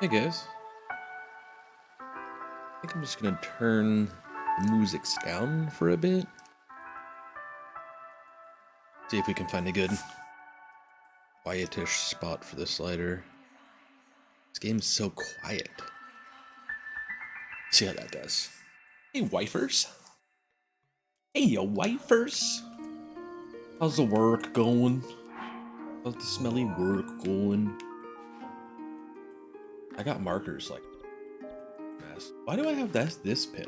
Hey guys, I think I'm just gonna turn the musics down for a bit. See if we can find a good quietish spot for the slider. This game's so quiet. See how that does. Hey wifers. Hey you wifers. How's the work going? How's the smelly work going? I got markers like mess. Why do I have this pin?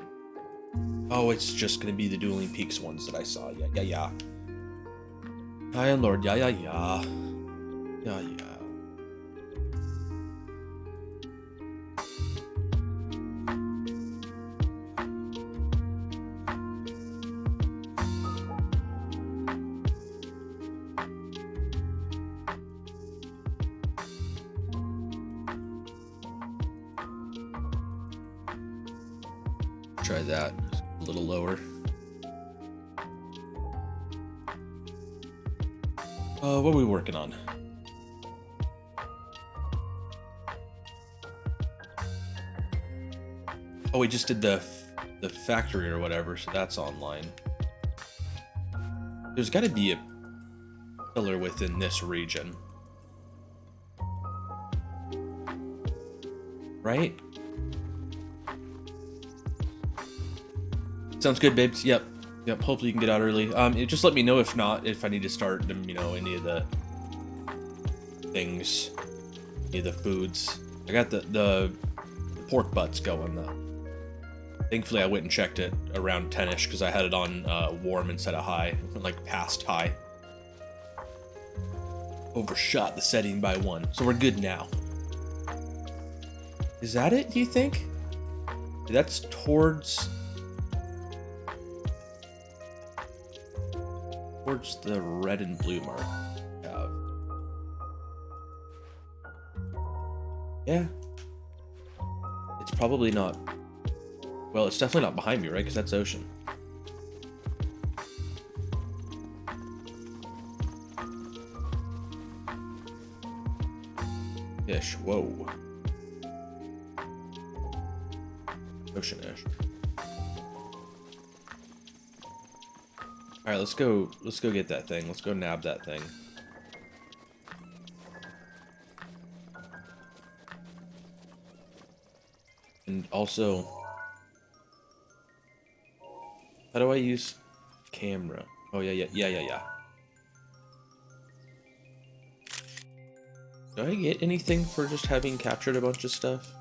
Oh, it's just gonna be the Dueling Peaks ones that I saw. Yeah. Hi, Lord. Yeah. Yeah. Try that a little lower. What are we working on? Oh, we just did the factory or whatever, so that's online. There's got to be a pillar within this region, right? Sounds good, babes. Yep. Hopefully you can get out early. Just let me know if not, if I need to start them. Any of the things, any of the foods. I got the pork butts going though. Thankfully, I went and checked it around 10ish because I had it on warm instead of high, like past high. Overshot the setting by 1, so we're good now. Is that it? Do you think? That's towards the red and blue mark. Yeah. It's probably not. Well, it's definitely not behind me, right? Because that's ocean. Ish. Whoa. Ocean-ish. All right, let's go get that thing. Let's go nab that thing. And also, how do I use camera? Oh, yeah. Do I get anything for just having captured a bunch of stuff?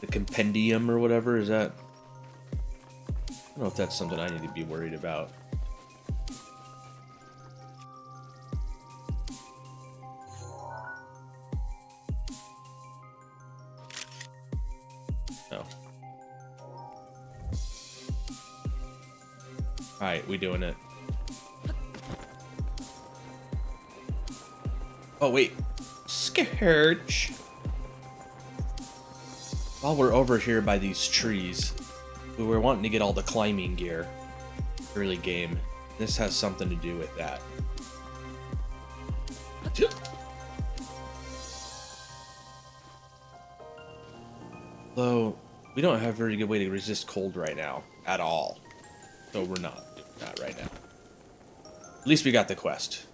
The compendium or whatever, is that? I don't know if that's something I need to be worried about. No. Alright, we doing it. Oh, wait. Scourge. While we're over here by these trees, we were wanting to get all the climbing gear early game. This has something to do with that. Though, we don't have a very good way to resist cold right now, at all. So we're not doing that right now. At least we got the quest.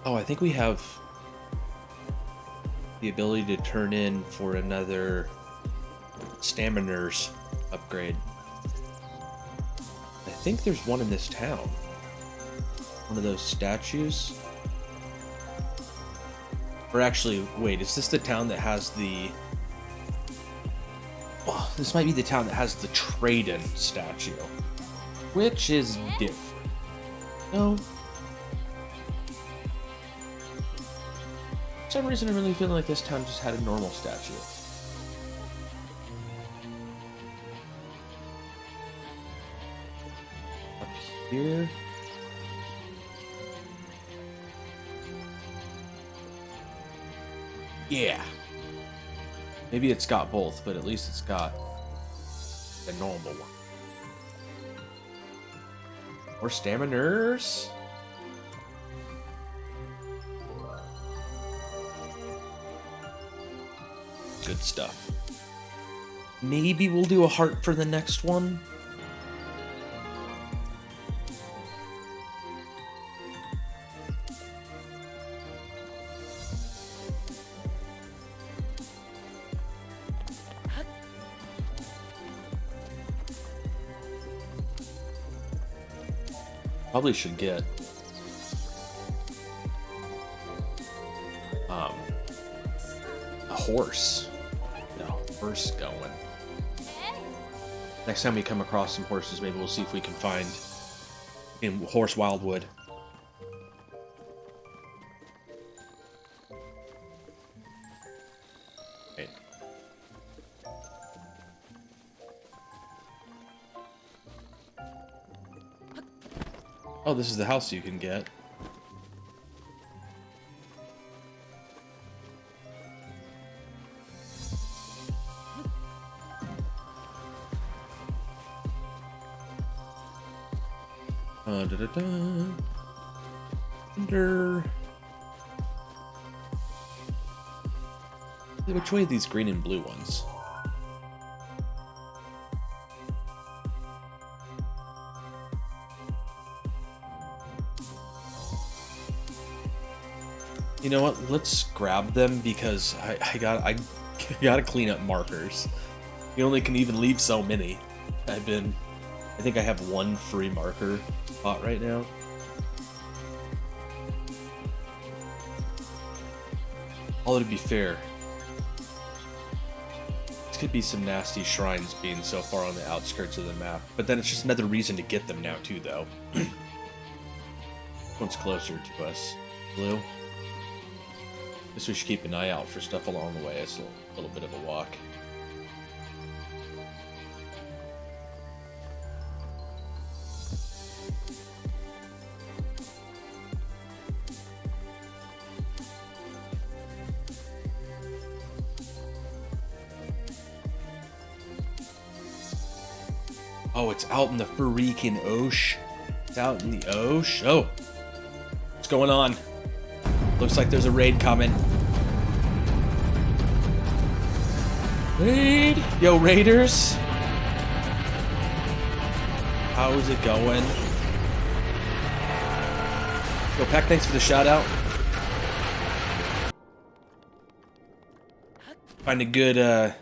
Oh, I think we have the ability to turn in for another Staminers upgrade. I think there's one in this town. One of those statues. Or actually, wait, is this the town that has the... Oh, this might be the town that has the Traden statue. Which is different. No. For some reason, I'm really feeling like this town just had a normal statue. Here. Yeah. Maybe it's got both, but at least it's got the normal one. More staminers. Good stuff. Maybe we'll do a heart for the next one. Probably should get a horse. No, horse going. Next time we come across some horses, maybe we'll see if we can find in horse wildwood. Okay. Oh, this is the house you can get. Under. Which way are these green and blue ones? You know what? Let's grab them because I gotta clean up markers. You only can even leave so many. I think I have one free marker spot right now. Although to be fair, this could be some nasty shrines being so far on the outskirts of the map. But then it's just another reason to get them now too, though. One's closer to us. Blue. Guess we should keep an eye out for stuff along the way. It's a little bit of a walk. Oh, it's out in the freaking Osh. It's out in the Osh. Oh, what's going on? Looks like there's a raid coming. Raid! Yo, raiders! How's it going? Yo, Peck, thanks for the shout out. Find a good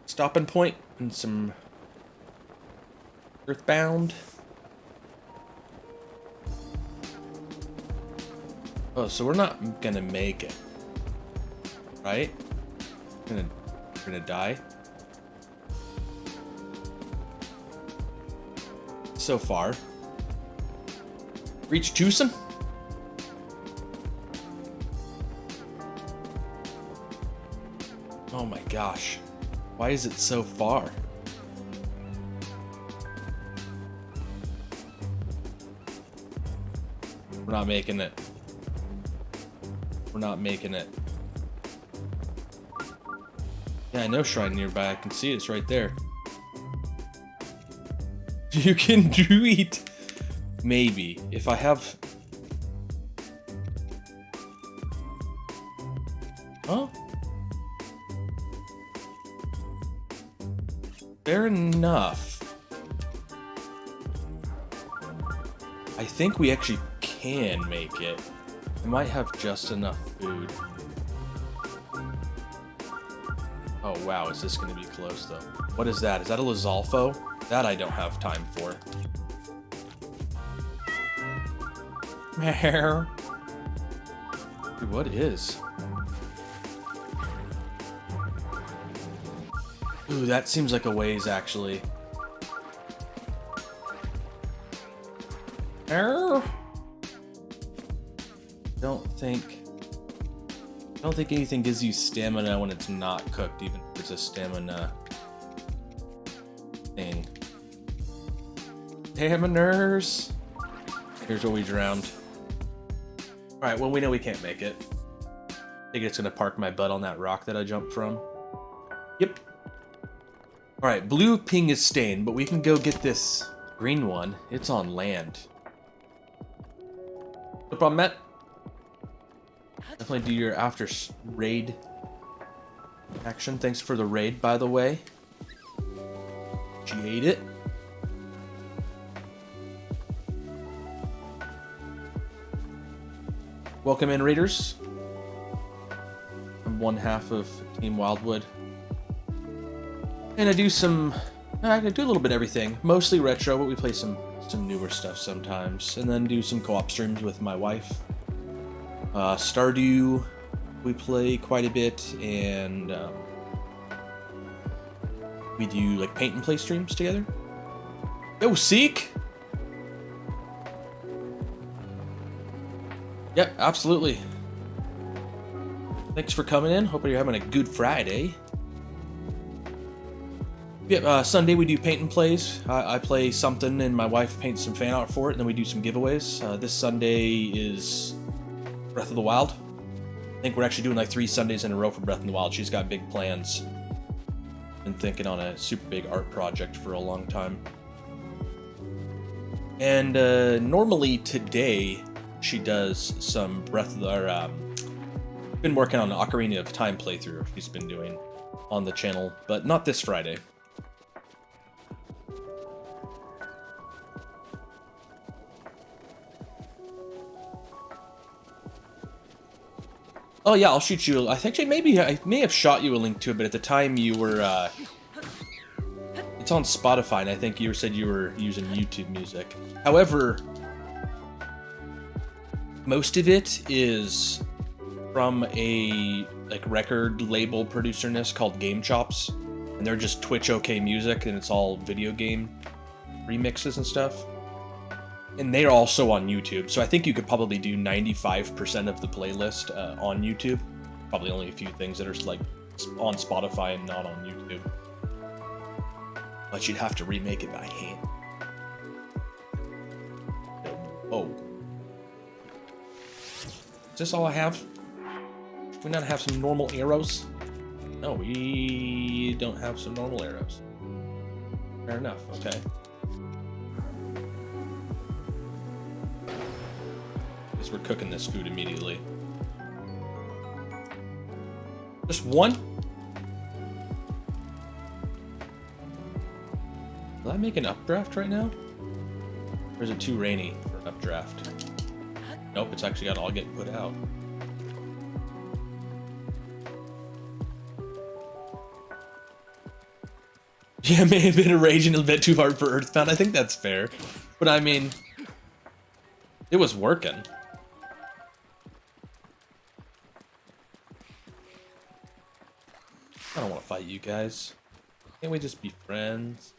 stopping point and some Earthbound. Oh, so we're not gonna make it, right? We're gonna die. So far. Reach Tucson? Oh my gosh. Why is it so far? We're not making it. We're not making it. Yeah, I know shrine nearby. I can see it. It's right there. You can do it. Maybe. If I have... Huh? Fair enough. I think we actually can make it. I might have just enough food. Oh wow, is this gonna be close though? What is that? Is that a Lizalfo? That I don't have time for. Mare. Dude, what is? Ooh, that seems like a ways actually. Mare. I don't think anything gives you stamina when it's not cooked, even if it's a stamina thing. Staminers. Here's where we drowned. Alright, well, we know we can't make it. I think it's gonna park my butt on that rock that I jumped from. Yep. Alright, blue ping is stained, but we can go get this green one. It's on land. No problem, Matt. Definitely do your after raid action. Thanks for the raid, by the way. Appreciate it. Welcome in, raiders. I'm one half of Team Wildwood. And I do a little bit of everything. Mostly retro, but we play some newer stuff sometimes. And then do some co-op streams with my wife. Stardew, we play quite a bit, and we do like paint and play streams together. Yo, Seek! Yep, absolutely. Thanks for coming in. Hope you're having a good Friday. Yep, Sunday we do paint and plays. I play something and my wife paints some fan art for it, and then we do some giveaways. This Sunday is Breath of the Wild. I think we're actually doing like 3 Sundays in a row for Breath of the Wild. She's got big plans. Been thinking on a super big art project for a long time. And normally today she does some Breath of the... been working on an Ocarina of Time playthrough she's been doing on the channel, but not this Friday. Oh yeah, I'll shoot you. I think I may have shot you a link to it, but at the time you were. It's on Spotify, and I think you said you were using YouTube Music. However, most of it is from a record label producer called Game Chops, and they're just Twitch OK Music, and it's all video game remixes and stuff. And they're also on YouTube, so I think you could probably do 95% of the playlist on YouTube. Probably only a few things that are like on Spotify and not on YouTube. But you'd have to remake it by hand. Oh. Is this all I have? Do we not have some normal arrows? No, we don't have some normal arrows. Fair enough, okay. We're cooking this food immediately. Just one? Will I make an updraft right now? Or is it too rainy for an updraft? Nope, it's actually got to all get put out. Yeah, it may have been raging a bit too hard for Earthbound. I think that's fair. But I mean, it was working. I don't want to fight you guys. Can't we just be friends?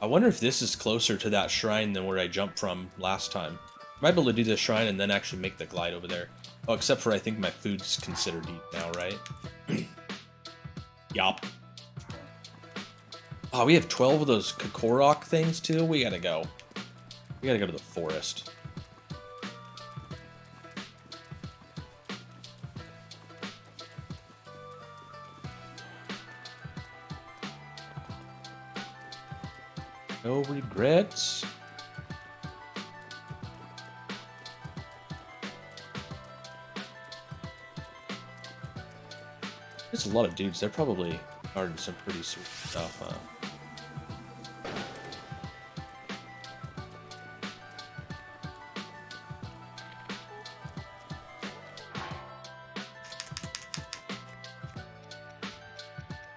I wonder if this is closer to that shrine than where I jumped from last time. I might be able to do this shrine and then actually make the glide over there. Oh, except for I think my food's considered eat now, right? Yup. Oh, we have 12 of those Kokorok things too? We gotta go. We gotta go to the forest. No regrets. There's a lot of dudes. They're probably guarding some pretty sweet stuff, huh?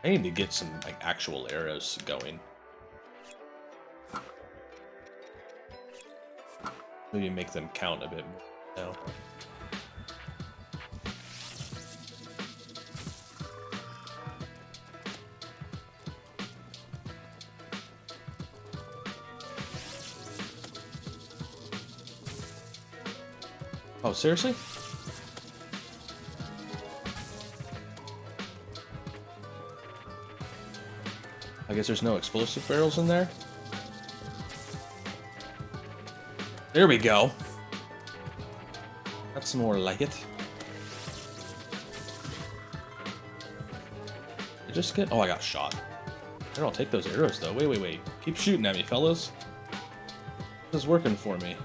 I need to get some like actual arrows going. Maybe make them count a bit more now. Oh, seriously? I guess there's no explosive barrels in there. There we go. That's more like it. I just get... Oh, I got shot. Here, I'll take those arrows, though. Wait. Keep shooting at me, fellas. This is working for me.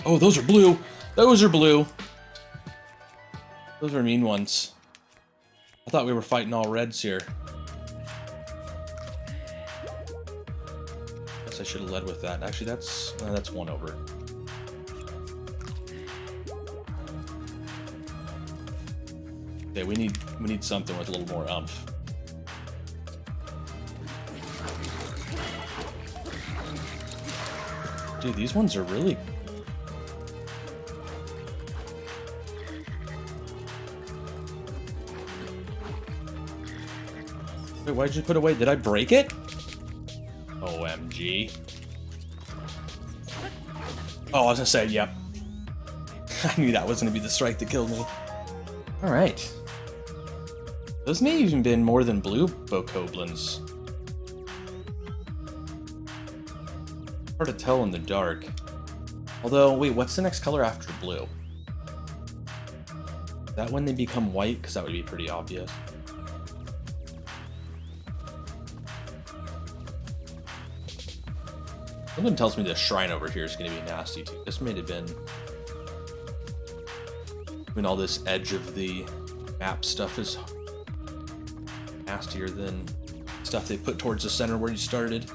Oh, those are blue. Those are blue. Those are mean ones. I thought we were fighting all reds here. Guess I should have led with that. Actually, that's one over. Okay, we need something with a little more umph. Dude, these ones are really... Wait, why did you put it away? Did I break it? OMG. Oh, I was gonna say, yep. I knew that was gonna be the strike that killed me. Alright. Those may even been more than blue bokoblins. Hard to tell in the dark. Although, wait, what's the next color after blue? Is that when they become white? Because that would be pretty obvious. Something tells me the shrine over here is going to be nasty too. This may have been when all this edge of the map stuff is nastier than stuff they put towards the center where you started.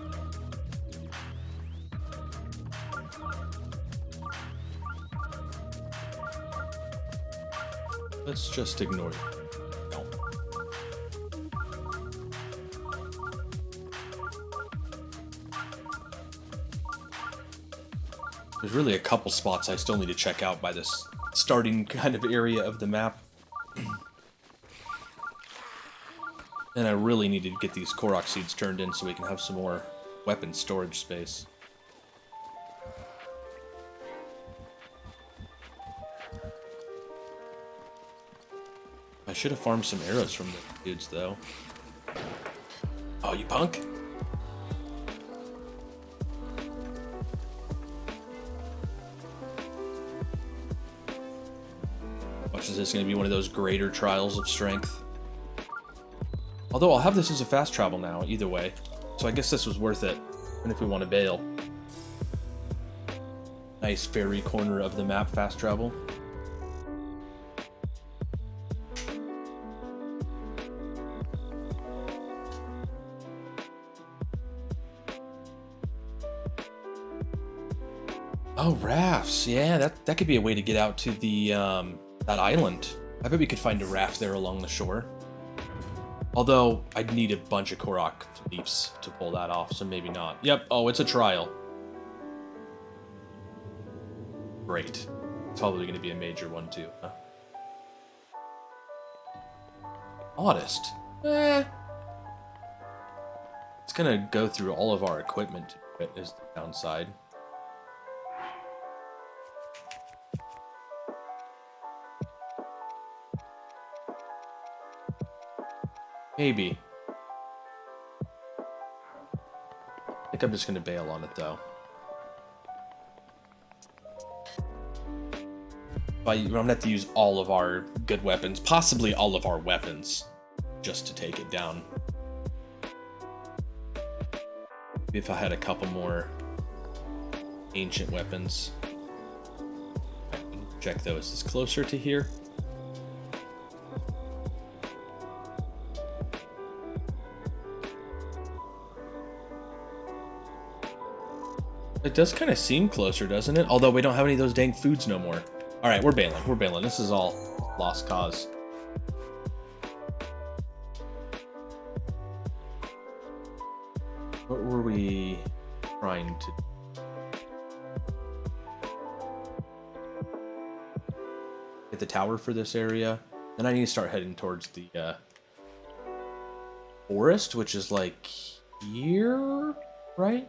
Let's just ignore it. No. There's really a couple spots I still need to check out by this starting kind of area of the map. And I really need to get these Korok seeds turned in so we can have some more weapon storage space. I should have farmed some arrows from the dudes, though. Oh, you punk! Watch, is this going to be one of those greater trials of strength? Although I'll have this as a fast travel now, either way. So I guess this was worth it, even if we want to bail. Nice fairy corner of the map fast travel. Oh, rafts. Yeah, that could be a way to get out to the that island. I bet we could find a raft there along the shore. Although, I'd need a bunch of Korok leaves to pull that off, so maybe not. Yep, oh, it's a trial. Great. It's probably going to be a major one, too. Huh? Oddest. It's going to go through all of our equipment, is the downside. Maybe. I think I'm just going to bail on it, though. But I'm going to have to use all of our good weapons, possibly all of our weapons, just to take it down. Maybe if I had a couple more ancient weapons. Check those. Is closer to here? It does kind of seem closer, doesn't it? Although we don't have any of those dang foods no more. Alright, we're bailing. We're bailing. This is all lost cause. What were we trying to do? Get the tower for this area. Then I need to start heading towards the forest, which is like here, right?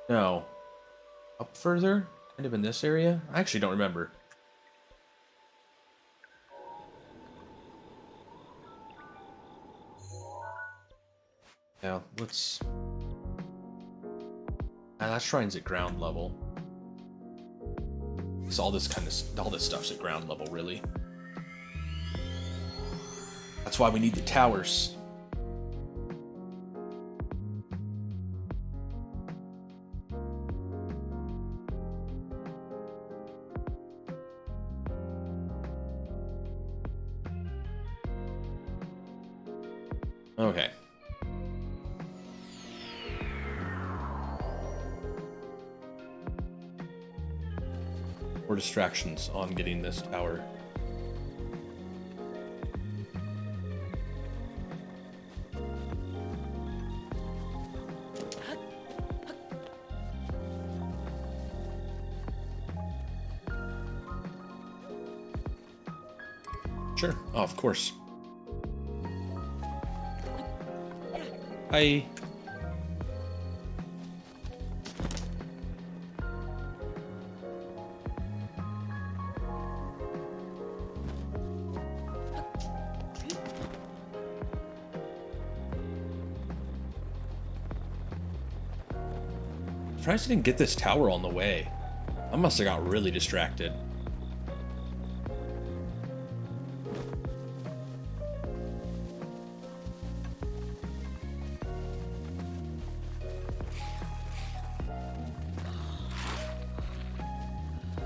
No. Up further? Kind of in this area? I actually don't remember. Yeah, let's... that shrine's at ground level. So all this stuff's at ground level, really. That's why we need the towers. Okay. More distractions on getting this tower. Sure. Oh, of course. Hi. Surprised I didn't get this tower on the way. I must have got really distracted.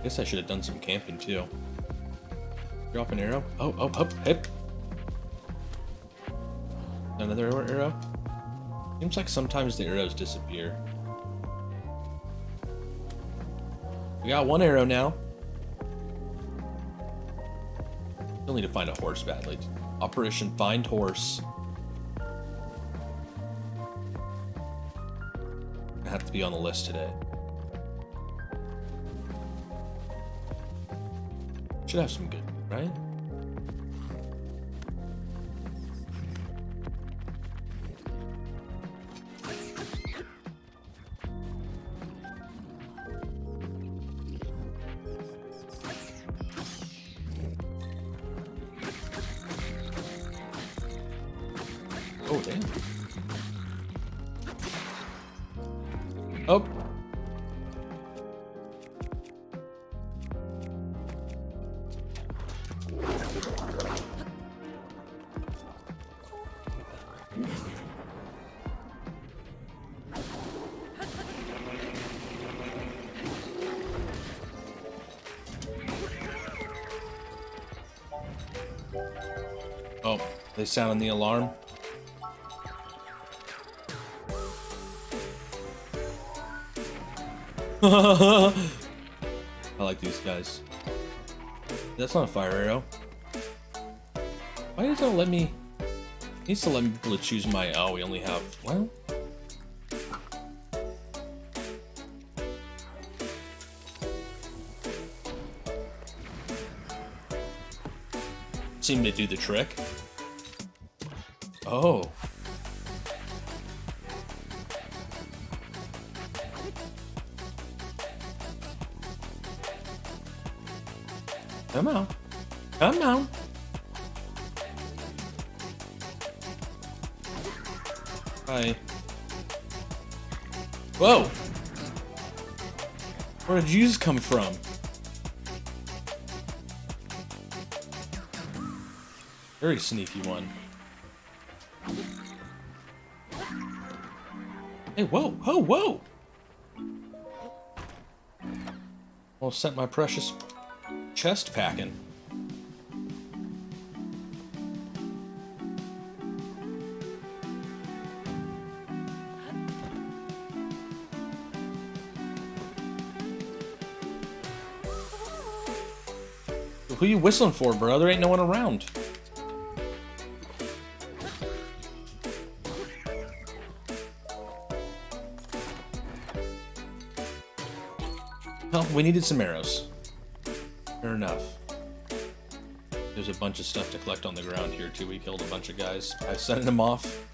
Guess I should have done some camping too. Drop an arrow. Oh, hip. Another arrow. Seems like sometimes the arrows disappear. We got one arrow now. Still need to find a horse badly. Operation Find Horse. I have to be on the list today. Should have some good, right? Oh, damn. Oh. Oh, they sounding the alarm. I like these guys. That's not a fire arrow. Why does it let me? It needs to let me be able to choose my. Oh, we only have. Well. Seem to do the trick. Oh. Come on. Come on. Hi. Whoa. Where did you come from? Very sneaky one. Hey, whoa, whoa, whoa! Almost sent my precious chest packing. Who you whistling for, bro? There ain't no one around. Well, we needed some arrows. Fair enough. There's a bunch of stuff to collect on the ground here, too. We killed a bunch of guys. I sent them off.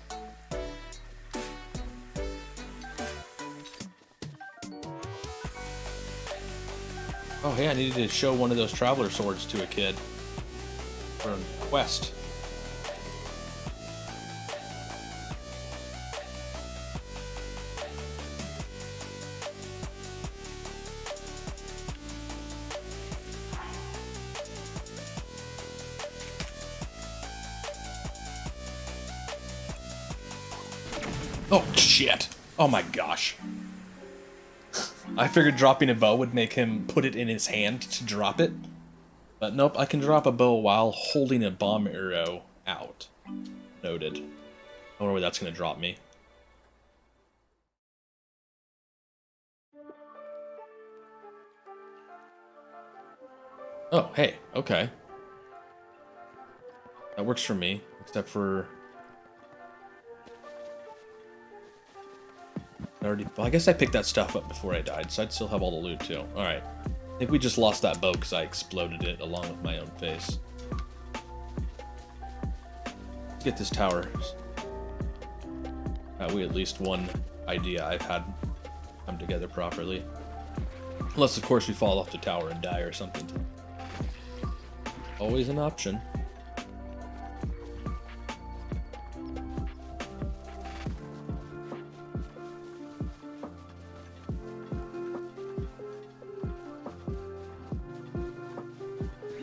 Oh, hey, I needed to show one of those traveler swords to a kid for a quest. Oh, shit. Oh my gosh. I figured dropping a bow would make him put it in his hand to drop it. But nope, I can drop a bow while holding a bomb arrow out. Noted. I wonder where that's going to drop me. Oh, hey, okay. That works for me, except for... Well, I guess I picked that stuff up before I died, so I'd still have all the loot too. Alright. I think we just lost that bow because I exploded it along with my own face. Let's get this tower. We at least one idea I've had come together properly. Unless, of course, we fall off the tower and die or something. Always an option.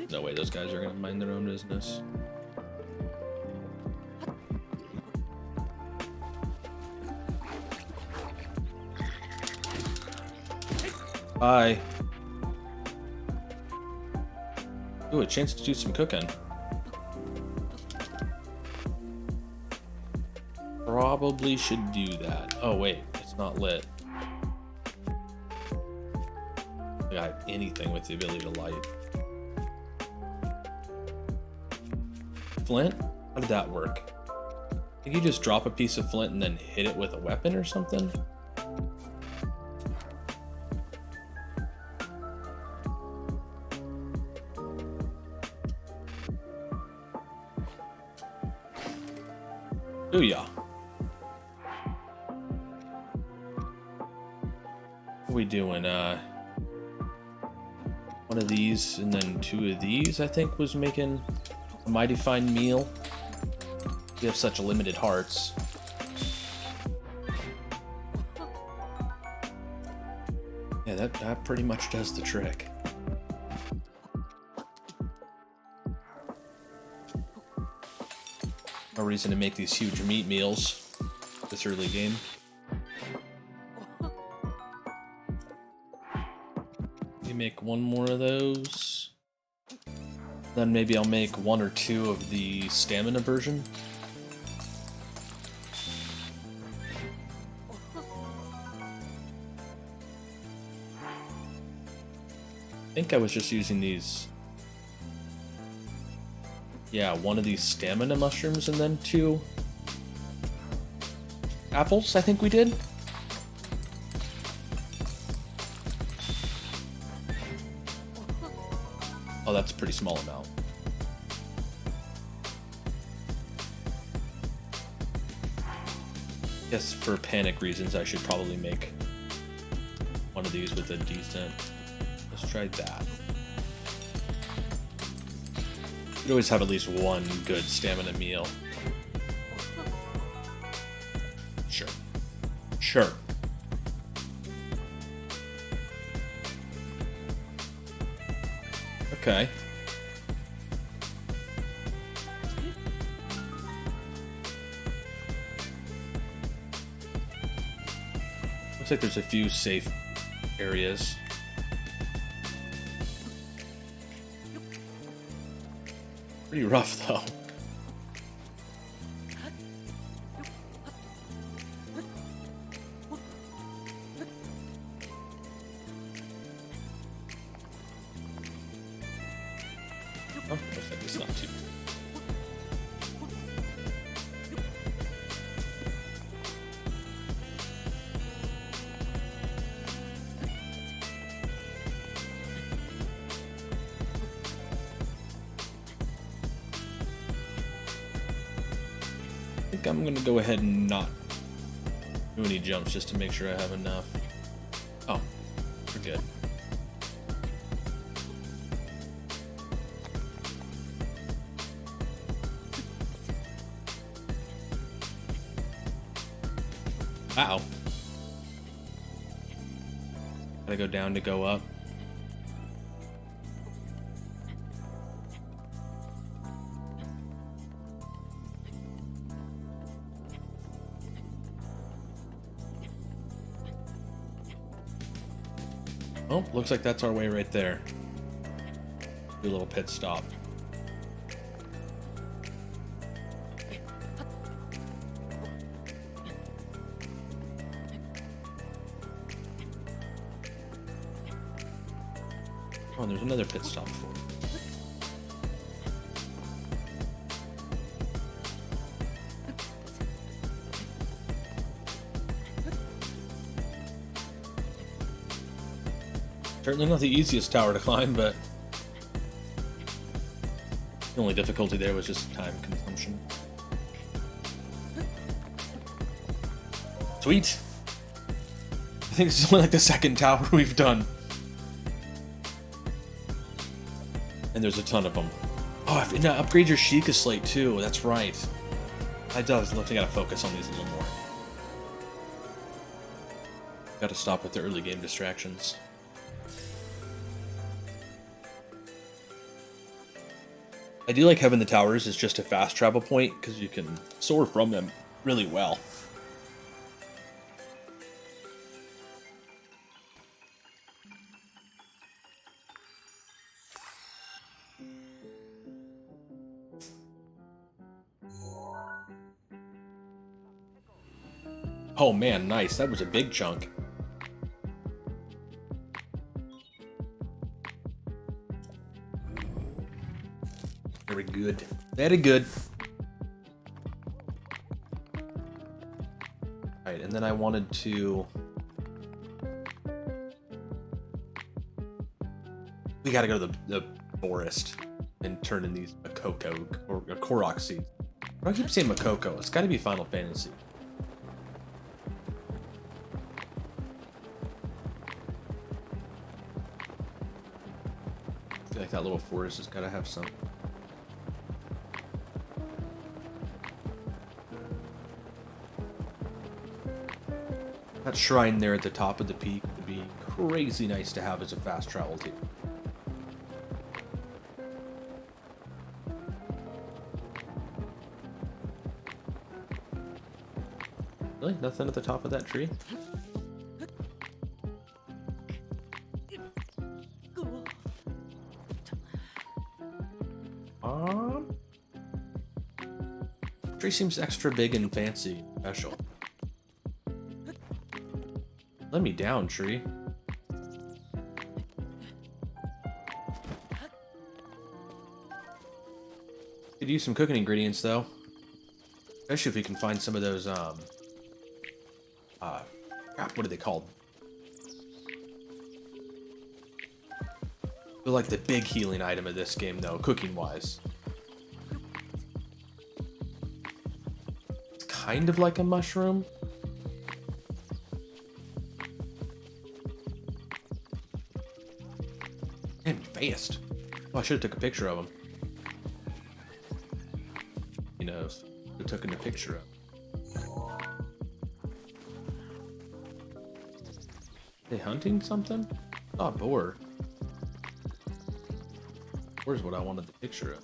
No way those guys are going to mind their own business. Bye. Ooh, a chance to do some cooking. Probably should do that. Oh wait, it's not lit. I got anything with the ability to light. Flint? How did that work? Think you just drop a piece of flint and then hit it with a weapon or something? Booyah. What are we doing? One of these and then two of these, I think, was making a mighty fine meal. We have such limited hearts. Yeah, that pretty much does the trick. No reason to make these huge meat meals this early game. Maybe make one more of those. Then maybe I'll make one or two of the stamina version. I think I was just using these. Yeah, one of these stamina mushrooms and then two apples, I think we did. Oh, that's a pretty small amount. Guess for panic reasons, I should probably make one of these with a decent... Let's try that. You always have at least one good stamina meal. Sure. Sure. Okay. Looks like there's a few safe areas. Pretty rough, though. Oh, looks like it's not too. I think I'm gonna go ahead and not do any jumps just to make sure I have enough. Oh, we're good. Uh-oh. Gotta go down to go up. Oh, looks like that's our way right there. Do a little pit stop. Oh, and there's another pit stop for it. Certainly not the easiest tower to climb, but the only difficulty there was just time consumption. Sweet! I think this is only like the second tower we've done. And there's a ton of them. Oh, and upgrade your Sheikah Slate too, that's right. I definitely gotta focus on these a little more. Gotta stop with the early game distractions. I do like having the towers as just a fast travel point, because you can soar from them really well. Oh man, nice. That was a big chunk. Very good. Very good. Alright, and then I wanted to... We gotta go to the forest and turn in these Makoko or Korok seeds. I keep saying Makoko. It's gotta be Final Fantasy. I feel like that little forest has gotta have some. That shrine there at the top of the peak would be crazy nice to have as a fast travel too. Really? Nothing at the top of that tree? Tree seems extra big and fancy and special. Let me down, tree. Could use some cooking ingredients though. Especially if we can find some of those what are they called? They're like the big healing item of this game though, cooking wise. It's kind of like a mushroom. Damn, fast. Oh, I should have took a picture of him. You know, I took a picture of him. They hunting something? Oh, boar. Where's what I wanted the picture of?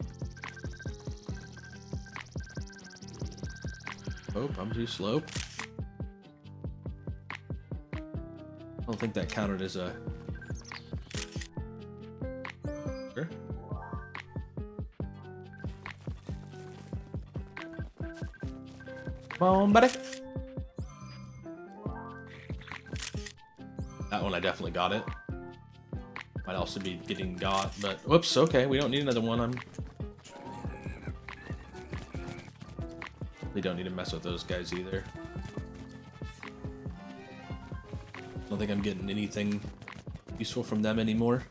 Oh, I'm too slow. I don't think that counted as a... Sure. Come on, buddy. That one I definitely got it. Might also be getting got, but whoops, okay, we don't need another one. We don't need to mess with those guys either. I don't think I'm getting anything useful from them anymore.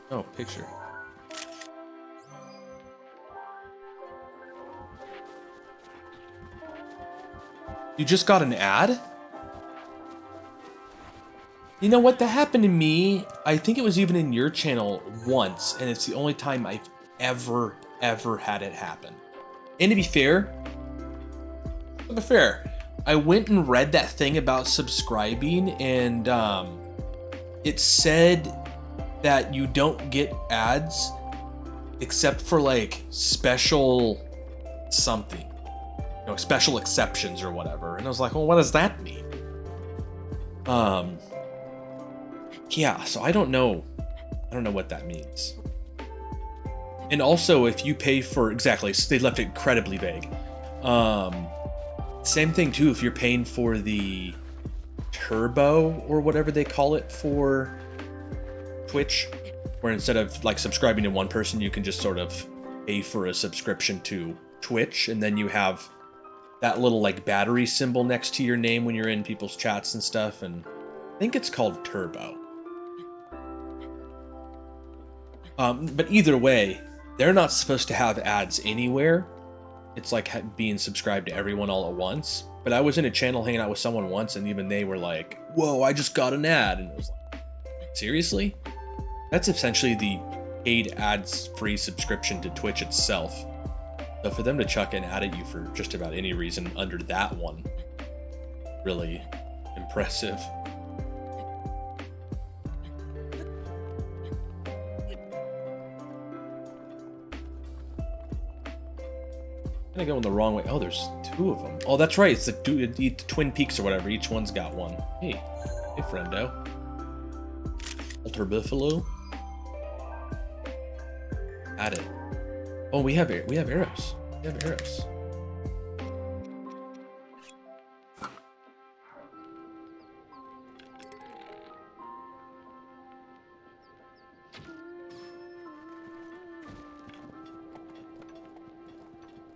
Oh, picture. You just got an ad? You know what? That happened to me. I think it was even in your channel once, and it's the only time I've ever had it happen. And to be fair, I went and read that thing about subscribing, and it said that you don't get ads except for like special something, you know, special exceptions or whatever. And I was like, well, what does that mean? Yeah, so I don't know what that means. And also, if you pay for, exactly, so they left it incredibly vague. Same thing too, if you're paying for the turbo or whatever they call it for Twitch, where instead of like subscribing to one person, you can just sort of pay for a subscription to Twitch, and then you have that little like battery symbol next to your name when you're in people's chats and stuff, and I think it's called Turbo. But either way, they're not supposed to have ads anywhere. It's like being subscribed to everyone all at once. But I was in a channel hanging out with someone once, and even they were like, whoa, I just got an ad. And it was like, seriously? That's essentially the paid ads-free subscription to Twitch itself. So for them to chuck an ad at you for just about any reason under that one, really impressive. I'm going the wrong way. Oh, there's two of them. Oh, that's right. It's the Twin Peaks or whatever. Each one's got one. Hey, friendo. Alter Buffalo. Add it. Oh, we have arrows. We have arrows.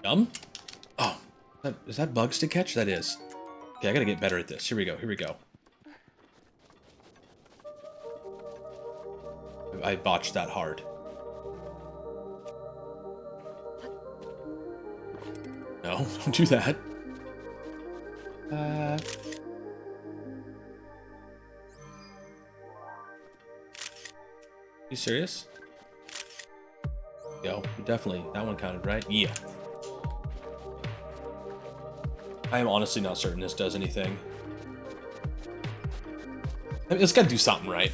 Yum. Oh, is that bugs to catch? That is. Okay, I gotta get better at this. Here we go. I botched that hard. No, don't do that. You serious? Yo, definitely. That one counted, right? Yeah. I am honestly not certain this does anything. I mean, it's gotta do something, right?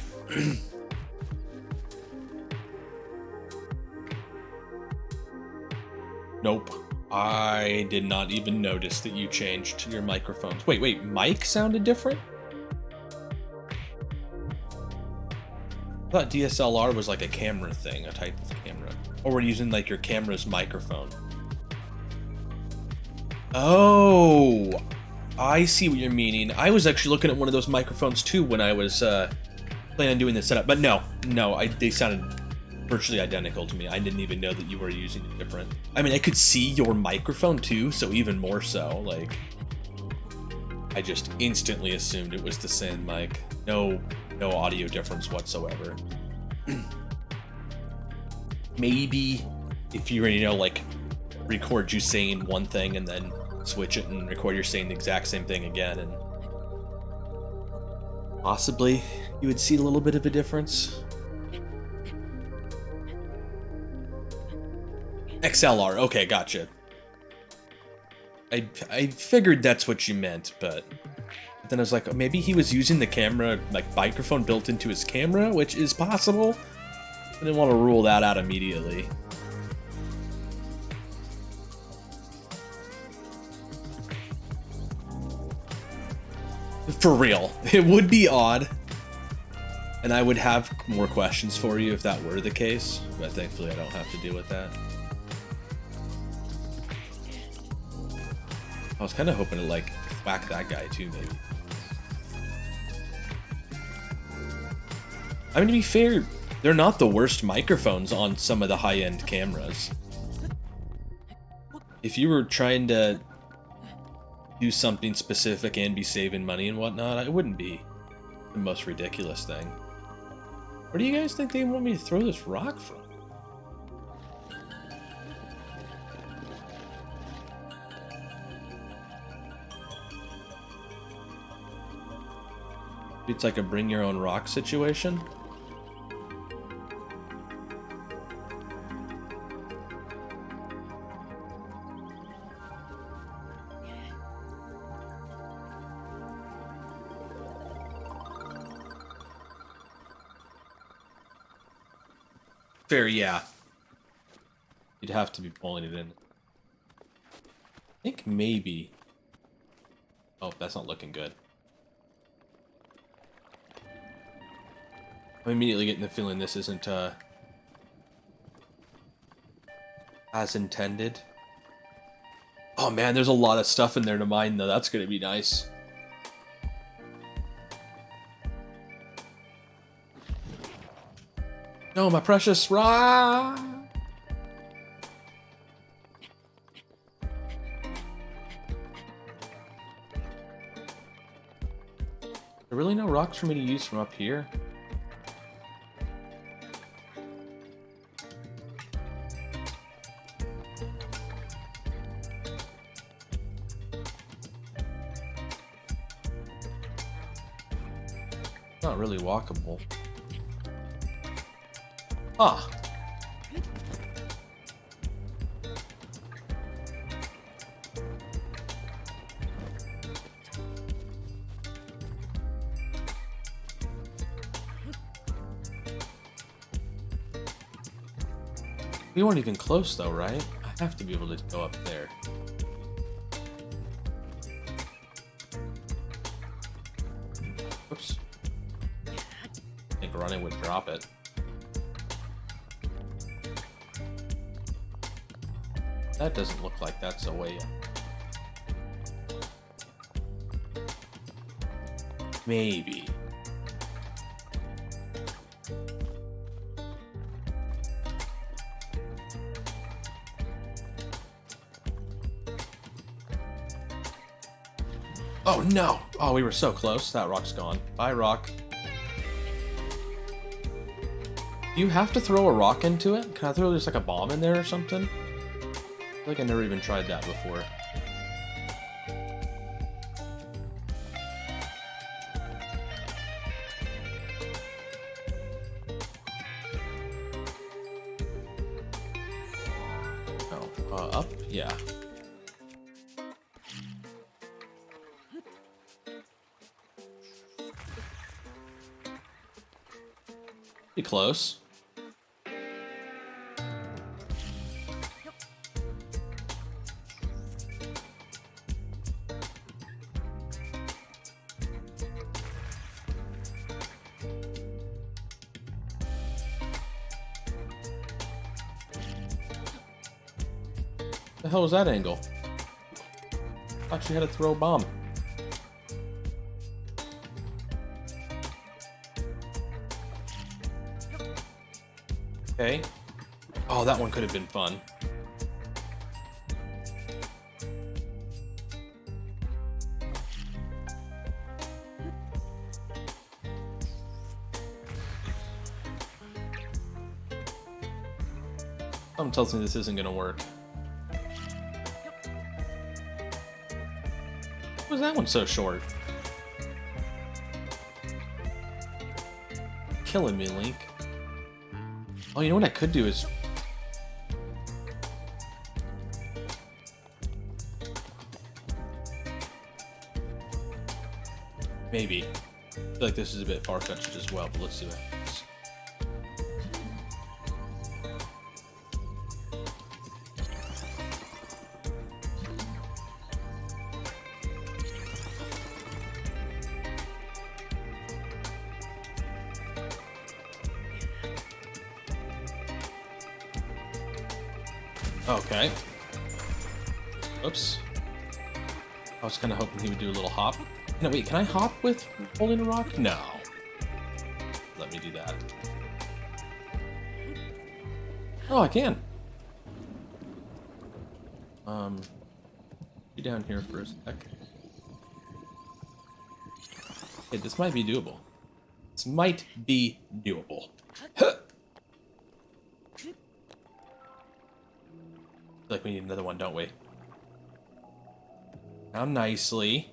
Nope. I did not even notice that you changed your microphones. Wait, mic sounded different? I thought DSLR was like a camera thing, a type of camera. Or we're using like your camera's microphone. Oh, I see what you're meaning. I was actually looking at one of those microphones too when I was planning on doing the setup. But no, they sounded virtually identical to me. I didn't even know that you were using it different. I mean, I could see your microphone too, so even more so. Like, I just instantly assumed it was the same mic. No audio difference whatsoever. Maybe if you like record you saying one thing and then switch it and record you saying the exact same thing again, and possibly you would see a little bit of a difference. XLR, okay, gotcha. I figured that's what you meant, but then I was like, maybe he was using the camera, like microphone built into his camera, which is possible. I didn't want to rule that out immediately. For real, it would be odd, and I would have more questions for you if that were the case, but thankfully I don't have to deal with that. I was kind of hoping to like whack that guy too, maybe. I mean, to be fair, they're not the worst microphones on some of the high-end cameras. If you were trying to do something specific and be saving money and whatnot, it wouldn't be the most ridiculous thing. Where do you guys think they want me to throw this rock from? It's like a bring your own rock situation. Fair, yeah. you'd have to be pulling it in. I think maybe... Oh, that's not looking good. I'm immediately getting the feeling this isn't, as intended. Oh man, there's a lot of stuff in there to mine, though. That's gonna be nice. No, my precious rock! There really no rocks for me to use from up here? Not really walkable. Ah. We weren't even close though, right? I have to be able to go up there. Oops. I think running would drop it. That doesn't look like that's a way up. Maybe. Oh no! Oh, we were so close. That rock's gone. Bye, rock. Do you have to throw a rock into it? Can I throw just like a bomb in there or something? I feel like I never even tried that before. Oh, up? Yeah. Be close. The hell was that angle? Thought you had to throw a bomb. Okay. Oh, that one could have been fun. Something tells me this isn't gonna work. Why was that one so short? Killing me, Link. Oh, you know what I could do is... Maybe. I feel like this is a bit far-fetched as well, but let's see what happens. Okay. Oops. I was kind of hoping he would do a little hop. No, wait, can I hop with holding a rock? No. Let me do that. Oh, I can. Be down here for a sec. Okay, this might be doable. This might be doable. Huh. Feel like we need another one, don't we? Now nicely.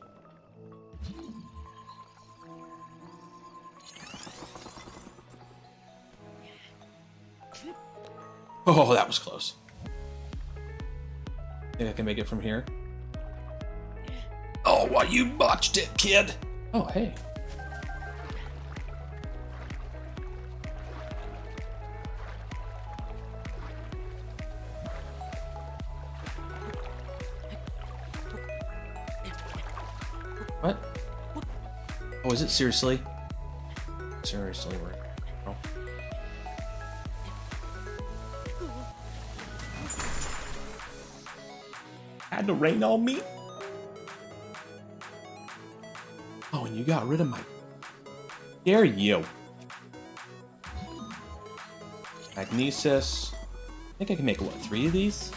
Oh, that was close. Think I can make it from here? Oh, well, you botched it, kid! Oh, hey. What? Oh, is it seriously? Seriously, we're... Oh. Had to rain on me? Oh, and you got rid of my... Dare you. Magnesis. I think I can make, what, 3 of these?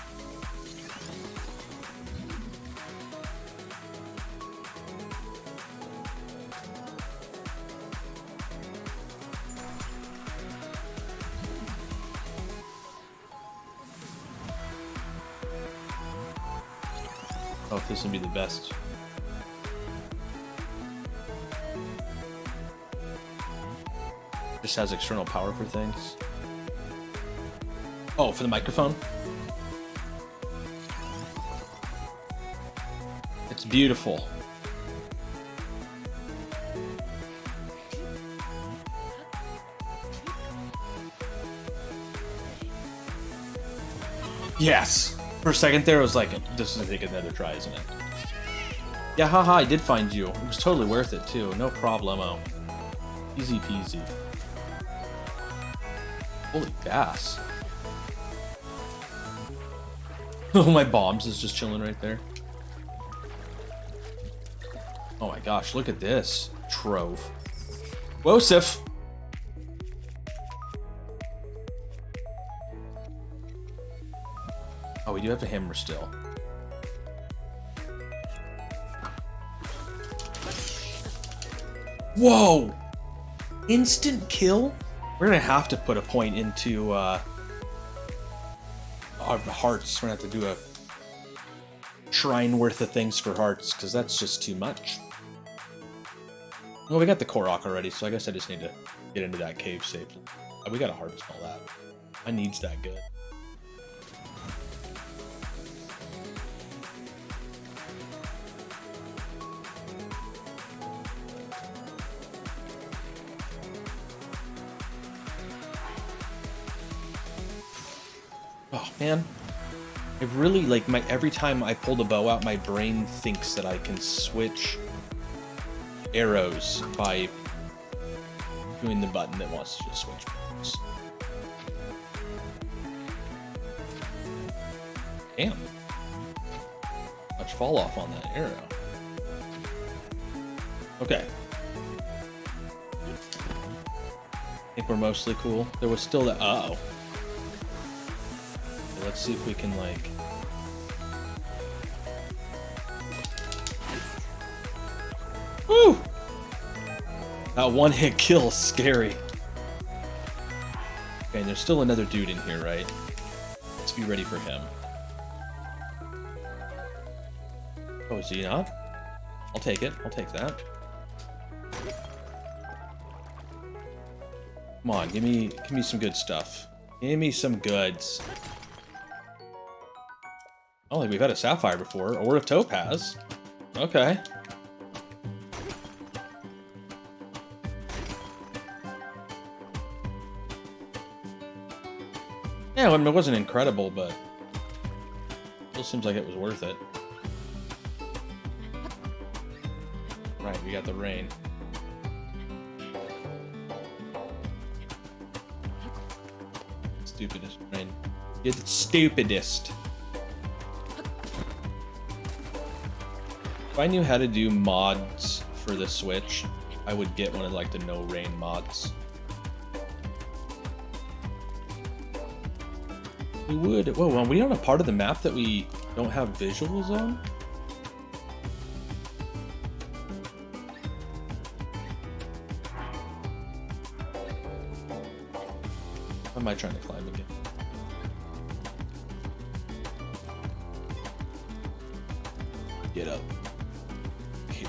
Oh, if this would be the best. Just has external power for things. Oh, for the microphone? It's beautiful. Yes! For a second there, I was like, this is gonna take another try, isn't it? Yeah, haha, I did find you. It was totally worth it, too. No problemo. Easy peasy. Holy gas. Oh, my bombs is just chilling right there. Oh my gosh, look at this. Trove. Wosif! Oh, we do have a hammer still. Whoa! Instant kill? We're gonna have to put a point into our hearts. We're gonna have to do a shrine worth of things for hearts, because that's just too much. Well, we got the Korok already, so I guess I just need to get into that cave safely. We got a harvest all that. I needs that good. Oh man, I really like every time I pull the bow out, my brain thinks that I can switch arrows by doing the button that wants to just switch arrows. Damn, much fall off on that arrow. Okay, I think we're mostly cool. There was still that. Uh-oh. Let's see if we can, like... Woo! That one-hit kill is scary. Okay, and there's still another dude in here, right? Let's be ready for him. Oh, is he not? I'll take it. I'll take that. Come on, give me some good stuff. Give me some goods. I don't think we've had a sapphire before, or a topaz. Okay. Yeah, I mean, it wasn't incredible, but still seems like it was worth it. Right, we got the rain. Stupidest rain. You're the stupidest. If I knew how to do mods for the Switch, I would get one of like the no rain mods. We would. Whoa, are we on a part of the map that we don't have visuals on? Or am I trying to climb again? Get up. Here.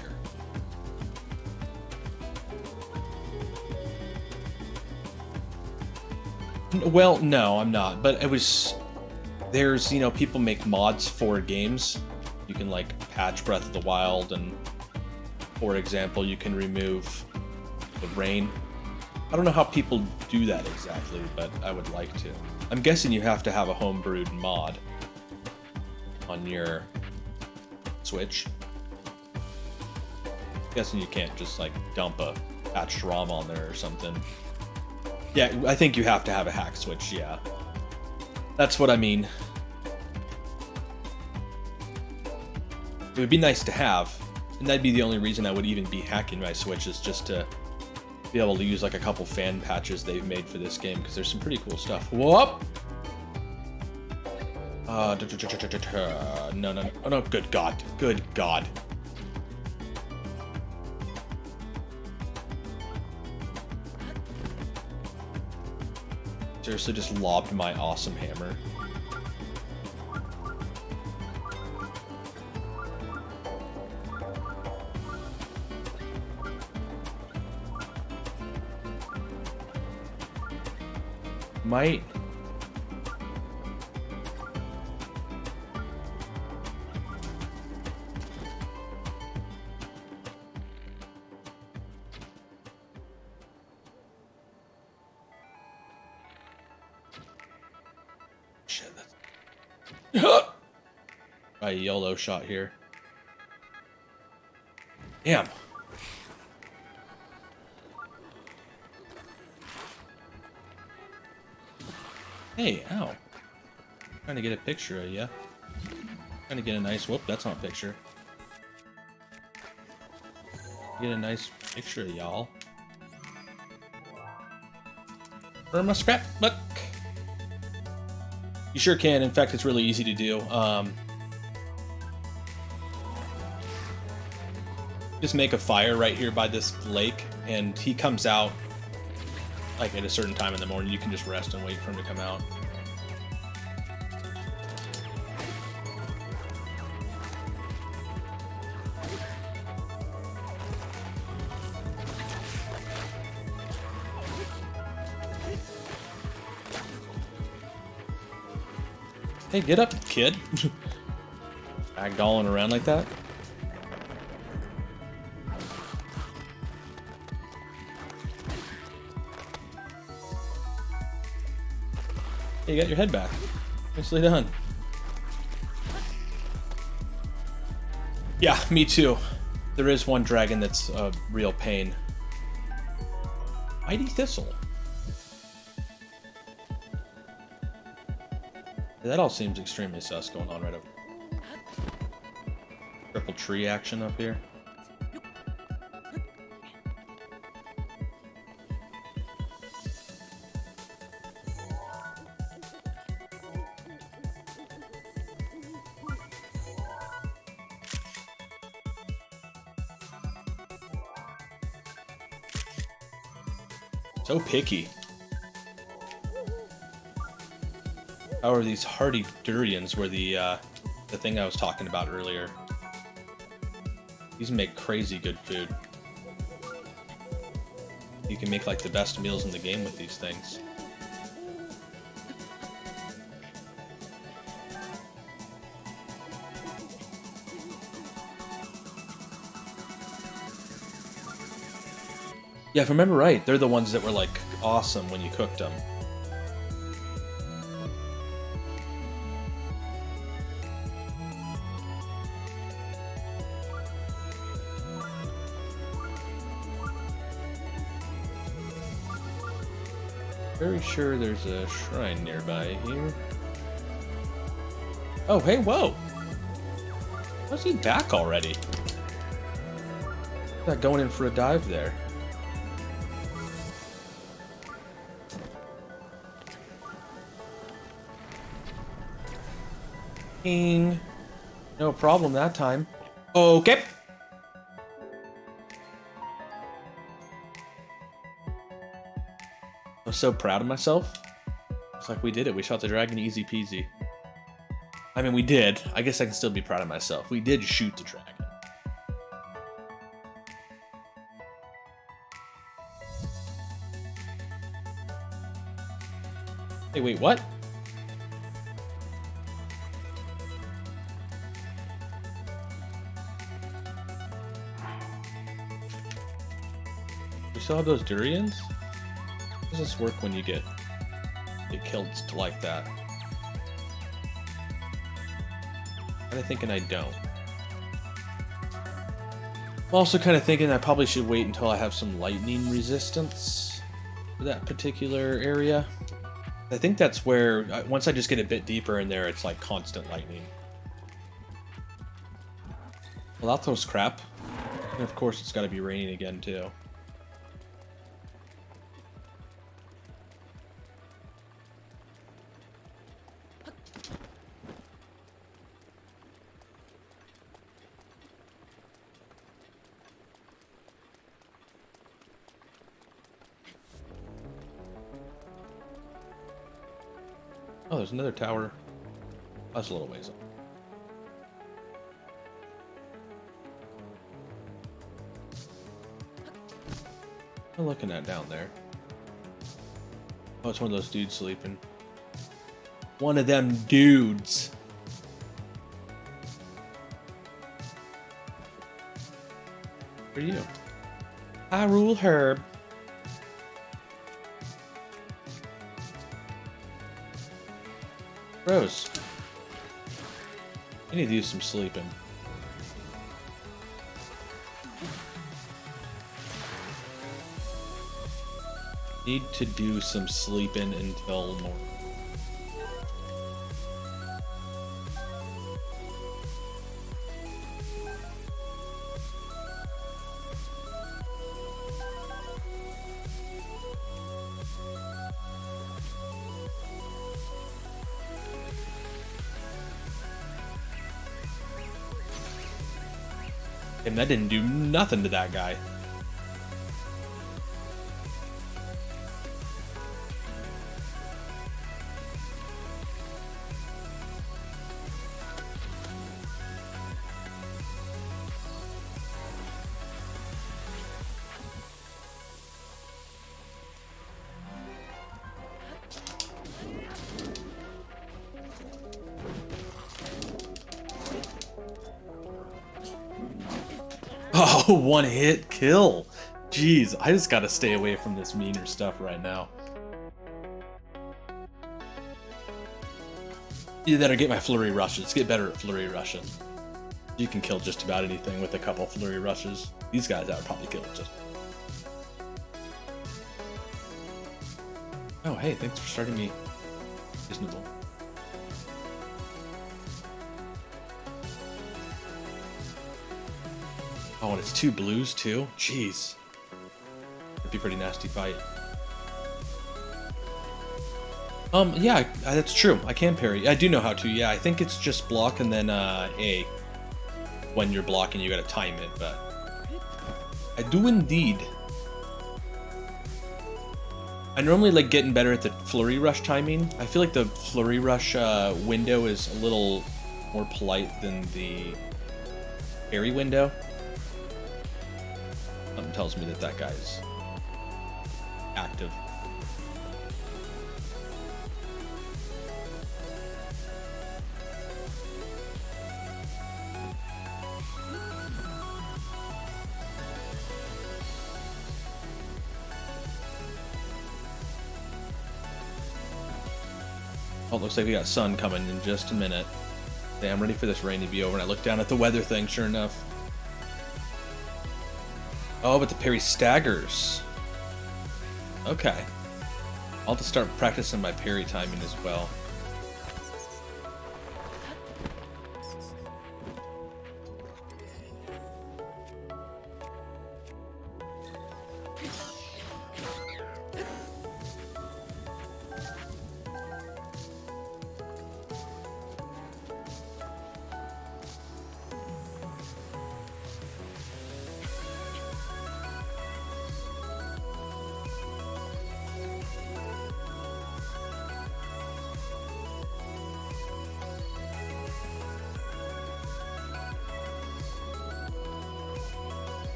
Well, no, I'm not. But it was... There's, you know, people make mods for games. You can, like, patch Breath of the Wild, and, for example, you can remove the rain. I don't know how people do that exactly, but I would like to. I'm guessing you have to have a homebrewed mod on your Switch. Guessing you can't just like dump a patched ROM on there or something. Yeah, I think you have to have a hack switch, yeah. That's what I mean. It would be nice to have, and that'd be the only reason I would even be hacking my Switch, is just to be able to use like a couple fan patches they've made for this game, because there's some pretty cool stuff. Whoop! No, oh, no, good God. Good God. Seriously just lobbed my awesome hammer. Might. Shit, that's a YOLO shot here. Damn. Hey, ow. Trying to get a picture of ya. Trying to get a nice, whoop, that's not a picture. Get a nice picture of y'all. For my scrapbook. You sure can. In fact, it's really easy to do. Just make a fire right here by this lake, and he comes out like at a certain time in the morning. You can just rest and wait for him to come out. Hey, get up, kid. Ragdolling around like that. Hey, you got your head back. Nicely done. Yeah, me too. There is one dragon that's a real pain. Mighty Thistle. That all seems extremely sus going on right over. Triple tree action up here. So picky. How are these hardy durians were the thing I was talking about earlier. These make crazy good food. You can make like the best meals in the game with these things. Yeah, if I remember right, they're the ones that were like awesome when you cooked them. Very sure there's a shrine nearby here. Oh, hey, whoa! How's he back already? Not going in for a dive there. King. No problem that time. Okay. I'm so proud of myself. It's like we did it. We shot the dragon easy peasy. I mean, we did. I guess I can still be proud of myself. We did shoot the dragon. Hey, wait, what? We still have those durians? How does this work when you get killed like that? I'm thinking I don't. I'm also kind of thinking I probably should wait until I have some lightning resistance for that particular area. I think that's where, once I just get a bit deeper in there, it's like constant lightning. Well, that throws crap. And of course, it's got to be raining again, too. Oh, there's another tower. That's a little ways up. What am I looking at down there? Oh, it's one of those dudes sleeping. One of them dudes. Where are you? Hyrule Herb. Rose. I need to do some sleeping. Need to do some sleeping until morning. And that didn't do nothing to that guy. Oh, one hit kill. Jeez, I just gotta stay away from this meaner stuff right now. Either that or get my flurry rushes. Get better at flurry rushing. You can kill just about anything with a couple flurry rushes. These guys I would probably kill just. Oh, hey, thanks for starting me. Reasonable. Oh, and it's 2 blues too? Jeez. It'd be a pretty nasty fight. Yeah, that's true. I can parry. I do know how to, yeah. I think it's just block and then A. When you're blocking, you gotta time it, but... I do indeed. I normally like getting better at the flurry rush timing. I feel like the flurry rush window is a little more polite than the parry window. Something tells me that that guy's active. Oh, it looks like we got sun coming in just a minute. Okay, I'm ready for this rain to be over, and I look down at the weather thing, sure enough. Oh, but the parry staggers. Okay. I'll have to start practicing my parry timing as well.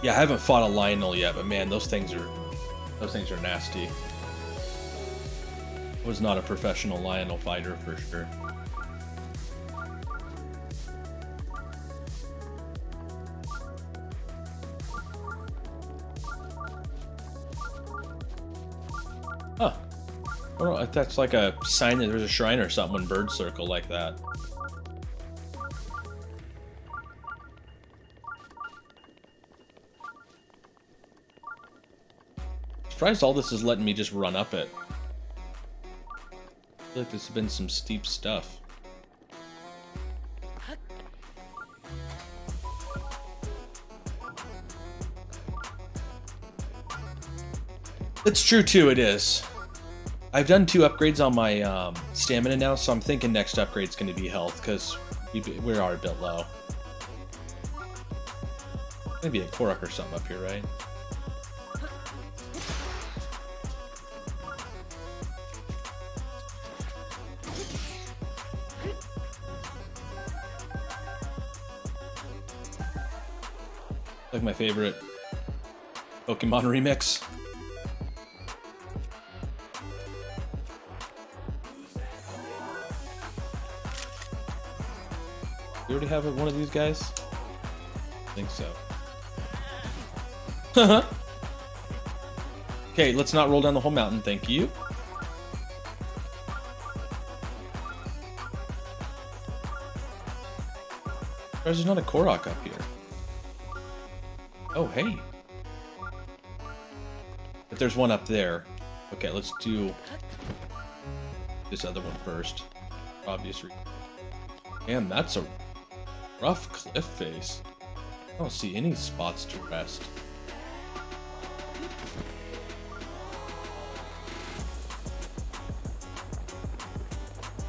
Yeah, I haven't fought a Lionel yet, but man, those things are nasty. I was not a professional Lionel fighter for sure. Huh. I don't know if that's like a sign that there's a shrine or something when birds circle like that. surprised all this is letting me just run up it. I feel like there's been some steep stuff. It's true too, it is. I've done 2 upgrades on my stamina now, so I'm thinking next upgrade's going to be health, because we are a bit low. Maybe a Korok or something up here, right? Like my favorite Pokemon remix. You already have one of these guys? I think so. Okay, let's not roll down the whole mountain, thank you. There's not a Korok up here. Oh, hey. But there's one up there. Okay, let's do this other one first. For obvious reason. Damn, that's a rough cliff face. I don't see any spots to rest.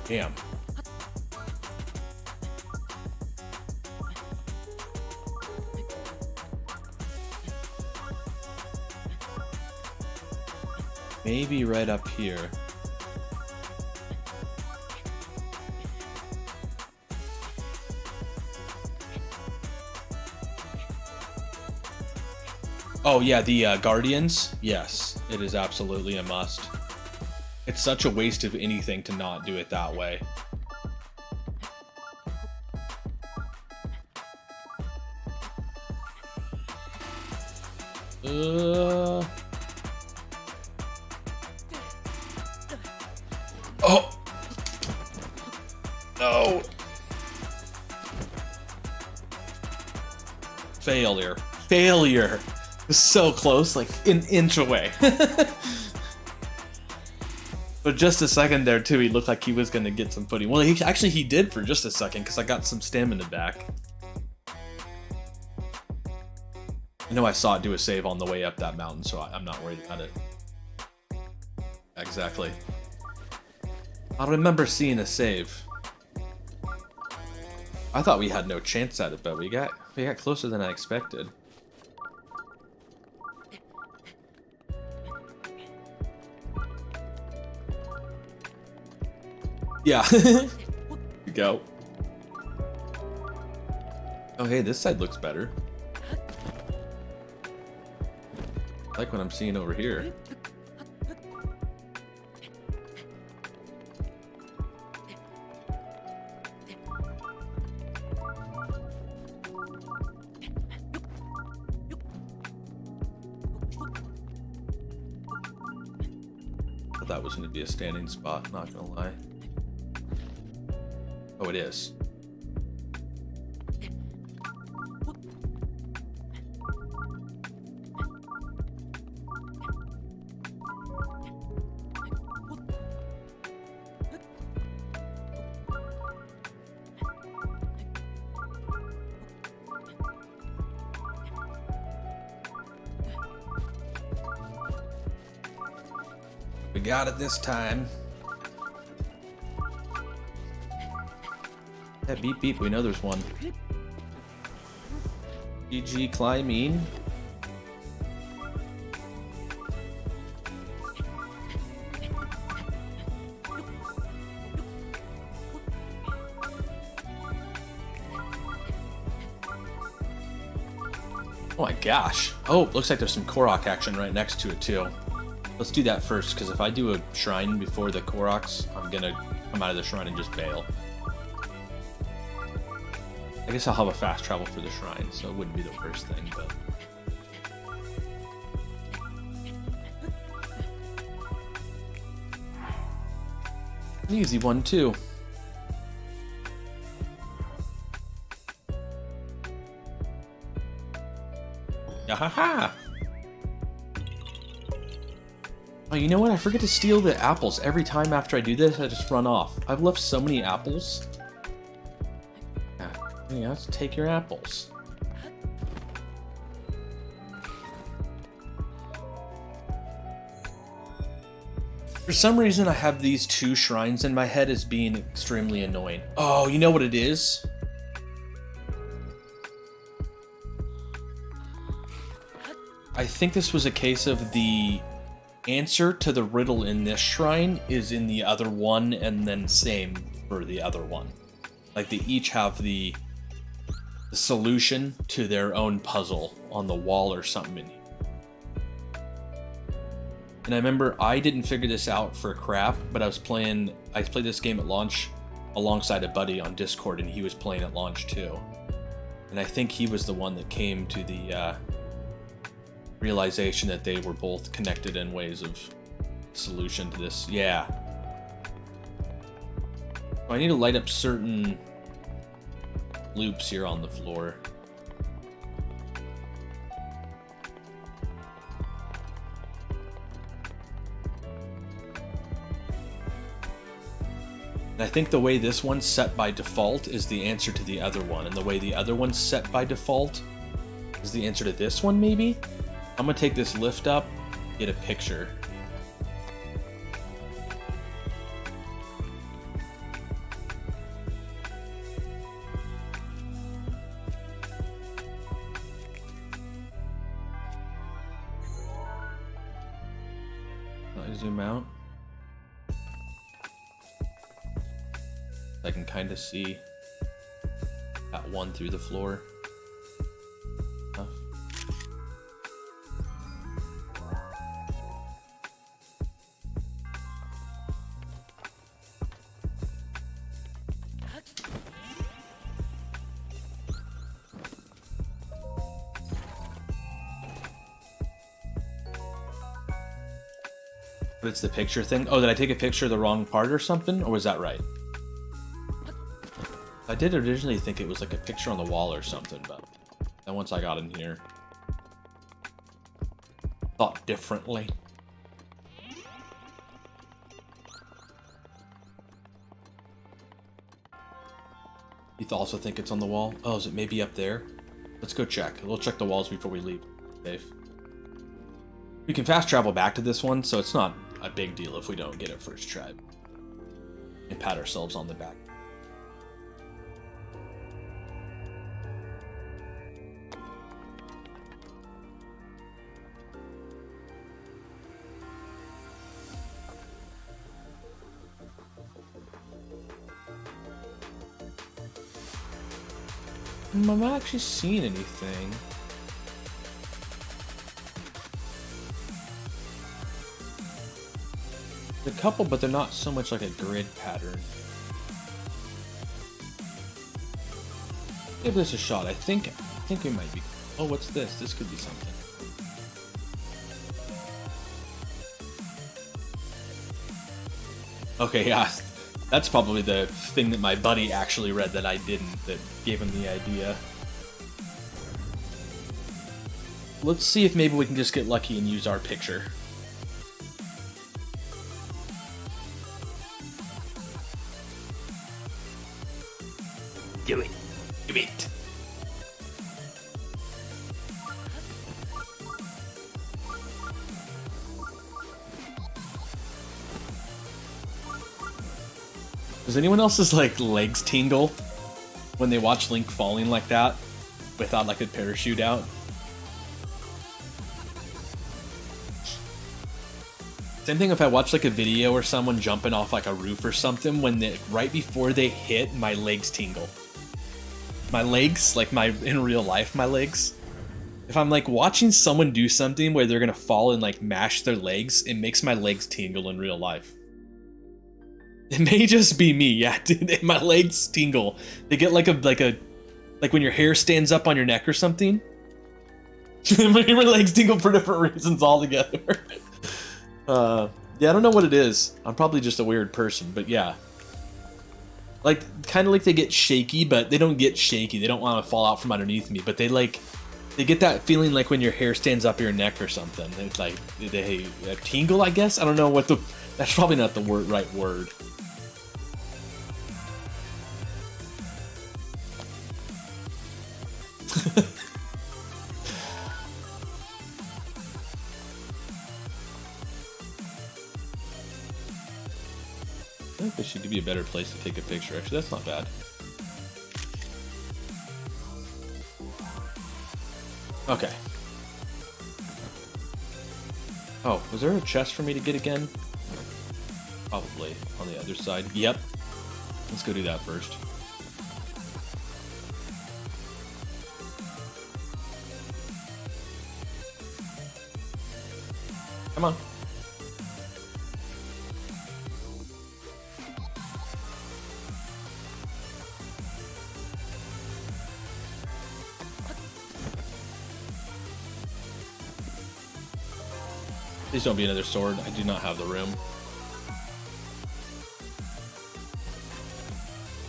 Damn. Maybe right up here. Oh yeah, the Guardians? Yes, it is absolutely a must. It's such a waste of anything to not do it that way. Oh! No! Failure. Failure! So close, like an inch away. But just a second there too, he looked like he was gonna get some footing. Well, he did for just a second, because I got some stamina back. I know I saw it do a save on the way up that mountain, so I'm not worried about it. Exactly. I remember seeing a save. I thought we had no chance at it, but we got closer than I expected. Yeah. Here we go. Oh, hey, this side looks better. I like what I'm seeing over here. I thought that was going to be a standing spot, not going to lie. Oh, it is. We got it this time. Yeah, beep beep, we know there's one. GG climbing. Oh my gosh. Oh, looks like there's some Korok action right next to it too. Let's do that first, because if I do a shrine before the Koroks, I'm gonna come out of the shrine and just bail. I guess I'll have a fast travel for the shrine, so it wouldn't be the worst thing, but... An easy one, too. Yahaha! Oh, you know what? I forget to steal the apples every time after I do this. I just run off. I've left so many apples. Yeah, let's take your apples. For some reason, I have these two shrines in my head as being extremely annoying. Oh, you know what it is? I think this was a case of the answer to the riddle in this shrine is in the other one, and then same for the other one. Like, they each have the solution to their own puzzle on the wall or something. And I remember I didn't figure this out for crap, but I played this game at launch alongside a buddy on Discord, and he was playing at launch too. And I think he was the one that came to the realization that they were both connected in ways of solution to this. Yeah. I need to light up certain loops here on the floor. And I think the way this one's set by default is the answer to the other one, and the way the other one's set by default is the answer to this one, maybe? I'm gonna take this lift up, get a picture. I'll zoom out. I can kind of see that one through the floor. But it's the picture thing. Oh, did I take a picture of the wrong part or something? Or was that right? I did originally think it was like a picture on the wall or something, but then once I got in here, thought differently. You also think it's on the wall? Oh, is it maybe up there? Let's go check. We'll check the walls before we leave. Safe. We can fast travel back to this one, so it's not a big deal if we don't get it first try. And pat ourselves on the back. I'm not actually seeing anything. There's a couple, but they're not so much like a grid pattern. Give this a shot. I think we might be. Oh, what's this? This could be something. Okay, yeah. That's probably the thing that my buddy actually read that I didn't, that gave him the idea. Let's see if maybe we can just get lucky and use our picture. Do it. Do it. Does anyone else's like legs tingle when they watch Link falling like that without like a parachute out? Same thing if I watch like a video or someone jumping off like a roof or something, when they, right before they hit, my legs tingle. My legs, like in real life, my legs. If I'm like watching someone do something where they're gonna fall and like mash their legs, it makes my legs tingle in real life. It may just be me, yeah, dude. My legs tingle. They get like when your hair stands up on your neck or something. My legs tingle for different reasons altogether. Yeah, I don't know what it is. I'm probably just a weird person, but yeah. Like, kind of like they get shaky, but they don't get shaky. They don't want to fall out from underneath me, but they like, They get that feeling like when your hair stands up your neck or something. It's like they tingle, I guess. I don't know what the. That's probably not the right word. I think this should be a better place to take a picture. Actually, that's not bad. Okay. Oh, was there a chest for me to get again? Probably on the other side. Yep. Let's go do that first. Come on. Please don't be another sword. I do not have the room.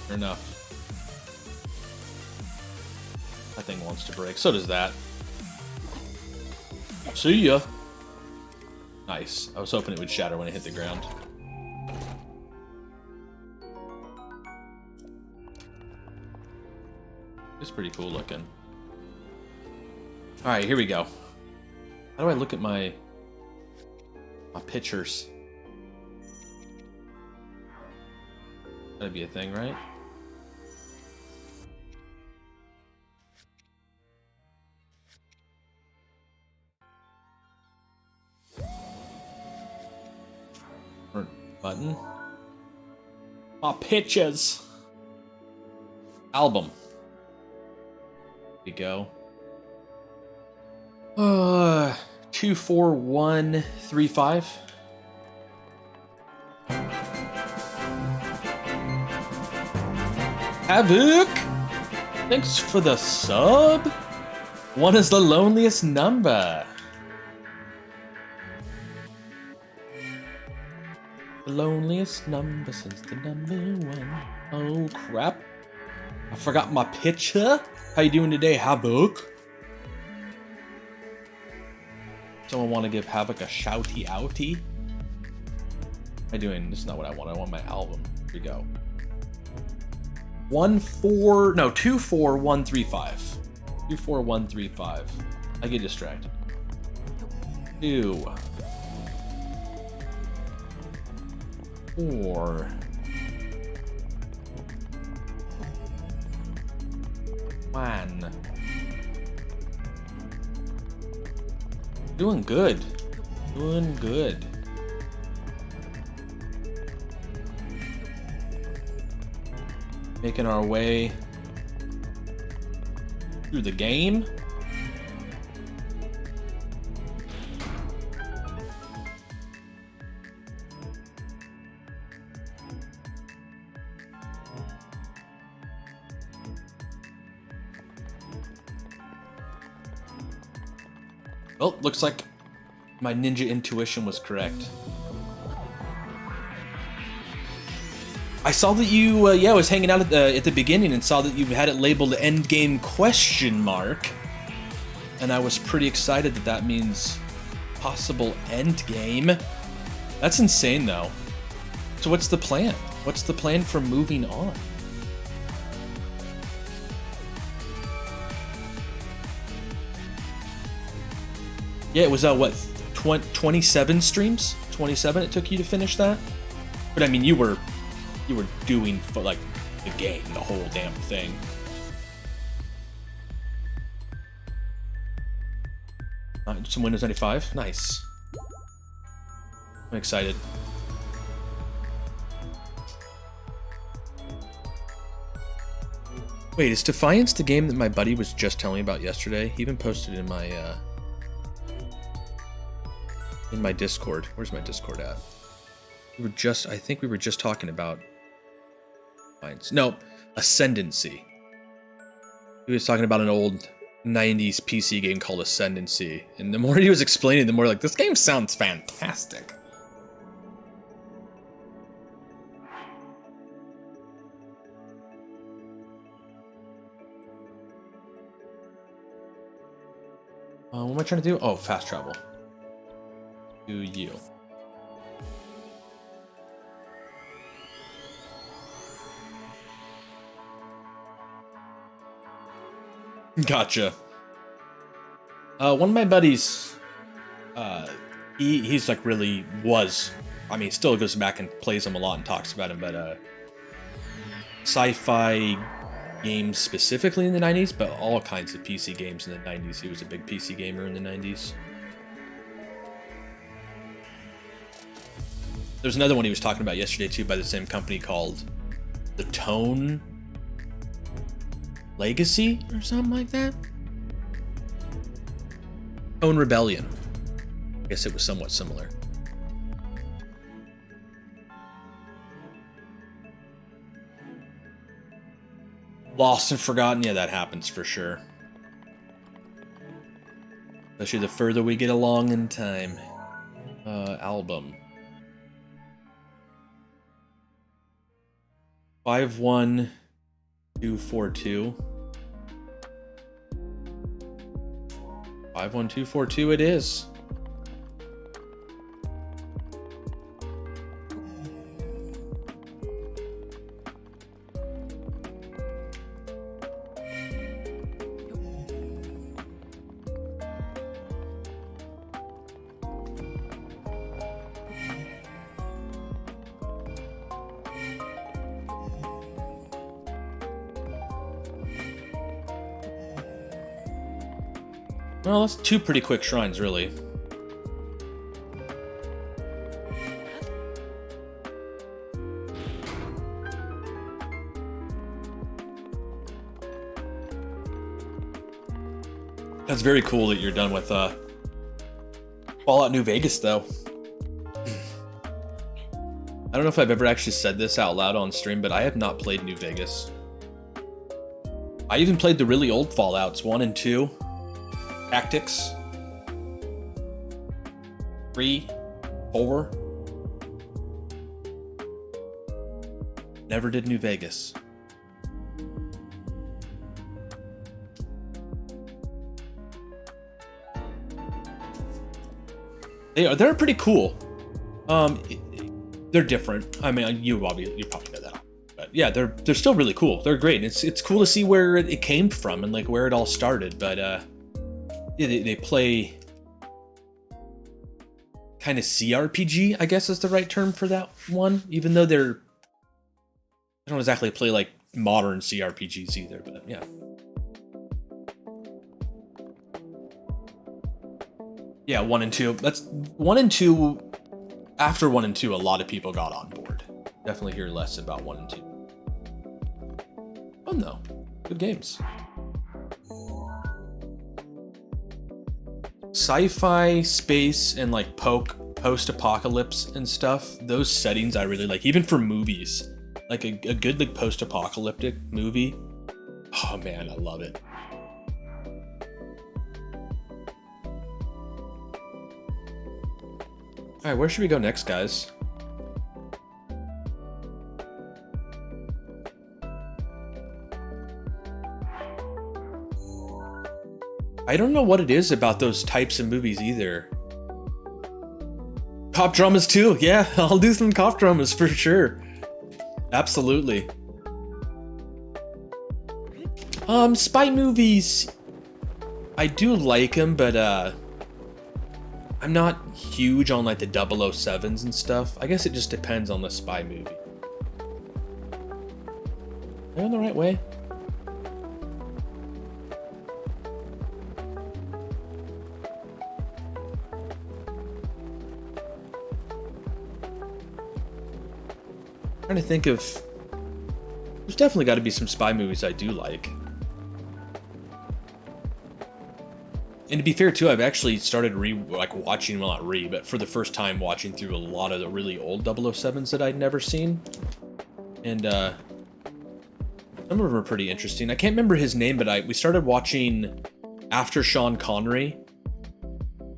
Fair enough. That thing wants to break. So does that. See ya. Nice. I was hoping it would shatter when it hit the ground. It's pretty cool looking. Alright, here we go. How do I look at my pictures? That'd be a thing, right? Button. My pictures. Album. Here we go. 24135. Havoc! Thanks for the sub. One is the loneliest number. The loneliest number since the number one. Oh crap. I forgot my picture. How you doing today, Havoc? Someone want to give Havoc a shouty outie? How you doing? This is not what I want. I want my album. Here we go. 24135. 24135. I get distracted. 2 4 1. Doing good. Doing good. Making our way through the game. Well, looks like my ninja intuition was correct. I saw that you, I was hanging out at the beginning and saw that you had it labeled endgame question mark. And I was pretty excited that that means possible endgame. That's insane, though. So what's the plan? What's the plan for moving on? Yeah, it was, what, 27 streams? 27 it took you to finish that? But I mean, you were doing, like, the game, the whole damn thing. Some Windows 95? Nice. I'm excited. Wait, is Defiance the game that my buddy was just telling me about yesterday? He even posted it in my Discord. Where's my Discord at? I think we were just talking about Defiance. No, Ascendancy. He was talking about an old 90s PC game called Ascendancy. And the more he was explaining, the more like, this game sounds fantastic. What am I trying to do? Oh, fast travel. To you. Gotcha. One of my buddies, he's like really was, I mean, still goes back and plays him a lot and talks about him, but sci-fi games specifically in the 90s, but all kinds of PC games in the 90s. He was a big PC gamer in the 90s. There's another one he was talking about yesterday too by the same company called The Tone Legacy or something like that. Tone Rebellion. I guess it was somewhat similar. Lost and forgotten, yeah, that happens for sure. Especially the further we get along in time. Album. 51242. 51242 it is. Well, that's two pretty quick shrines, really. That's very cool that you're done with Fallout New Vegas, though. I don't know if I've ever actually said this out loud on stream, but I have not played New Vegas. I even played the really old Fallouts, 1 and 2. Tactics. 3, 4. Never did New Vegas. They're pretty cool. They're different. I mean, you probably know that. But yeah, they're still really cool. They're great. It's cool to see where it came from and like where it all started. But yeah, they play kind of CRPG, I guess is the right term for that one. Even though they don't exactly play like modern CRPGs either. But yeah. Yeah, 1 and 2. That's 1 and 2. After 1 and 2, a lot of people got on board. Definitely hear less about 1 and 2. Fun though. Good games. Sci-fi, space, and like post-apocalypse and stuff. Those settings I really like, even for movies. Like a good like post-apocalyptic movie. Oh man, I love it. All right, where should we go next, guys? I don't know what it is about those types of movies either. Cop dramas too. Yeah, I'll do some cop dramas for sure. Absolutely. Spy movies. I do like them, but I'm not huge on like the 007s and stuff. I guess it just depends on the spy movie. Am I on the right way? I'm trying to think of... There's definitely got to be some spy movies I do like. And to be fair too, I've actually started watching, well not but for the first time watching through a lot of the really old 007s that I'd never seen. And some of them are pretty interesting. I can't remember his name, but we started watching after Sean Connery.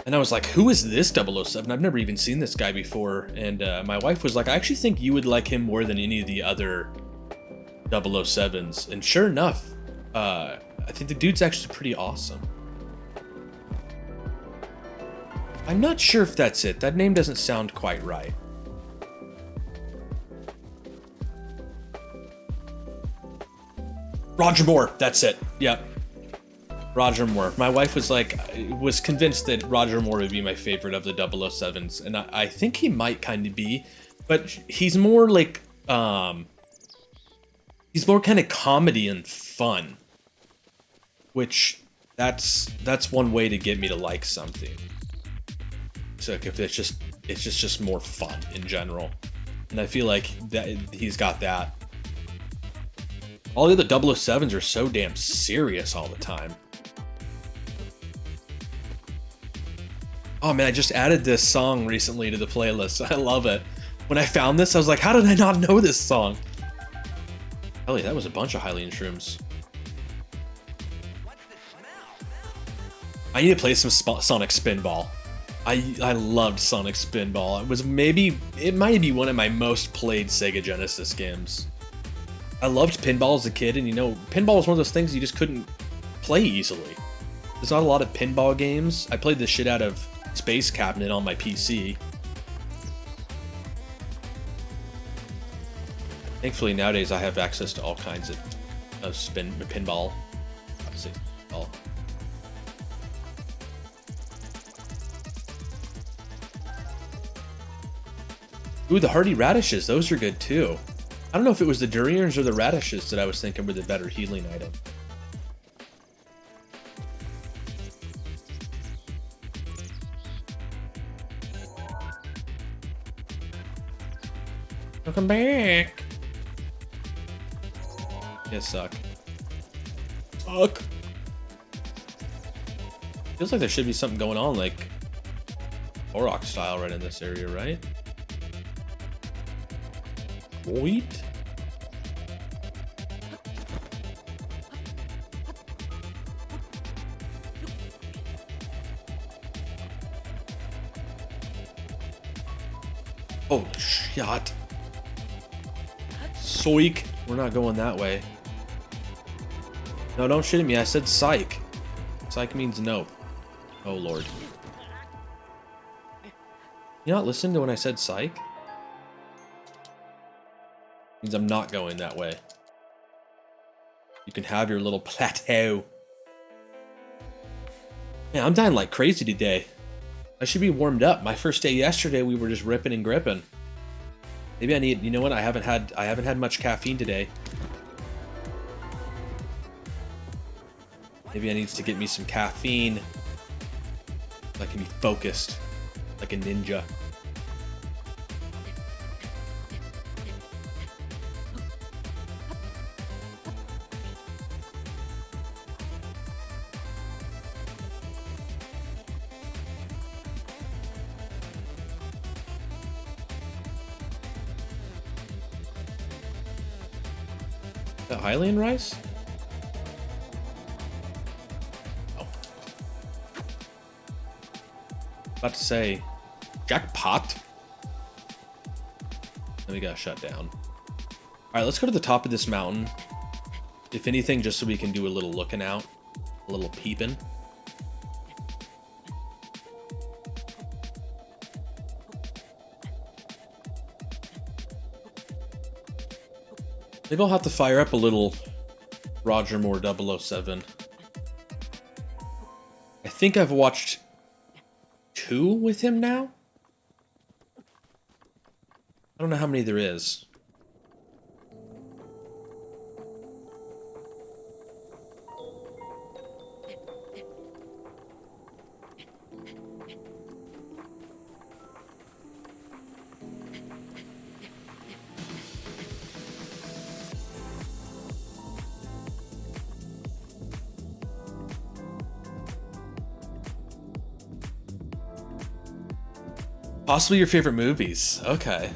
And I was like, who is this 007? I've never even seen this guy before. And my wife was like, I actually think you would like him more than any of the other 007s. And sure enough, I think the dude's actually pretty awesome. I'm not sure if that's it. That name doesn't sound quite right. Roger Moore. That's it. Yep. Roger Moore. My wife was convinced that Roger Moore would be my favorite of the 007s, and I think he might kind of be, but he's more like he's more kind of comedy and fun, which that's one way to get me to like something. So like if it's just more fun in general, and I feel like that he's got that. All the other 007s are so damn serious all the time. Oh man, I just added this song recently to the playlist. I love it. When I found this, I was like, how did I not know this song? Hell yeah, that was a bunch of Hylian shrooms. I need to play some Sonic Spinball. I loved Sonic Spinball. It might be one of my most played Sega Genesis games. I loved pinball as a kid, and you know, pinball was one of those things you just couldn't play easily. There's not a lot of pinball games. I played the shit out of Space Cabinet on my PC. Thankfully nowadays I have access to all kinds of pinball. Ooh, the Hardy Radishes, those are good too. I don't know if it was the durians or the radishes that I was thinking were the better healing item. Welcome back. Yeah, suck. Suck. Feels like there should be something going on, like Korok style, right in this area, right? Void? Oh, shot. Soik. We're not going that way. No, don't shoot at me. I said psych. Psych means no. Oh, Lord. You not listen to when I said psych? Means I'm not going that way. You can have your little plateau. Man, I'm dying like crazy today. I should be warmed up. My first day yesterday, we were just ripping and gripping. Maybe I need, you know what? I haven't had much caffeine today. Maybe I need to get me some caffeine. So I can be focused like a ninja. Is that Hylian rice? Oh. About to say, jackpot. Then we got shut down. Alright, let's go to the top of this mountain. If anything, just so we can do a little looking out. A little peeping. Maybe I'll have to fire up a little Roger Moore 007. I think I've watched 2 with him now? I don't know how many there is. Possibly your favorite movies. Okay.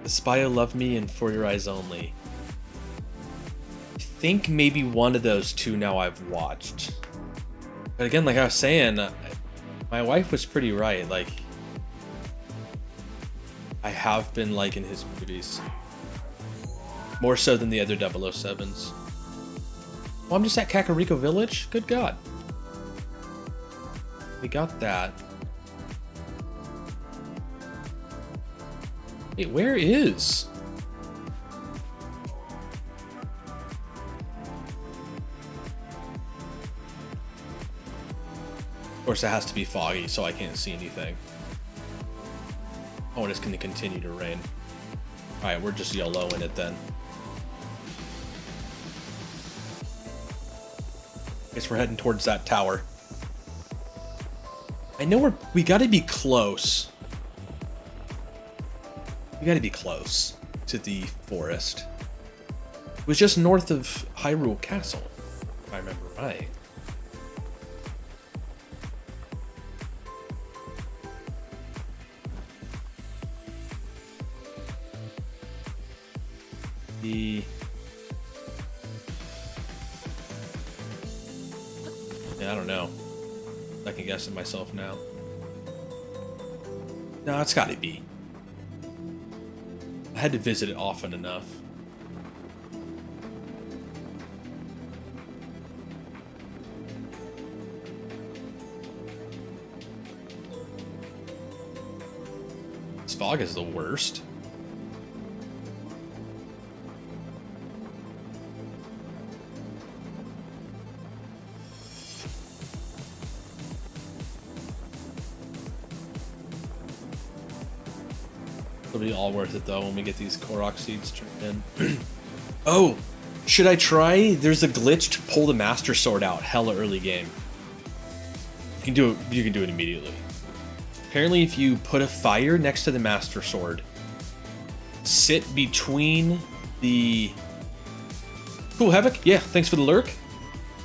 The Spy Who Loved Me and For Your Eyes Only. I think maybe one of those 2 now I've watched. But again, like I was saying, my wife was pretty right. Like, I have been liking his movies. More so than the other 007s. Well, I'm just at Kakariko Village? Good God. We got that. Wait, where is? Of course, it has to be foggy, so I can't see anything. Oh, and it's going to continue to rain. Alright, we're just YOLO in it then. Guess we're heading towards that tower. I know we gotta be close. We gotta be close to the forest. It was just north of Hyrule Castle, if I remember right. Yeah, I don't know. I can guess it myself now. No, it's gotta be. I had to visit it often enough. This fog is the worst. It'll be all worth it though when we get these Korok seeds turned in. Oh, should I try? There's a glitch to pull the Master Sword out hella early game. You can do it. You can do it immediately. Apparently, if you put a fire next to the Master Sword, sit between the. Cool, Havoc. Yeah, thanks for the lurk.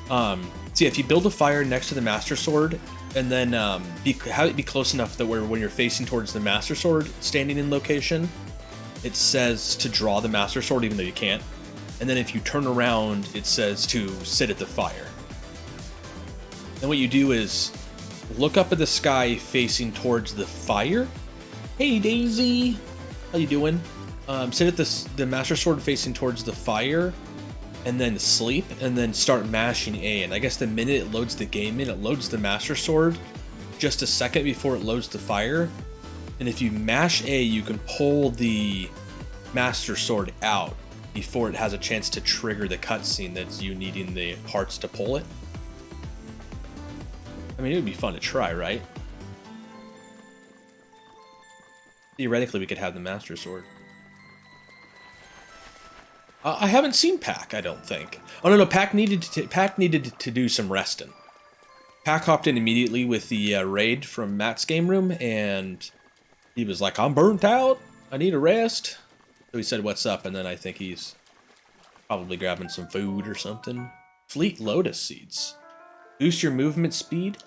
So yeah, if you build a fire next to the Master Sword, and then have it be close enough that when you're facing towards the Master Sword, standing in location, it says to draw the Master Sword even though you can't. And then if you turn around, it says to sit at the fire. Then what you do is look up at the sky facing towards the fire. Hey Daisy, how you doing? Sit at the Master Sword facing towards the fire, and then sleep, and then start mashing A. And I guess the minute it loads the game in, it loads the Master Sword just a second before it loads the fire. And if you mash A, you can pull the Master Sword out before it has a chance to trigger the cutscene that's you needing the parts to pull it. I mean, it would be fun to try, right? Theoretically, we could have the Master Sword. I haven't seen Pack, I don't think. Oh no, Pack needed to do some resting. Pack hopped in immediately with the raid from Matt's game room, and he was like, "I'm burnt out. I need a rest." So he said, "What's up?" And then I think he's probably grabbing some food or something. Fleet Lotus seeds. Boost your movement speed.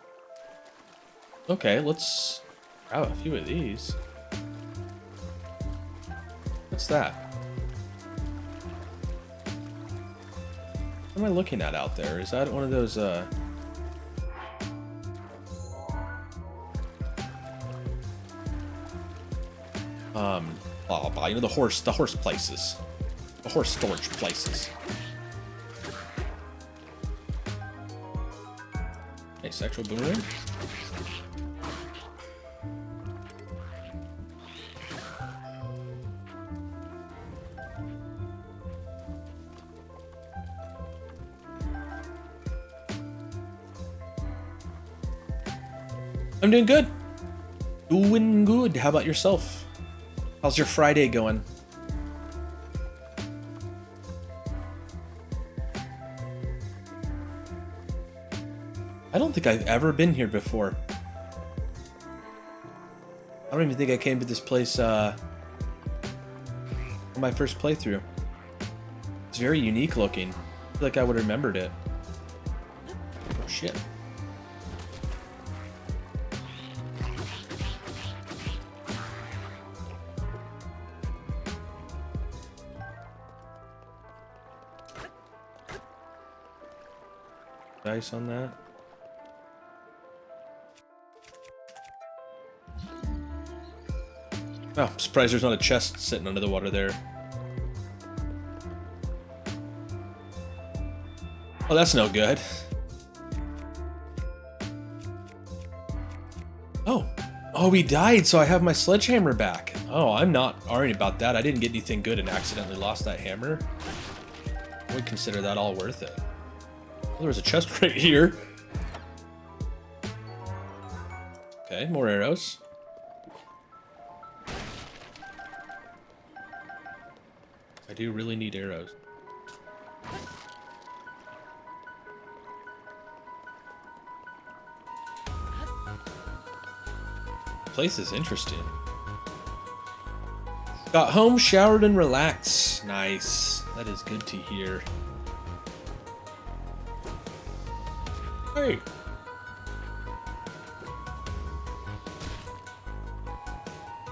Okay, let's grab a few of these. What's that? What am I looking at out there? Is that one of those, blah, blah, blah. You know, the horse places. The horse storage places. Hey, sexual boomerang? I'm doing good. Doing good. How about yourself? How's your Friday going? I don't think I've ever been here before. I don't even think I came to this place on my first playthrough. It's very unique looking. I feel like I would have remembered it. Oh shit. Dice on that. Oh, I'm surprised there's not a chest sitting under the water there. Oh, that's no good. Oh, we died, so I have my sledgehammer back. Oh, I'm not worried about that. I didn't get anything good and accidentally lost that hammer. I would consider that all worth it. Well, there was a chest right here. Okay, more arrows. I do really need arrows. Place is interesting. Got home, showered, and relaxed. Nice. That is good to hear. Hey.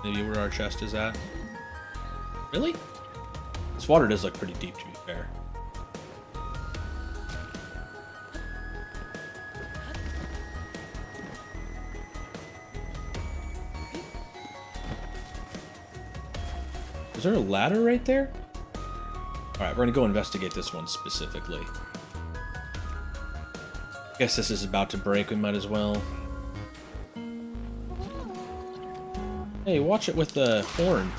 Maybe where our chest is at. Really? This water does look pretty deep, to be fair. Is there a ladder right there? Alright, we're gonna go investigate this one specifically. Guess this is about to break, we might as well. Hey, watch it with the horn.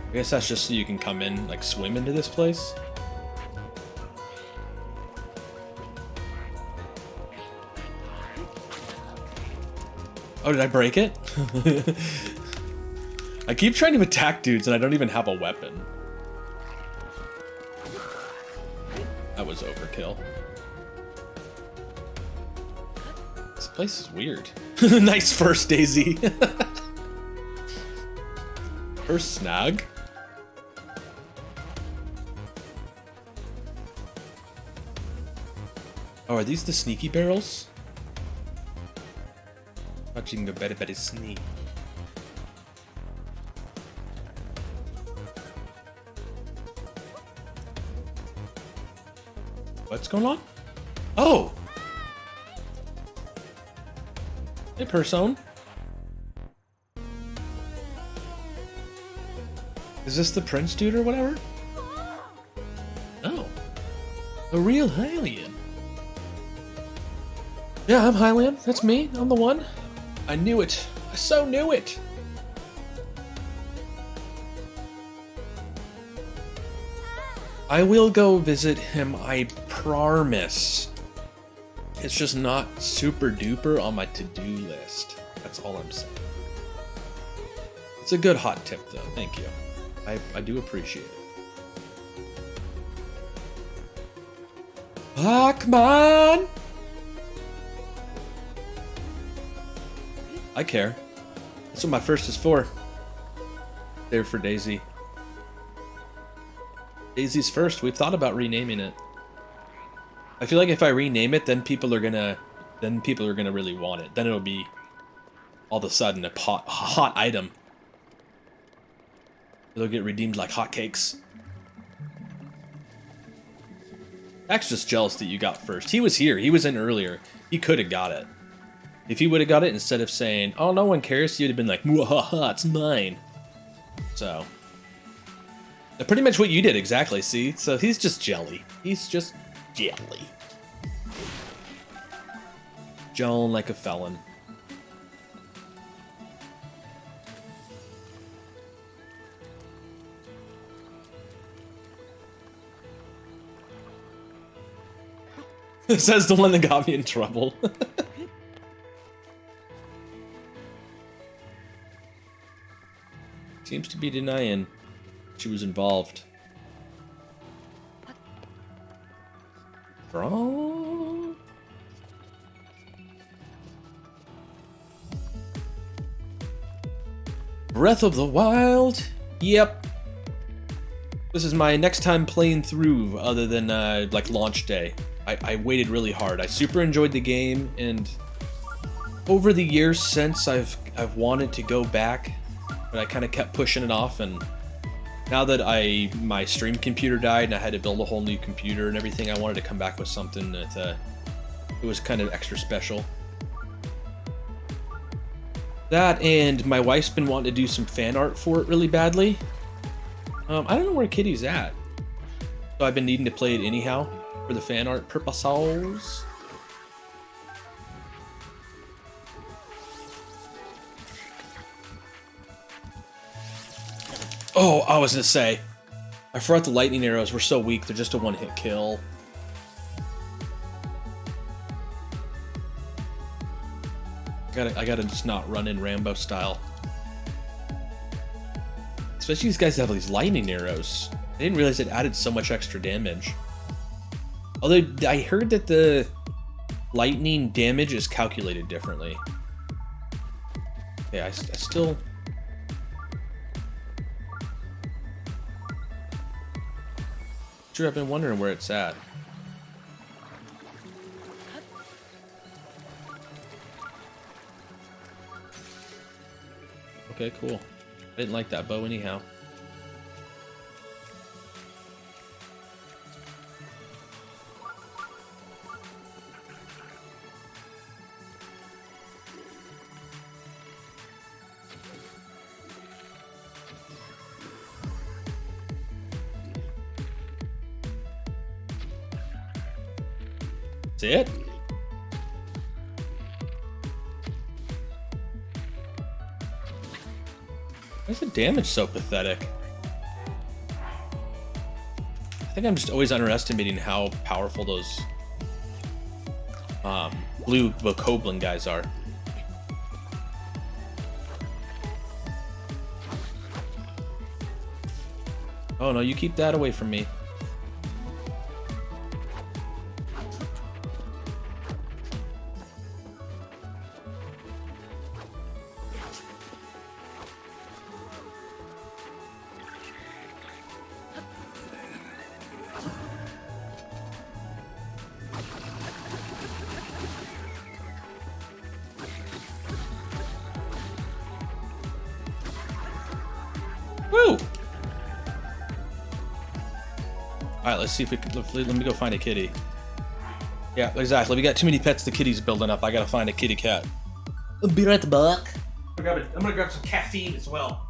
I guess that's just so you can come in, like, swim into this place. Oh, did I break it? I keep trying to attack dudes and I don't even have a weapon. That was overkill. This place is weird. Nice first, Daisy. First snag. Oh, are these the sneaky barrels? Touching the very sneak. What's going on? Oh! Hey, person. Is this the prince dude or whatever? Oh. A real Hylian. Yeah, I'm Hylian. That's me. I'm the one. I knew it. I so knew it. I will go visit him, I promise. It's just not super duper on my to-do list. That's all I'm saying. It's a good hot tip though, thank you. I do appreciate it. Ah, come on! I care. That's what my first is for. There for Daisy. Daisy's first. We've thought about renaming it. I feel like if I rename it, then people are gonna really want it. Then it'll be all of a sudden a hot item. It'll get redeemed like hotcakes. Jack's just jealous that you got first. He was here. He was in earlier. He could have got it. If he would have got it, instead of saying, "Oh, no one cares," he would have been like, "Mwahaha, it's mine." So, pretty much what you did exactly. See, so he's just jelly. He's just jelly. Gelling like a felon. Says the one that got me in trouble. Seems to be denying she was involved. Wrong. Breath of the Wild. Yep. This is my next time playing through, other than like launch day. I waited really hard. I super enjoyed the game, and over the years since I've wanted to go back, but I kind of kept pushing it off. And now that my stream computer died and I had to build a whole new computer and everything, I wanted to come back with something that it was kind of extra special. That, and my wife's been wanting to do some fan art for it really badly. I don't know where Kitty's at, so I've been needing to play it anyhow for the fan art purposes. Oh, I was gonna say, I forgot the lightning arrows were so weak. They're just a one-hit kill. I gotta just not run in Rambo style. Especially these guys have these lightning arrows. I didn't realize it added so much extra damage. Although I heard that the lightning damage is calculated differently. Yeah, I still... Sure, I've been wondering where it's at. Okay, cool. I didn't like that bow anyhow. That's it? Why is the damage so pathetic? I think I'm just always underestimating how powerful those blue Bokoblin guys are. Oh no, you keep that away from me. Woo! Alright, let's see if we can. Let me go find a kitty. Yeah, exactly. We got too many pets, the kitty's building up. I gotta find a kitty cat. I'll be right back. I'm gonna grab some caffeine as well.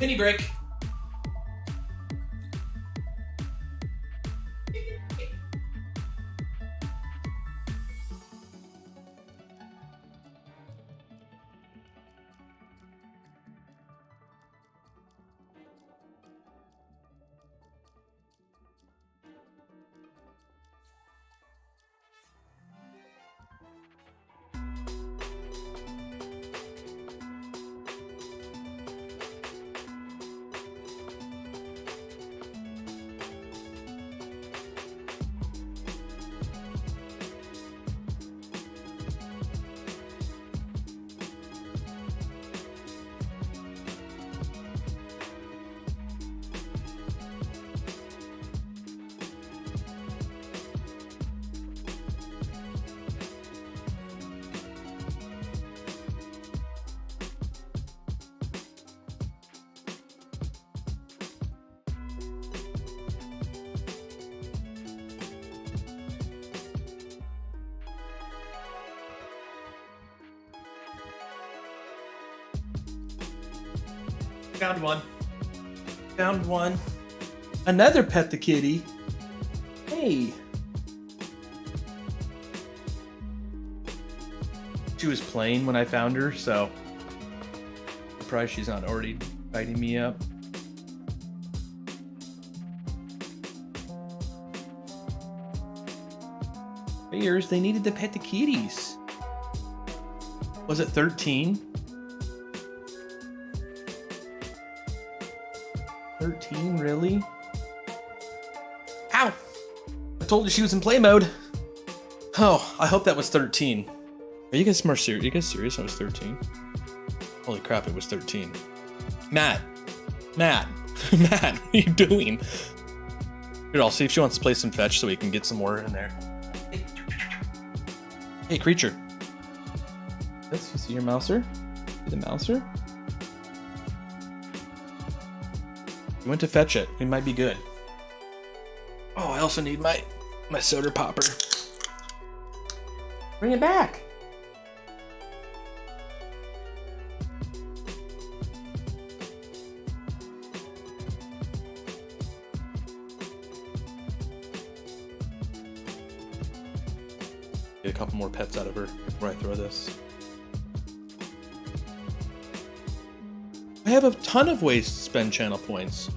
Mini break. Found one. Found one. Another pet the kitty. Hey. She was playing when I found her, so surprised she's not already biting me up. Bears, they needed to pet the kitties. Was it 13? 13, really? Ow! I told you she was in play mode. Oh, I hope that was 13. Are you guys more serious? Are you guys serious? I was 13. Holy crap! It was 13. Matt, Matt, what are you doing? Here, I'll see if she wants to play some fetch so we can get some more in there. Hey, creature. Yes, you see your mouser? See the mouser? You went to fetch it. We might be good. Oh, I also need my soda popper. Bring it back. Get a couple more pets out of her before I throw this. I have a ton of ways to spend channel points.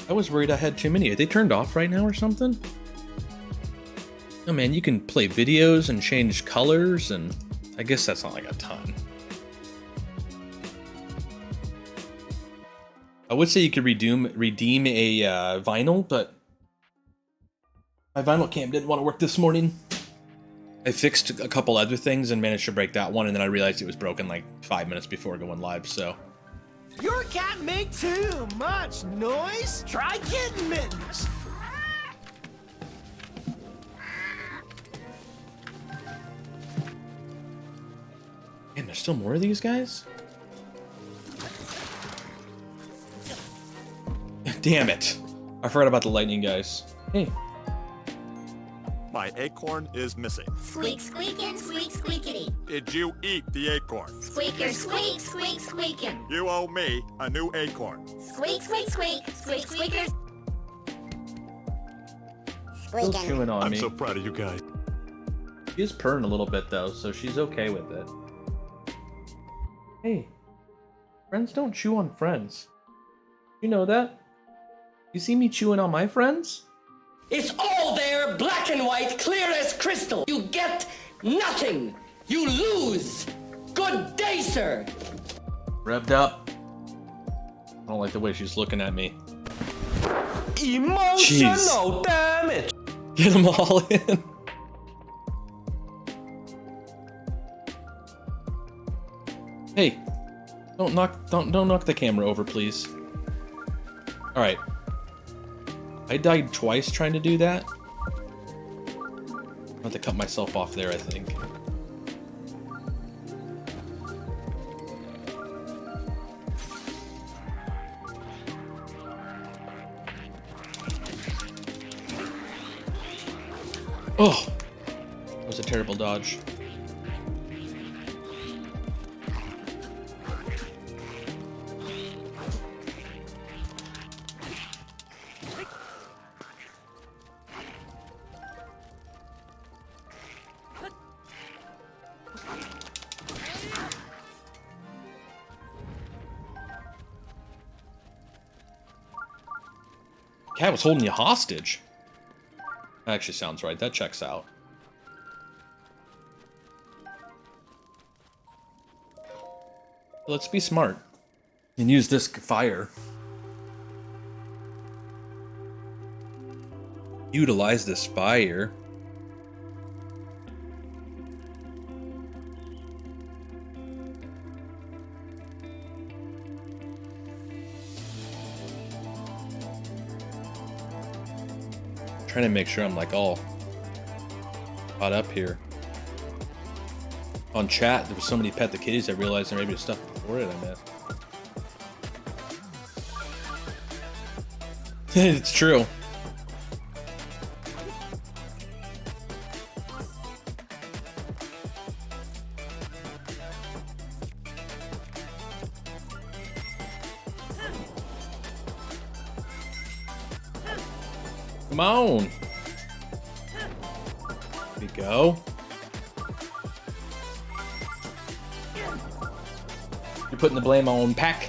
I was worried I had too many. Are they turned off right now or something? Oh man, you can play videos and change colors, and I guess that's not like a ton. I would say you could redeem a vinyl, but my vinyl cam didn't want to work this morning. I fixed a couple other things and managed to break that one, and then I realized it was broken like 5 minutes before going live, so. Your cat make too much noise? Try kitten mittens. Man, there's still more of these guys? Damn it. I forgot about the lightning guys. Hey. My acorn is missing. Squeak, squeakin', squeak, squeakity. Did you eat the acorn? Squeaker, squeak, squeak, squeakin'. You owe me a new acorn. Squeak, squeak, squeak, squeak, squeakers. Still chewing on I'm me. so proud of you guys. She's purring a little bit though, so she's okay with it. Hey. Friends don't chew on friends. You know that? You see me chewing on my friends? It's all there, black and white, clear as crystal. You get nothing. You lose. Good day, sir. Revved up. I don't like the way she's looking at me. Emotional damage. Get them all in. Hey, don't knock the camera over, please. All right. I died twice trying to do that. I have to cut myself off there, I think. Oh, that was a terrible dodge. Cat was holding you hostage. That actually sounds right. That checks out. Let's be smart and use this fire. Utilize this fire. Trying to make sure I'm like all caught up here. On chat, there was so many Pet the Kitties I realized there may be stuff before it I missed. It's true. Come on. There we go. You're putting the blame on Pack.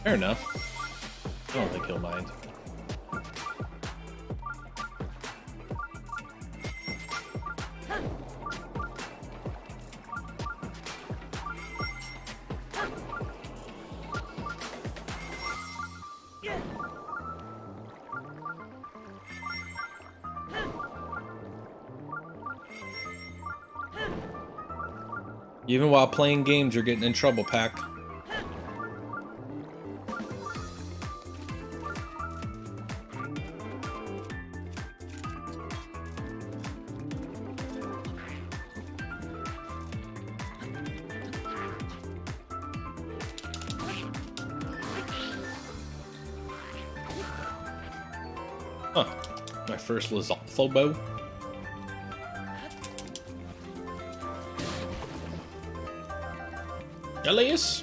Fair enough. I don't think he'll mind. Even while playing games, you're getting in trouble, Pack. Huh. My first Lizalfo bow. Elias?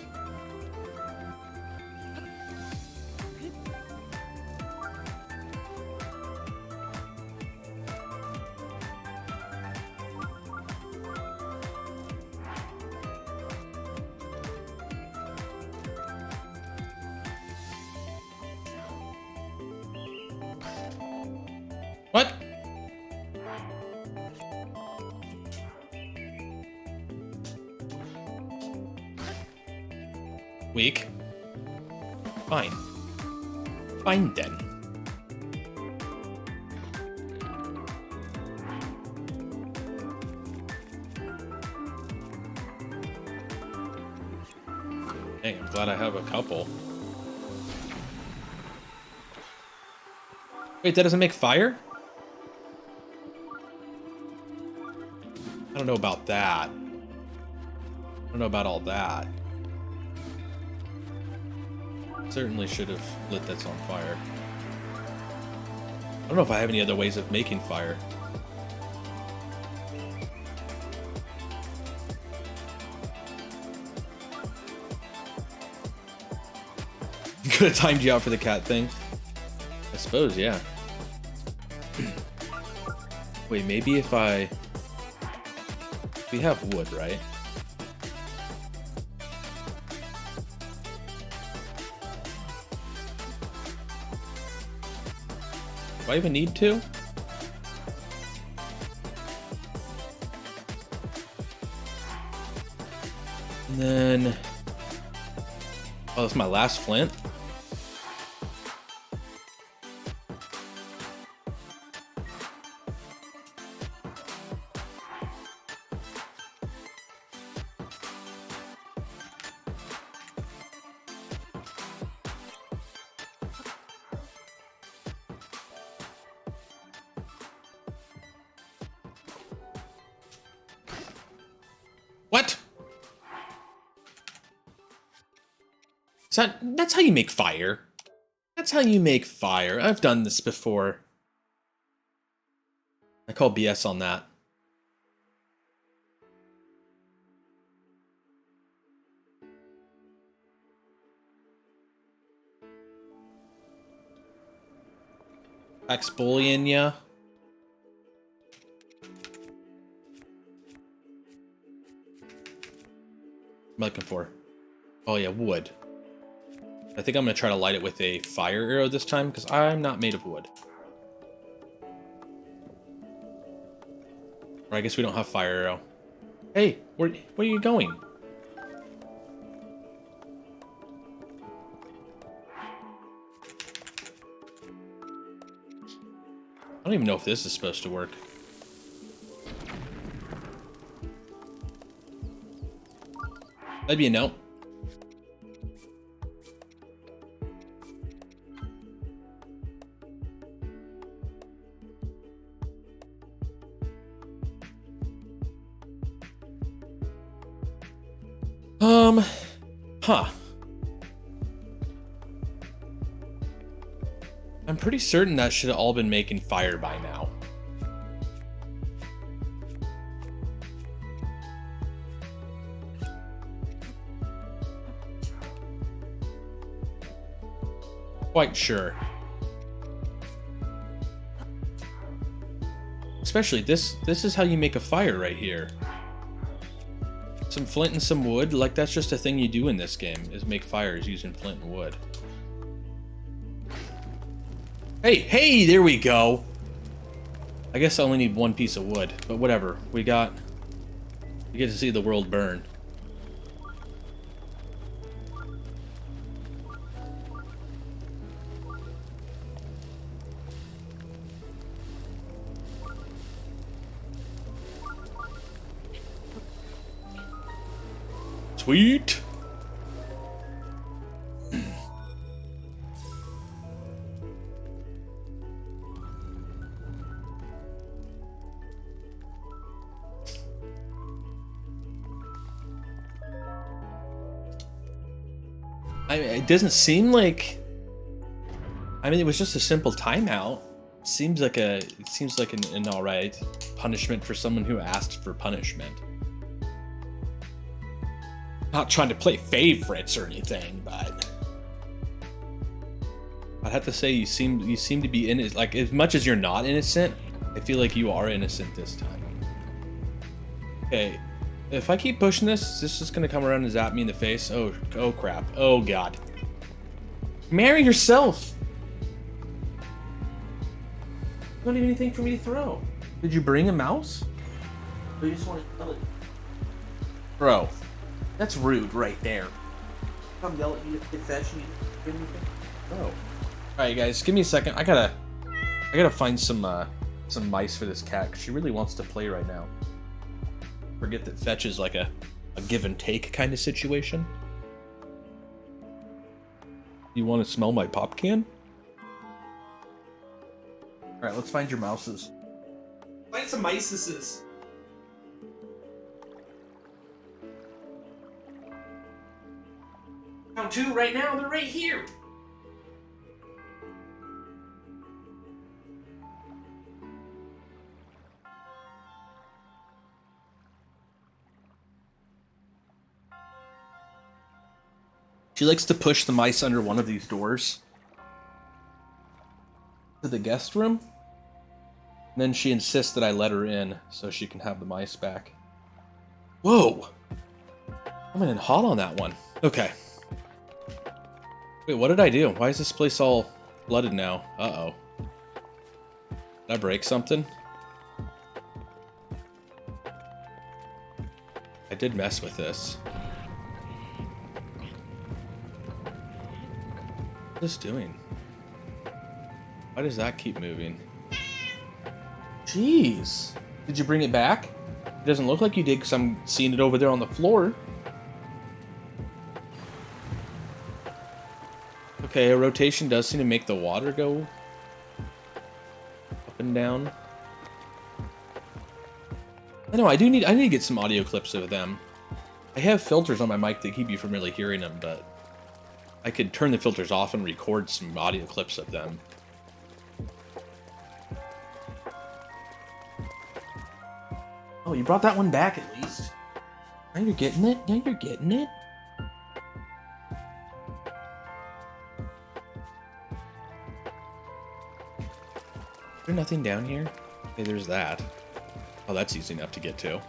What? Weak. Fine. Fine then. Dang, I'm glad I have a couple. Wait, that doesn't make fire? I don't know about that. I don't know about all that. Certainly should have lit this on fire. I don't know if I have any other ways of making fire. Could have timed you out for the cat thing. I suppose, yeah. Wait, maybe if I... We have wood, right? Do I even need to? And then... Oh, that's my last flint? What? That's how you make fire. That's how you make fire. I've done this before. I call BS on that. Exfoliant, yeah. I'm looking for. Oh yeah, wood. I think I'm gonna try to light it with a fire arrow this time because I'm not made of wood. Or I guess we don't have fire arrow. Hey, where are you going? I don't even know if this is supposed to work. That'd be a no. Huh. I'm pretty certain that should have all been making fire by now. Quite sure. Especially this is how you make a fire right here. Some flint and some wood, like that's just a thing you do in this game, is make fires using flint and wood. Hey, there we go. I guess I only need one piece of wood, but whatever. We get to see the world burn. Sweet. It doesn't seem like. I mean, it was just a simple timeout. It seems like an alright punishment for someone who asked for punishment. Not trying to play favorites or anything, but I'd have to say you seem to be innocent. Like, as much as you're not innocent, I feel like you are innocent this time. Okay, if I keep pushing this is just gonna come around and zap me in the face. Oh crap! Oh god! Marry yourself. Don't have anything for me to throw. Did you bring a mouse? Or you just want to yell it? Bro, that's rude right there. Come yell at you to get fetch and you do anything? Bro. Alright guys, give me a second. I gotta find some mice for this cat, because she really wants to play right now. Forget that fetch is like a give and take kind of situation. You want to smell my pop can? Alright, let's find your mouses. Find some miceses. Found 2 right now, they're right here. She likes to push the mice under one of these doors to the guest room. And then she insists that I let her in so she can have the mice back. Whoa! Coming in hot on that one. Okay. Wait, what did I do? Why is this place all flooded now? Uh-oh. Did I break something? I did mess with this. What is this doing? Why does that keep moving? Jeez. Did you bring it back? It doesn't look like you did because I'm seeing it over there on the floor. Okay, a rotation does seem to make the water go up and down. I know, I need to get some audio clips of them. I have filters on my mic that keep you from really hearing them, but I could turn the filters off and record some audio clips of them. Oh, you brought that one back at least. Now you're getting it? Now you're getting it? Is there nothing down here? Okay, there's that. Oh, that's easy enough to get to.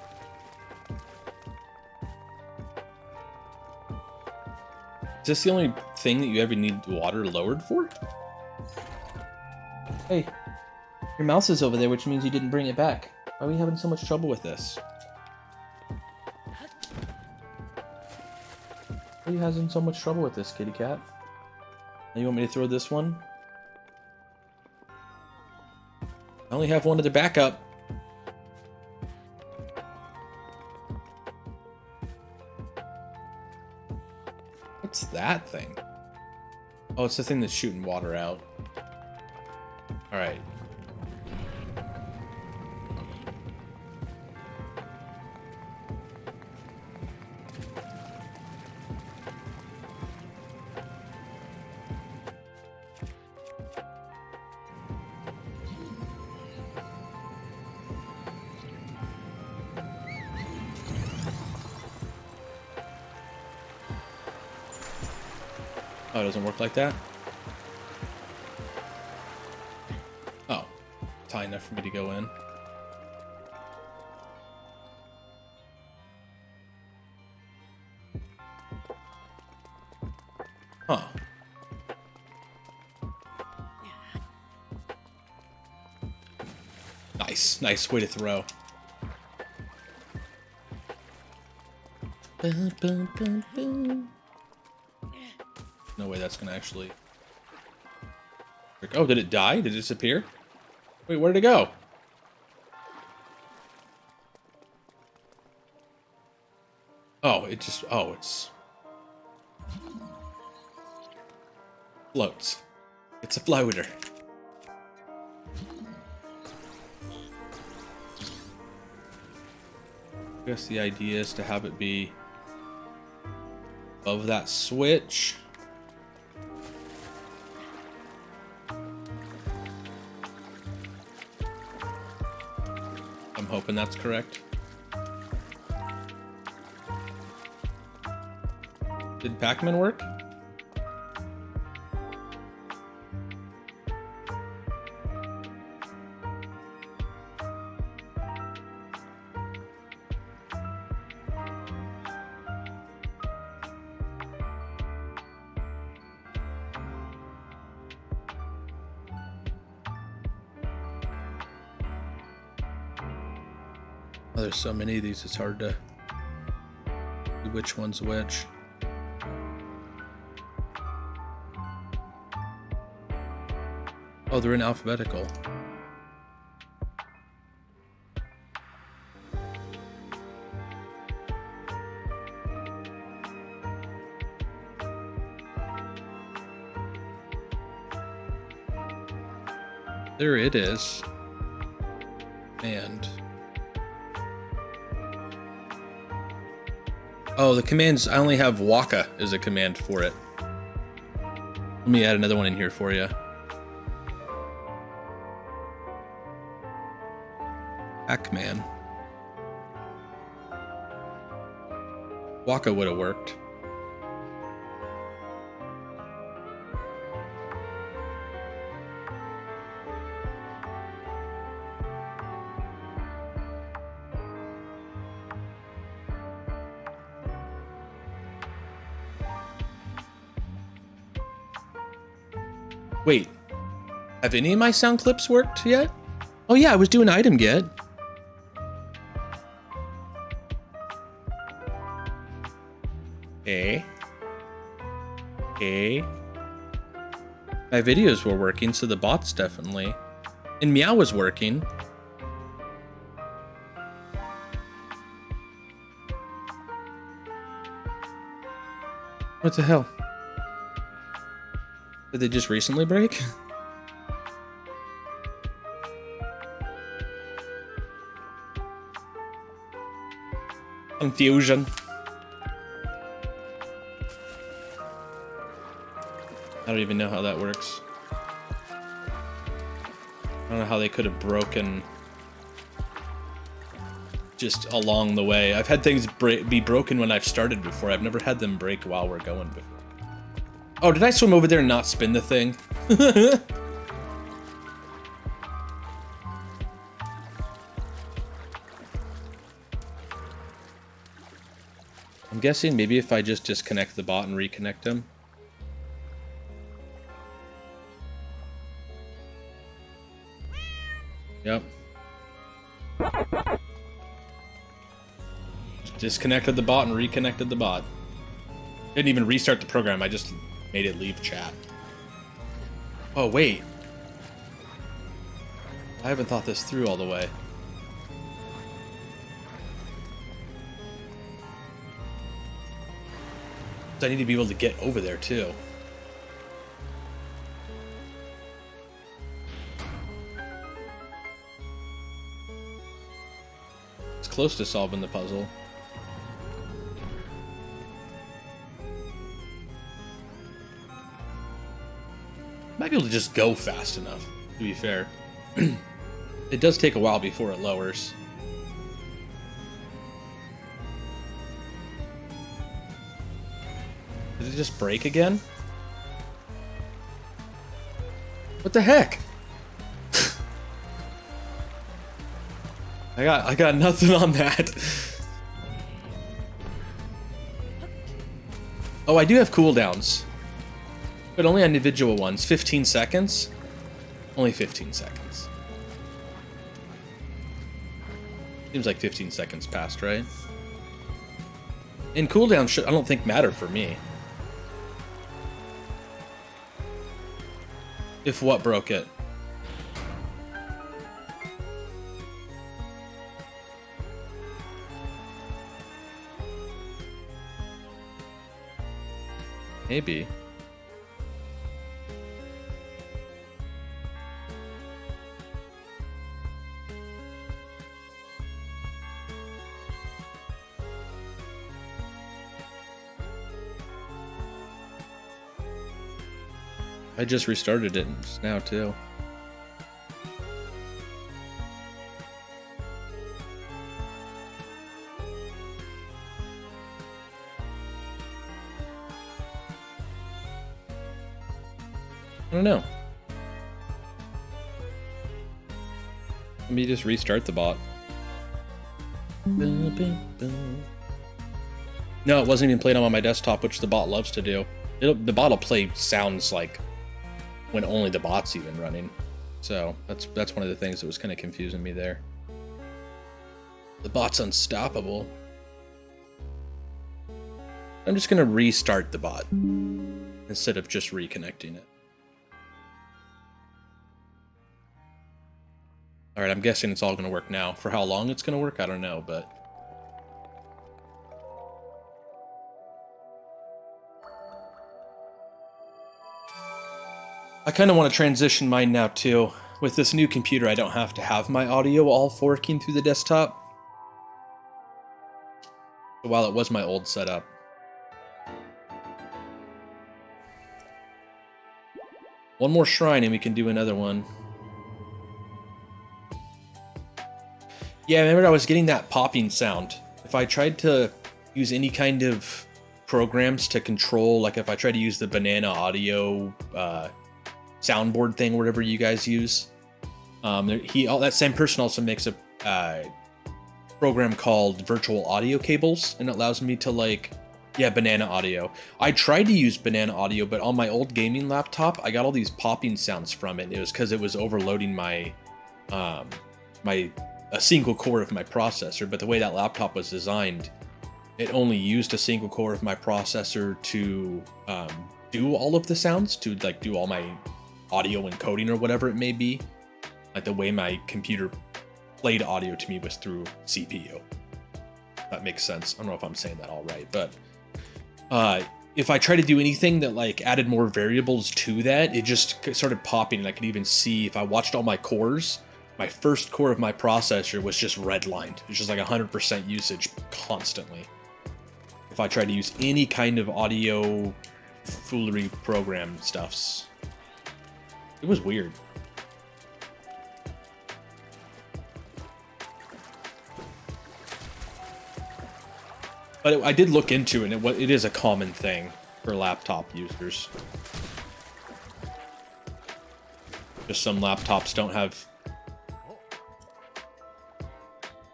Is this the only thing that you ever need the water lowered for? Hey, your mouse is over there, which means you didn't bring it back. Why are we having so much trouble with this? Why are you having so much trouble with this, kitty cat? Now you want me to throw this one? I only have one of the backup. What's that thing? Oh, it's the thing that's shooting water out. Alright. Oh, it doesn't work like that? Oh. It's high enough for me to go in. Huh. Nice. Nice way to throw. Boom, boom, boom, boom. No way that's gonna actually... Oh, did it die? Did it disappear? Wait, where did it go? Oh, it just... Oh, it's... floats. It's a floater. I guess the idea is to have it be above that switch. I'm hoping that's correct. Did Pac-Man work? Oh, there's so many of these, it's hard to see which one's which. Oh, they're in alphabetical. There it is. And oh, the commands, I only have Waka as a command for it. Let me add another one in here for you. Pac-Man. Waka would have worked. Wait, have any of my sound clips worked yet? Oh yeah, I was doing item get. Okay. My videos were working, so the bots definitely. And Meow was working. What the hell? Did they just recently break? Confusion. I don't even know how that works. I don't know how they could have broken just along the way. I've had things be broken when I've started before. I've never had them break while we're going before. Oh, did I swim over there and not spin the thing? I'm guessing maybe if I just disconnect the bot and reconnect him. Yep. Disconnected the bot and reconnected the bot. Didn't even restart the program, I just made it leave chat. Oh, wait. I haven't thought this through all the way. I need to be able to get over there, too. It's close to solving the puzzle. Might be able to just go fast enough, to be fair. It does take a while before it lowers. Did it just break again? What the heck? I got nothing on that. Oh, I do have cooldowns. But only on individual ones. 15 seconds? Only 15 seconds. Seems like 15 seconds passed, right? And cooldown should, I don't think, matter for me. If what broke it? Maybe. I just restarted it just now too. I don't know. Let me just restart the bot. No, it wasn't even playing on my desktop, which the bot loves to do. The bot will play sounds like when only the bot's even running. So that's one of the things that was kind of confusing me there. The bot's unstoppable. I'm just gonna restart the bot instead of just reconnecting it. Alright, I'm guessing it's all gonna work now. For how long it's gonna work, I don't know, but... I kind of want to transition mine now, too. With this new computer, I don't have to have my audio all forking through the desktop. But while it was my old setup. One more shrine and we can do another one. Yeah, remember I was getting that popping sound. If I tried to use any kind of programs to control, like if I tried to use the Banana Audio soundboard thing, whatever you guys use, that same person also makes a program called Virtual Audio Cables, and it allows me to Banana Audio. I tried to use Banana Audio, but on my old gaming laptop, I got all these popping sounds from it. It was because it was overloading my a single core of my processor, but the way that laptop was designed, it only used a single core of my processor to do all of the sounds, to do all my audio encoding or whatever it may be. Like the way my computer played audio to me was through CPU. That makes sense. I don't know if I'm saying that all right, but if I try to do anything that added more variables to that, it just started popping, and I could even see if I watched all my cores, my first core of my processor was just redlined. It's just 100% usage constantly. If I tried to use any kind of audio foolery program stuffs, it was weird. But I did look into it, and it is a common thing for laptop users. Just some laptops don't have...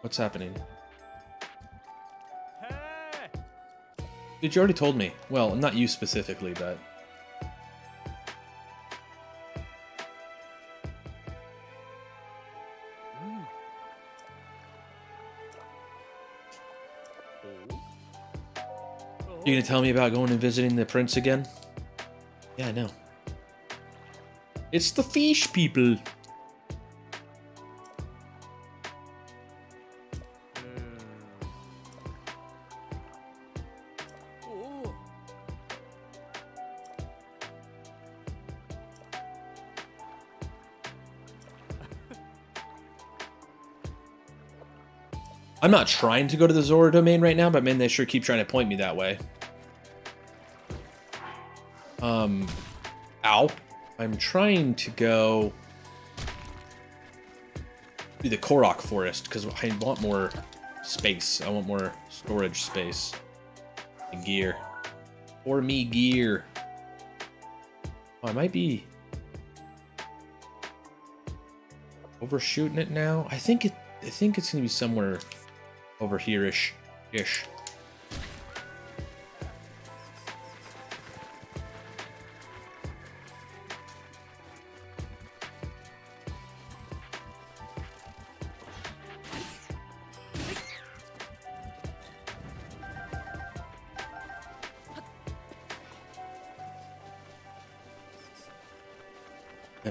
What's happening? Dude, you already told me. Well, not you specifically, but... You gonna tell me about going and visiting the prince again? Yeah, I know. It's the fish people. I'm not trying to go to the Zora domain right now, but man, they sure keep trying to point me that way. Ow. I'm trying to go to the Korok Forest because I want more space. I want more storage space. And gear. For me, gear. Oh, I might be overshooting it now. I think it's gonna be somewhere over here-ish.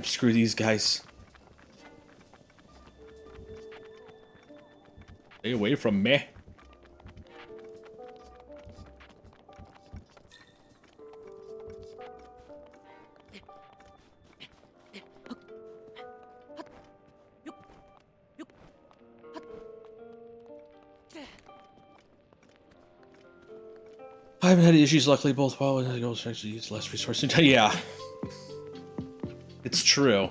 Screw these guys. Stay away from me. I haven't had issues, luckily, both while I go actually use less resources. Yeah. It's true.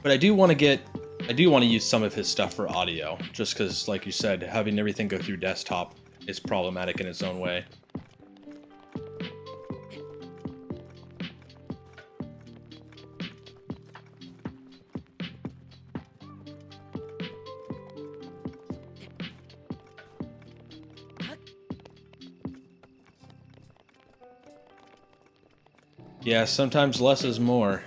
But I do want to use some of his stuff for audio, just because, like you said, having everything go through desktop is problematic in its own way. Yeah, sometimes less is more.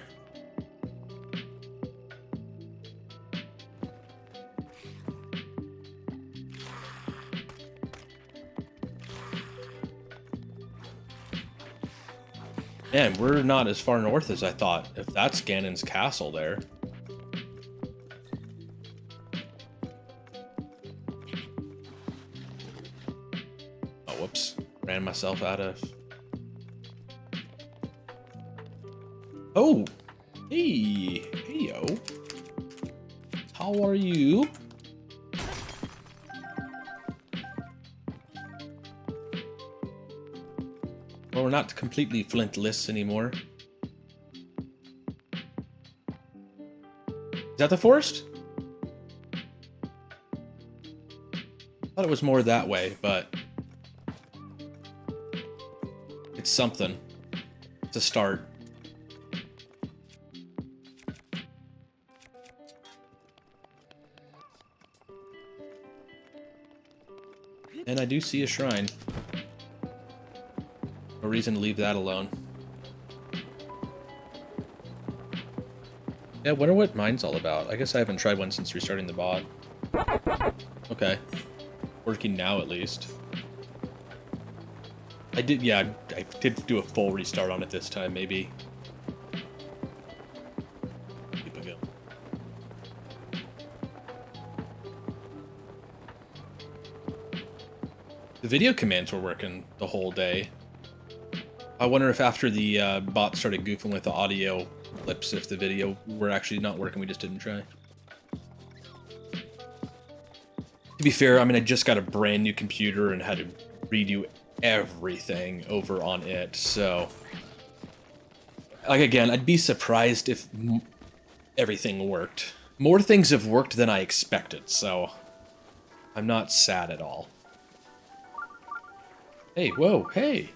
Man, we're not as far north as I thought. If that's Ganon's castle there. Oh, whoops. Ran myself out of... Oh! Hey! Heyo! How are you? Well, we're not completely flintless anymore. Is that the forest? I thought it was more that way, but... it's something. It's a start. And I do see a shrine. No reason to leave that alone. Yeah, I wonder what mine's all about. I guess I haven't tried one since restarting the bot. Okay. Working now, at least. I did do a full restart on it this time, maybe. Keep it going. The video commands were working the whole day. I wonder if after the bot started goofing with the audio clips, if the video were actually not working, we just didn't try. To be fair, I mean, I just got a brand new computer and had to redo everything over on it, so... like, again, I'd be surprised if everything worked. More things have worked than I expected, so... I'm not sad at all. Hey, whoa, hey!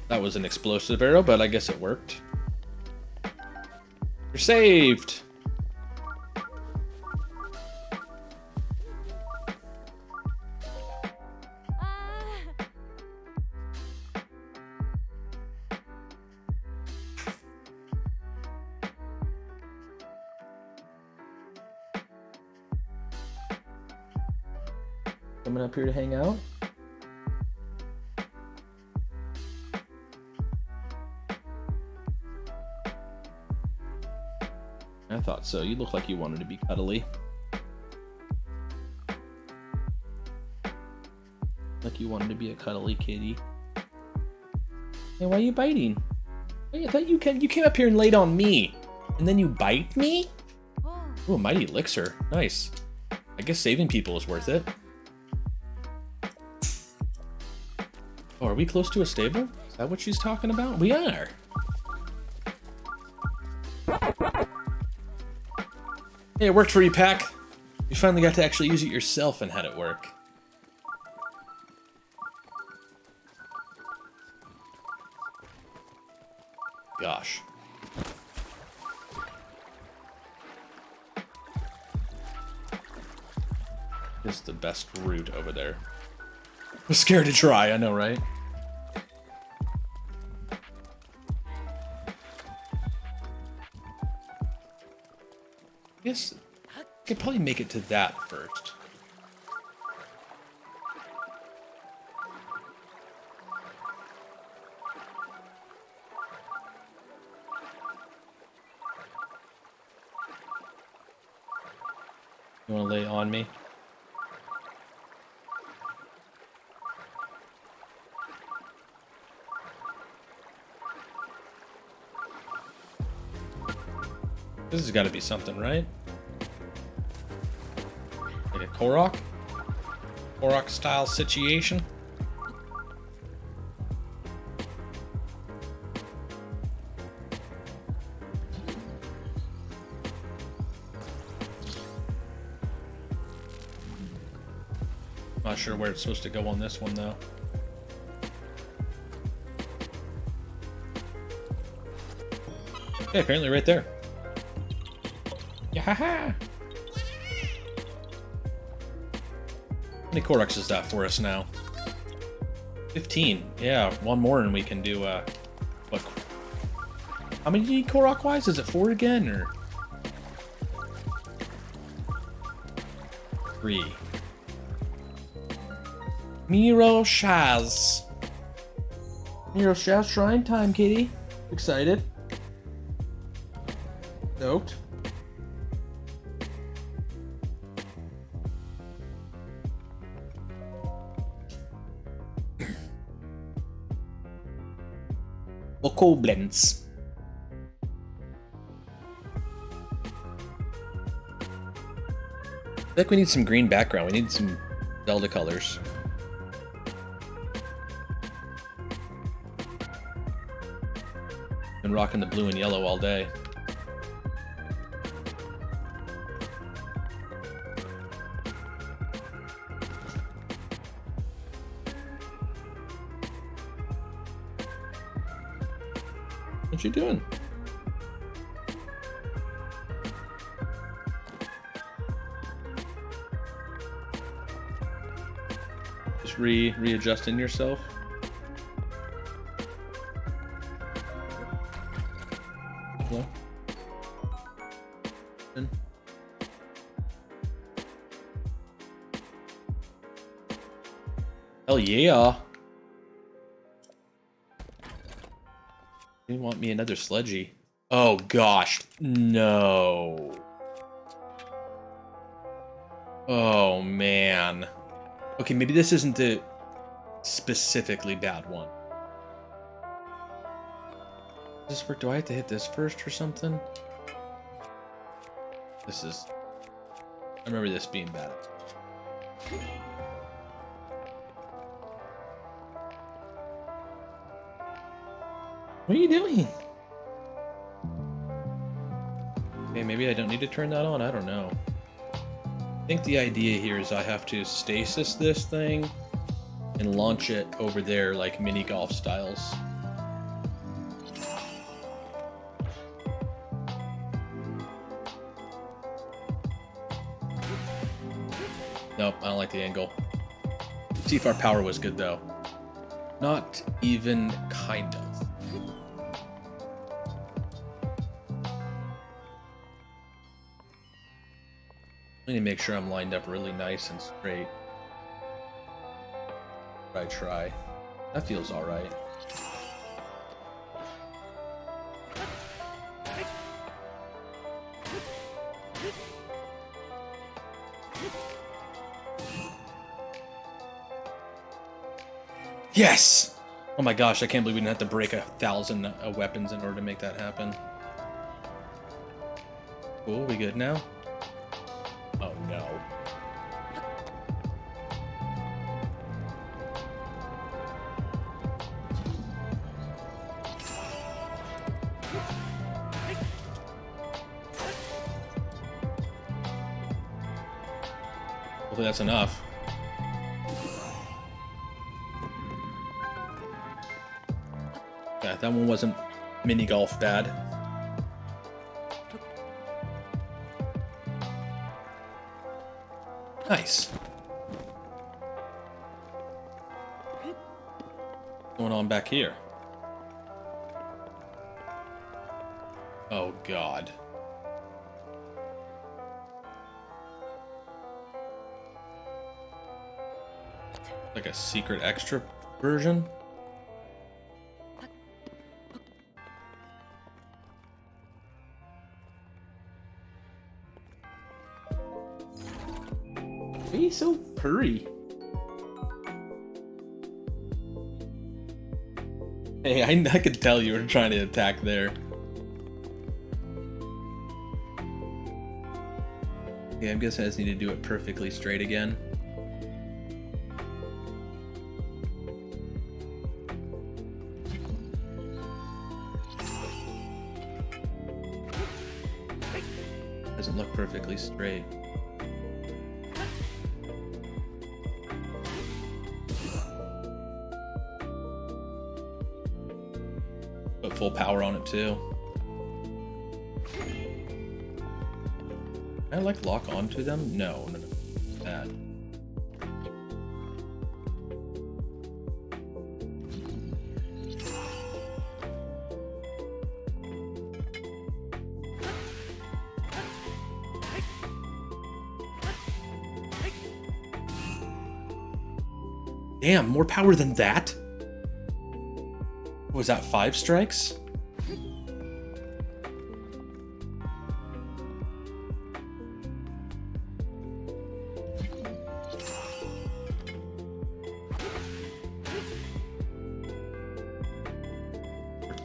That was an explosive arrow, but I guess it worked. You're saved! Coming up here to hang out? I thought so. You look like you wanted to be cuddly. Like you wanted to be a cuddly kitty. Hey, why are you biting? Hey, I thought you came up here and laid on me. And then you bite me? Ooh, a mighty elixir. Nice. I guess saving people is worth it. Oh, are we close to a stable? Is that what she's talking about? We are. Hey, it worked for you, Pack. You finally got to actually use it yourself and had it work. Gosh. This is the best route over there. I'm scared to try, I know, right? I guess I could probably make it to that first. You want to lay on me? This has got to be something, right? Like a Korok? Korok style situation? Not sure where it's supposed to go on this one, though. Yeah, apparently right there. Yeah-ha-ha! How many Koroks is that for us now? 15. Yeah, one more and we can do, what? How many do you need Korok-wise? Is it 4 again, or? 3. Miro Shaz. Miro Shaz Shrine time, kitty. Excited. Stoked. Koblenz. I think we need some green background. We need some Zelda colors. Been rocking the blue and yellow all day. What you doing? Just readjusting yourself. Hello? Hell yeah. You want me another sledgy? Oh gosh, no. Oh man. Okay, maybe this isn't the specifically bad one. Does this work? Do I have to hit this first or something? This is... I remember this being bad. What are you doing? Okay, maybe I don't need to turn that on. I don't know. I think the idea here is I have to stasis this thing and launch it over there like mini golf styles. Nope, I don't like the angle. See if our power was good though. Not even kind of. I need to make sure I'm lined up really nice and straight. I try. That feels alright. Yes! Oh my gosh, I can't believe we didn't have to break 1,000 weapons in order to make that happen. Cool, we good now? Oh no. Hopefully that's enough. Yeah, that one wasn't mini golf bad. Nice. What's going on back here? Oh God. Like a secret extra version? Be so purry. Hey, I could tell you were trying to attack there. Yeah, I'm guessing I just need to do it perfectly straight again. Doesn't look perfectly straight. Put full power on it too. Can I like lock onto them? No, no, no. Bad. Damn, more power than that? Was that 5 strikes?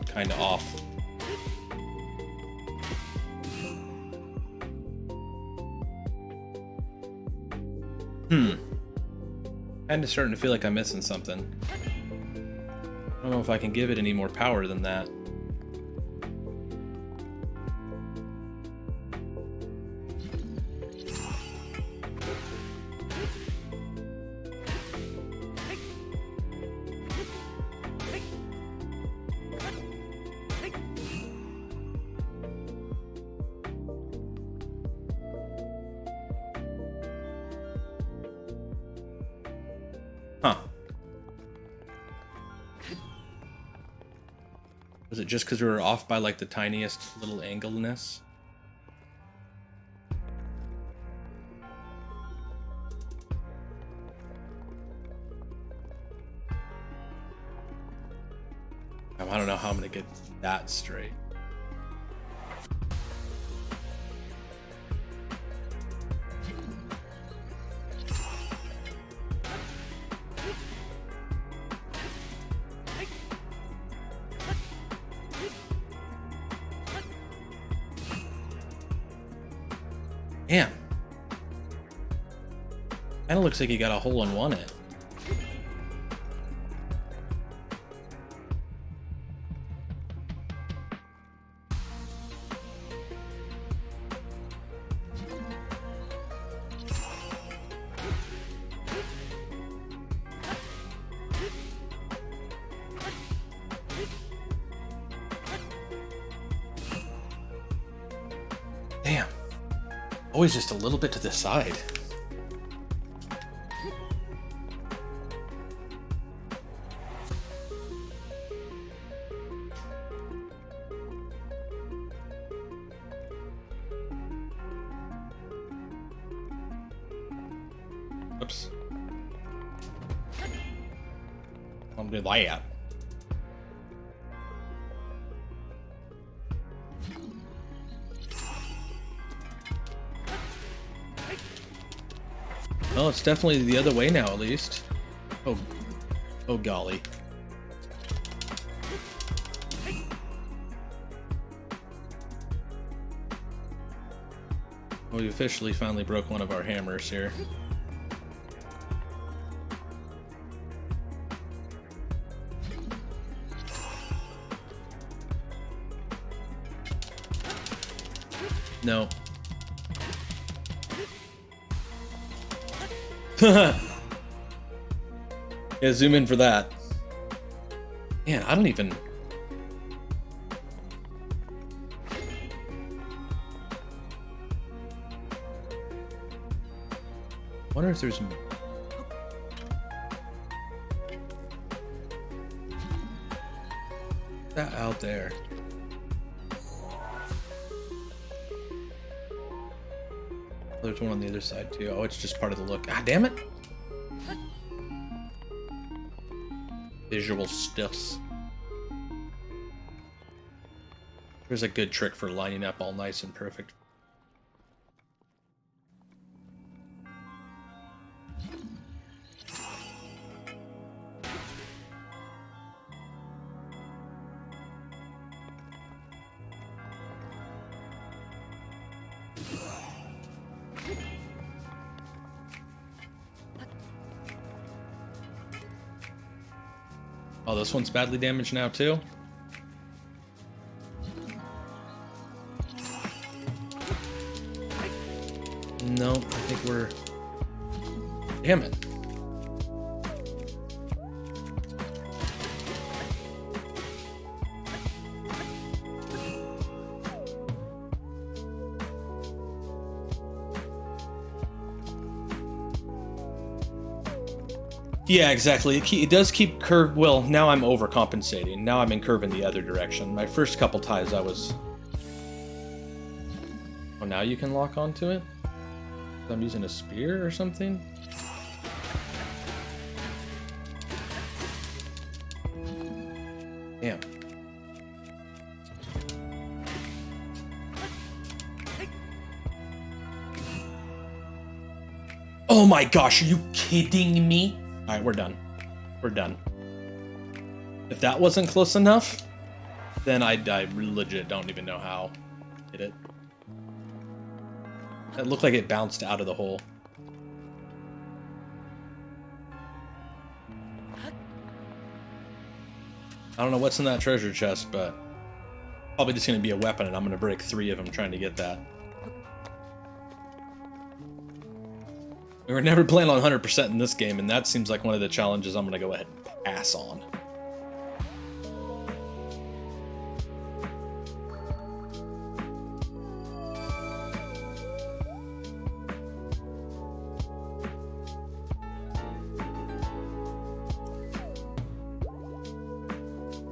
Kind of off. Kind of starting to feel like I'm missing something. I don't know if I can give it any more power than that. Huh. Was it just because we were off by like the tiniest little angleness? I don't know how I'm gonna get that straight. Damn. Kinda looks like he got a hole-in-one it. Damn. Always just a little bit to the side. Oops. I'm gonna lie out. Well, it's definitely the other way now, at least. Oh golly. Well, we officially finally broke one of our hammers here. No. Yeah, zoom in for that. Man, I don't even... wonder if there's... that out there. There's one on the other side too. Oh, it's just part of the look. Ah, damn it! Visual stiffs. There's a good trick for lining up all nice and perfect. Oh, this one's badly damaged now too? No, I think we're... damn it. Yeah, exactly. It does keep curve. Well, now I'm overcompensating. Now I'm in curve in the other direction. My first couple times I was... oh, now you can lock onto it? I'm using a spear or something? Oh my gosh, are you kidding me? All right, we're done. We're done. If that wasn't close enough, then I legit don't even know how I did it. It looked like it bounced out of the hole. I don't know what's in that treasure chest, but probably just going to be a weapon, and I'm going to break 3 of them trying to get that. We were never playing on 100% in this game, and that seems like one of the challenges I'm going to go ahead and pass on.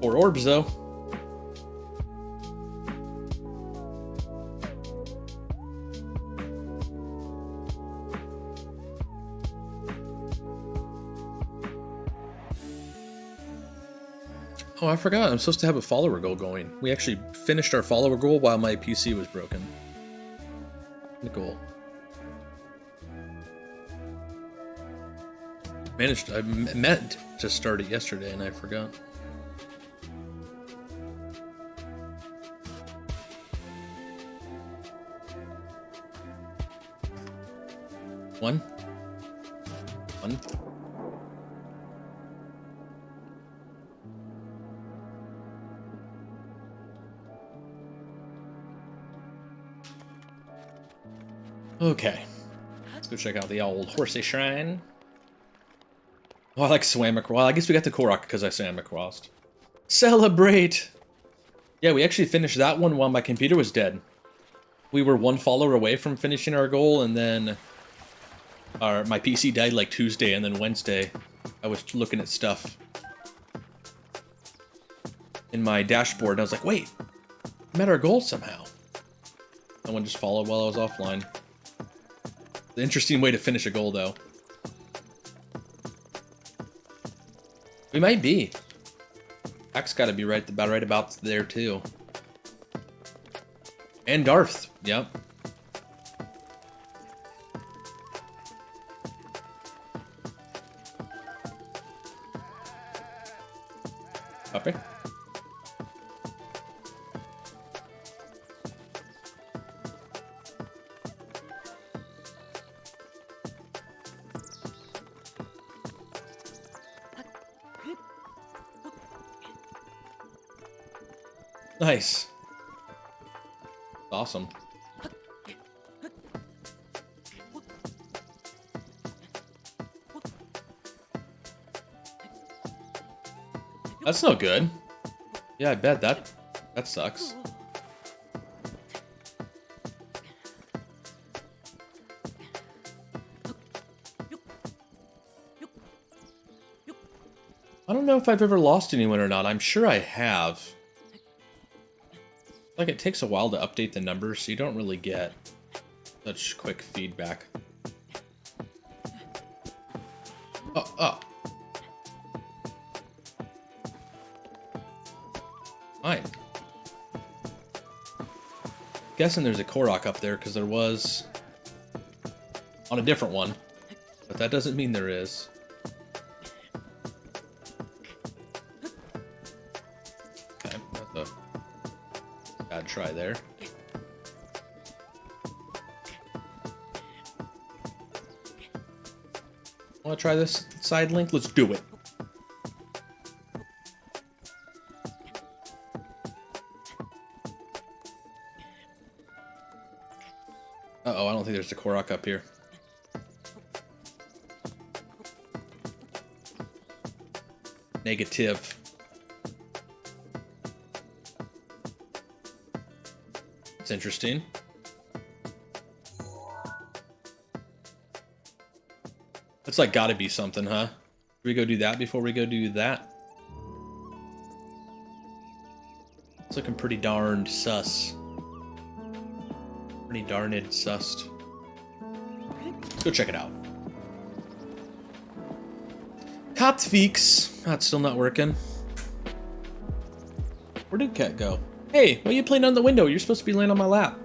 Four orbs, though. Oh, I forgot. I'm supposed to have a follower goal going. We actually finished our follower goal while my PC was broken. Cool. I meant to start it yesterday and I forgot. One. Okay. Let's go check out the old horsey shrine. Oh, I like swam across. Well, I guess we got the Korok because I swam across. Celebrate! Yeah, we actually finished that one while my computer was dead. We were 1 follower away from finishing our goal, and then my PC died like Tuesday, and then Wednesday I was looking at stuff in my dashboard, and I was like, wait, I met our goal somehow. Someone just followed while I was offline. The interesting way to finish a goal, though. We might be. Hack's got to be right about there, too. And Darth, yep. Copy. Nice. Awesome. That's no good. Yeah, I bet that sucks. I don't know if I've ever lost anyone or not. I'm sure I have. Like, it takes a while to update the numbers, so you don't really get such quick feedback. Oh. Fine. Guessing there's a Korok up there, because there was on a different one. But that doesn't mean there is. Okay, that's a bad try there. Want to try this side link? Let's do it. Uh-oh, I don't think there's a Korok up here. Negative. It's interesting. It's like gotta be something, huh? Should we go do that before we go do that? It's looking pretty darned sus. Pretty darned sussed. Let's go check it out. Kopfeeks. That's still not working. Where did Cat go? Hey, why are you playing on the window? You're supposed to be laying on my lap.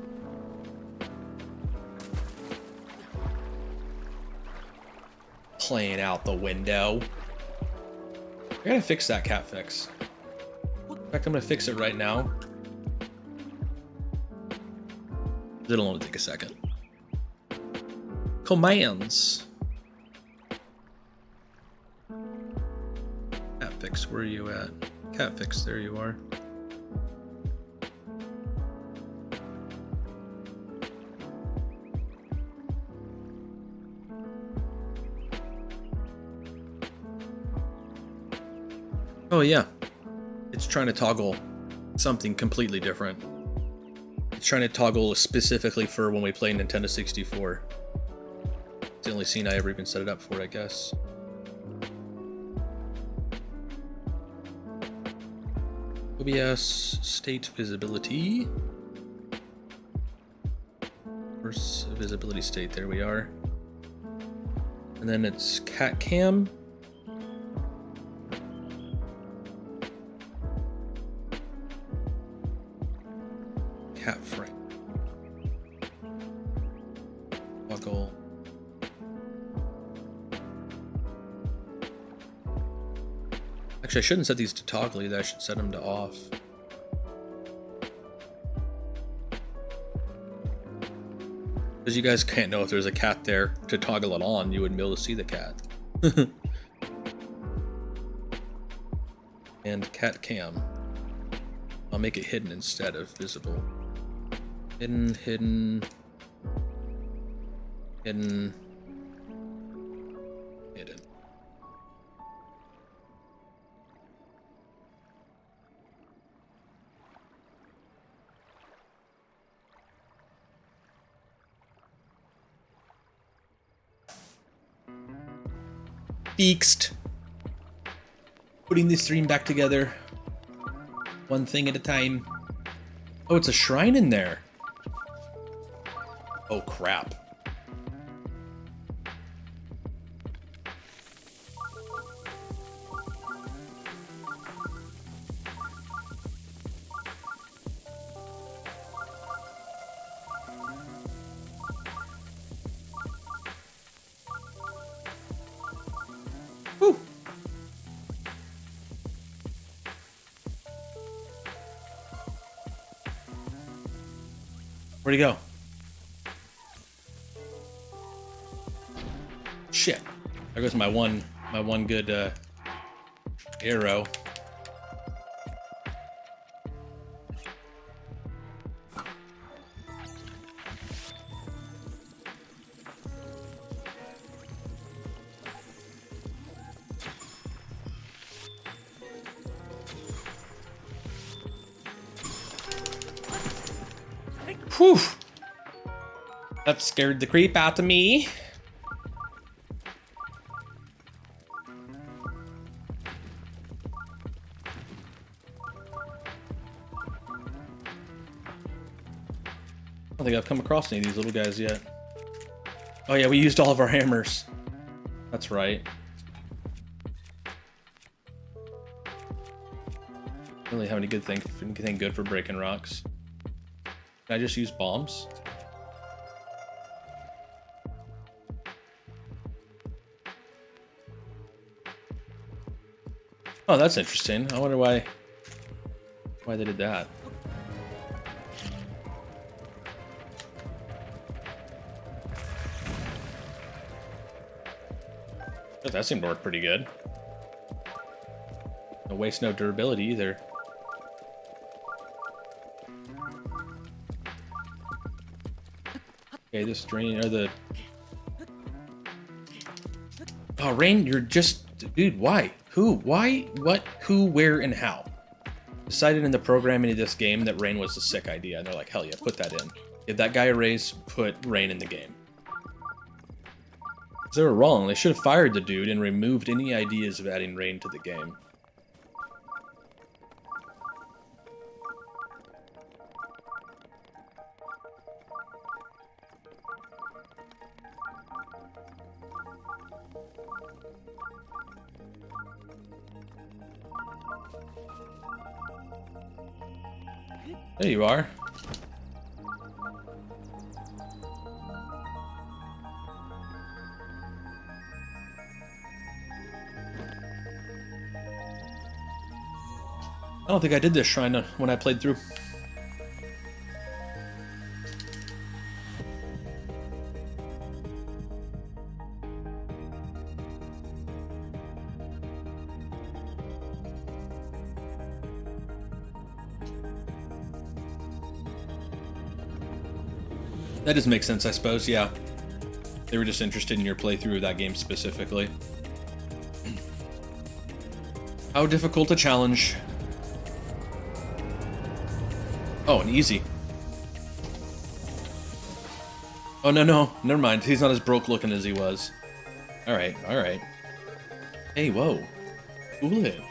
playing out the window. I gotta fix that cat fix. In fact, I'm gonna fix it right now. It'll only take a second. Commands. Cat fix, where are you at? Cat fix, there you are. Oh yeah, it's trying to toggle something completely different. It's trying to toggle specifically for when we play Nintendo 64. It's the only scene I ever even set it up for, I guess. OBS state visibility. First visibility state, there we are. And then it's cat cam. Cat frame. Toggle. Actually, I shouldn't set these to toggle either. I should set them to off. Because you guys can't know if there's a cat there to toggle it on. You wouldn't be able to see the cat. And cat cam. I'll make it hidden instead of visible. Hidden, hidden, hidden, hidden. Fixed. Putting this stream back together. One thing at a time. Oh, it's a shrine in there. Oh, crap. Whew. Where'd he go? Shit. There goes my one good arrow. Whew. That scared the creep out of me. I don't think I've come across any of these little guys yet. Oh yeah, we used all of our hammers. That's right. Don't really have anything good for breaking rocks. Can I just use bombs? Oh, that's interesting. I wonder why they did that. But that seemed to work pretty good. No waste, no durability either. Okay, this drain or the. Oh, Rain, you're just. Dude, why? Who? Why? What? Who? Where? And how? Decided in the programming of this game that Rain was a sick idea, and they're like, hell yeah, put that in. Give that guy a raise, put Rain in the game. They were wrong. They should have fired the dude and removed any ideas of adding Rain to the game. There you are. I don't think I did this shrine when I played through. That does make sense, I suppose, yeah. They were just interested in your playthrough of that game specifically. How difficult a challenge. Oh, and easy. Oh, no, never mind. He's not as broke looking as he was. Alright. Hey, whoa. Cool it.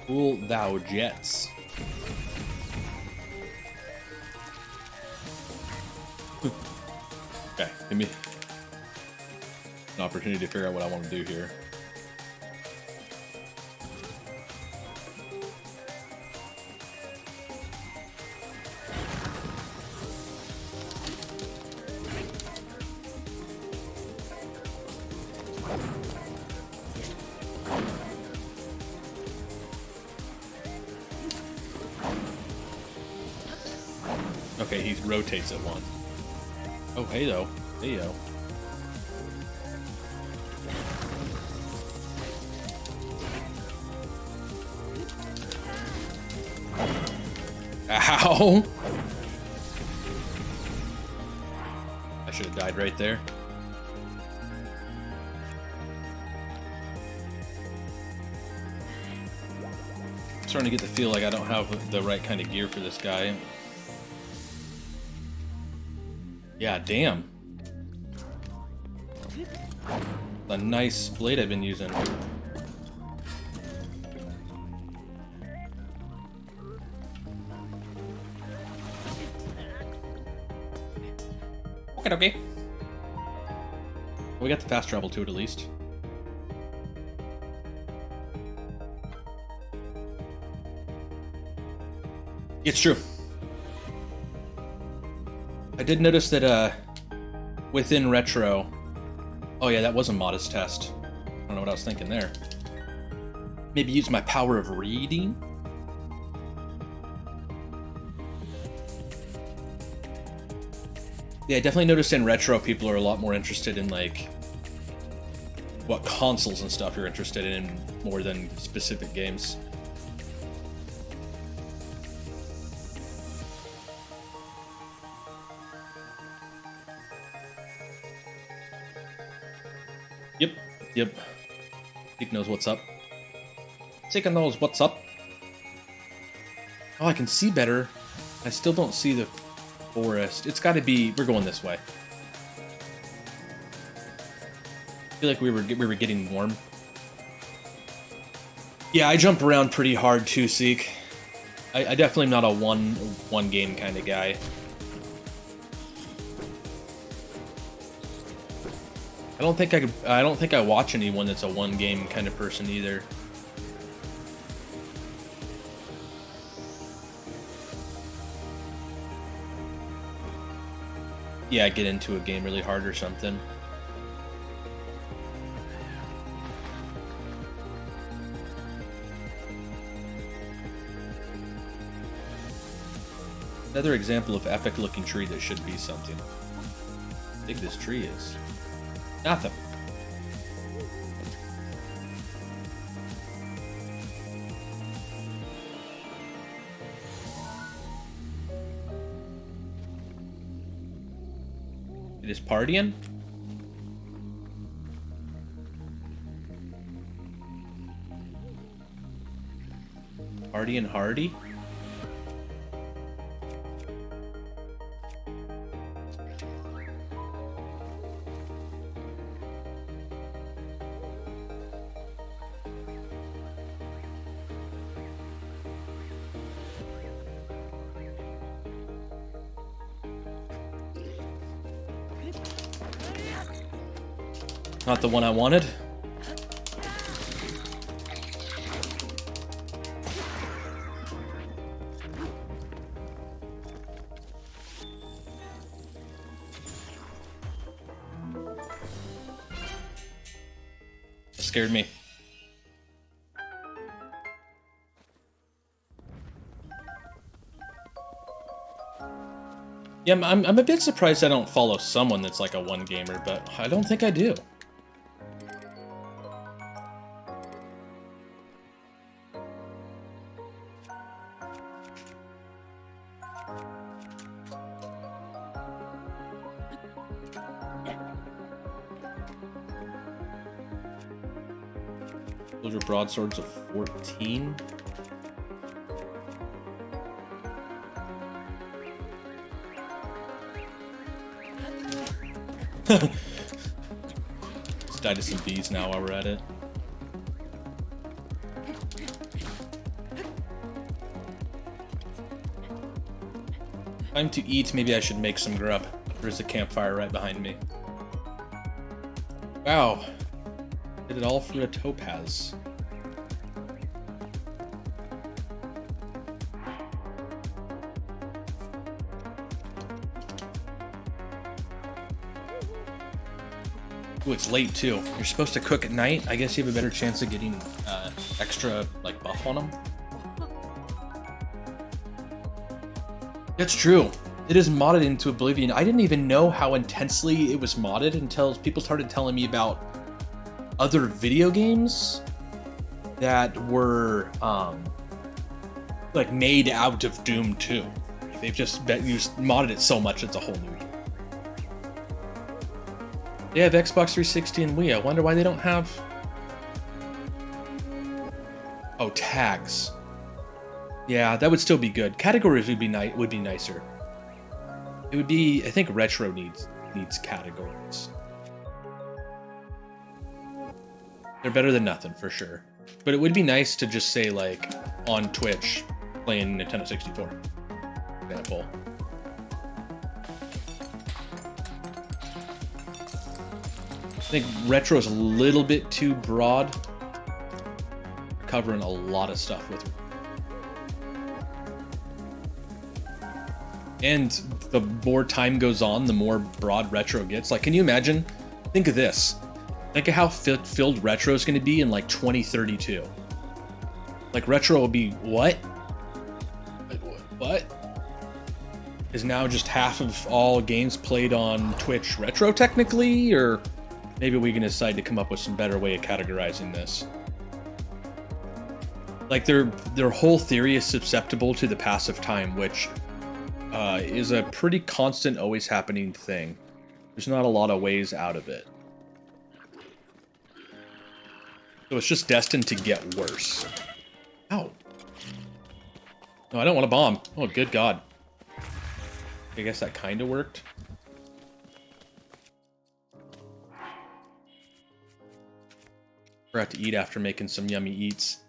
Cool thou jets. Okay, give me an opportunity to figure out what I want to do here. Okay, he rotates at one. Oh, hey, though. Hey, yo. Ow! I should have died right there. I'm starting to get the feel like I don't have the right kind of gear for this guy. Yeah, damn. A nice blade I've been using. Okay. We got the fast travel to it at least. It's true. I did notice that within Retro... Oh yeah, that was a modest test. I don't know what I was thinking there. Maybe use my power of reading? Yeah, I definitely noticed in Retro people are a lot more interested in like what consoles and stuff you're interested in more than specific games. Yep. Seek knows what's up. Seek knows what's up. Oh, I can see better. I still don't see the forest. It's got to be... We're going this way. I feel like we were getting warm. Yeah, I jump around pretty hard too, Seek. I definitely am not a one game kind of guy. I don't think I watch anyone that's a one game kind of person either. Yeah, get into a game really hard or something. Another example of epic looking tree that should be something. How big this tree is. Nothing. It is partying? Partying Hardy? Not the one I wanted. It scared me. Yeah, I'm a bit surprised I don't follow someone that's like a one gamer, but I don't think I do. Those are broadswords of 14. Let's die to some bees now while we're at it. Time to eat. Maybe I should make some grub. There's a campfire right behind me. Wow. Did it all for a topaz. Ooh, it's late too. You're supposed to cook at night. I guess you have a better chance of getting extra like buff on them. That's true. It is modded into Oblivion. I didn't even know how intensely it was modded until people started telling me about other video games that were like made out of Doom 2. They've just modded it so much it's a whole new game. They have Xbox 360 and Wii. I wonder why they don't have... Oh, tags. Yeah, that would still be good. Categories would be nicer. It would be... I think retro needs categories. They're better than nothing, for sure. But it would be nice to just say, like, on Twitch, playing Nintendo 64. For example. I think retro is a little bit too broad. We're covering a lot of stuff with it. And the more time goes on, the more broad retro gets. Like, can you imagine? Think of this. Think of how filled retro is going to be in like 2032. Like retro will be what? What? Is now just half of all games played on Twitch retro technically, or maybe we can decide to come up with some better way of categorizing this. Like their whole theory is susceptible to the pass of time, which is a pretty constant, always happening thing. There's not a lot of ways out of it. So it's just destined to get worse. Ow. No, I don't want a bomb. Oh, good God. I guess that kind of worked. Forgot to eat after making some yummy eats.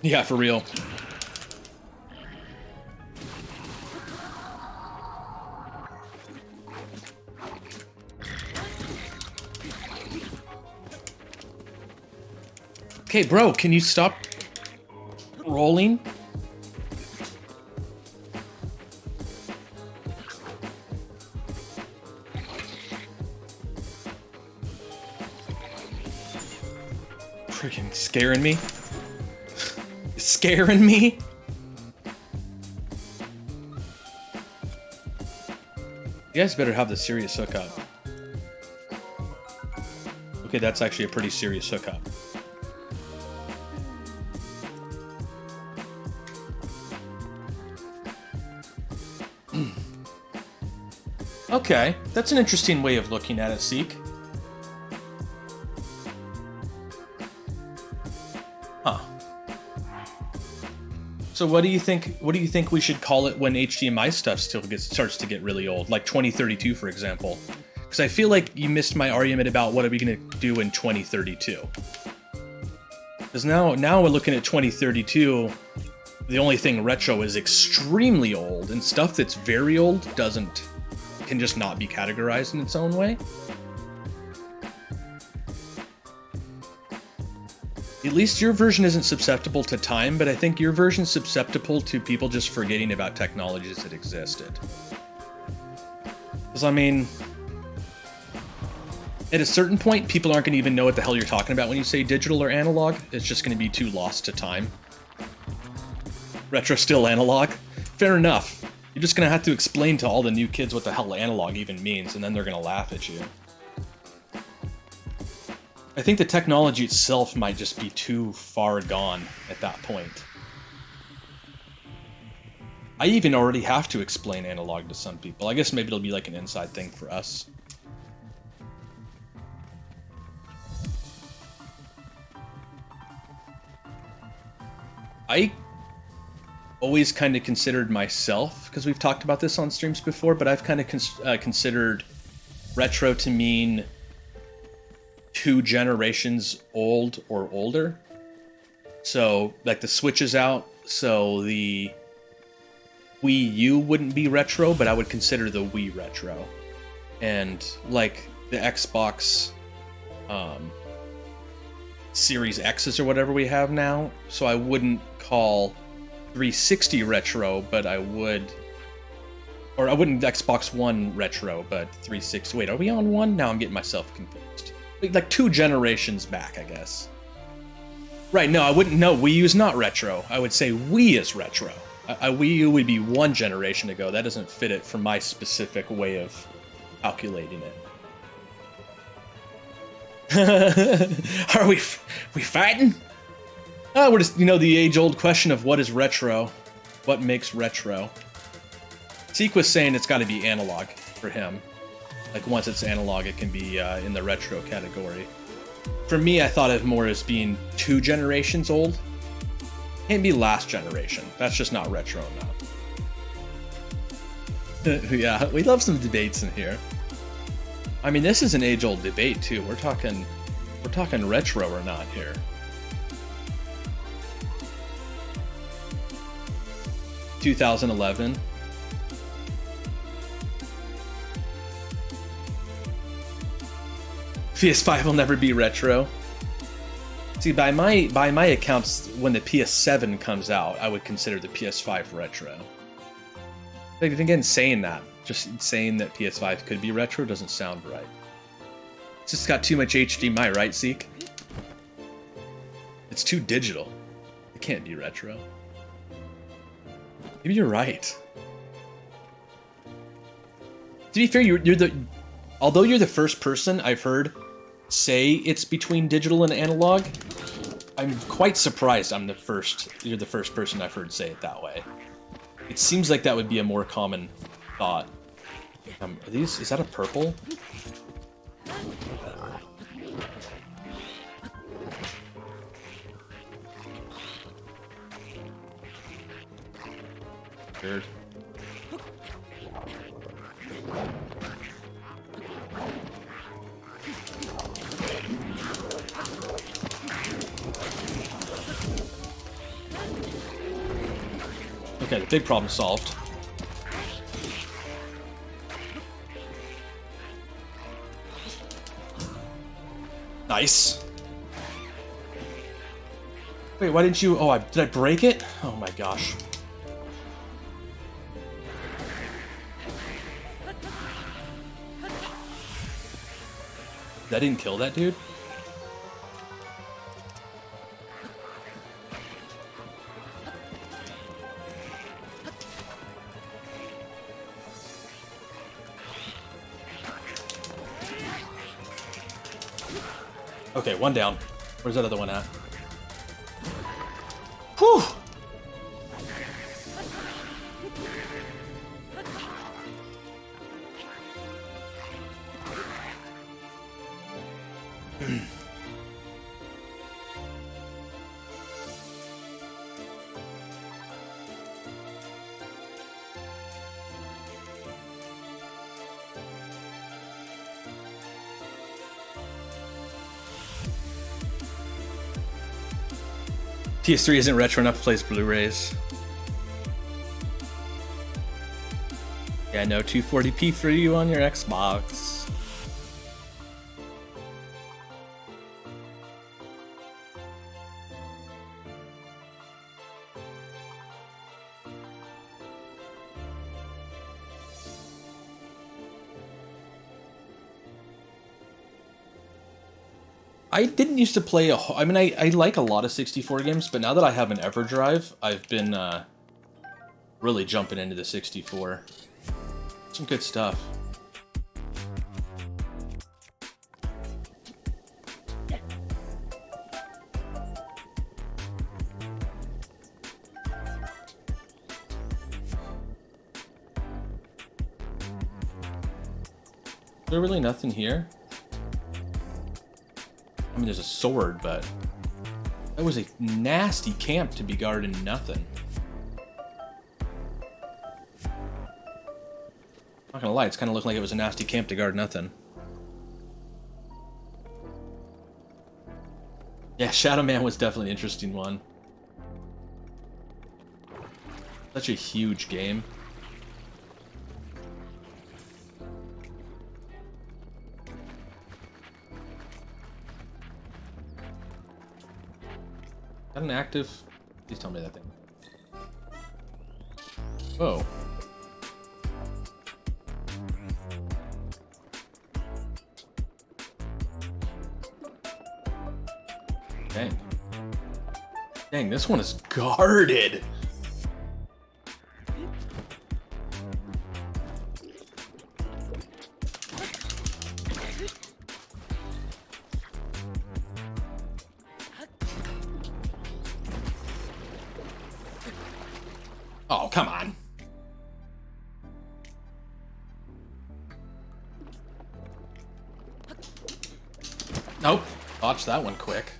Yeah, for real. Okay, bro, can you stop rolling? Freaking scaring me. Scaring me? You guys better have the serious hookup. Okay, that's actually a pretty serious hookup. Okay, that's an interesting way of looking at it, Seek. Huh. So what do you think? What do you think we should call it when HDMI stuff starts to get really old, like 2032, for example? Because I feel like you missed my argument about what are we going to do in 2032. Because now we're looking at 2032. The only thing retro is extremely old, and stuff that's very old can just not be categorized in its own way. At least your version isn't susceptible to time, but I think your version's susceptible to people just forgetting about technologies that existed. Because, I mean, at a certain point, people aren't going to even know what the hell you're talking about when you say digital or analog. It's just going to be too lost to time. Retro still analog? Fair enough. You're just gonna have to explain to all the new kids what the hell analog even means, and then they're gonna laugh at you. I think the technology itself might just be too far gone at that point. I even already have to explain analog to some people. I guess maybe it'll be like an inside thing for us. I always kind of considered myself, because we've talked about this on streams before, but I've kind of considered retro to mean 2 generations old or older. So, like, the Switch is out, so the Wii U wouldn't be retro, but I would consider the Wii retro. And, like, the Xbox Series X's or whatever we have now, so I wouldn't call 360 retro, but I would... Or I wouldn't Xbox One retro, but 360... Wait, are we on one? Now I'm getting myself confused. Like 2 generations back, I guess. Right, no, I wouldn't... No, Wii U is not retro. I would say Wii is retro. A Wii U would be 1 generation ago. That doesn't fit it for my specific way of calculating it. Are we fighting? We're just, the age-old question of what is retro? What makes retro? Zeke was saying it's got to be analog for him. Like, once it's analog, it can be in the retro category. For me, I thought of more as being 2 generations old. Can't be last generation. That's just not retro enough. Yeah, we love some debates in here. I mean, this is an age-old debate too. We're talking retro or not here. $2011. PS5 will never be retro. See, by my accounts, when the PS7 comes out, I would consider the PS5 retro. But again, just saying that PS5 could be retro doesn't sound right. It's just got too much HDMI, right, Zeke? It's too digital. It can't be retro. Maybe you're right. To be fair, although you're the first person I've heard say it's between digital and analog, I'm quite surprised you're the first person I've heard say it that way. It seems like that would be a more common thought. Is that a purple? Weird. Okay, the big problem solved. Nice. Wait, why didn't you... Oh, did I break it? Oh my gosh. That didn't kill that dude? Okay, one down. Where's that other one at? Whew! PS3 isn't retro enough to play Blu-rays. Yeah, no 240p for you on your Xbox. I didn't used to play I like a lot of 64 games, but now that I have an EverDrive, I've been Really jumping into the 64. Some good stuff. Is there really nothing here? I mean, there's a sword, but that was a nasty camp to be guarding nothing. Not gonna lie, it's kind of looking like it was a nasty camp to guard nothing. Yeah, Shadow Man was definitely an interesting one. Such a huge game. Is that an active? Please tell me that thing. Whoa. Dang. Dang, this one is guarded. Oh, come on. Nope. Botched that one quick.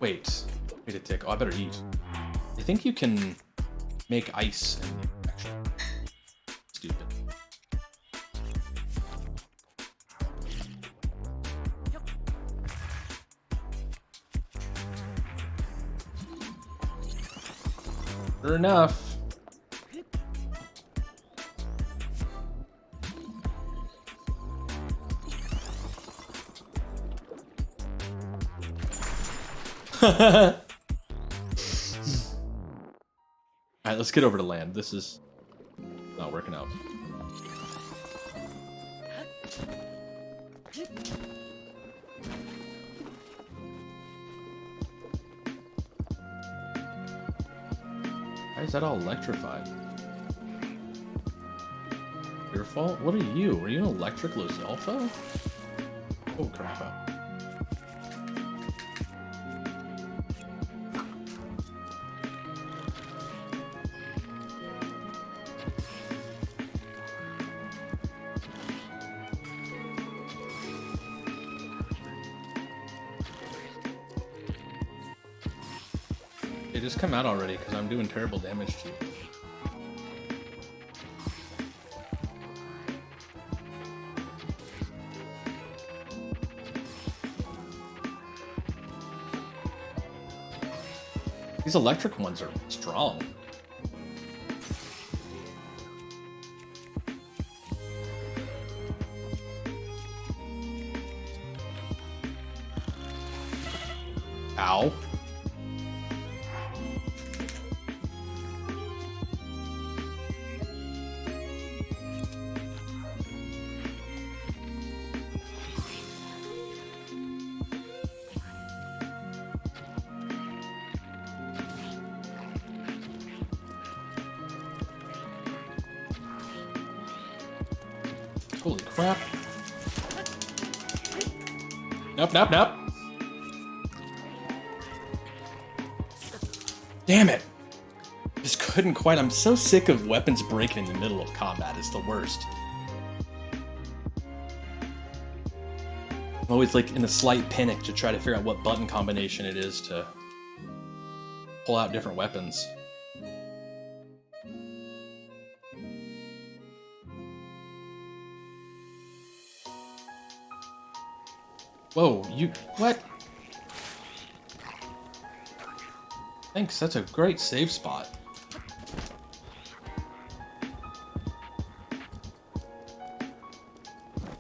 Wait. Wait a tick. Oh, I better eat. I think you can make ice in the infection. Stupid. Sure enough. Alright, let's get over to land. This is not working out. Why is that all electrified? Your fault? What are you? Are you an electric Lizalfa? Oh crap. Hey, just come out already, because I'm doing terrible damage to you. These electric ones are strong. Ow. Holy crap. Nope, nope, nope. Damn it. Just couldn't quite. I'm so sick of weapons breaking in the middle of combat. It's the worst. I'm always like in a slight panic to try to figure out what button combination it is to pull out different weapons. Whoa, you... what? Thanks, that's a great save spot.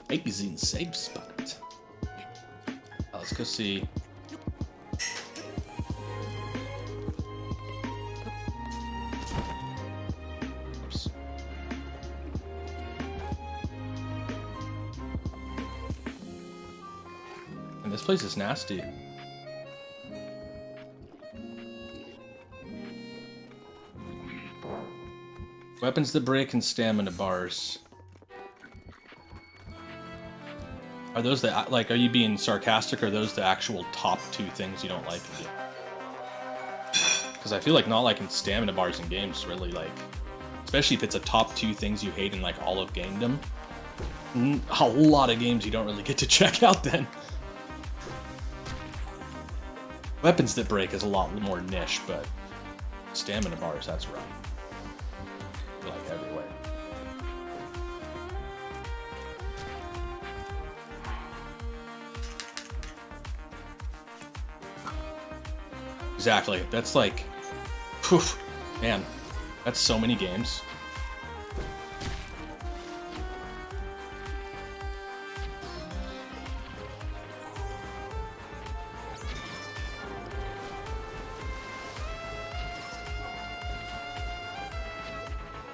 Amazing save spot. Oh, let's go see. Oops. And this place is nasty. Weapons that break and stamina bars. Are those the, like, are you being sarcastic, or are those the actual top 2 things you don't like? Because I feel like not liking stamina bars in games really, like, especially if it's a top 2 things you hate in like all of gamedom. A lot of games you don't really get to check out then. Weapons that break is a lot more niche, but stamina bars, that's right. They're like everywhere. Exactly. That's like, poof, man, that's so many games.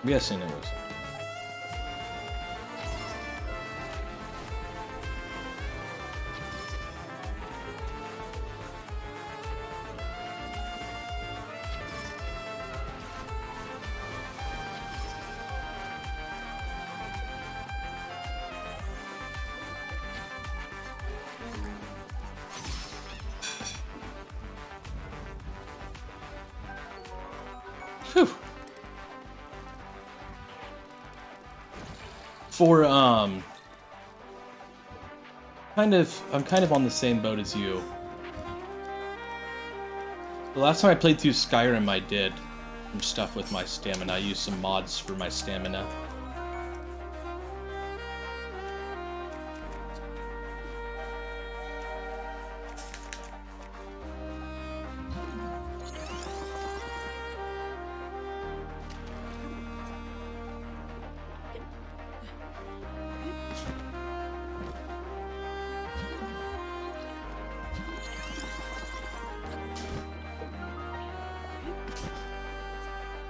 I'm guessing it was. Whew. For I'm kind of on the same boat as you. The last time I played through Skyrim, I did some stuff with my stamina. I used some mods for my stamina.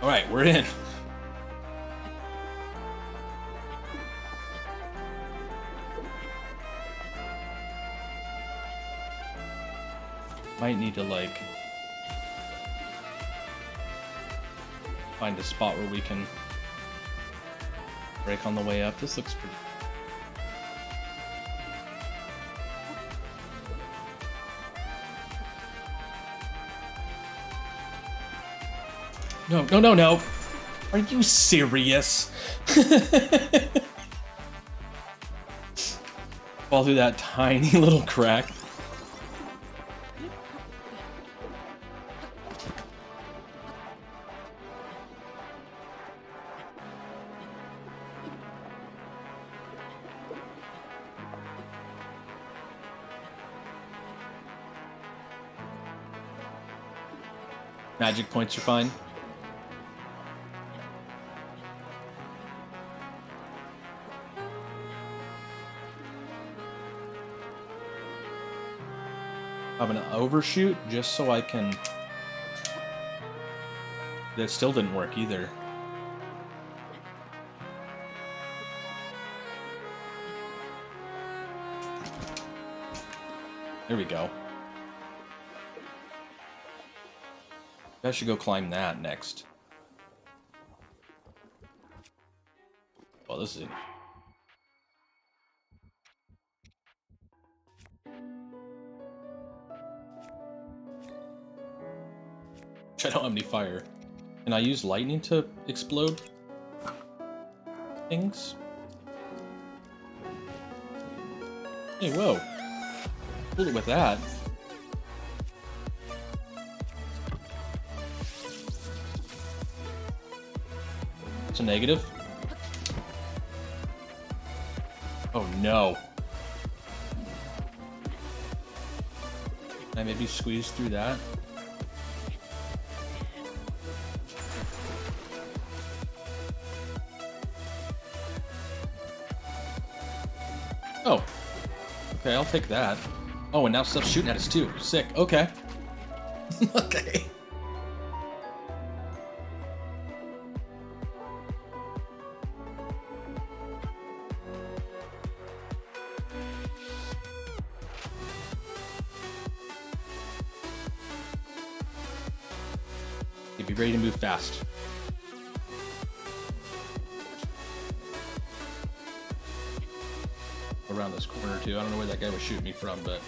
Alright, we're in. Might need to, like, find a spot where we can break on the way up. This looks pretty. No, no, no, no. Are you serious? Fall through that tiny little crack. Magic points are fine. Have an overshoot just so I can. That still didn't work either. There we go. I should go climb that next. Well, this is it. I don't have any fire. Can I use lightning to explode things? Hey, whoa. Pulled it with that. It's a negative. Oh no. Can I maybe squeeze through that? Oh. Okay, I'll take that. Oh, and now stuff's shooting at us too. Sick. Okay. Okay. Be ready to move fast. around this corner too. I don't know where that guy was shooting me from, but...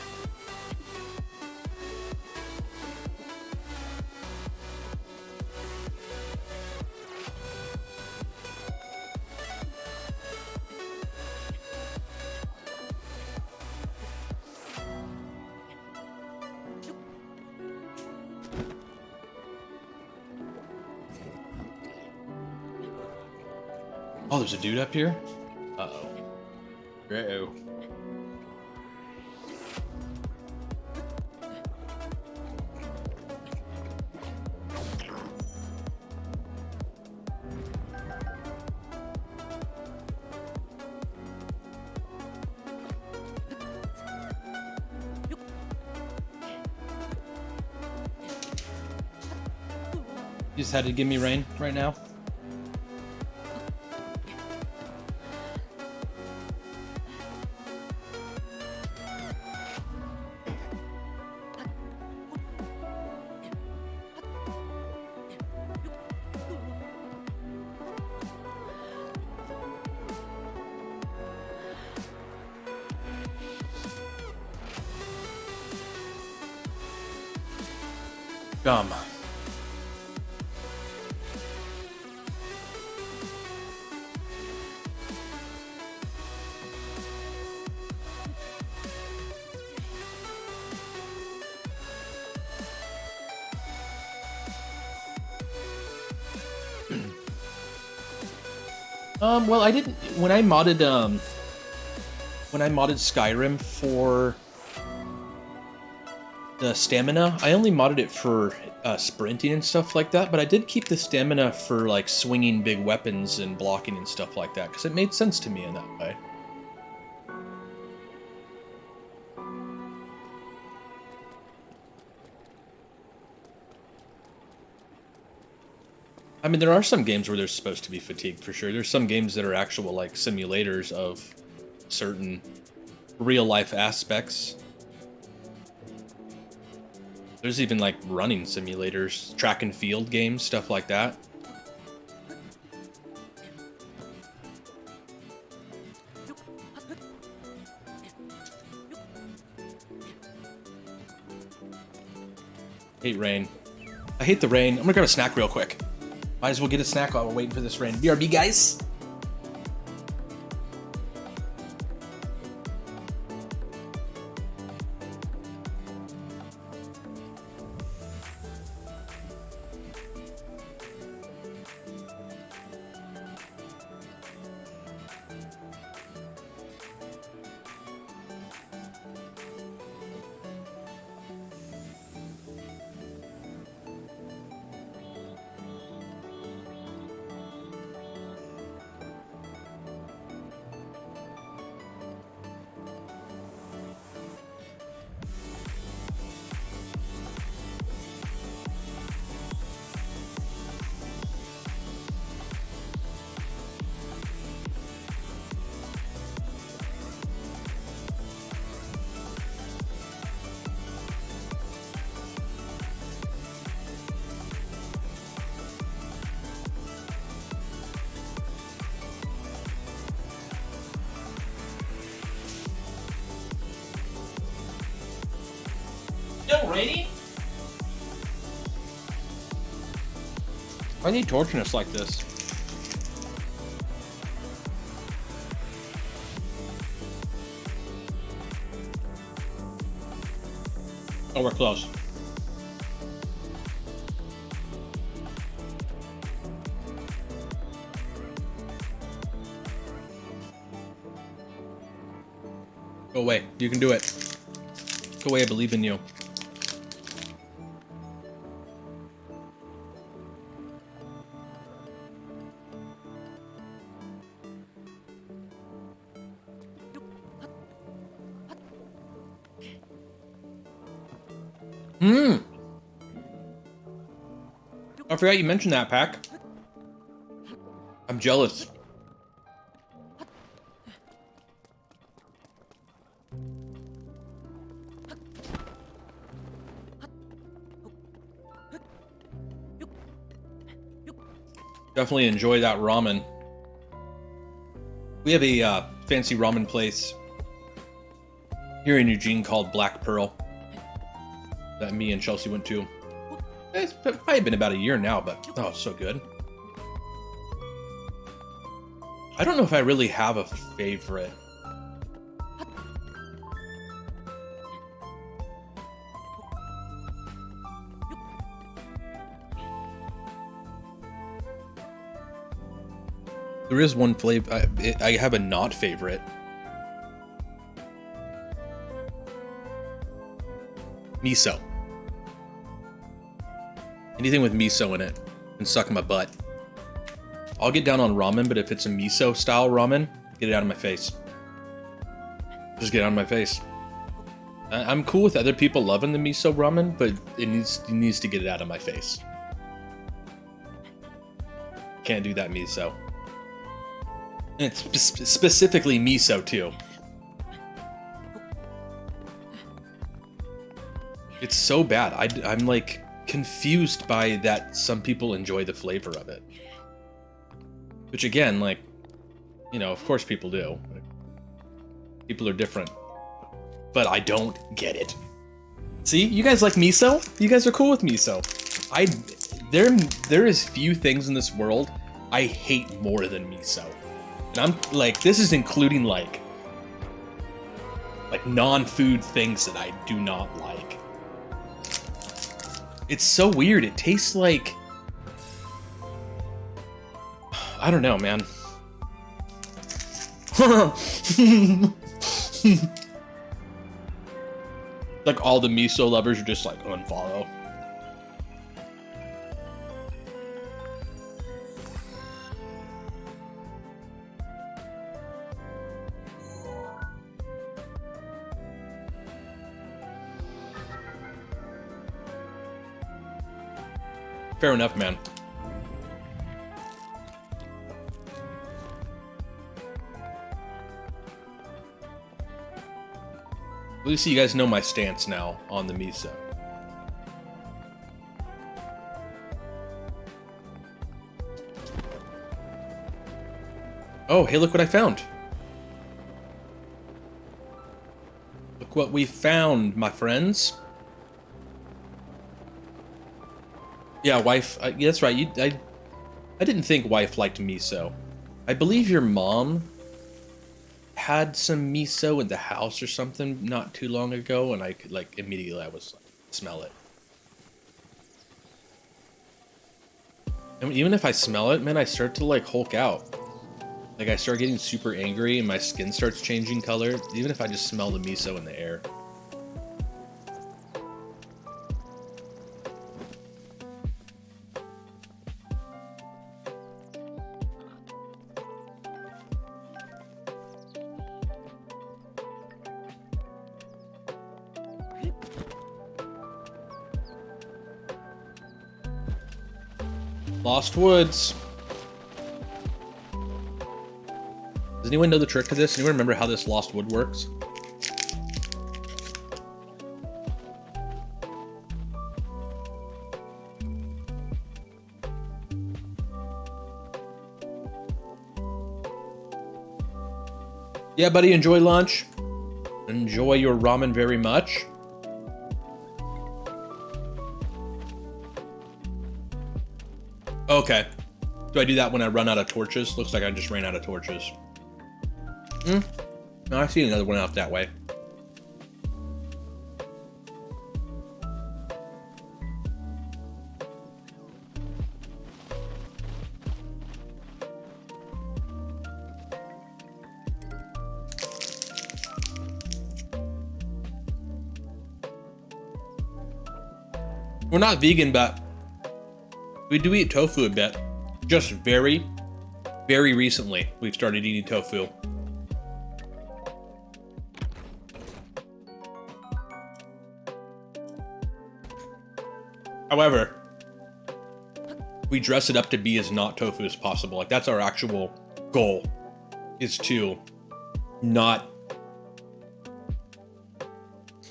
Oh, there's a dude up here? Uh-oh. Uh-oh. You just had to give me rain right now? Gum. Well, I didn't when I modded Skyrim for the stamina, I only modded it for sprinting and stuff like that, but I did keep the stamina for like swinging big weapons and blocking and stuff like that, because it made sense to me in that way. I mean, there are some games where there's supposed to be fatigue, for sure. There's some games that are actual, like, simulators of certain real-life aspects. There's even, like, running simulators, track and field games, stuff like that. Hate rain. I hate the rain. I'm gonna grab a snack real quick. Might as well get a snack while we're waiting for this rain. BRB, guys! Still raining? I need torching us like this. Oh, we're close. Go away. You can do it. Go away. I believe in you. I forgot you mentioned that, Pack. I'm jealous. Definitely enjoy that ramen. We have a fancy ramen place here in Eugene called Black Pearl that me and Chelsea went to. It's probably been about a year now, but oh, so good. I don't know if I really have a favorite. There is one flavor I have a not favorite. Miso. Anything with miso in it can suck my butt. I'll get down on ramen, but if it's a miso style ramen, get it out of my face. Just get it out of my face. I'm cool with other people loving the miso ramen, but it needs to get it out of my face. Can't do that miso. And it's specifically miso too. It's so bad. I'm like confused by that some people enjoy the flavor of it. Which again, like, you know, of course people do. People are different. But I don't get it. See, you guys like miso? You guys are cool with miso. There is few things in this world I hate more than miso. And I'm like, this is including like non-food things that I do not like. It's so weird. It tastes like, I don't know, man. Like all the miso lovers are just like unfollow. Fair enough, man. At least you guys know my stance now on the miso. Oh, hey, look what I found. Look what we found, my friends. Yeah, wife. Yeah, that's right. I didn't think wife liked miso. I believe your mom had some miso in the house or something not too long ago, and I could like immediately I was like, smell it. And even if I smell it, man, I start to like Hulk out. Like I start getting super angry and my skin starts changing color, even if I just smell the miso in the air. Lost Woods. Does anyone know the trick to this? Anyone remember how this Lost Wood works? Yeah, buddy, enjoy lunch. Enjoy your ramen very much. Okay. Do I do that when I run out of torches? Looks like I just ran out of torches. No, I see another one out that way. We're not vegan, but we do eat tofu a bit. Just very, very recently, we've started eating tofu. However, we dress it up to be as not tofu as possible. Like that's our actual goal, is to not.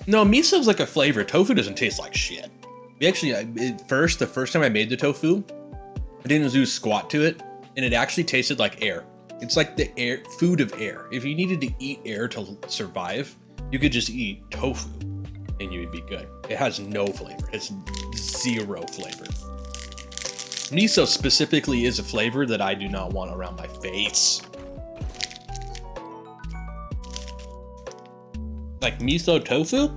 No, miso's like a flavor. Tofu doesn't taste like shit. We actually, the first time I made the tofu, I didn't do squat to it, and it actually tasted like air. It's like the air, food of air. If you needed to eat air to survive, You could just eat tofu and you would be good. It has no flavor. It's zero flavor. Miso specifically is a flavor that I do not want around my face. Like miso tofu?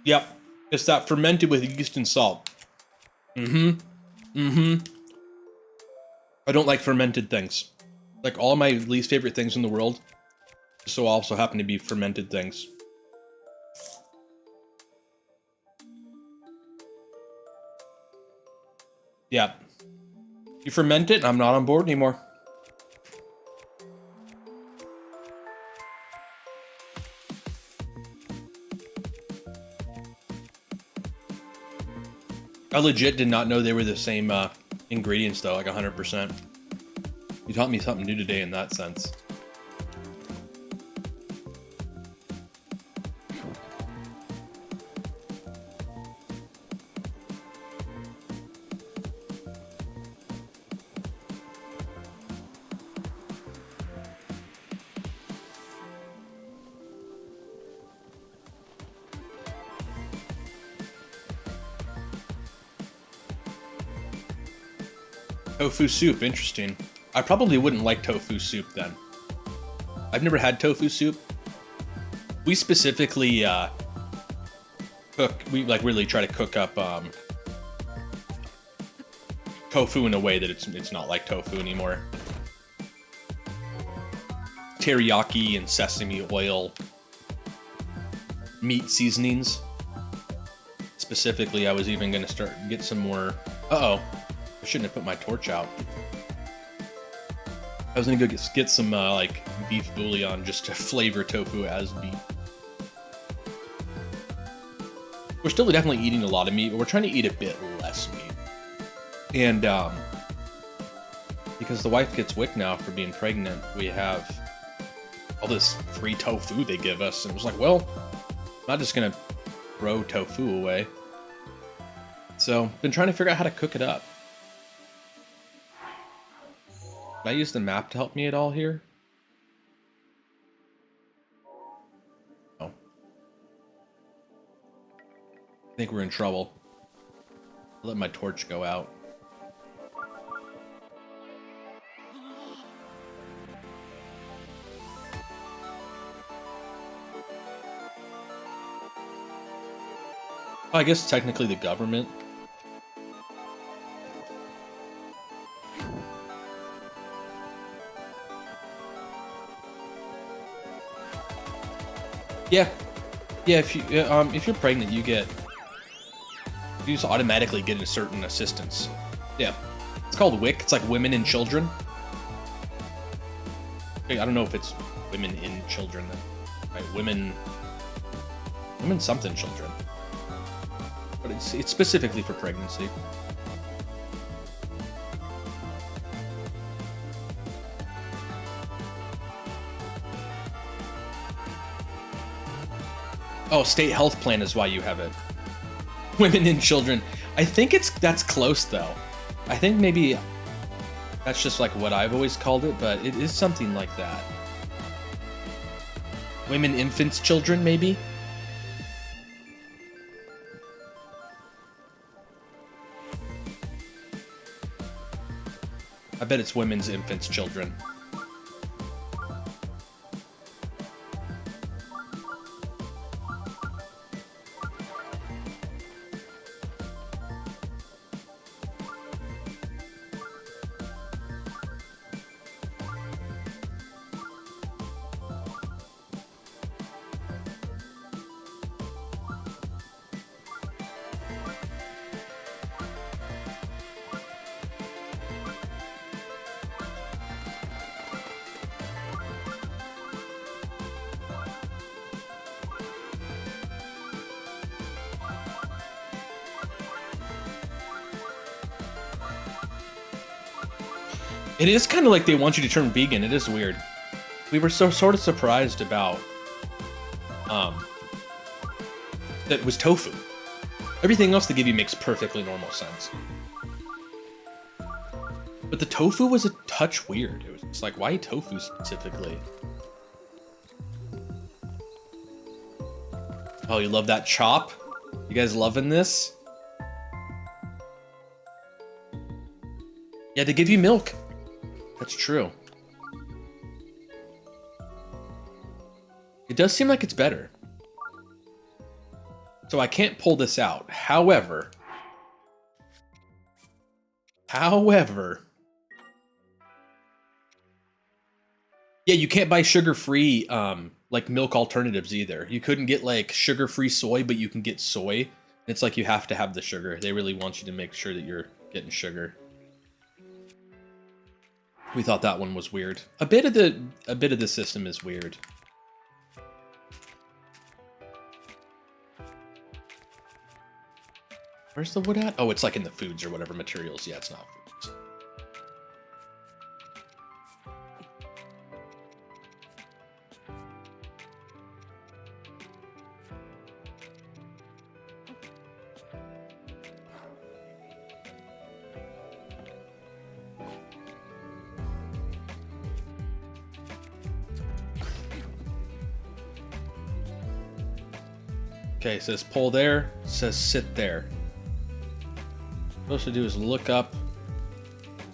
Yep. It's that fermented with yeast and salt. I don't like fermented things. Like all my least favorite things in the world, so also happen to be fermented things. Yeah. You ferment it, I'm not on board anymore. I legit did not know they were the same ingredients though, like 100%. You taught me something new today in that sense. Tofu soup, interesting. I probably wouldn't like tofu soup then. I've never had tofu soup. We specifically we like really try to cook up tofu in a way that it's not like tofu anymore. Teriyaki and sesame oil, meat seasonings. Specifically, I was even gonna get some more. Uh-oh. I shouldn't have put my torch out. I was gonna go get some like beef bouillon just to flavor tofu as beef. We're still definitely eating a lot of meat, but we're trying to eat a bit less meat. And because the wife gets WIC now for being pregnant, we have all this free tofu they give us, and it was like, well, I'm not just gonna throw tofu away. So, been trying to figure out how to cook it up. Can I use the map to help me at all here? Oh. I think we're in trouble. I'll let my torch go out. I guess technically the government. Yeah, if you're pregnant, you just automatically get a certain assistance. Yeah, it's called WIC. It's like Women and Children. I don't know if it's Women in Children, right? Women something children, but it's specifically for pregnancy. Oh, state health plan is why you have it. Women and children. I think that's close though. I think maybe that's just like what I've always called it, but it is something like that. Women, infants, children, maybe? I bet it's women's, infants, children. It is kind of like they want you to turn vegan. It is weird. We were sort of surprised about that it was tofu. Everything else they give you makes perfectly normal sense. But the tofu was a touch weird. It was just like, why tofu specifically? Oh, you love that chop? You guys loving this? Yeah, they give you milk. That's true. It does seem like it's better. So I can't pull this out. However, yeah, you can't buy sugar-free like milk alternatives either. You couldn't get like sugar-free soy, but you can get soy. It's like you have to have the sugar. They really want you to make sure that you're getting sugar. We thought that one was weird. A bit of the system is weird. Where's the wood at? Oh, it's like in the foods or whatever materials. Yeah, it's not foods. Okay, it says pull there, it says sit there. What I'm supposed to do is look up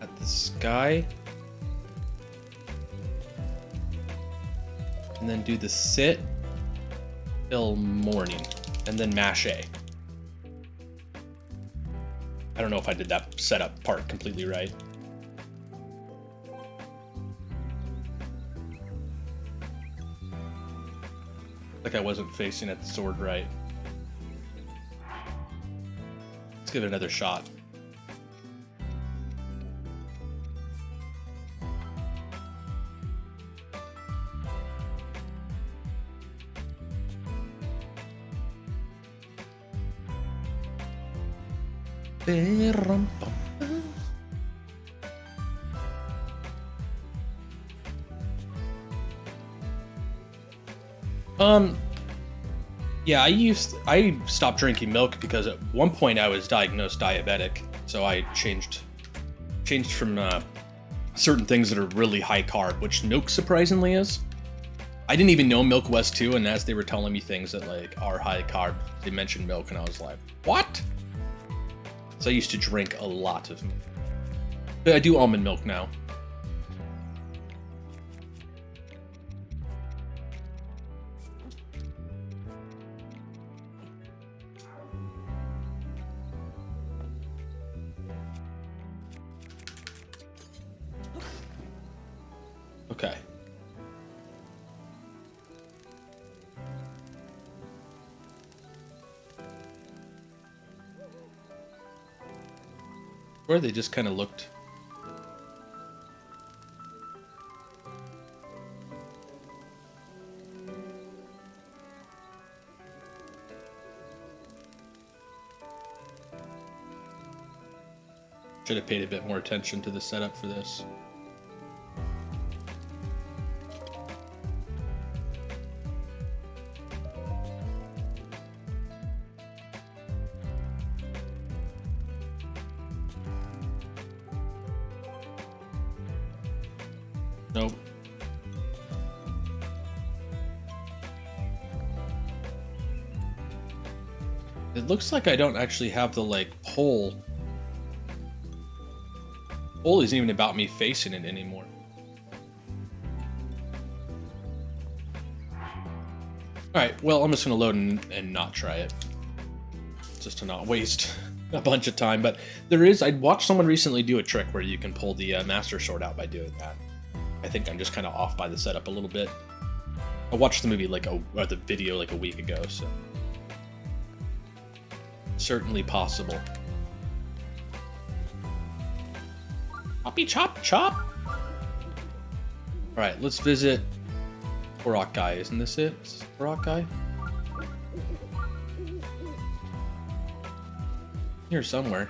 at the sky. And then do the sit till morning. And then mash A. I don't know if I did that setup part completely right. Like I wasn't facing at the sword right. Let's give it another shot. Yeah, I stopped drinking milk because at one point I was diagnosed diabetic, so I changed from certain things that are really high carb, which milk surprisingly is. I didn't even know milk was too, and as they were telling me things that like are high carb, they mentioned milk, and I was like, what? So I used to drink a lot of milk. But I do almond milk now. Okay. Where they just kind of looked. Should have paid a bit more attention to the setup for this. Nope. It looks like I don't actually have the like pole. Pole isn't even about me facing it anymore. Alright, well, I'm just gonna load and not try it. Just to not waste a bunch of time. But there is, I watched someone recently do a trick where you can pull the Master Sword out by doing that. I think I'm just kind of off by the setup a little bit. I watched the movie or the video like a week ago, so certainly possible. Choppy chop chop. All right, let's visit Korok Guy. Isn't this it? Is this Korok Guy? Here somewhere.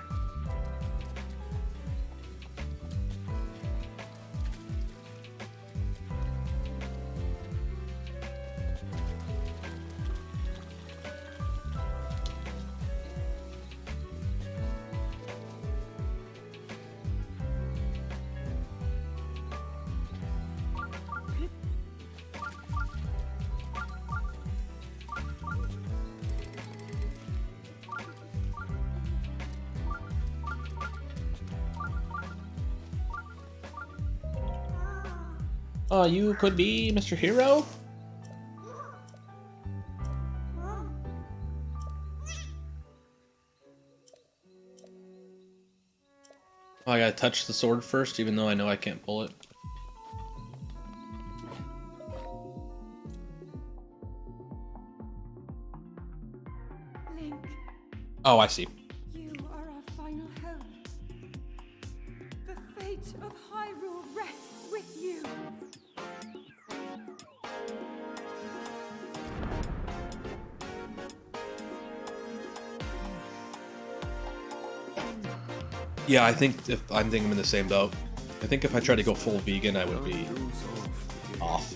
You could be Mr. Hero? Oh, I gotta touch the sword first, even though I know I can't pull it. Link, Oh, I see. you are our final hope. The fate of Hyrule rests with you. Yeah, I think I'm in the same boat. I think if I tried to go full vegan, I would be off.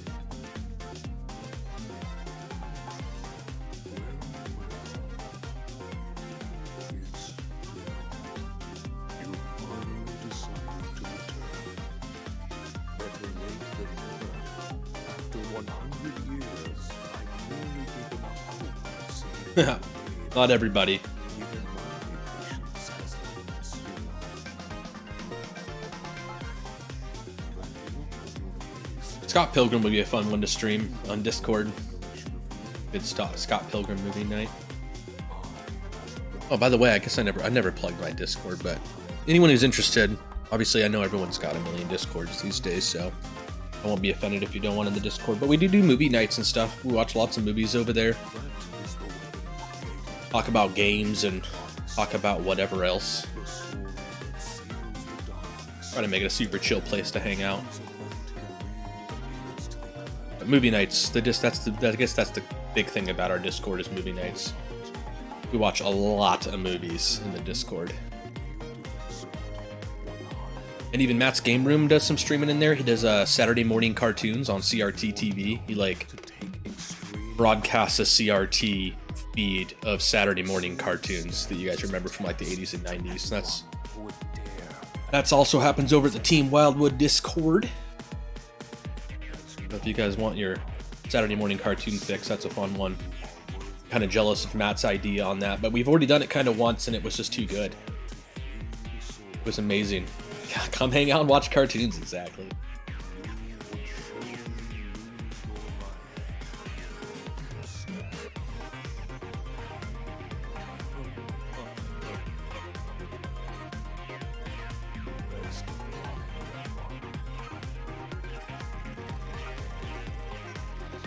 Not everybody. Scott Pilgrim would be a fun one to stream on Discord. Good Scott Pilgrim movie night. Oh, by the way, I guess I never plugged my Discord, but anyone who's interested, obviously I know everyone's got a million Discords these days, so I won't be offended if you don't want in the Discord. But we do movie nights and stuff. We watch lots of movies over there. Talk about games and talk about whatever else. Try to make it a super chill place to hang out. But movie nights, I guess that's the big thing about our Discord is movie nights. We watch a lot of movies in the Discord. And even Matt's Game Room does some streaming in there. He does Saturday morning cartoons on CRT TV. He like broadcasts a CRT feed of Saturday morning cartoons that you guys remember from like the 80s and 90s. That's also happens over at the Team Wildwood Discord. So if you guys want your Saturday morning cartoon fix, that's a fun one. Kind of jealous of Matt's idea on that, but we've already done it kind of once and it was just too good. It was amazing. Come hang out and watch cartoons, exactly.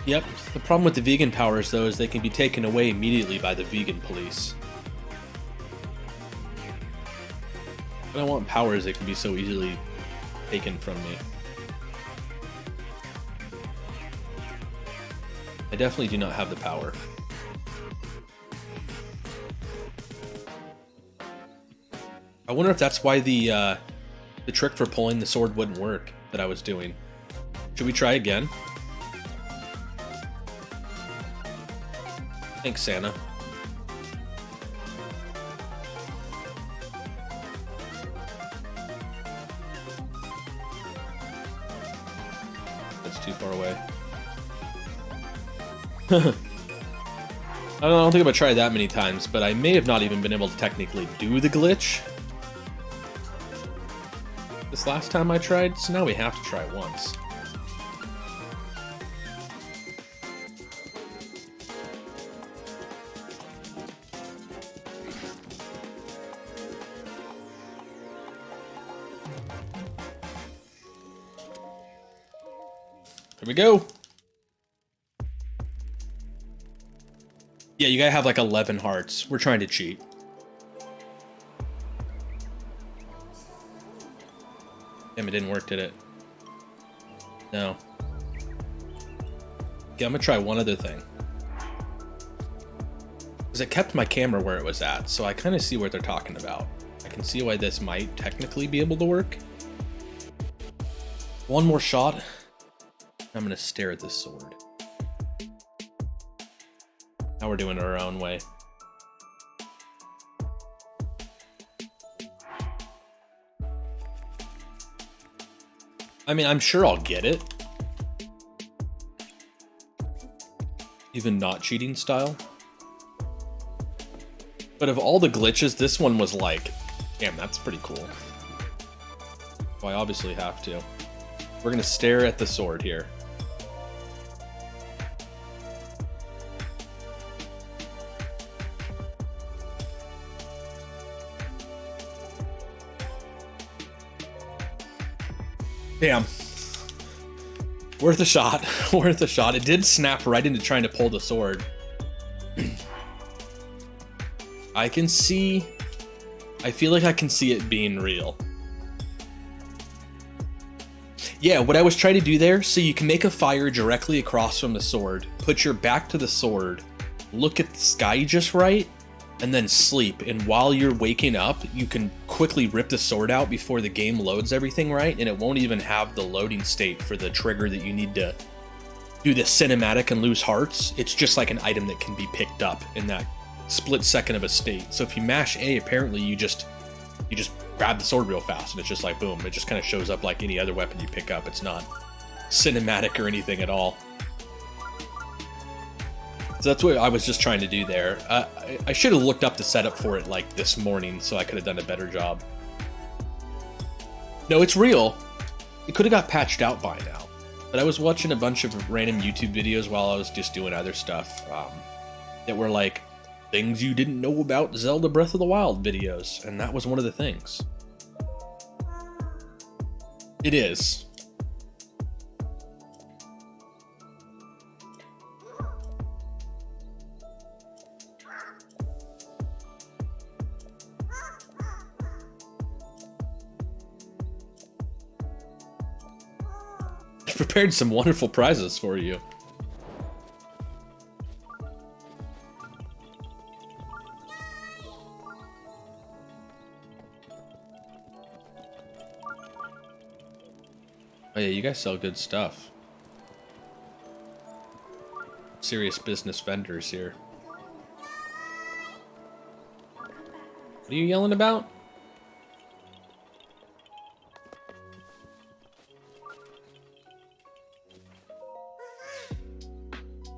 Yep, the problem with the vegan powers though is they can be taken away immediately by the vegan police. I don't want powers that can be so easily taken from me. I definitely do not have the power. I wonder if that's why the trick for pulling the sword wouldn't work that I was doing. Should we try again? Thanks, Santa. That's too far away. I don't think I'm gonna try that many times, but I may have not even been able to technically do the glitch this last time I tried, so now we have to try once. Here we go. Yeah, you gotta have like 11 hearts. We're trying to cheat. Damn, it didn't work, did it? No. Okay, I'm gonna try one other thing. Because it kept my camera where it was at, so I kind of see what they're talking about. I can see why this might technically be able to work. One more shot. I'm gonna stare at this sword. Now we're doing it our own way. I mean, I'm sure I'll get it. Even not cheating style. But of all the glitches, this one was like, damn, that's pretty cool. Well, I obviously have to. We're gonna stare at the sword here. Damn. Worth a shot. Worth a shot. It did snap right into trying to pull the sword. I can see... I feel like I can see it being real. Yeah, what I was trying to do there, so you can make a fire directly across from the sword, put your back to the sword, look at the sky just right, and then sleep. And while you're waking up, you can quickly rip the sword out before the game loads everything right, and it won't even have the loading state for the trigger that you need to do the cinematic and lose hearts. It's just like an item that can be picked up in that split second of a state. So if you mash A, apparently you just grab the sword real fast, and it's just like boom, it just kind of shows up like any other weapon you pick up. It's not cinematic or anything at all. So that's what I was just trying to do there. I should have looked up the setup for it like this morning, so I could have done a better job. No, it's real. It could have got patched out by now, but I was watching a bunch of random YouTube videos while I was just doing other stuff that were like things you didn't know about Zelda Breath of the Wild videos, and that was one of the things. It is. I prepared some wonderful prizes for you. Oh yeah, you guys sell good stuff. Serious business vendors here. What are you yelling about?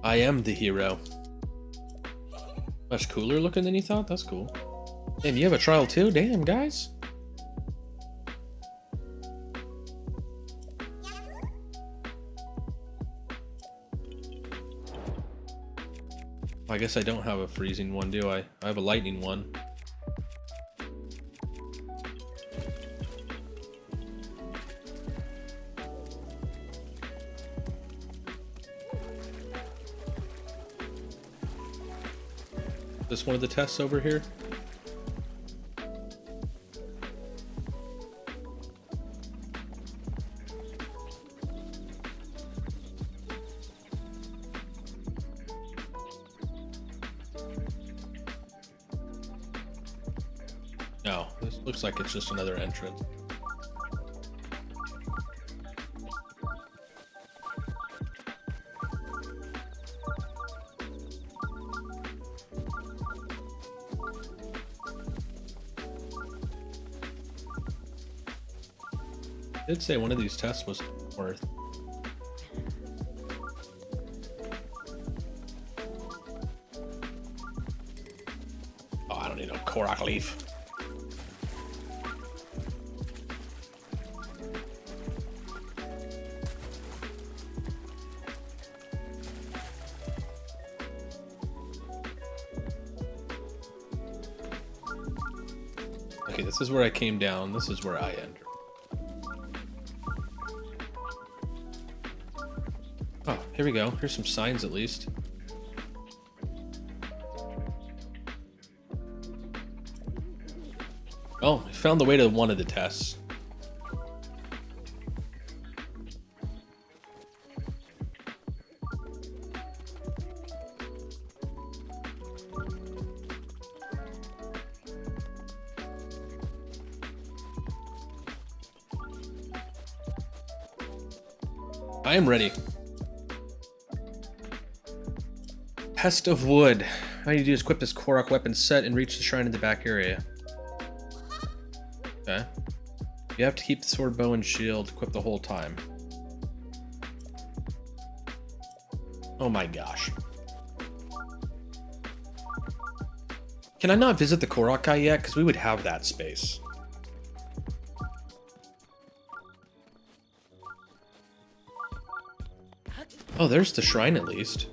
I am the hero. Much cooler looking than you thought? That's cool. Damn, you have a trial too? Damn, guys. I guess I don't have a freezing one, do I? I have a lightning one. This one of the tests over here? No, this looks like it's just another entrance. I did say one of these tests was worth. Oh, I don't need no Korok leaf. Okay, this is where I came down. This is where I entered. Oh, here we go. Here's some signs at least. Oh, I found the way to one of the tests. I am ready. Pest of Wood. All you need to do is equip this Korok weapon set and reach the shrine in the back area. Okay. You have to keep the sword, bow, and shield equipped the whole time. Oh my gosh. Can I not visit the Korok guy yet? Because we would have that space. Oh, there's the shrine at least.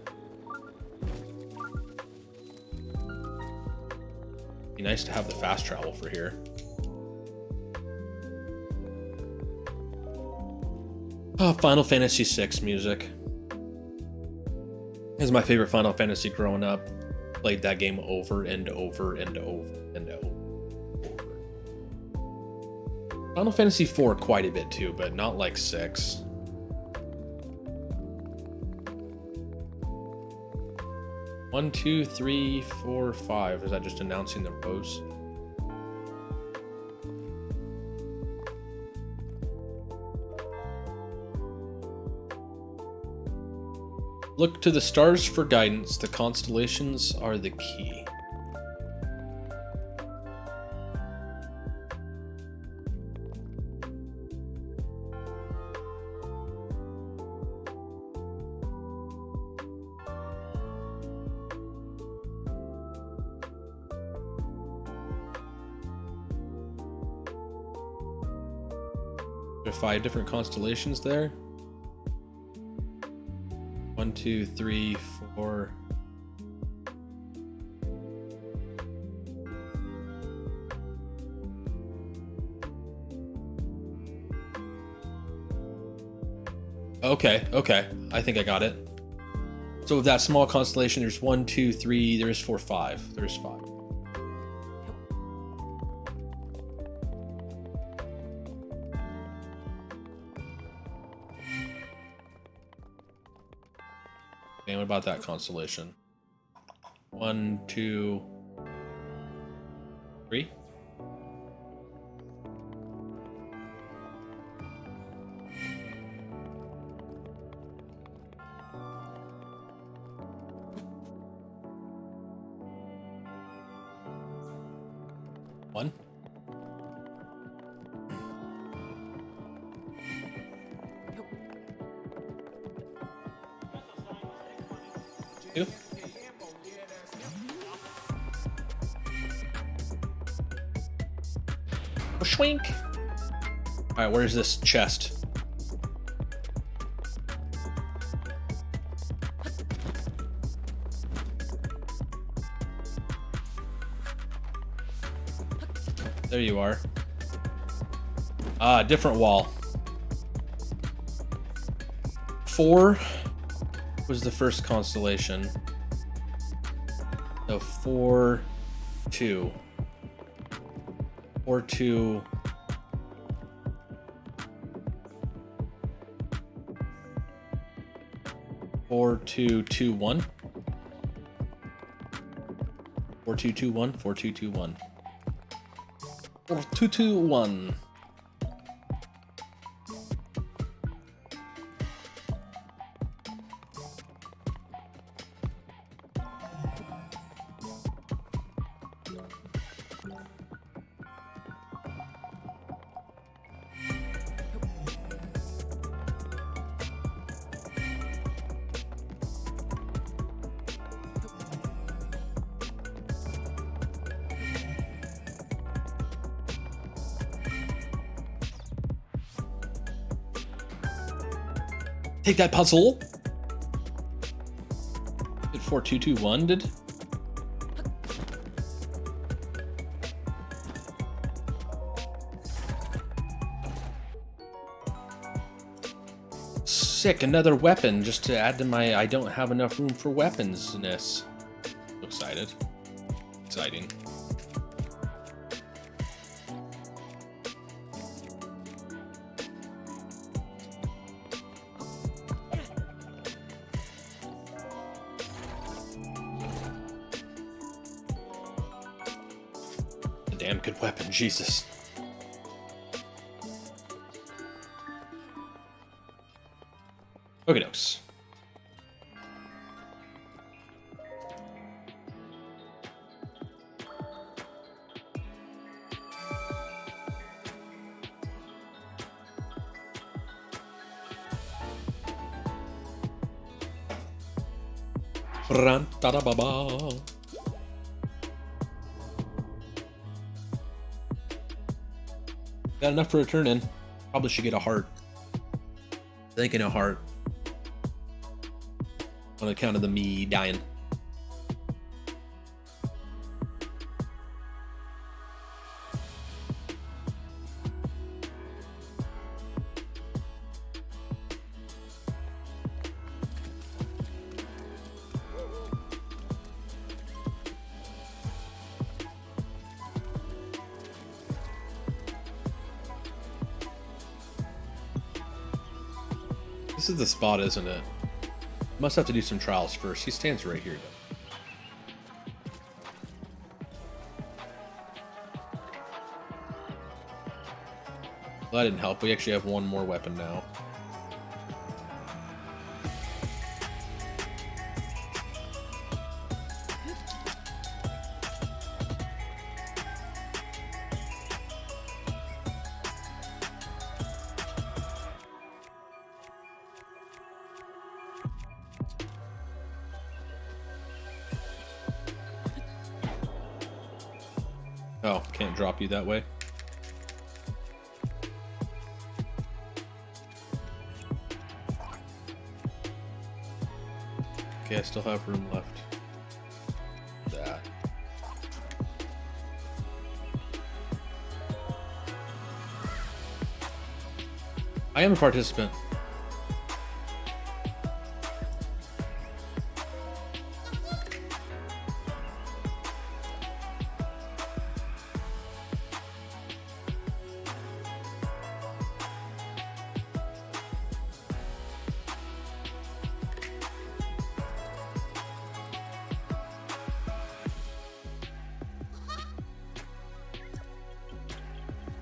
Be nice to have the fast travel for here. Oh, Final Fantasy VI music. This is my favorite Final Fantasy growing up. Played that game over and over and over and over. Final Fantasy IV quite a bit too, but not like 6. One, two, three, four, five. Is that just announcing the rows? Look to the stars for guidance. The constellations are the key. There are 5 different constellations there. 1, 2, 3, 4. Okay, I think I got it. So with that small constellation, there's 1, 2, 3, there's 4, 5. There's 5. And what about that constellation? 1, 2, 3. One. Two. Oh, schwink. All right, where's this chest? There you are. Ah, different wall. 4 was the first constellation. So 4, 2. 4, 2. Four, 2, 2, 1. 4, 2, 2, 1. 4, 2, 2, 1. 4, 2, 2, 1. Take that puzzle. Did 4, 2, 2, 1 did? Sick, another weapon just to add to my I don't have enough room for weapons-ness. So excited. Exciting. Damn good weapon, Jesus. Okie dokes. Ran-ta-da-ba-ba. Got enough for a turn in. Probably should get a heart. Thinking a heart. On account of the me dying. This is the spot, isn't it? Must have to do some trials first. He stands right here, though. Well, that didn't help. We actually have one more weapon now. Oh, can't drop you that way. Okay, I still have room left. That. I am a participant.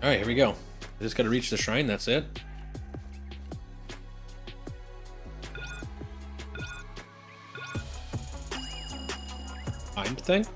Alright, here we go. I just gotta reach the shrine, that's it. Find thing?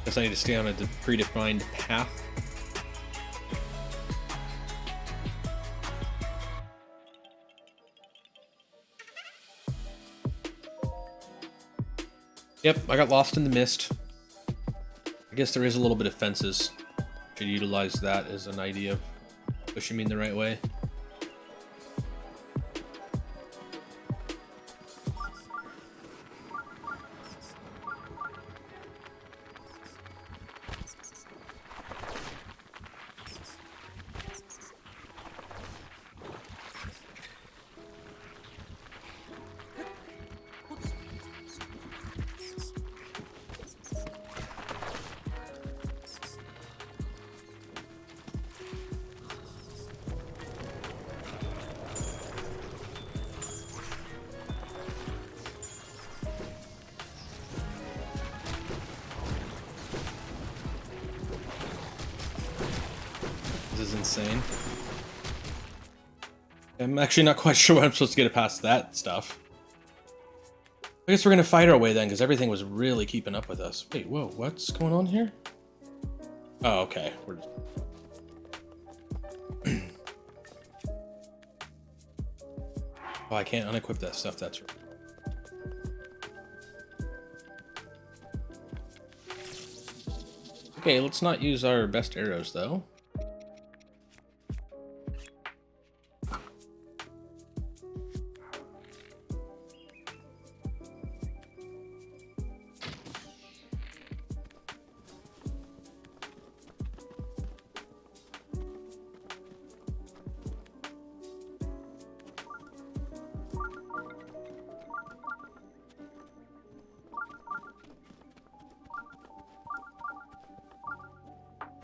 Guess I need to stay on a predefined path. Yep, I got lost in the mist. I guess there is a little bit of fences. Should utilize that as an idea of pushing me in the right way. This is insane. I'm actually not quite sure what I'm supposed to get past that stuff. I guess we're gonna fight our way then, because everything was really keeping up with us. Wait, whoa, what's going on here? Oh, okay. We're just... Oh, I can't unequip that stuff, that's right. Okay, let's not use our best arrows, though.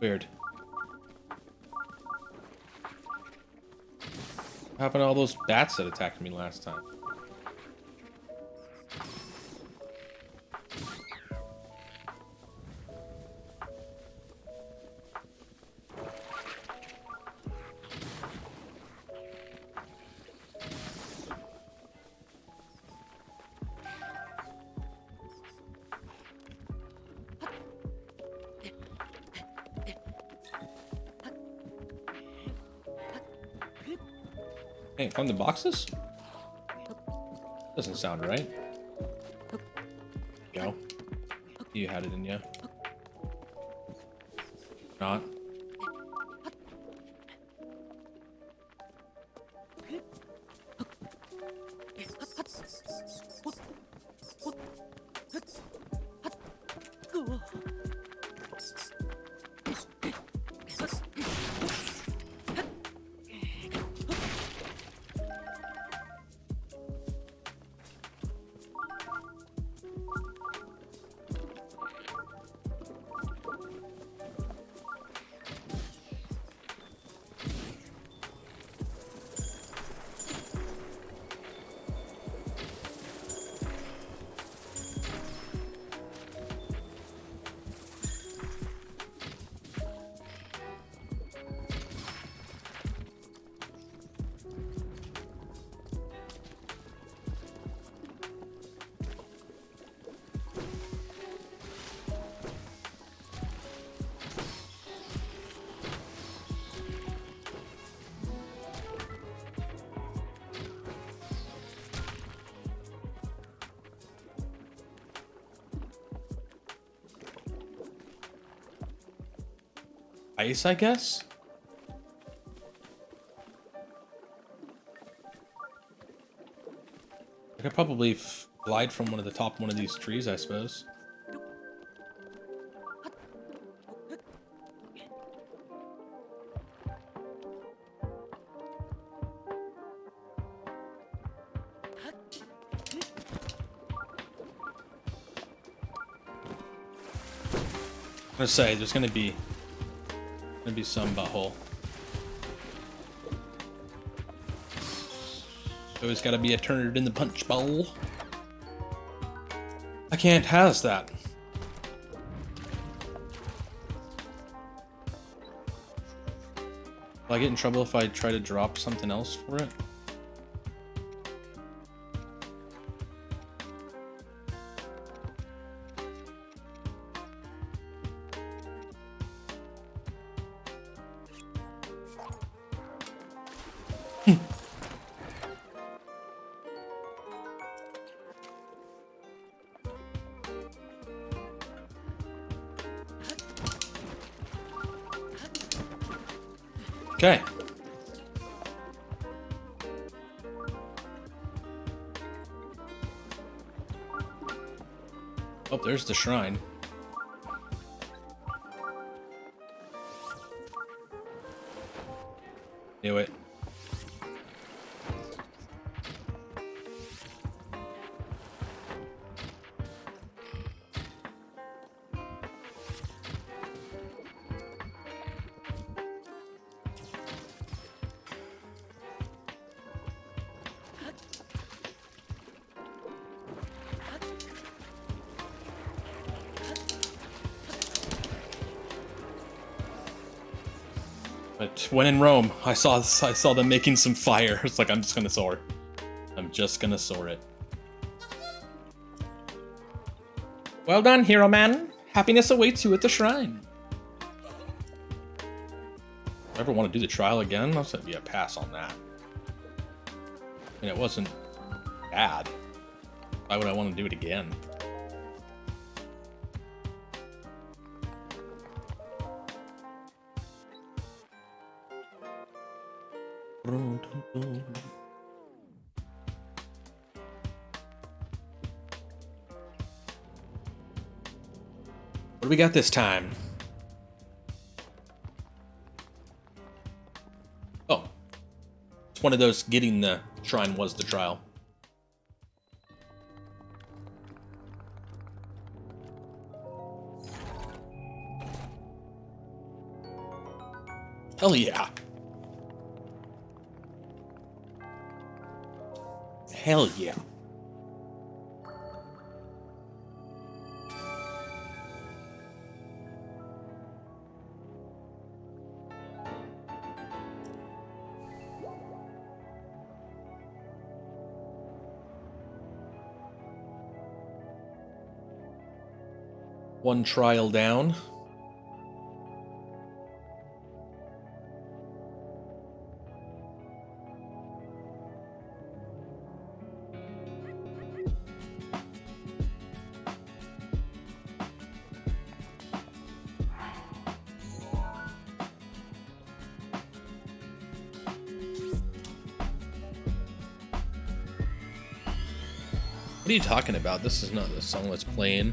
Weird. What happened to all those bats that attacked me last time? Hey, from the boxes? Doesn't sound right. Go. You had it in you. Not. Ice, I guess? I could probably glide from one of the top one of these trees, I suppose. I'm gonna say there's gonna be some butthole. Always gotta be a turd in the punch bowl. I can't has that. Will I get in trouble if I try to drop something else for it? Okay. Oh, there's the shrine. Knew it. But when in Rome, I saw them making some fire. It's like, I'm just gonna soar. I'm just gonna soar it. Well done, hero man. Happiness awaits you at the shrine. If I ever want to do the trial again, I'll say yeah, pass on that. I mean, it wasn't bad. Why would I want to do it again? What do we got this time? Oh. It's one of those getting the shrine was the trial. Hell yeah. Hell yeah. One trial down. What are you talking about? This is not the song that's playing.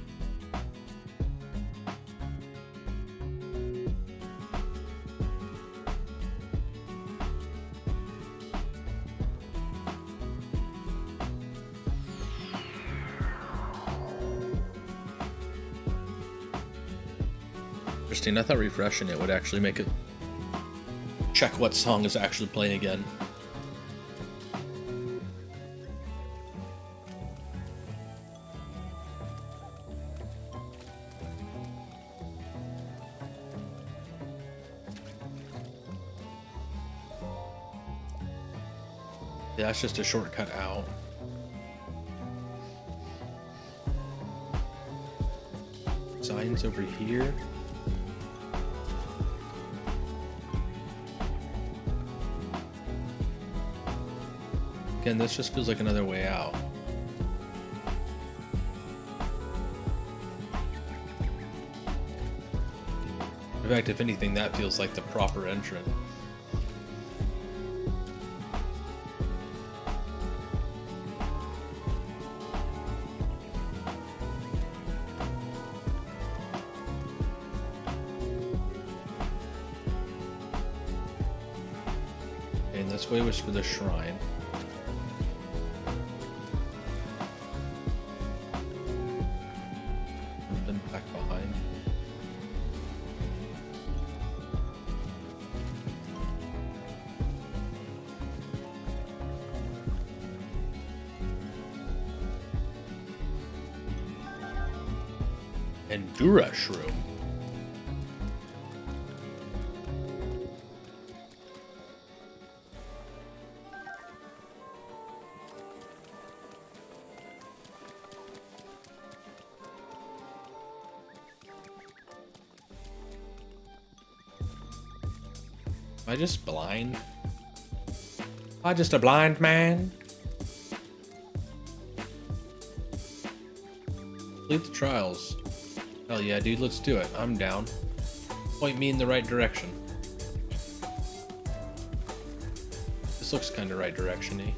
Interesting. I thought refreshing it would actually make it check what song is actually playing again. Yeah, it's just a shortcut out. Signs over here. Again, this just feels like another way out. In fact, if anything, that feels like the proper entrance. And this way was for the shrine. Then back behind. Endura Shroom. Am I just blind? Am I just a blind man? Complete the trials. Hell yeah, dude, let's do it. I'm down. Point me in the right direction. This looks kind of right direction-y.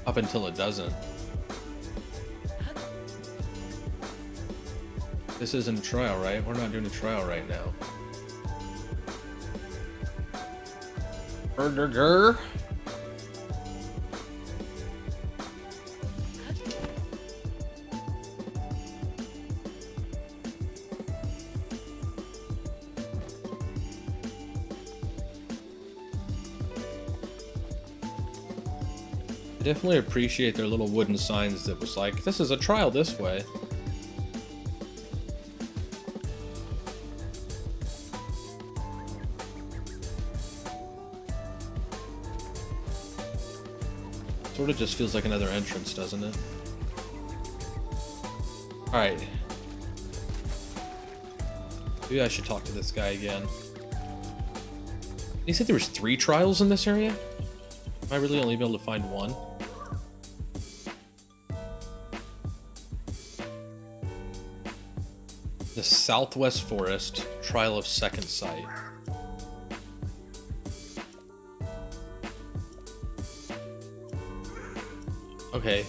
Up until it doesn't. This isn't a trial, right? We're not doing a trial right now. Burger. I definitely appreciate their little wooden signs that was like, this is a trial this way. Sort of just feels like another entrance, doesn't it? Alright. Maybe I should talk to this guy again. He said there was 3 trials in this area? Am I really only able to find one? The Southwest Forest, Trial of Second Sight. Okay.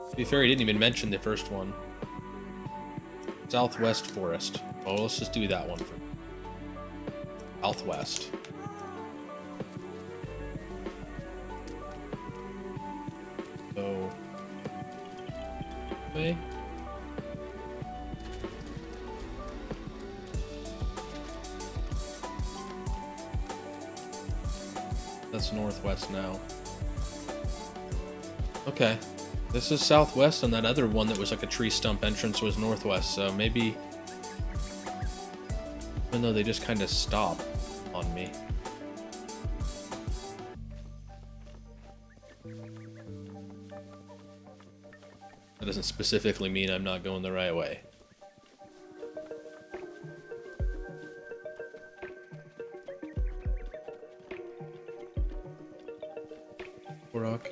To be fair, he didn't even mention the first one. Southwest Forest. Oh, let's just do that one for Southwest. So, okay. That's northwest now. Okay. This is southwest, and that other one that was like a tree stump entrance was northwest, so maybe... Even though they just kind of stop on me. That doesn't specifically mean I'm not going the right way. Korok.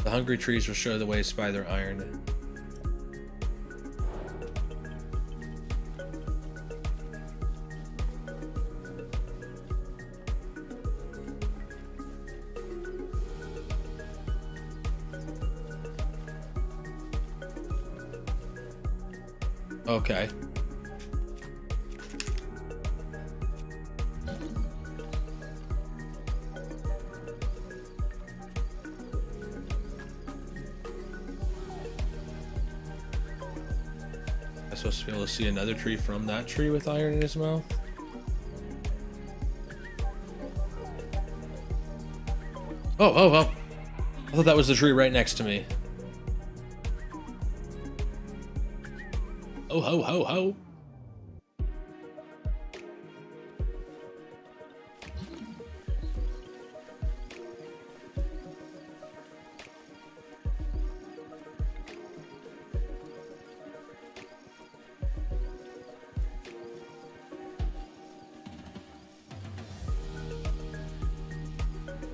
The hungry trees will show the way by their iron. Okay. I'm supposed to be able to see another tree from that tree with iron in his mouth. Oh. I thought that was the tree right next to me. Oh, ho.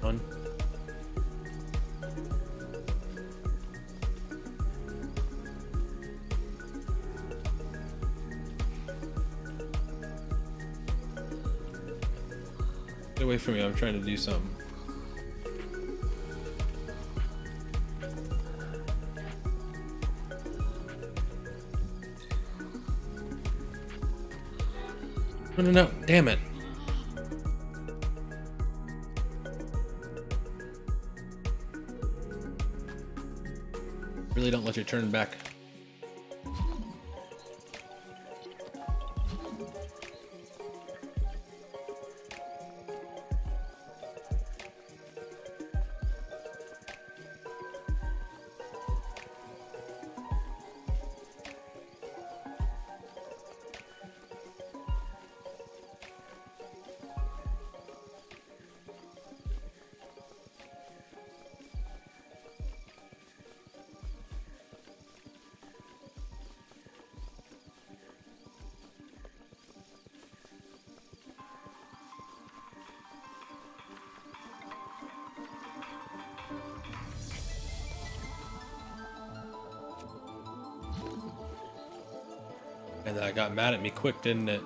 One. Get away from me, I'm trying to do something. No, damn it. Really don't let you turn back. And that got mad at me quick, didn't it?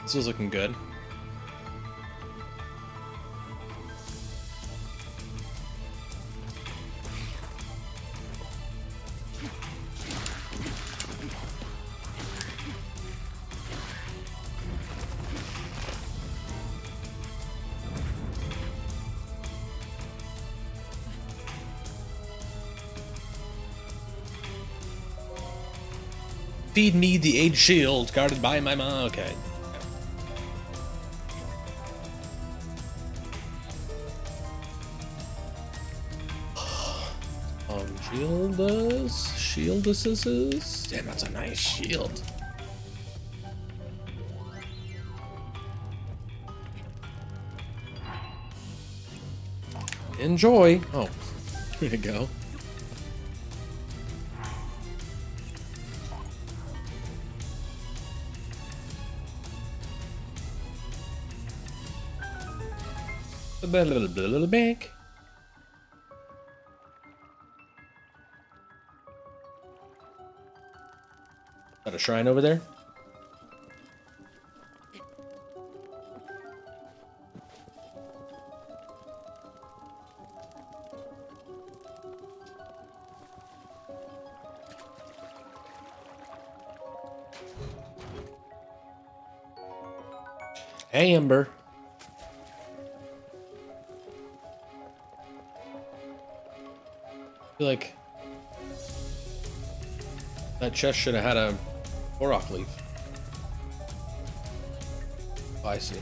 This was looking good. Feed me the age shield guarded by my mom. Okay. Shieldus. Damn, that's a nice shield. Enjoy. Oh, here you go. Back. Got a shrine over there? Hey, Ember. I feel like that chest should have had a Korok leaf. Oh, I see.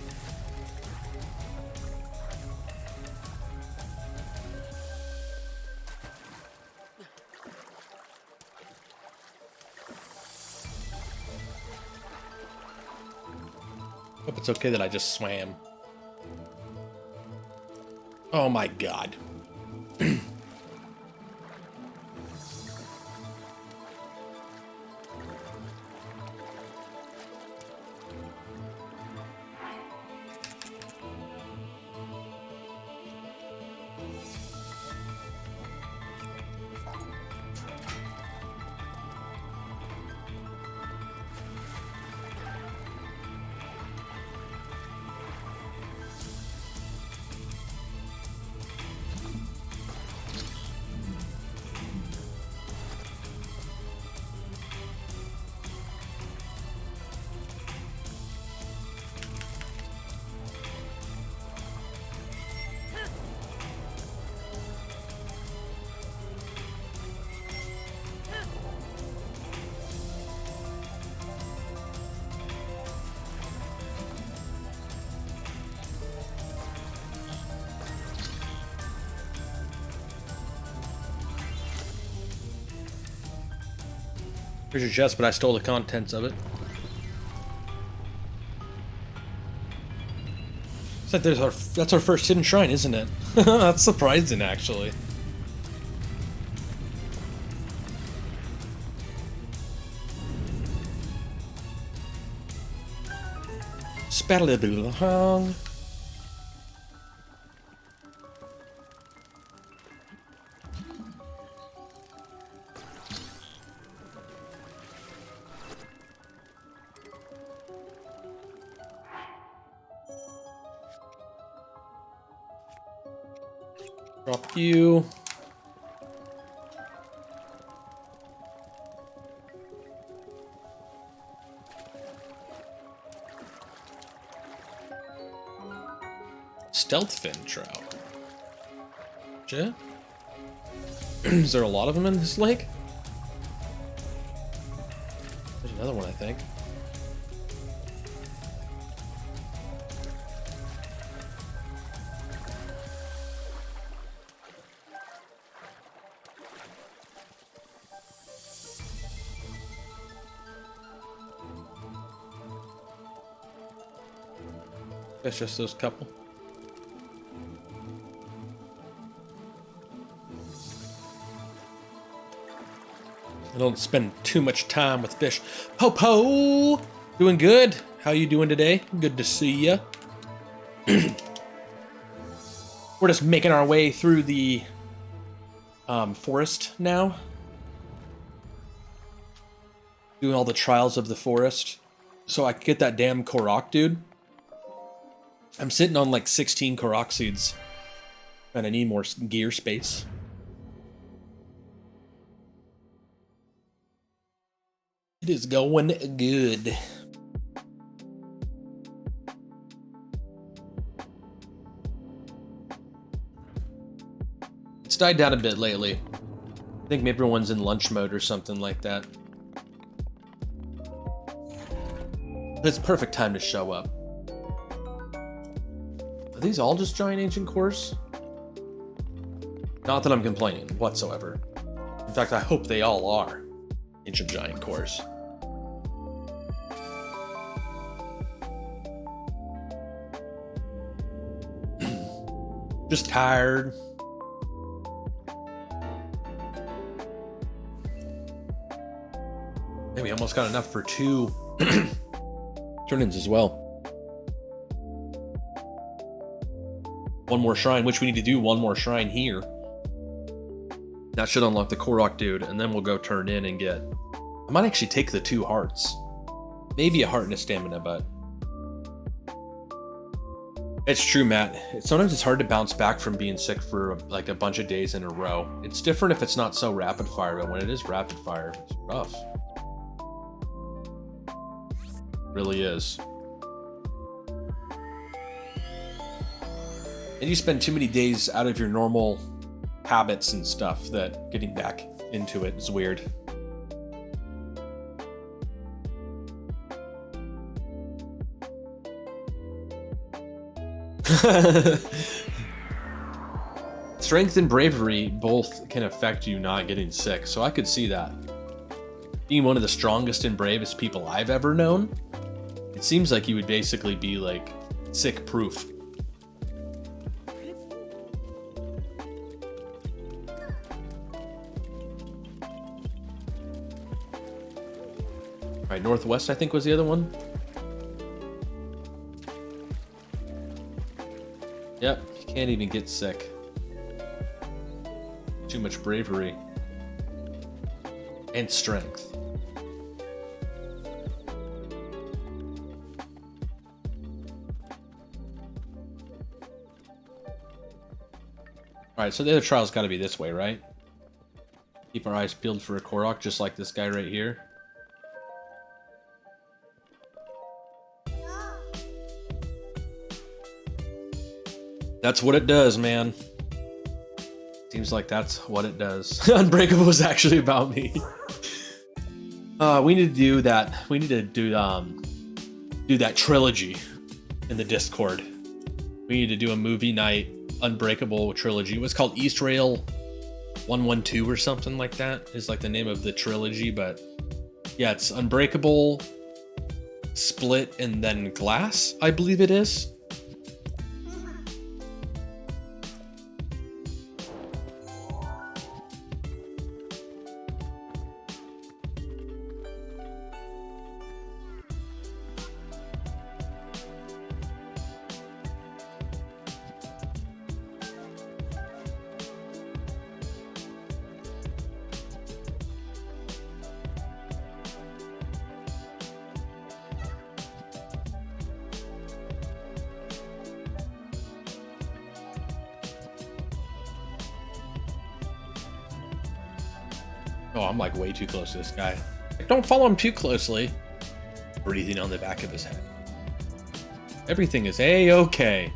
Hope it's okay that I just swam. Oh my god. Here's your chest, but I stole the contents of it. It's like that's our first hidden shrine, isn't it? That's surprising, actually. Spaddle-a-doodle-hong. Drop you. Stealth fin trout. Yeah. Is there a lot of them in this lake? There's another one, I think. That's just those couple. I don't spend too much time with fish. Popo! Doing good? How you doing today? Good to see ya. We're just making our way through the forest now. Doing all the trials of the forest. So I can get that damn Korok, dude. I'm sitting on like 16 Korok seeds. And I need more gear space. It is going good. It's died down a bit lately. I think maybe everyone's in lunch mode or something like that. But it's perfect time to show up. Are these all just giant ancient cores? Not that I'm complaining whatsoever. In fact, I hope they all are ancient giant cores. Just tired. Maybe almost got enough for 2 turn-ins as well. One more shrine, which we need to do one more shrine here. That should unlock the Korok dude, and then we'll go turn in and get... I might actually take the 2 hearts. Maybe a heart and a stamina, but... It's true, Matt. Sometimes it's hard to bounce back from being sick for like a bunch of days in a row. It's different if it's not so rapid fire, but when it is rapid fire, it's rough. It really is. And you spend too many days out of your normal habits and stuff that getting back into it is weird. Strength and bravery both can affect you not getting sick, so I could see that. Being one of the strongest and bravest people I've ever known, it seems like you would basically be like sick proof. Alright, Northwest I think was the other one. Yep, you can't even get sick. Too much bravery. And strength. Alright, so the other trial's gotta be this way, right? Keep our eyes peeled for a Korok, just like this guy right here. That's what it does, man. Seems like that's what it does. Unbreakable is actually about me. We need to do that. We need to do that trilogy in the Discord. We need to do a movie night Unbreakable trilogy. What's called East Rail 112 or something like that is like the name of the trilogy, but Yeah, it's Unbreakable, Split, and then Glass, I believe it is. Oh, I'm like way too close to this guy. Like, don't follow him too closely. Breathing on the back of his head. Everything is A-okay.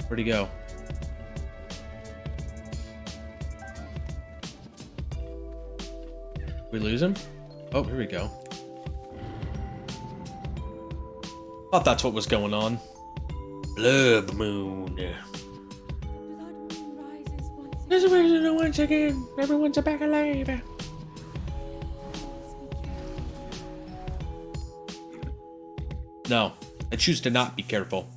Where'd he go? We lose him? Oh, here we go. Thought that's what was going on. Blood moon. Blood moon rises once This is where once again. Everyone's back alive. No, I choose to not be careful.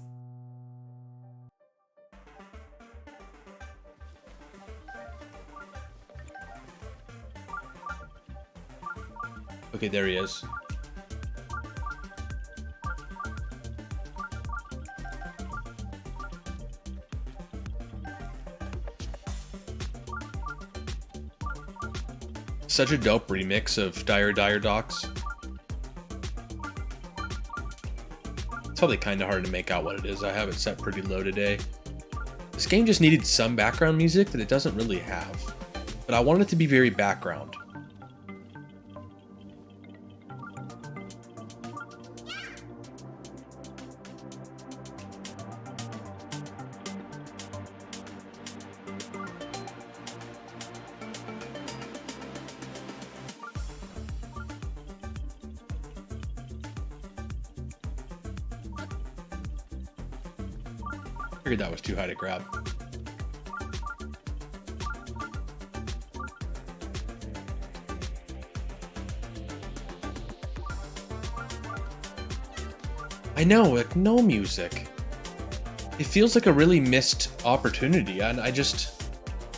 Okay, there he is. Such a dope remix of Dire Docs. It's probably kind of hard to make out what it is. I have it set pretty low today. This game just needed some background music that it doesn't really have. But I wanted it to be very background. Figured that was too high to grab. I know, like, no music. It feels like a really missed opportunity, and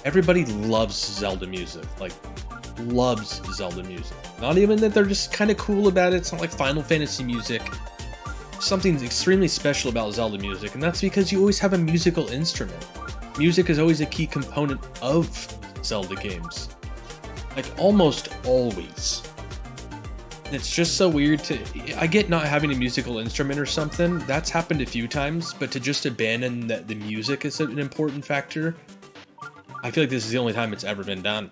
everybody loves Zelda music, like, loves Zelda music. Not even that they're just kind of cool about it, it's not like Final Fantasy music. Something extremely special about Zelda music, and that's because you always have a musical instrument. Music is always a key component of Zelda games. Like, almost always. It's just so weird I get not having a musical instrument or something, that's happened a few times, but to just abandon that the music is an important factor, I feel like this is the only time it's ever been done.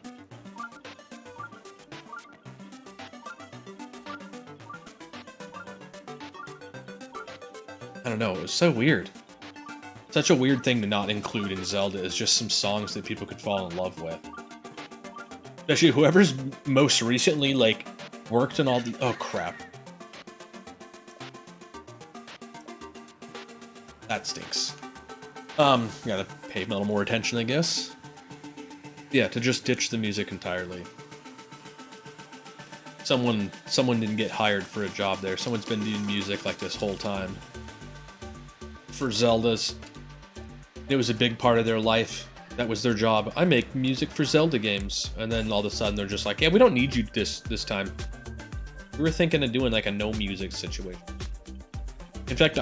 I don't know, it was so weird. Such a weird thing to not include in Zelda is just some songs that people could fall in love with. Especially whoever's most recently, like, worked on all the... Oh, crap. That stinks. Gotta pay a little more attention, I guess. Yeah, to just ditch the music entirely. Someone didn't get hired for a job there. Someone's been doing music like this whole time. For Zeldas. It was a big part of their life. That was their job. I make music for Zelda games. And then all of a sudden they're just like, yeah, we don't need you this time. We were thinking of doing like a no music situation. In fact,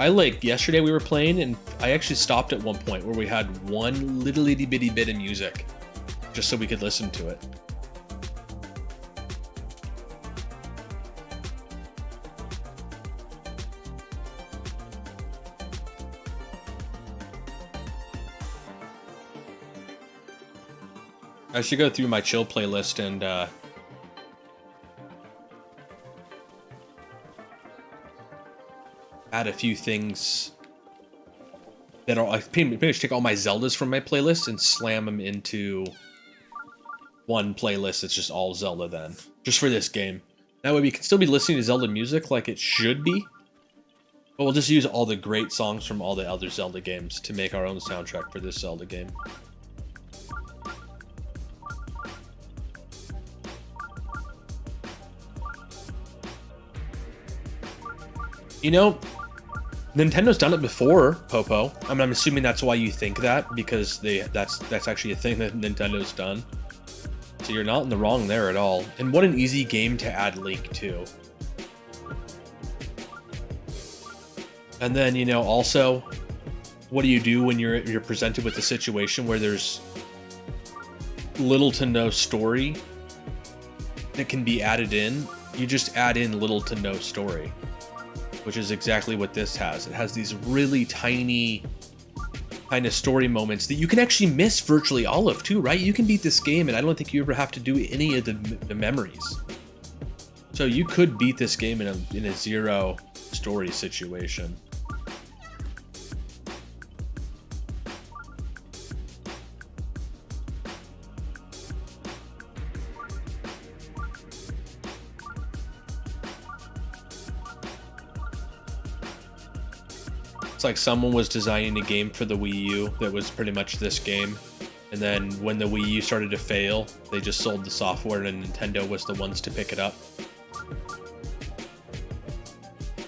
yesterday we were playing and I actually stopped at one point where we had one little itty bitty bit of music. Just so we could listen to it. I should go through my chill playlist and add a few things that are like pretty much take all my Zeldas from my playlist and slam them into one playlist that's just all Zelda then. Just for this game. That way we can still be listening to Zelda music like it should be. But we'll just use all the great songs from all the other Zelda games to make our own soundtrack for this Zelda game. You know, Nintendo's done it before, Popo. I mean, I'm assuming that's why you think that, because that's actually a thing that Nintendo's done. So you're not in the wrong there at all. And what an easy game to add Link to. And then, you know, also, what do you do when you're presented with a situation where there's little to no story that can be added in? You just add in little to no story, which is exactly what this has. It has these really tiny kind of story moments that you can actually miss virtually all of too, right? You can beat this game and I don't think you ever have to do any of the memories. So you could beat this game in a zero story situation. It's like someone was designing a game for the Wii U that was pretty much this game, and then when the Wii U started to fail, they just sold the software and Nintendo was the ones to pick it up.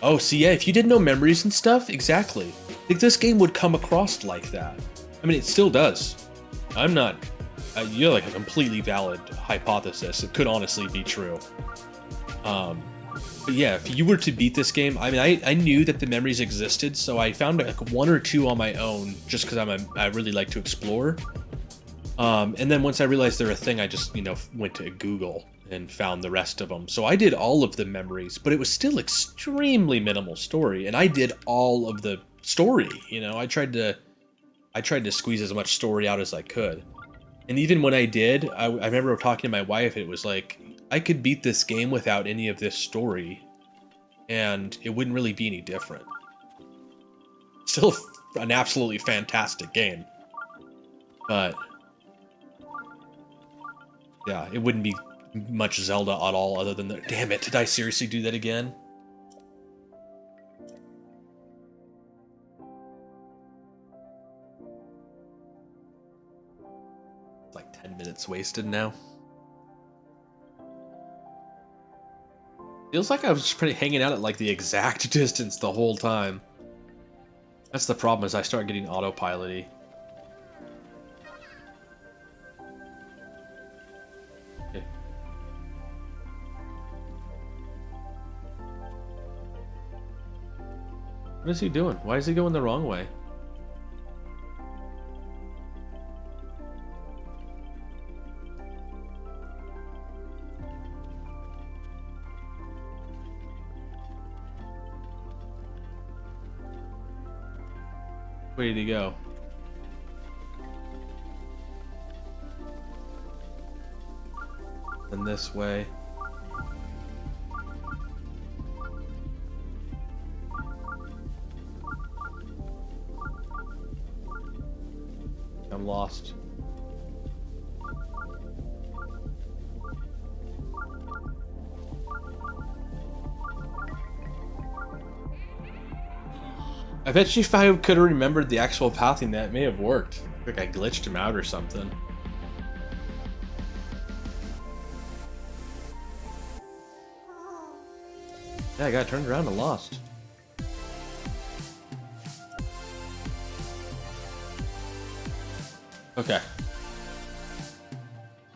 Oh, see, yeah, if you didn't know memories and stuff, exactly. Like, this game would come across like that. I mean, it still does. I'm not... you're like a completely valid hypothesis. It could honestly be true. But yeah, if you were to beat this game, I mean, I knew that the memories existed, so I found like one or two on my own, just because I really like to explore. And then once I realized they're a thing, I just, you know, went to Google and found the rest of them. So I did all of the memories, but it was still extremely minimal story, and I did all of the story. You know, I tried to squeeze as much story out as I could. And even when I did, I remember talking to my wife, it was like, I could beat this game without any of this story, and it wouldn't really be any different. Still an absolutely fantastic game. But, yeah, it wouldn't be much Zelda at all other than the... Damn it, did I seriously do that again? It's like 10 minutes wasted now. Feels like I was just pretty hanging out at like the exact distance the whole time. That's the problem, is I start getting autopilot-y. Okay. What is he doing? Why is he going the wrong way? Where did he go? And this way. I'm lost. I bet you if I could have remembered the actual pathing, that may have worked. Like I glitched him out or something. Yeah, I got turned around and lost. Okay.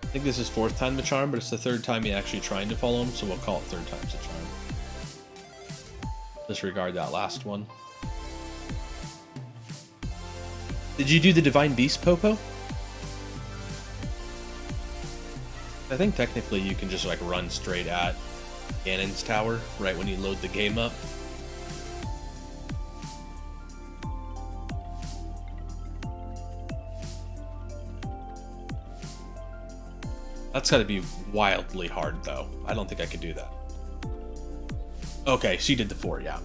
I think this is fourth time the charm, but it's the third time he actually trying to follow him, so we'll call it third time's the charm. Disregard that last one. Did you do the Divine Beast, Popo? I think technically you can just like run straight at Ganon's tower right when you load the game up. That's gotta be wildly hard though. I don't think I could do that. Okay, she did the 4, yeah.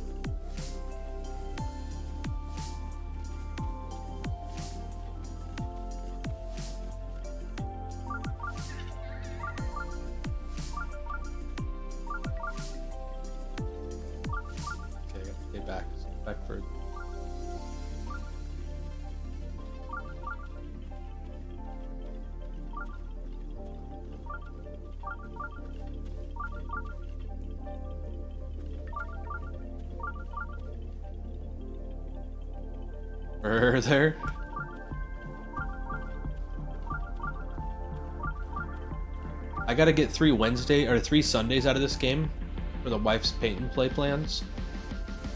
Back for Further. I gotta get 3 Sundays out of this game for the wife's paint and play plans.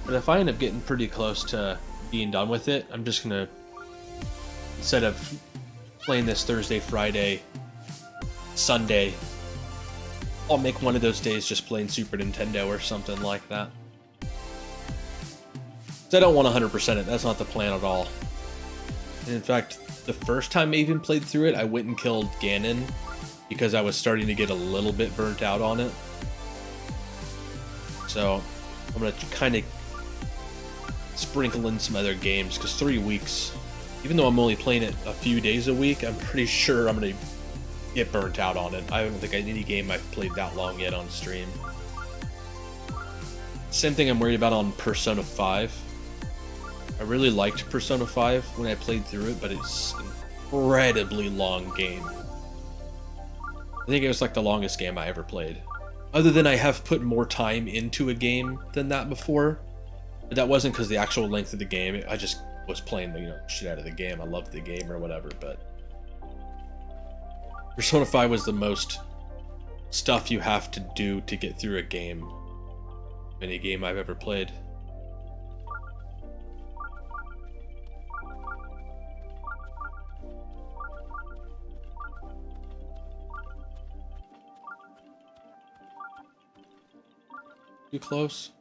But if I end up getting pretty close to being done with it, I'm just gonna, instead of playing this Thursday, Friday, Sunday, I'll make one of those days just playing Super Nintendo or something like that. 'Cause I don't want 100% it, that's not the plan at all. And in fact, the first time I even played through it, I went and killed Ganon because I was starting to get a little bit burnt out on it. So I'm gonna kind of sprinkle in some other games, because 3 weeks, even though I'm only playing it a few days a week, I'm pretty sure I'm gonna get burnt out on it. I don't think any game I've played that long yet on stream. Same thing I'm worried about on Persona 5. I really liked Persona 5 when I played through it, but it's an incredibly long game. I think it was like the longest game I ever played. Other than I have put more time into a game than that before. But that wasn't because the actual length of the game. I just was playing the shit out of the game. I loved the game or whatever, but Persona 5 was the most stuff you have to do to get through a game. Any game I've ever played. Too close?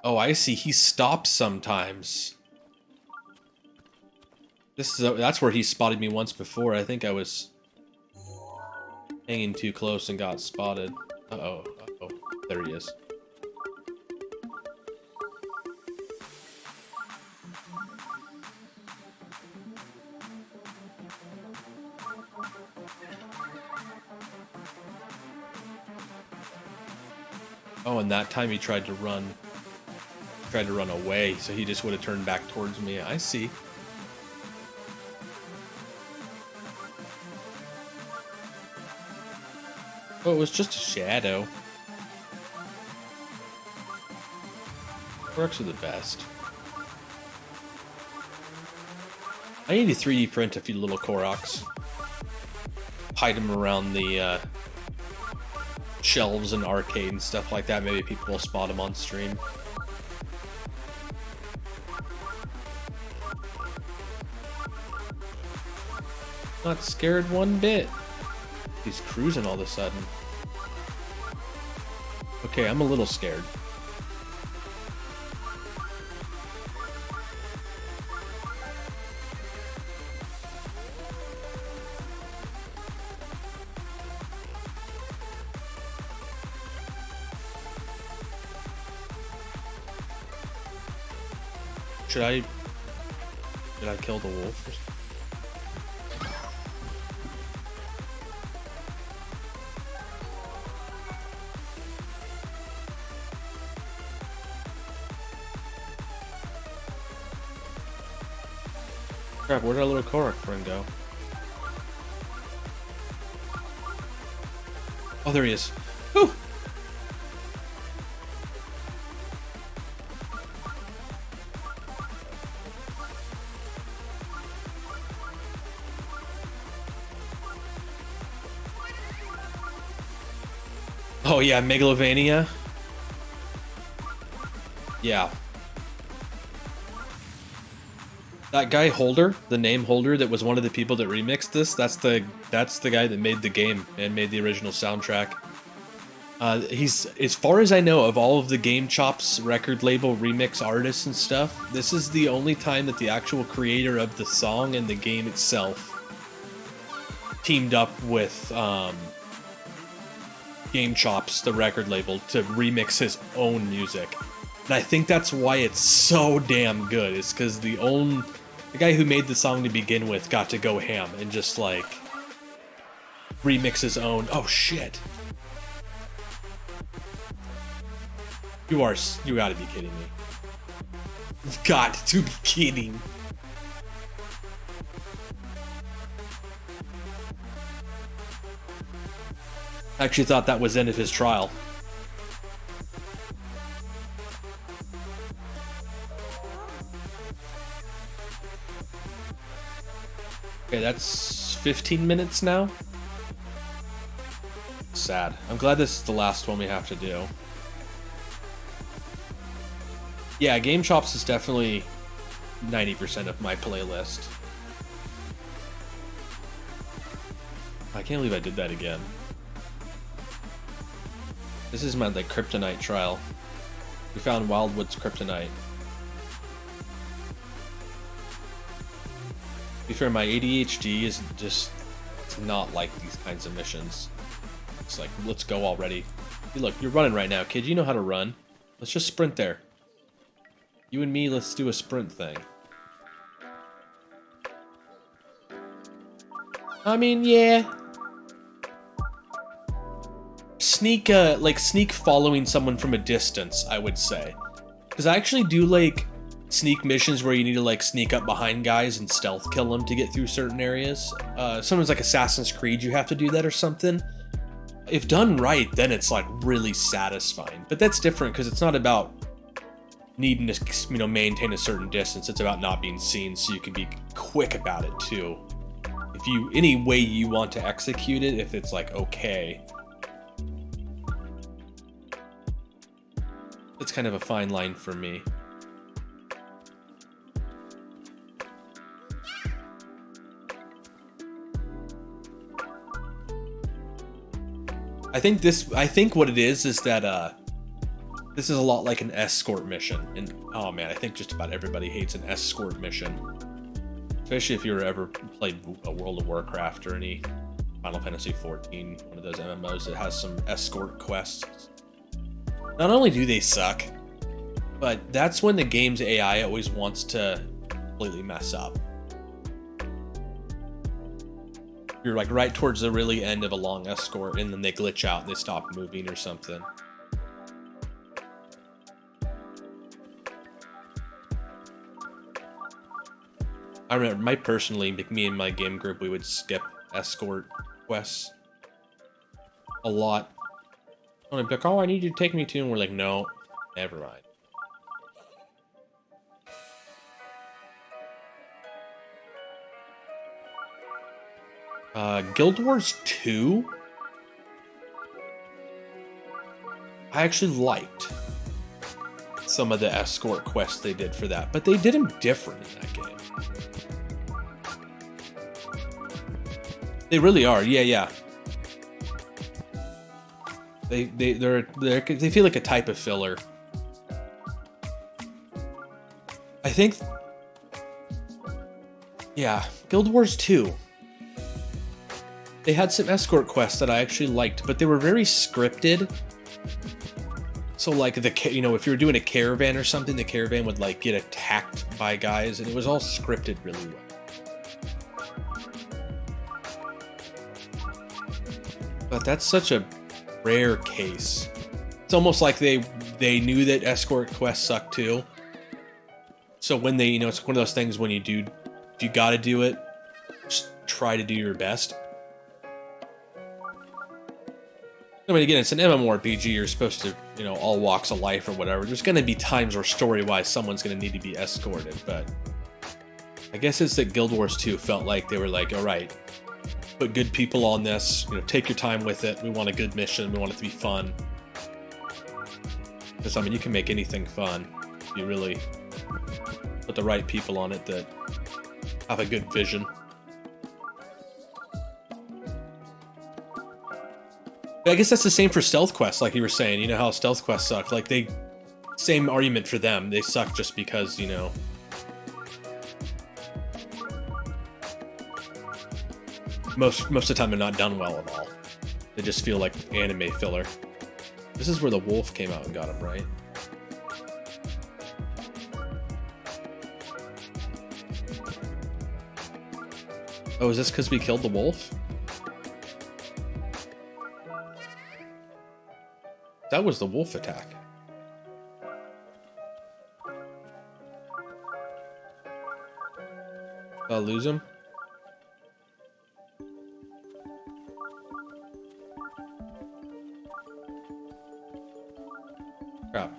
Oh, I see. He stops sometimes. That's where he spotted me once before. I think I was hanging too close and got spotted. Uh-oh. Uh-oh. There he is. Oh, and that time he tried to run away, so he just would have turned back towards me. I see. Oh, it was just a shadow. Koroks are the best. I need to 3D print a few little Koroks. Hide them around the shelves and arcade and stuff like that. Maybe people will spot them on stream. Not scared one bit. He's cruising all of a sudden. Okay, I'm a little scared. Did I kill the wolf? Crap, where'd our little Korok friend go? Oh, there he is. Whew! Oh yeah, Megalovania. Yeah. That guy Holder, the name Holder, that was one of the people that remixed this, that's the guy that made the game and made the original soundtrack. He's, as far as I know, of all of the Game Chops record label remix artists and stuff, this is the only time that the actual creator of the song and the game itself teamed up with Game Chops, the record label, to remix his own music. And I think that's why it's so damn good, is because the guy who made the song to begin with got to go ham and just like remix his own. Oh shit. You gotta be kidding me. You've got to be kidding. I actually thought that was the end of his trial. Okay, that's 15 minutes now. Sad. I'm glad this is the last one we have to do. Yeah, Game Chops is definitely 90% of my playlist. I can't believe I did that again. This is my like kryptonite trial. We found Wildwood's kryptonite. To be fair, my ADHD is just not like these kinds of missions. It's like, let's go already. Hey, look, you're running right now, kid. You know how to run. Let's just sprint there. You and me, let's do a sprint thing. I mean, yeah. Sneak, sneak following someone from a distance, I would say. Because I actually do like sneak missions where you need to like sneak up behind guys and stealth kill them to get through certain areas. Sometimes like Assassin's Creed, you have to do that or something. If done right, then it's like really satisfying. But that's different because it's not about needing to, you know, maintain a certain distance. It's about not being seen, so you can be quick about it too. If you, any way you want to execute it, if it's like okay. It's kind of a fine line for me. I think what it is that this is a lot like an escort mission. And oh man, I think just about everybody hates an escort mission. Especially if you've ever played a World of Warcraft or any Final Fantasy XIV, one of those MMOs that has some escort quests. Not only do they suck, but that's when the game's AI always wants to completely mess up. You're like right towards the really end of a long escort and then they glitch out and they stop moving or something. I remember me and my game group, we would skip escort quests a lot. And I'd be like, oh, I need you to take me to, and we're like, no, never mind. Guild Wars 2? I actually liked some of the escort quests they did for that, but they did them different in that game. They really are, yeah. They feel like a type of filler. I think, yeah, Guild Wars 2. They had some escort quests that I actually liked, but they were very scripted. So like you know, if you were doing a caravan or something, the caravan would like get attacked by guys, and it was all scripted really well. But that's such a rare case. It's almost like they knew that escort quests suck too. So when they, you know, it's one of those things when if you gotta do it, just try to do your best. I mean, again, it's an MMORPG. You're supposed to, you know, all walks of life or whatever. There's going to be times where story-wise someone's going to need to be escorted, but I guess it's that Guild Wars 2 felt like they were like, all right, put good people on this, you know, take your time with it. We want a good mission. We want it to be fun. Because, I mean, you can make anything fun if you really put the right people on it that have a good vision. I guess that's the same for stealth quests, like you were saying. You know how stealth quests suck. Like same argument for them. They suck just because, you know. Most of the time they're not done well at all. They just feel like anime filler. This is where the wolf came out and got him, right? Oh, is this because we killed the wolf? That was the wolf attack. Did I lose him? Crap.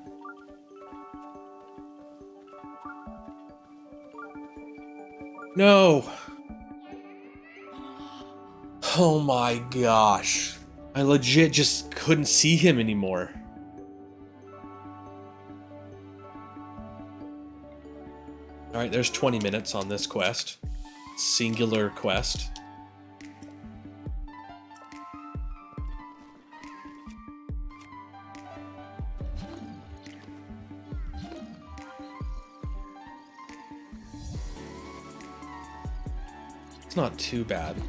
No! Oh my gosh. I legit just couldn't see him anymore. Alright, there's 20 minutes on this quest. Singular quest. It's not too bad. I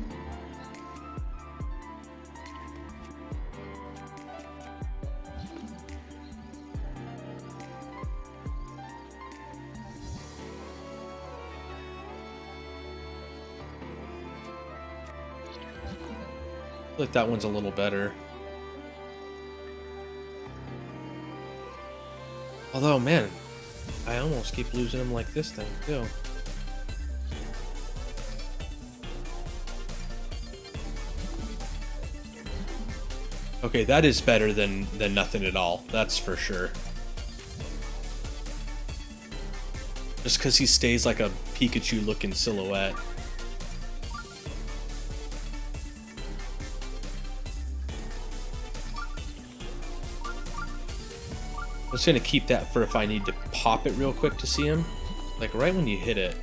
feel like that one's a little better. Although, man, I almost keep losing him like this thing, too. Okay, that is better than nothing at all. That's for sure. Just because he stays like a Pikachu-looking silhouette. I'm just gonna keep that for if I need to pop it real quick to see him. Like right when you hit it.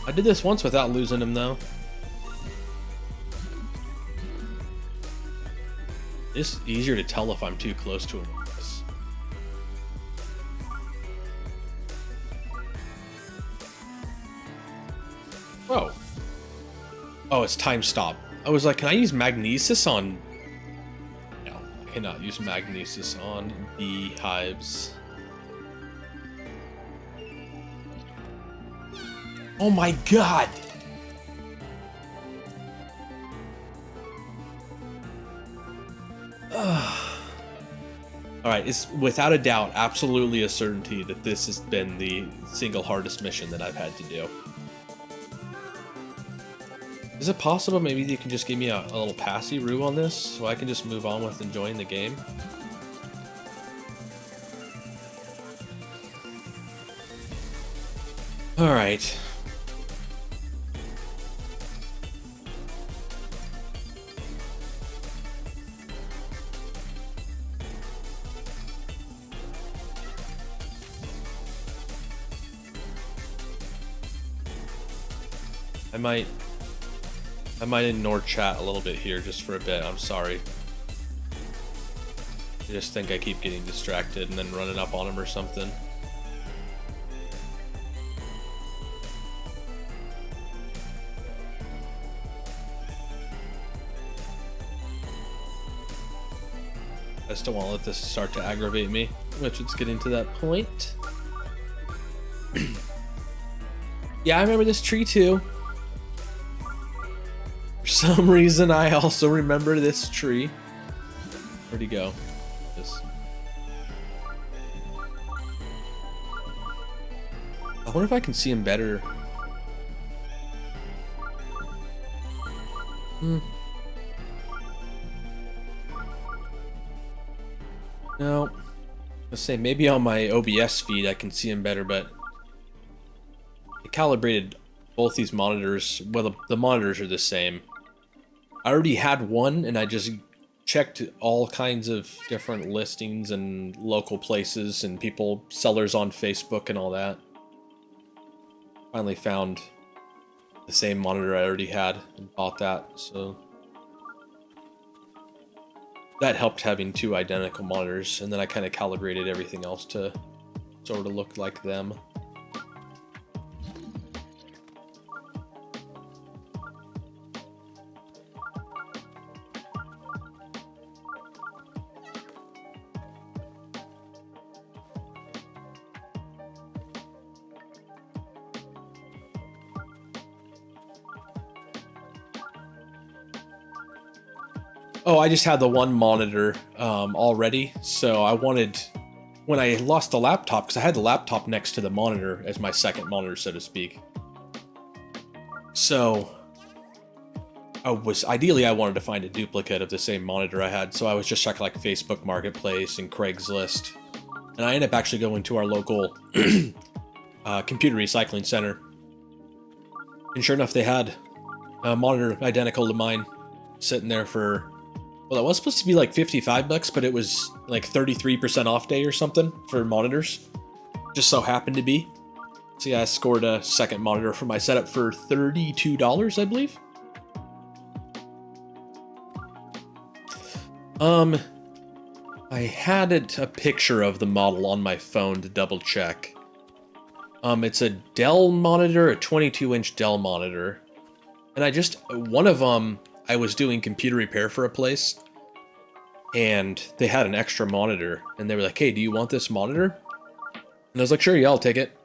I did this once without losing him though. It's easier to tell if I'm too close to him. Oh. Oh, it's time stop. I was like, can I use Magnesis on... No, I cannot use Magnesis on beehives. Oh my god! Alright, it's without a doubt, absolutely a certainty that this has been the single hardest mission that I've had to do. Is it possible maybe you can just give me a little passy-roo on this so I can just move on with enjoying the game? Alright. I might ignore chat a little bit here just for a bit. I'm sorry. I just think I keep getting distracted and then running up on him or something. I just don't want to let this start to aggravate me, which it's getting to that point. Yeah, I remember this tree too. For some reason, I also remember this tree. Where'd he go? I wonder if I can see him better. No. Let's say maybe on my OBS feed I can see him better, but I calibrated both these monitors. Well, the monitors are the same. I already had one, and I just checked all kinds of different listings and local places and people, sellers on Facebook and all that. Finally found the same monitor I already had and bought that, so that helped having two identical monitors, and then I kind of calibrated everything else to sort of look like them. Oh, I just had the one monitor already, so I wanted, when I lost the laptop, because I had the laptop next to the monitor as my second monitor, so to speak. So ideally I wanted to find a duplicate of the same monitor I had, so I was just checking like Facebook Marketplace and Craigslist, and I ended up actually going to our local computer recycling center, and sure enough, they had a monitor identical to mine sitting there for, well, it was supposed to be like $55, but it was like 33% off day or something for monitors. Just so happened to be. So yeah, I scored a second monitor for my setup for $32, I believe. I had a picture of the model on my phone to double check. It's a Dell monitor, a 22-inch Dell monitor. And one of them, I was doing computer repair for a place, and they had an extra monitor, and they were like, hey, do you want this monitor? And I was like, sure, yeah, I'll take it.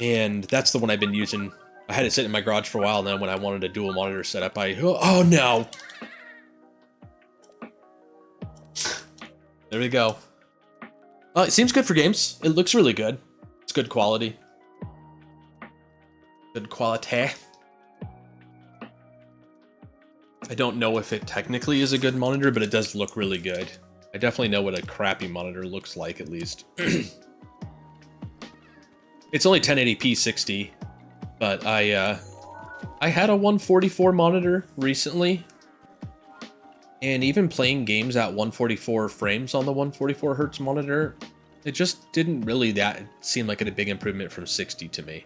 And that's the one I've been using. I had it sit in my garage for a while, and then when I wanted a dual monitor setup, oh no! There we go. It seems good for games. It looks really good. It's good quality. Good quality. I don't know if it technically is a good monitor, but it does look really good. I definitely know what a crappy monitor looks like, at least. It's only 1080p 60, but I had a 144 monitor recently, and even playing games at 144 frames on the 144 hertz monitor, it just didn't really seem like a big improvement from 60 to me.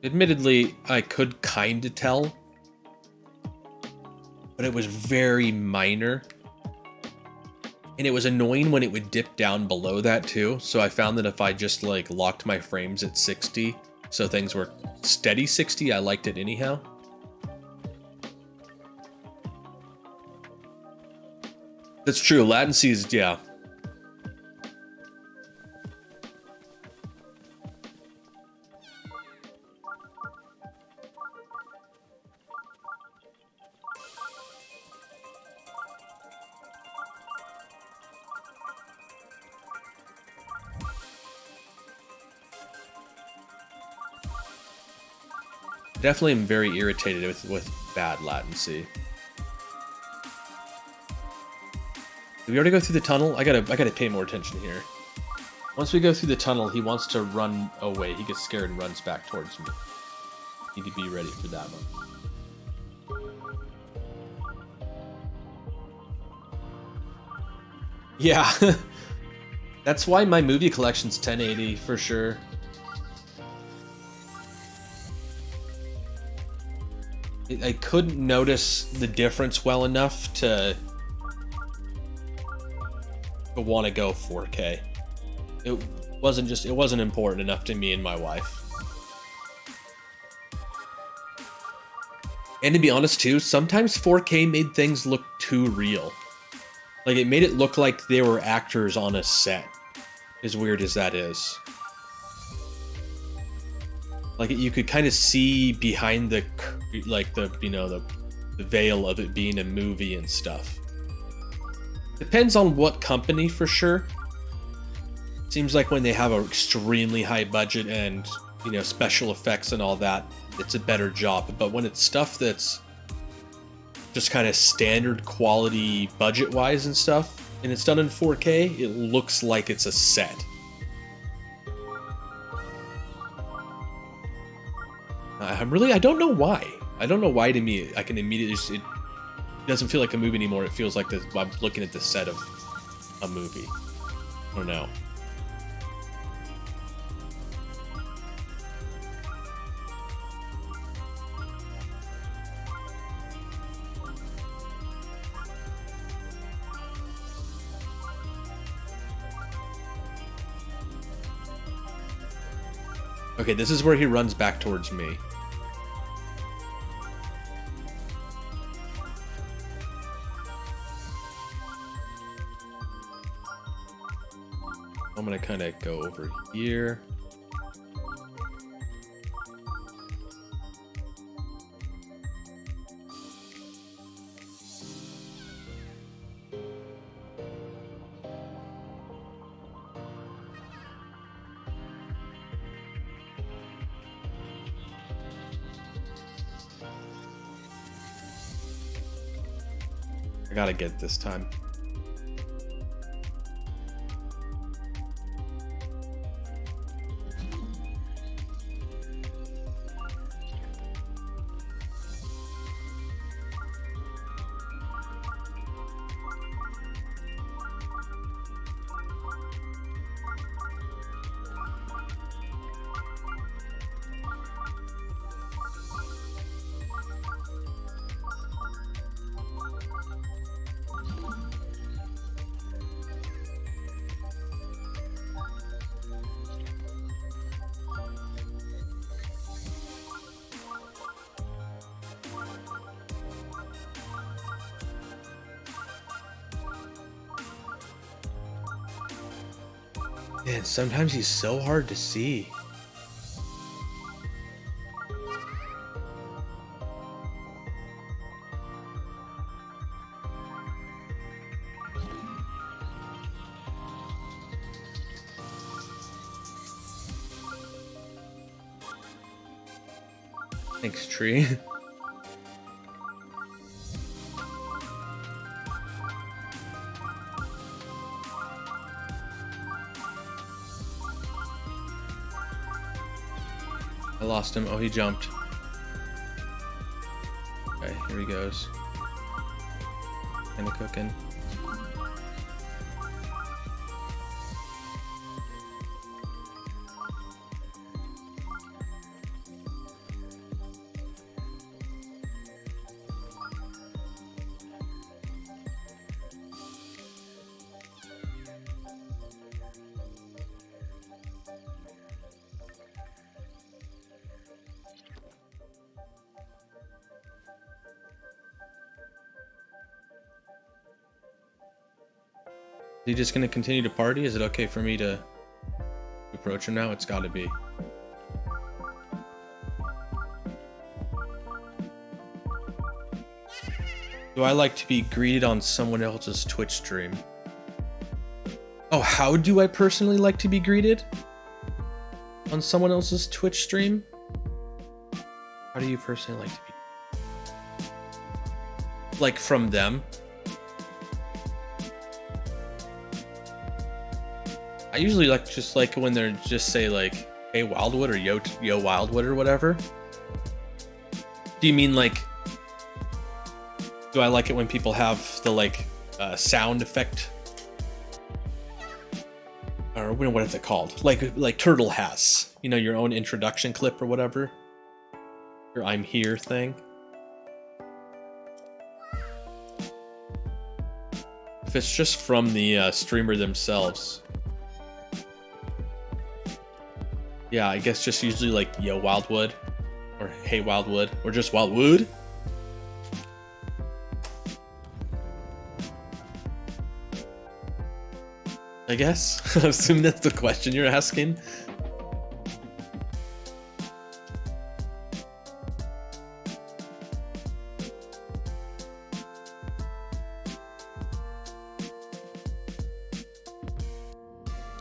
Admittedly, I could kind of tell, but it was very minor. And it was annoying when it would dip down below that too. So I found that if I just like locked my frames at 60, so things were steady 60, I liked it anyhow. That's true. Latency is, yeah. Definitely am very irritated with bad latency. Did we already go through the tunnel? I gotta pay more attention here. Once we go through the tunnel, he wants to run away. He gets scared and runs back towards me. Need to be ready for that one. Yeah. That's why my movie collection's 1080 for sure. I couldn't notice the difference well enough to want to go 4K. It wasn't important enough to me and my wife. And to be honest too, sometimes 4K made things look too real. Like it made it look like they were actors on a set. As weird as that is. Like you could kind of see behind the veil of it being a movie and stuff. Depends on what company for sure. Seems like when they have an extremely high budget and, special effects and all that, it's a better job. But when it's stuff that's just kind of standard quality budget-wise and stuff, and it's done in 4K, it looks like it's a set. I don't know why. I don't know why to me, I can immediately it doesn't feel like a movie anymore. It feels like I'm looking at the set of a movie. I don't know. Okay, this is where he runs back towards me. I'm gonna kind of go over here. I gotta get it this time. Man, sometimes he's so hard to see. Thanks, tree. I lost him. Oh, he jumped. Okay, here he goes. Kinda cooking. Is he just gonna continue to party? Is it okay for me to approach him now? It's gotta be. Do I like to be greeted on someone else's Twitch stream? Oh, how do I personally like to be greeted? On someone else's Twitch stream? How do you personally like to be? Like from them? I usually like just like when they're just say like, hey Wildwood or yo Wildwood or whatever. Do you mean like, do I like it when people have the like sound effect? Or what is it called? Like Turtle has, you know, your own introduction clip or whatever. Your I'm here thing. If it's just from the streamer themselves. Yeah, I guess just usually like yo Wildwood or hey Wildwood or just Wildwood. I guess. I assume that's the question you're asking.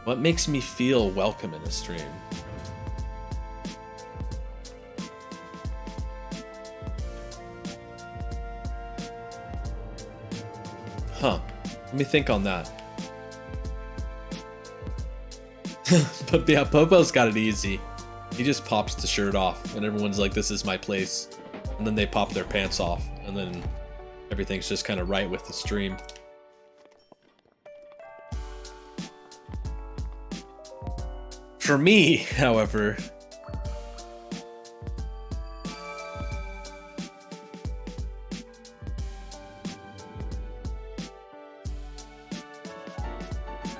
What makes me feel welcome in a stream? Huh. Let me think on that. But yeah, Popo's got it easy. He just pops the shirt off and everyone's like, this is my place. And then they pop their pants off and then everything's just kind of right with the stream. For me, however,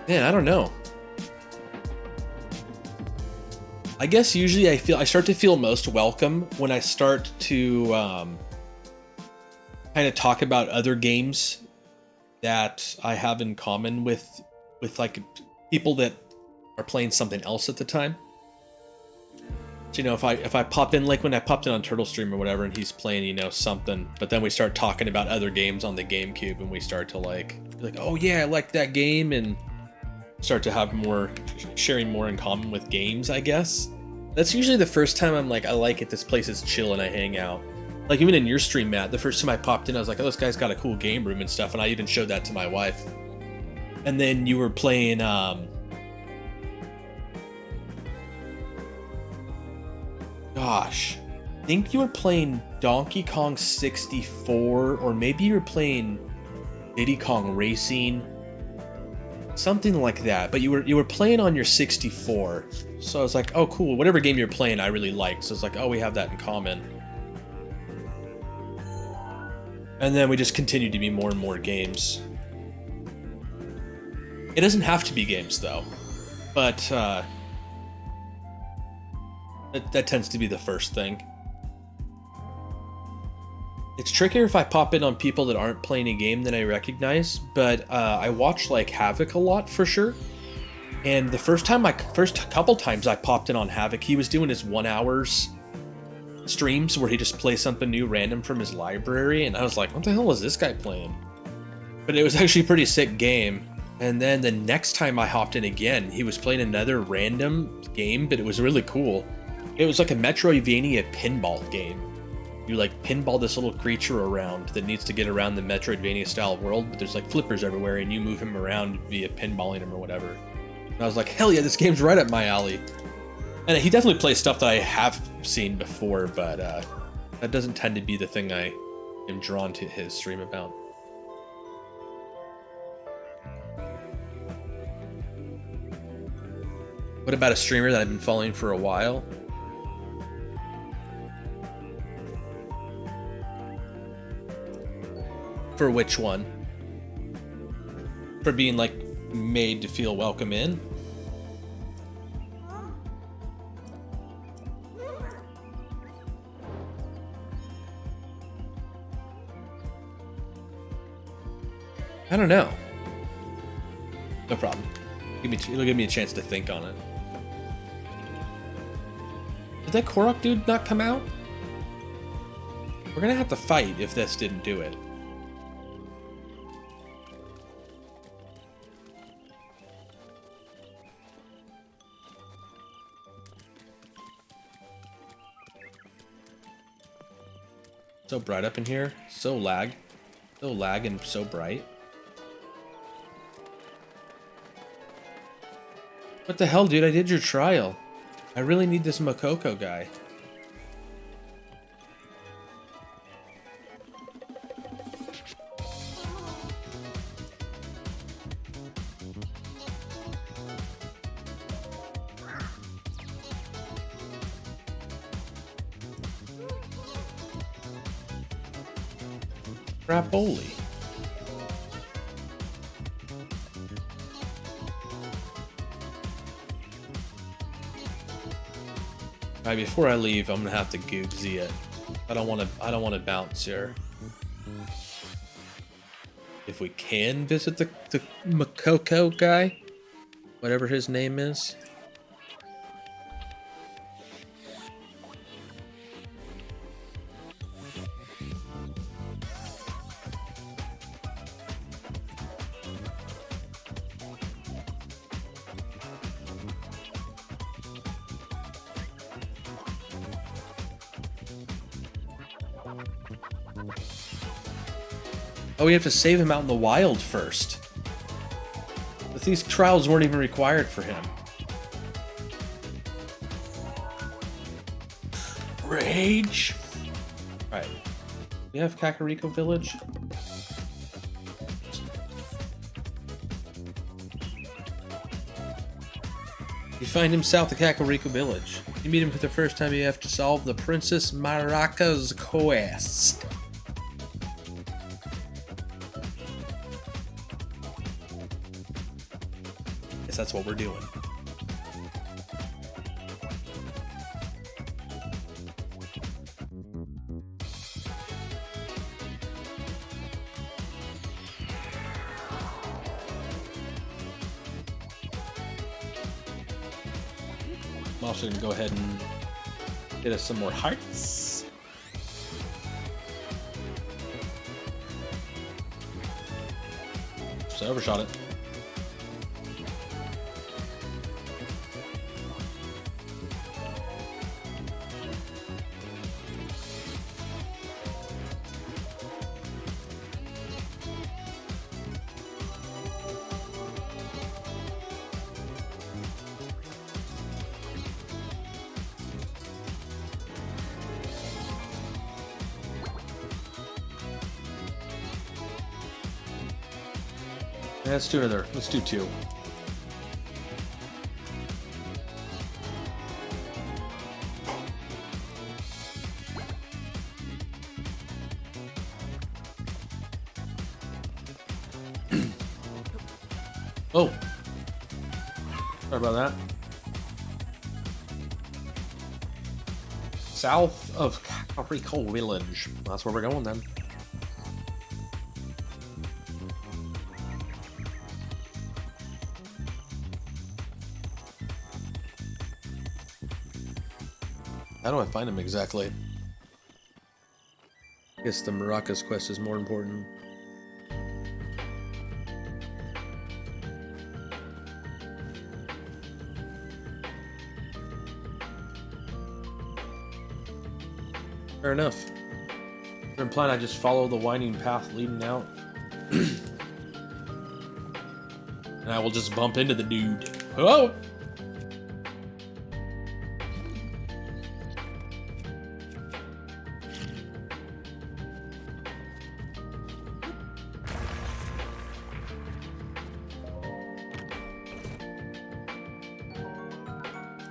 man, I don't know. I guess usually I start to feel most welcome when I start to kind of talk about other games that I have in common with like people that are playing something else at the time. So, you know, if I pop in, like when I popped in on Turtle Stream or whatever, and he's playing, you know, something, but then we start talking about other games on the GameCube, and we start to like, oh yeah, I like that game, and start to have more sharing more in common with games, I guess. That's usually the first time I'm like, I like it, this place is chill and I hang out. Like even in your stream, Matt, the first time I popped in, I was like, oh, this guy's got a cool game room and stuff, and I even showed that to my wife. And then you were playing gosh, I think you were playing Donkey Kong 64, or maybe you were playing Diddy Kong Racing, something like that. But you were playing on your 64, so I was like, oh cool, whatever game you're playing I really like. So it's like, oh, we have that in common. And then we just continued to be more and more games. It doesn't have to be games though, but that tends to be the first thing. It's trickier if I pop in on people that aren't playing a game that I recognize, but I watch like Havoc a lot for sure. And the first couple times I popped in on Havoc, he was doing his 1 hours streams where he just plays something new random from his library, and I was like, what the hell is this guy playing? But it was actually a pretty sick game. And then the next time I hopped in again, he was playing another random game, but it was really cool. It was like a Metroidvania pinball game. You like pinball this little creature around that needs to get around the Metroidvania style world, but there's like flippers everywhere and you move him around via pinballing him or whatever. And I was like, hell yeah, this game's right up my alley. And he definitely plays stuff that I have seen before, but that doesn't tend to be the thing I am drawn to his stream about. What about a streamer that I've been following for a while? For which one? For being like made to feel welcome in? I don't know. No problem. It'll give me a chance to think on it. Did that Korok dude not come out? We're gonna have to fight if this didn't do it. So bright up in here. So lag and so bright. What the hell, dude? I did your trial. I really need this Makoko guy. Rapoli. Alright, before I leave, I'm gonna have to Googsy it. I don't wanna bounce here. If we can visit the Makoko guy, whatever his name is. Oh, we have to save him out in the wild first. But these trials weren't even required for him. Rage! Alright. We have Kakariko Village? You find him south of Kakariko Village. You meet him for the first time, you have to solve the Princess Maraka's quest. Guess that's what we're doing. I'm also going to go ahead and get us some more hearts. So I overshot it. Let's do another. Let's do 2. Oh, sorry about that. South of Kakariko Village. That's where we're going then. How do I find him exactly? I guess the Maracas quest is more important. Fair enough. They're implying I just follow the winding path leading out. And I will just bump into the dude. Oh!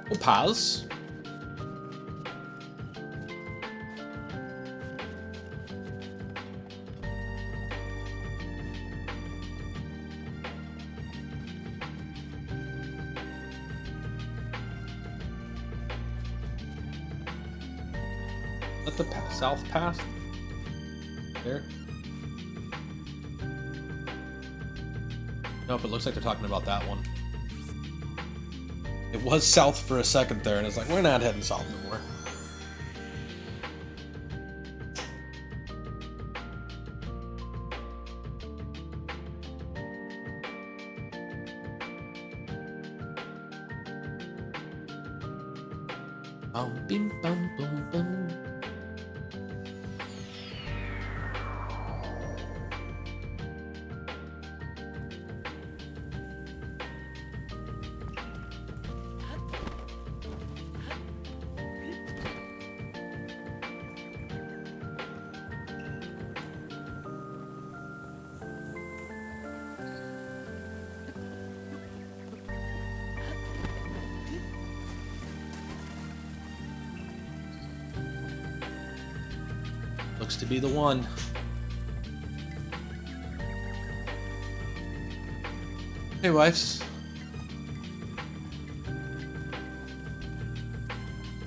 We'll pause. At the south path there. Nope, it looks like they're talking about that one. It was south for a second there, and it's like, we're not heading south anymore. Bum, bim, bum, bum, bum. Looks to be the one. Hey, wives.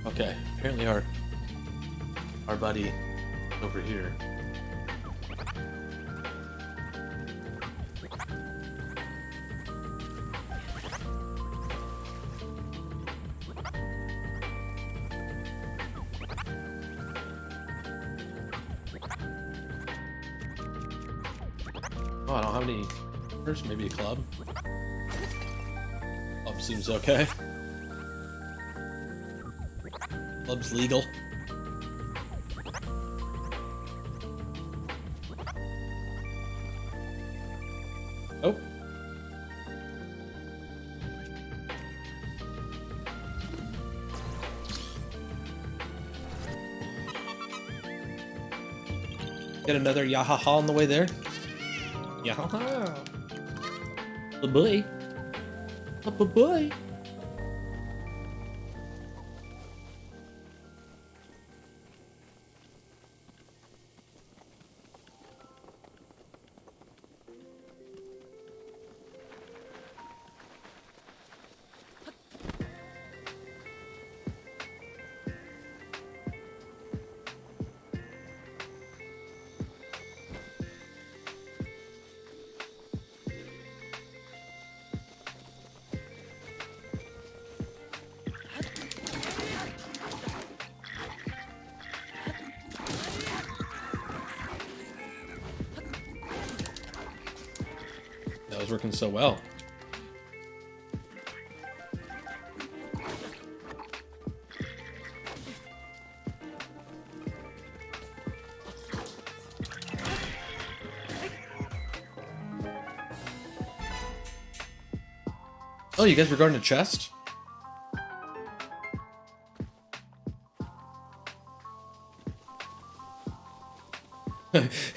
Okay, apparently our buddy over here. Oh, I don't have any. There's maybe a club. Club seems okay. Club's legal. Oh. Get another Yahaha on the way there. Yahaha. Bye-bye. Bye-bye. That was working so well. Oh, you guys were guarding a chest?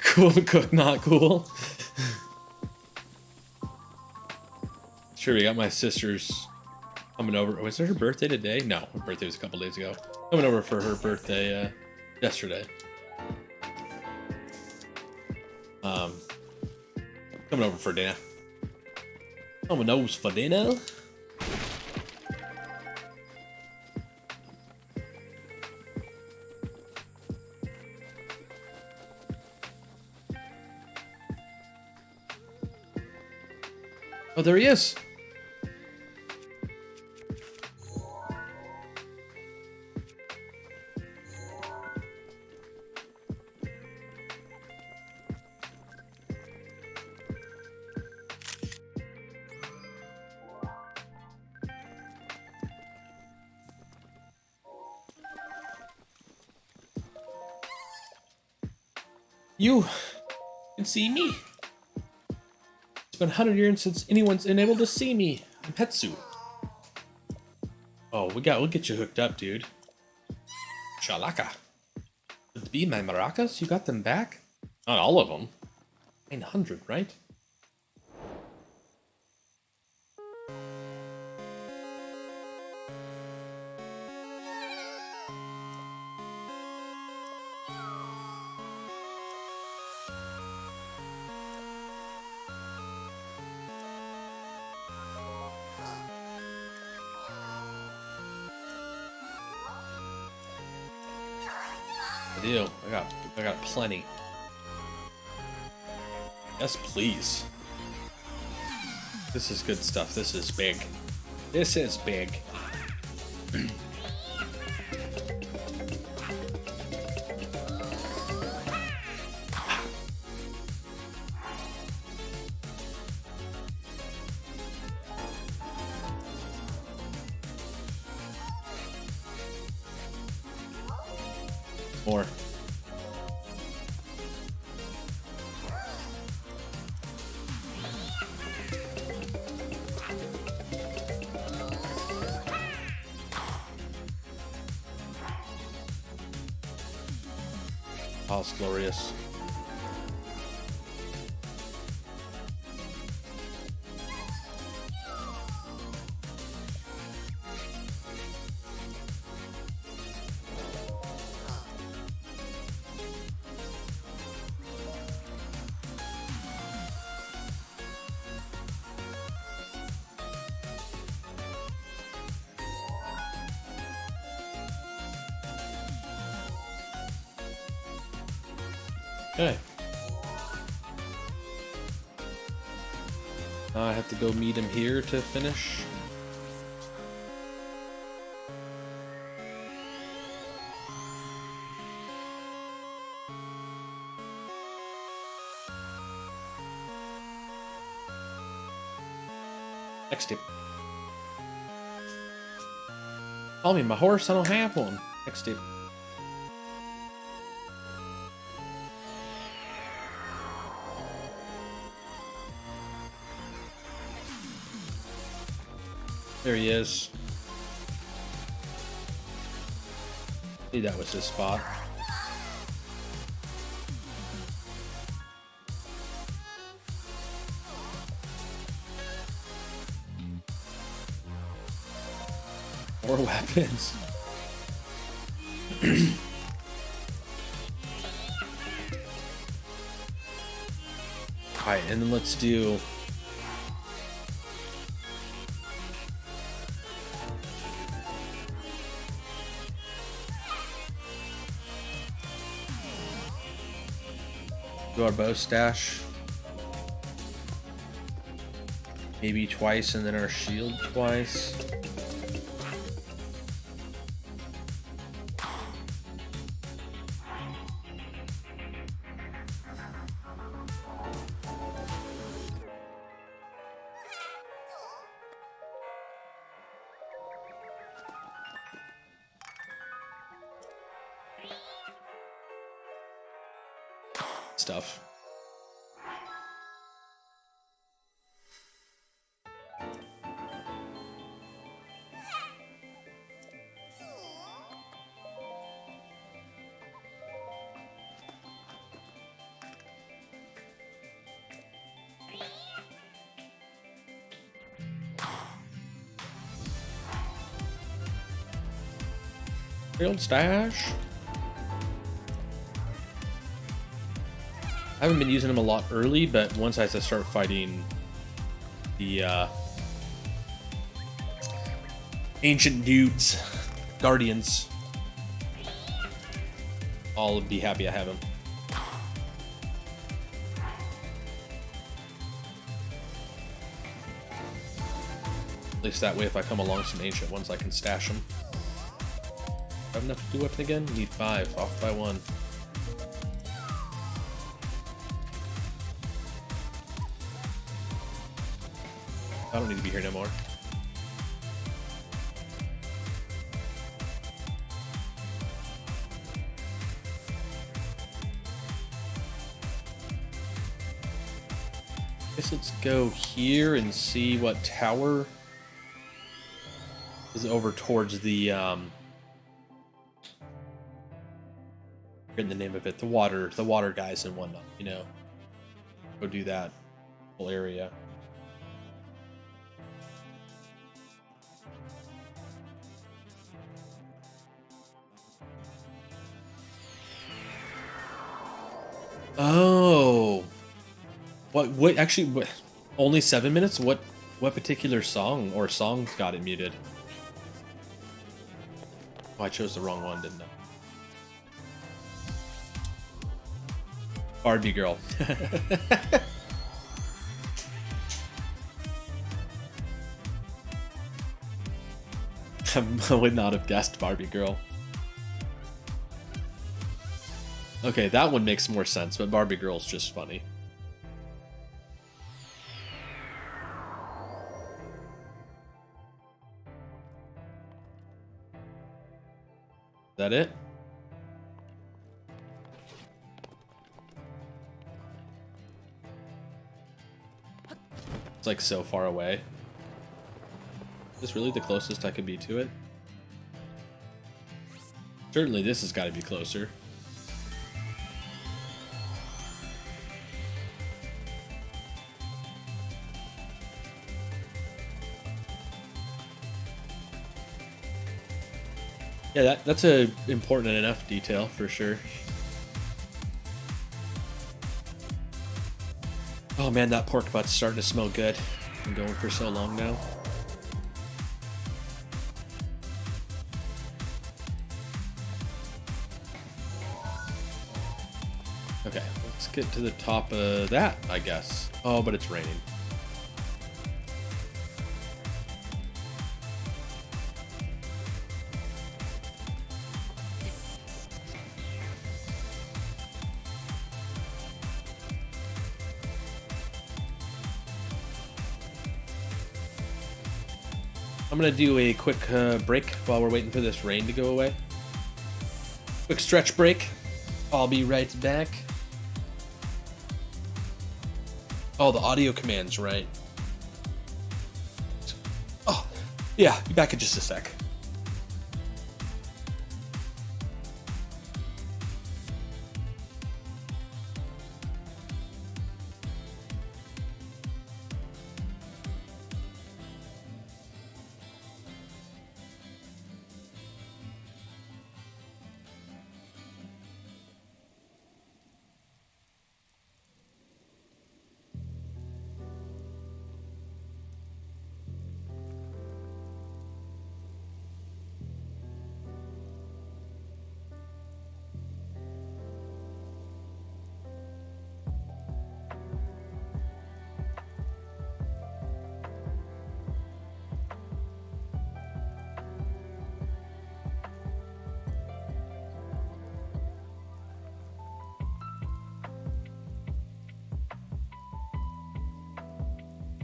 Cool, cook, not cool. Sure, we got my sister's coming over. Was it her birthday today? No, her birthday was a couple days ago. Coming over for her birthday yesterday. Coming over for dinner. Coming over for dinner. Oh, there he is. You can see me. It's been 100 years since anyone's been able to see me. I'm Hetsu. Oh, we'll get you hooked up, dude. Shalaka. Would be my maracas? You got them back? Not all of them. 900, right? I do. I got plenty. Yes, please. This is good stuff. This is big. This is big. More. Oh, it's glorious. Okay. Now I have to go meet him here to finish. Next tip. Call me my horse, I don't have one. Next tip. There he is. See, that was his spot. More weapons. Alright, and then let's do... do our bow stash. Maybe twice, and then our shield twice. Stuff. Field stash. I haven't been using them a lot early, but once I start fighting the ancient dudes, guardians, I'll be happy I have them. At least that way, if I come along some ancient ones, I can stash them. Have enough to do weapon again? Need 5, off by 1. I don't need to be here no more. Guess let's go here and see what tower is over towards the forgetting the name of it, the water guys and whatnot, you know. Go do that whole area. Oh, what actually, what, only 7 minutes? What particular song or songs got it muted? Oh, I chose the wrong one, didn't I? Barbie girl. I would not have guessed Barbie girl. Okay, that one makes more sense, but Barbie girl's just funny. Is that it? It's like so far away. Is this really the closest I could be to it? Certainly this has got to be closer. Yeah, that's a important enough detail for sure. Oh man, that pork butt's starting to smell good. Been going for so long now. Okay, let's get to the top of that, I guess. Oh, but it's raining. I'm gonna do a quick break while we're waiting for this rain to go away. Quick stretch break. I'll be right back. Oh, the audio command's right. Oh, yeah, be back in just a sec.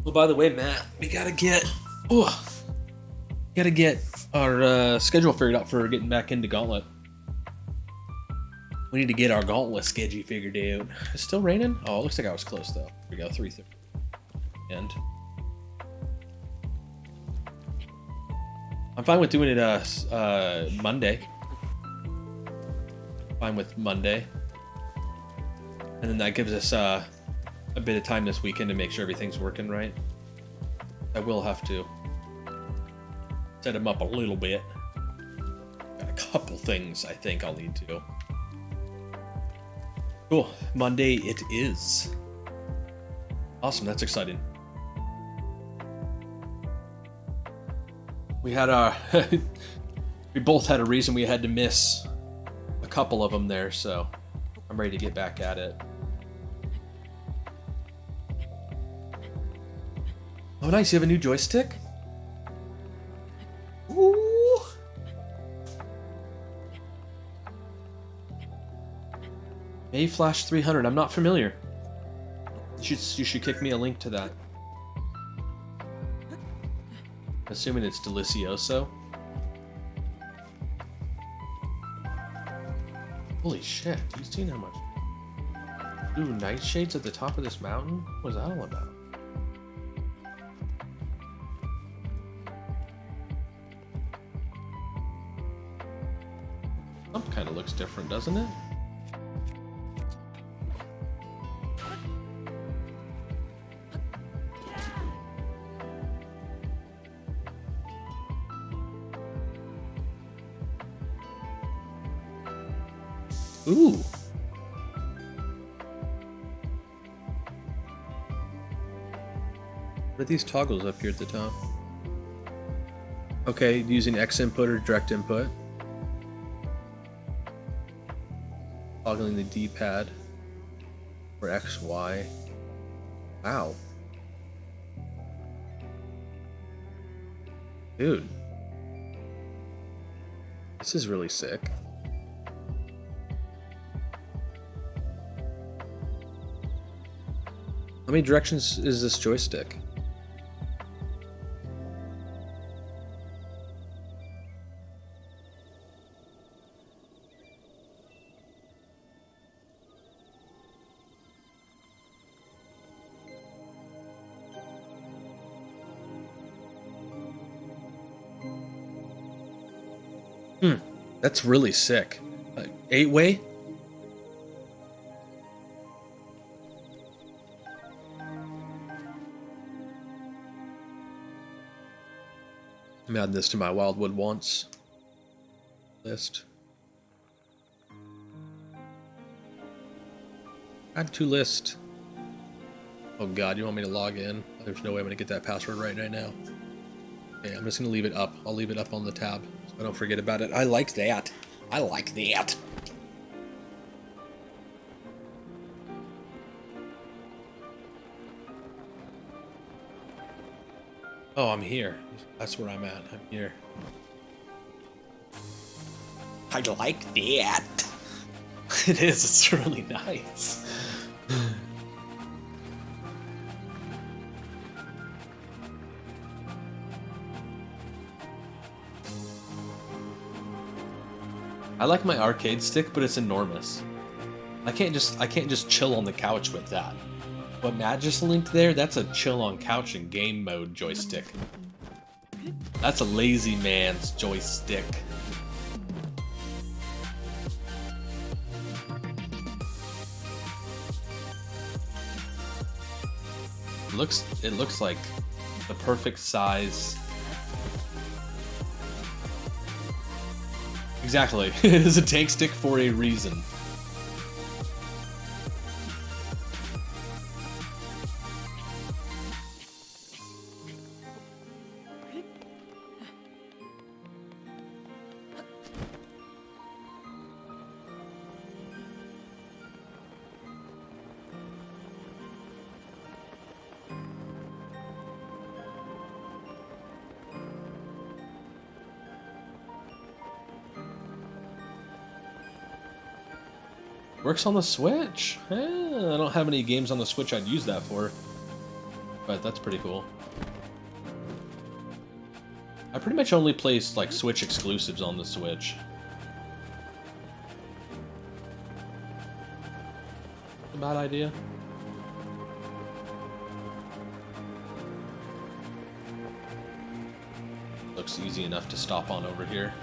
Well, by the way, Matt, we gotta get our schedule figured out for getting back into Gauntlet. We need to get our Gauntlet schedule figured out. It's still raining? Oh, it looks like I was close though. Here we go, 3:30. And I'm fine with doing it Monday. Fine with Monday. And then that gives us a bit of time this weekend to make sure everything's working right. I will have to set him up a little bit. Got a couple things I think I'll need to. Cool. Monday it is. Awesome. That's exciting. We had we both had a reason we had to miss a couple of them there, so I'm ready to get back at it. Oh, nice. You have a new joystick? Ooh. Mayflash 300. I'm not familiar. You should kick me a link to that. Assuming it's Delicioso. Holy shit, you seen how much? Ooh, nightshades at the top of this mountain? What was that all about? Some kind of looks different, doesn't it? Ooh. What are these toggles up here at the top? Okay, using X input or direct input. Toggling the D-pad for X, Y. Wow. Dude. This is really sick. How many directions is this joystick? That's really sick. 8-way? I'm adding this to my Wildwood Wants list. Add to list. Oh god, you want me to log in? There's no way I'm gonna get that password right now. Okay, I'm just gonna leave it up. I'll leave it up on the tab so I don't forget about it. I like that. I like that. Oh, I'm here. That's where I'm at. I'm here. I like that. It is. It's really nice. I like my arcade stick, but it's enormous. I can't just chill on the couch with that. What Matt just linked there, that's a chill on couch and game mode joystick. That's a lazy man's joystick. It looks like the perfect size. Exactly. It is a tank stick for a reason. Works on the Switch. I don't have any games on the Switch I'd use that for, but that's pretty cool. I pretty much only play like Switch exclusives on the Switch. A bad idea. Looks easy enough to stop on over here.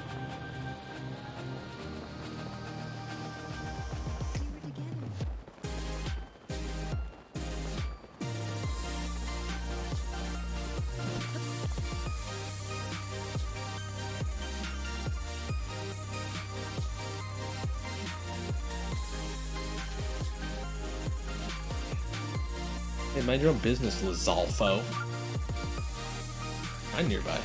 Hey, mind your own business, Lizalfo. I'm nearby.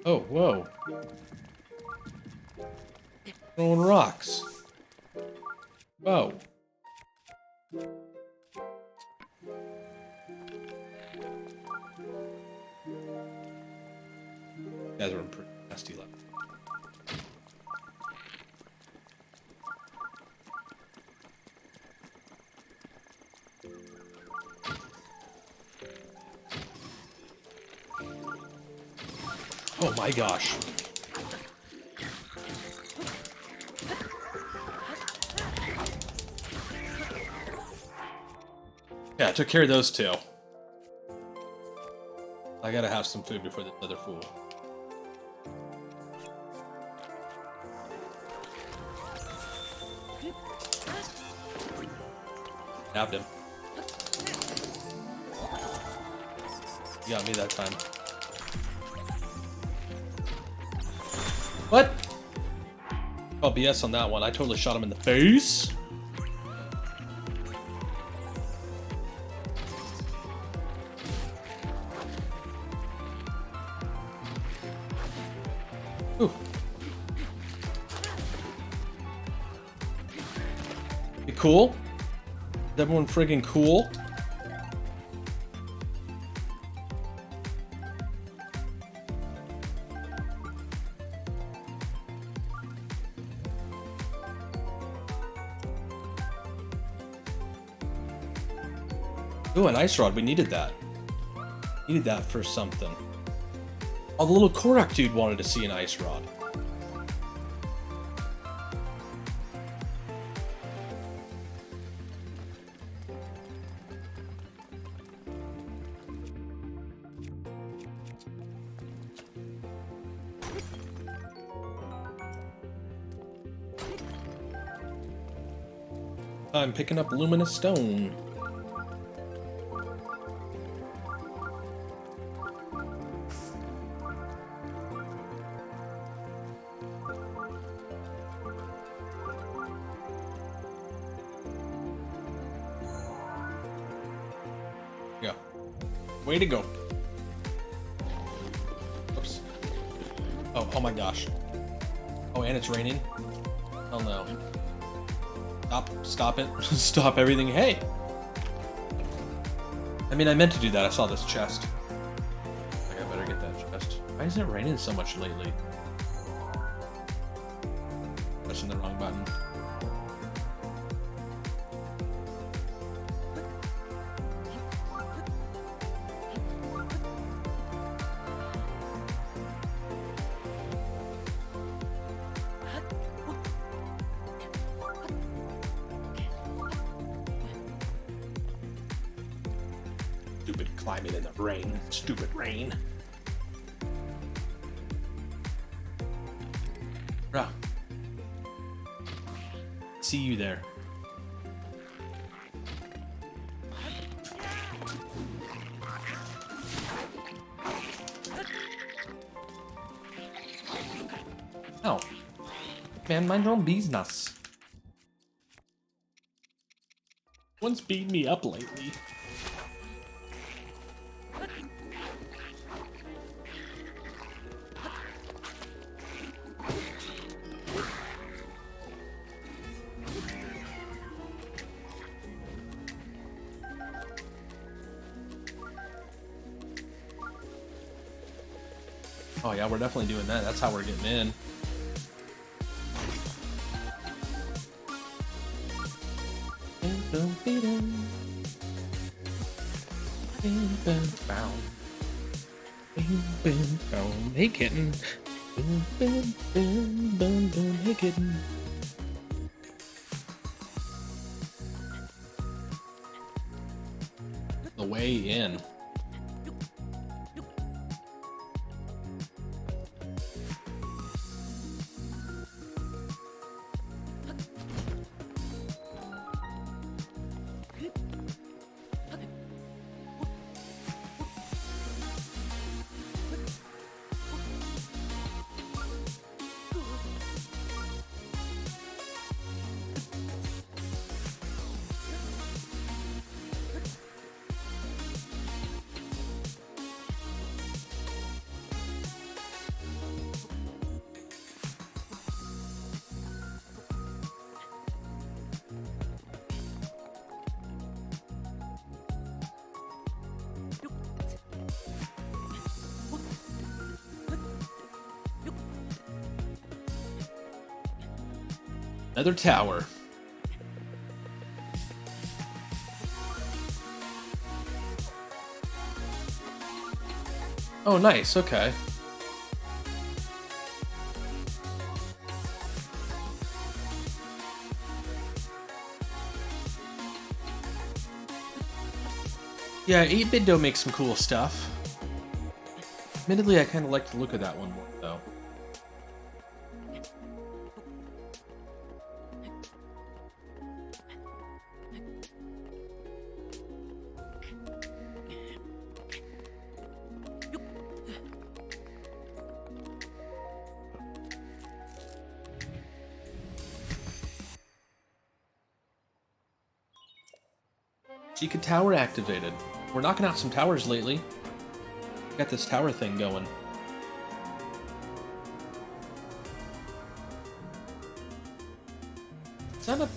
Oh, whoa. Throwing rocks. Whoa. Guys are pretty nasty left. Oh my gosh. Yeah, I took care of those two. I gotta have some food before the other fool. Nabbed him. You got me that time. What? Oh, BS on that one. I totally shot him in the face. Ooh. You cool? Is everyone friggin' cool? Ooh, an ice rod. We needed that. Needed that for something. Oh, the little Korok dude wanted to see an ice rod. I'm picking up luminous stone. Yeah. Way to go. Oops. Oh my gosh. Oh, and it's raining? Oh no. Stop it. Stop everything. Hey! I mean, I meant to do that. I saw this chest. Like, I better get that chest. Why is it raining so much lately? Pressing the wrong button. Stupid climbing in the rain. Stupid rain. Bruh. See you there. Oh. Man, mind your own business. One's beating me up lately. Oh yeah, we're definitely doing that. That's how we're getting in. Hey kitten. Hey kitten. The way in. Another tower. Oh, nice. Okay. Yeah, 8-bit dough makes some cool stuff. Admittedly, I kind of like to look at that one more, though. Chica Tower activated. We're knocking out some towers lately. Got this tower thing going. Is that a...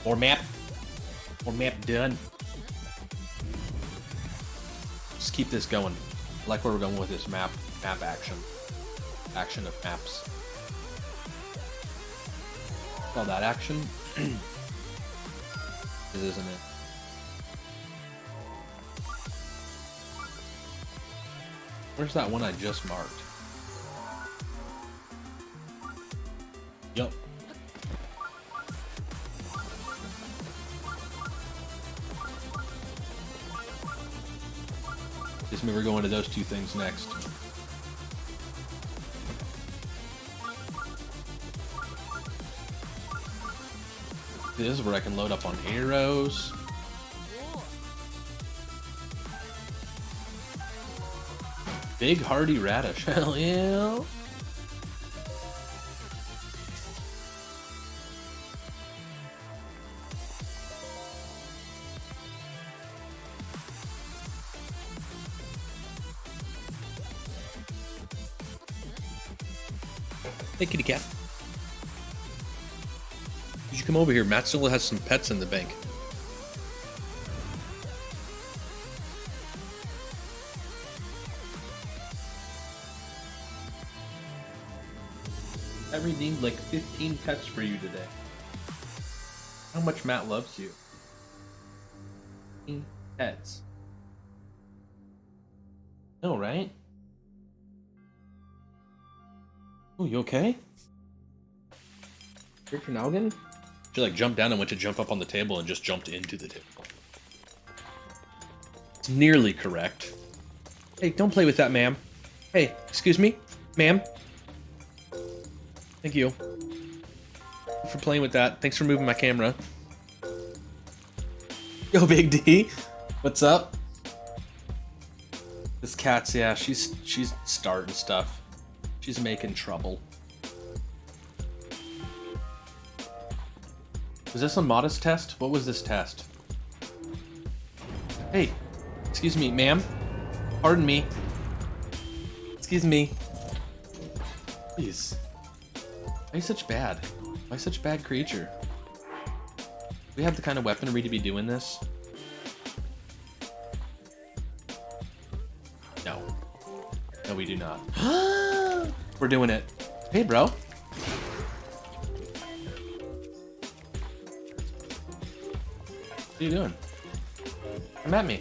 More map. More map done. Just keep this going. I like where we're going with this map action. Action of maps. Call that action. It isn't it? Where's that one I just marked? Yup. Guess maybe we're going to those two things next. This is where I can load up on arrows. Big hardy radish. Hell yeah. Hey, kitty cat. You should come over here. Matt still has some pets in the bank. I redeemed like 15 pets for you today. How much Matt loves you. 15 pets. No, right? Oh, you okay? Hurt your noggin? She like jumped down and went to jump up on the table and just jumped into the table. It's nearly correct. Hey, don't play with that, ma'am. Hey, excuse me? Ma'am? Thank you. For playing with that. Thanks for moving my camera. Yo, Big D. What's up? This cat's, yeah, she's starting stuff. She's making trouble. Was this a modest test? What was this test? Hey, excuse me, ma'am. Pardon me. Excuse me. Please. Why such bad? Why such bad creature? We have the kind of weaponry to be doing this? No. No, we do not. We're doing it. Hey, bro. What are you doing? Come at me.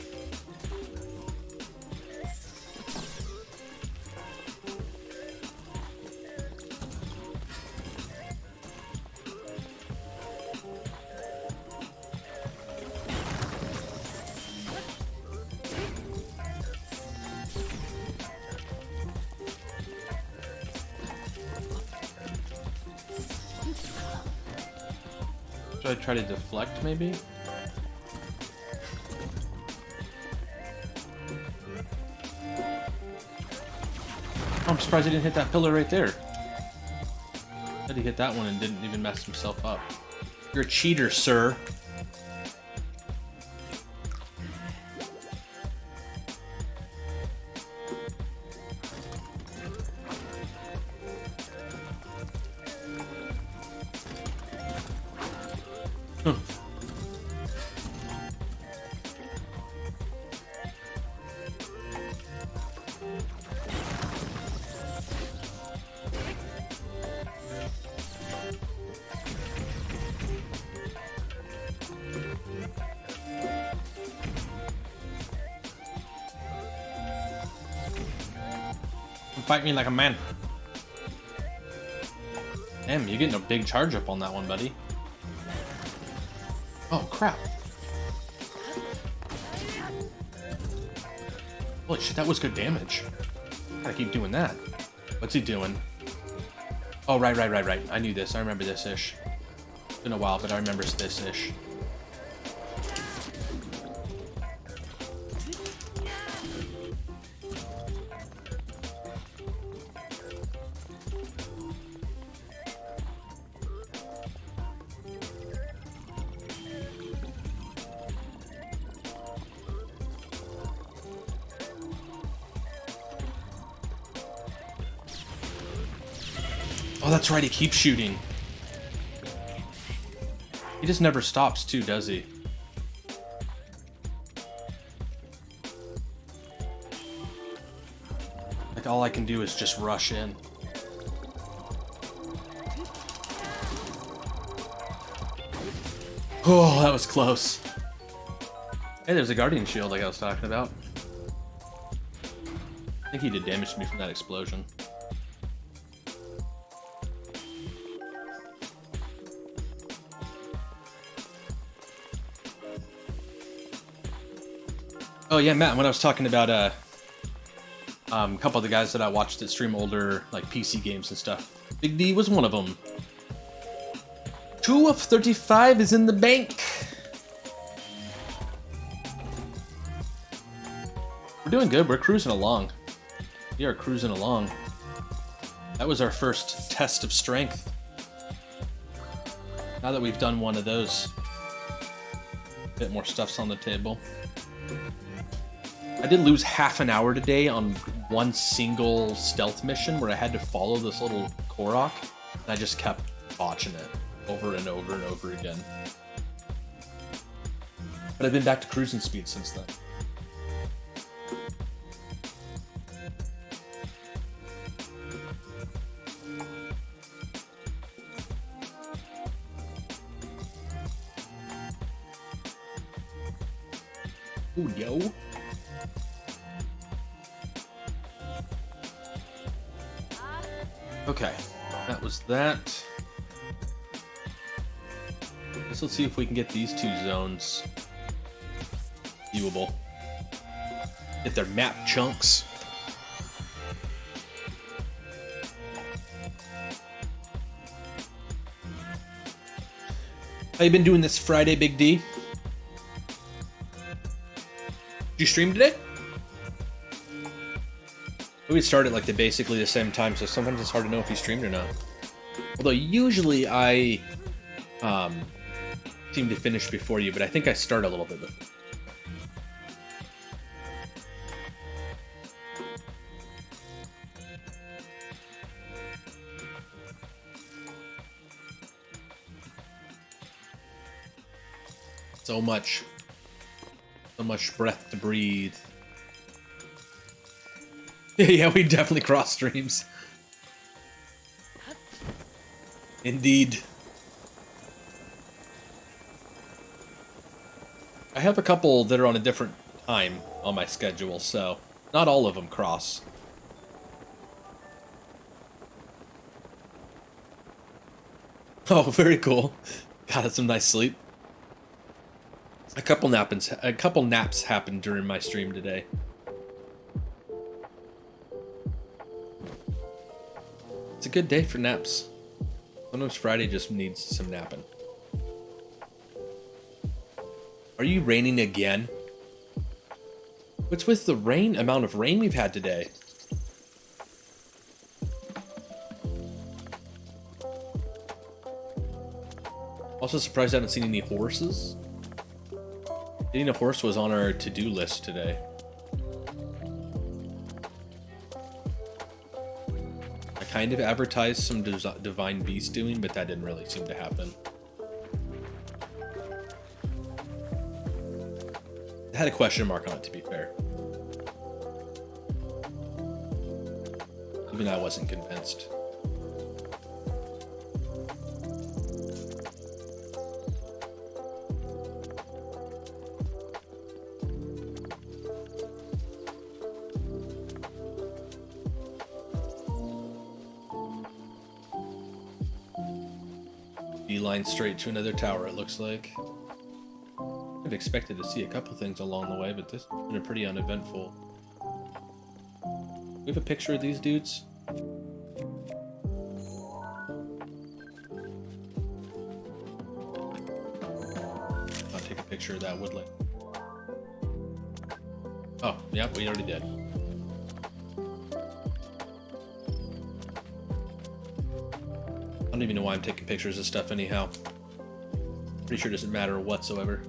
Should I try to deflect, maybe? Oh, I'm surprised he didn't hit that pillar right there. Said he hit that one and didn't even mess himself up. You're a cheater, sir. Huh. Fight me like a man. Damn, you're getting a big charge up on that one, buddy. Oh, crap. Holy shit, that was good damage. Gotta keep doing that. What's he doing? Oh, right. I knew this. I remember this-ish. It's been a while, but I remember this-ish. Oh, that's right, he keeps shooting. He just never stops too, does he? Like, all I can do is just rush in. Oh, that was close. Hey, there's a Guardian Shield like I was talking about. I think he did damage to me from that explosion. Oh yeah, Matt, when I was talking about a couple of the guys that I watched that stream older like PC games and stuff, Big D was one of them. 2 of 35 is in the bank. We're doing good. We're cruising along. We are cruising along. That was our first test of strength. Now that we've done one of those, a bit more stuff's on the table. I did lose half an hour today on one single stealth mission where I had to follow this little Korok, and I just kept botching it over and over and over again. But I've been back to cruising speed since then. Ooh, yo. Okay, that was that. Guess let's see if we can get these two zones viewable. Get their map chunks. How you been doing this Friday, Big D? Did you stream today? We start at like basically the same time, so sometimes it's hard to know if he streamed or not. Although usually I seem to finish before you, but I think I start a little bit before. So much breath to breathe. Yeah, we definitely cross streams. Indeed. I have a couple that are on a different time on my schedule, so not all of them cross. Oh, very cool. Got some nice sleep. A couple naps happened during my stream today. It's a good day for naps. Sometimes Friday just needs some napping. Are you raining again? What's with the amount of rain we've had today? Also surprised I haven't seen any horses. Getting a horse was on our to-do list today. Kind of advertised some Divine Beast doing, but that didn't really seem to happen. had a question mark on it, to be fair. Even I wasn't convinced. Beeline straight to another tower, it looks like. I've expected to see a couple things along the way, but this has been pretty uneventful. We have a picture of these dudes. I'll take a picture of that woodland. Oh, yep, we already did. I don't even know why I'm taking pictures of stuff anyhow. Pretty sure it doesn't matter whatsoever.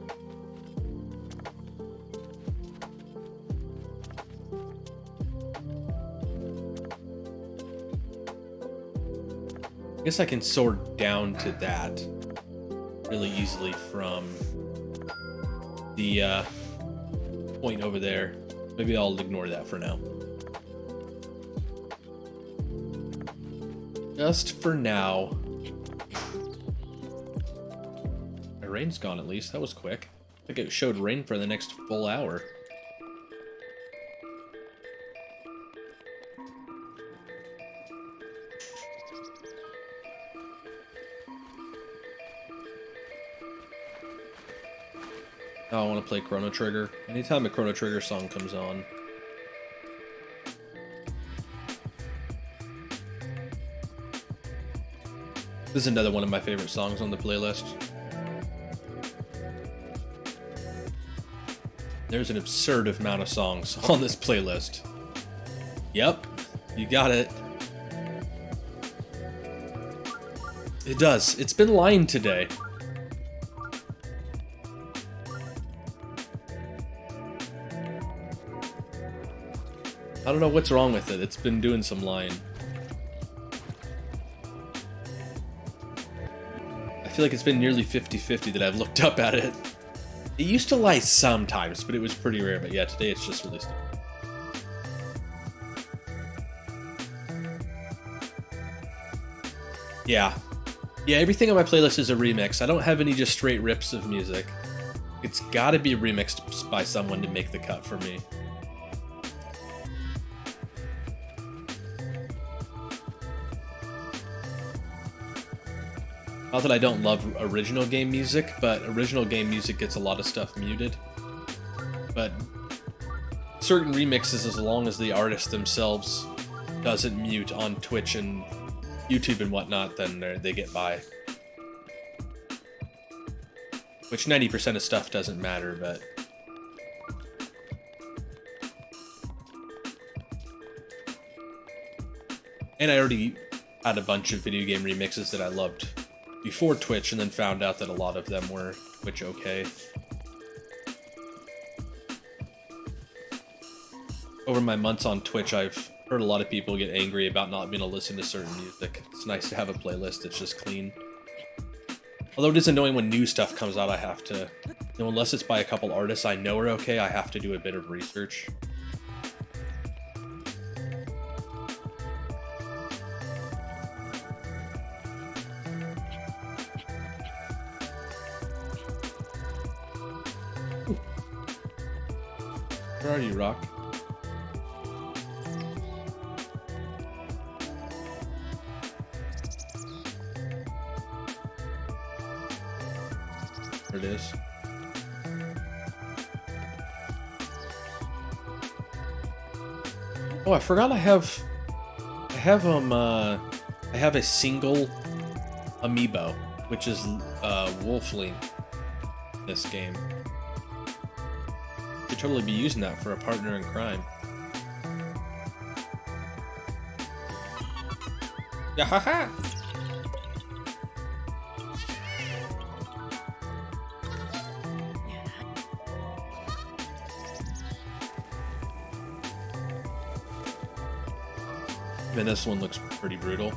I guess I can sort down to that really easily from the point over there. Maybe I'll ignore that for now. Just for now. My rain's gone at least. That was quick. I think it showed rain for the next full hour. Now I want to play Chrono Trigger. Anytime a Chrono Trigger song comes on. This is another one of my favorite songs on the playlist. There's an absurd amount of songs on this playlist. Yep, you got it. It does. It's been lying today. I don't know what's wrong with it. It's been doing some lying. I feel like it's been nearly 50-50 that I've looked up at it. It used to lie sometimes, but it was pretty rare. But yeah, today it's just really stupid. Yeah. Yeah, everything on my playlist is a remix. I don't have any just straight rips of music. It's gotta be remixed by someone to make the cut for me. Not that I don't love original game music, but original game music gets a lot of stuff muted. But certain remixes, as long as the artist themselves doesn't mute on Twitch and YouTube and whatnot, then they get by. Which 90% of stuff doesn't matter, but... And I already had a bunch of video game remixes that I loved before Twitch, and then found out that a lot of them were Twitch okay. Over my months on Twitch, I've heard a lot of people get angry about not being able to listen to certain music. It's nice to have a playlist that's just clean. Although it is annoying when new stuff comes out, I have to... You know, unless it's by a couple artists I know are okay, I have to do a bit of research. Where are you, Rock? There it is. Oh, I forgot I have a single amiibo, which is Wolfling in this game. Could totally be using that for a partner in crime. Yahaha! Man, this one looks pretty brutal.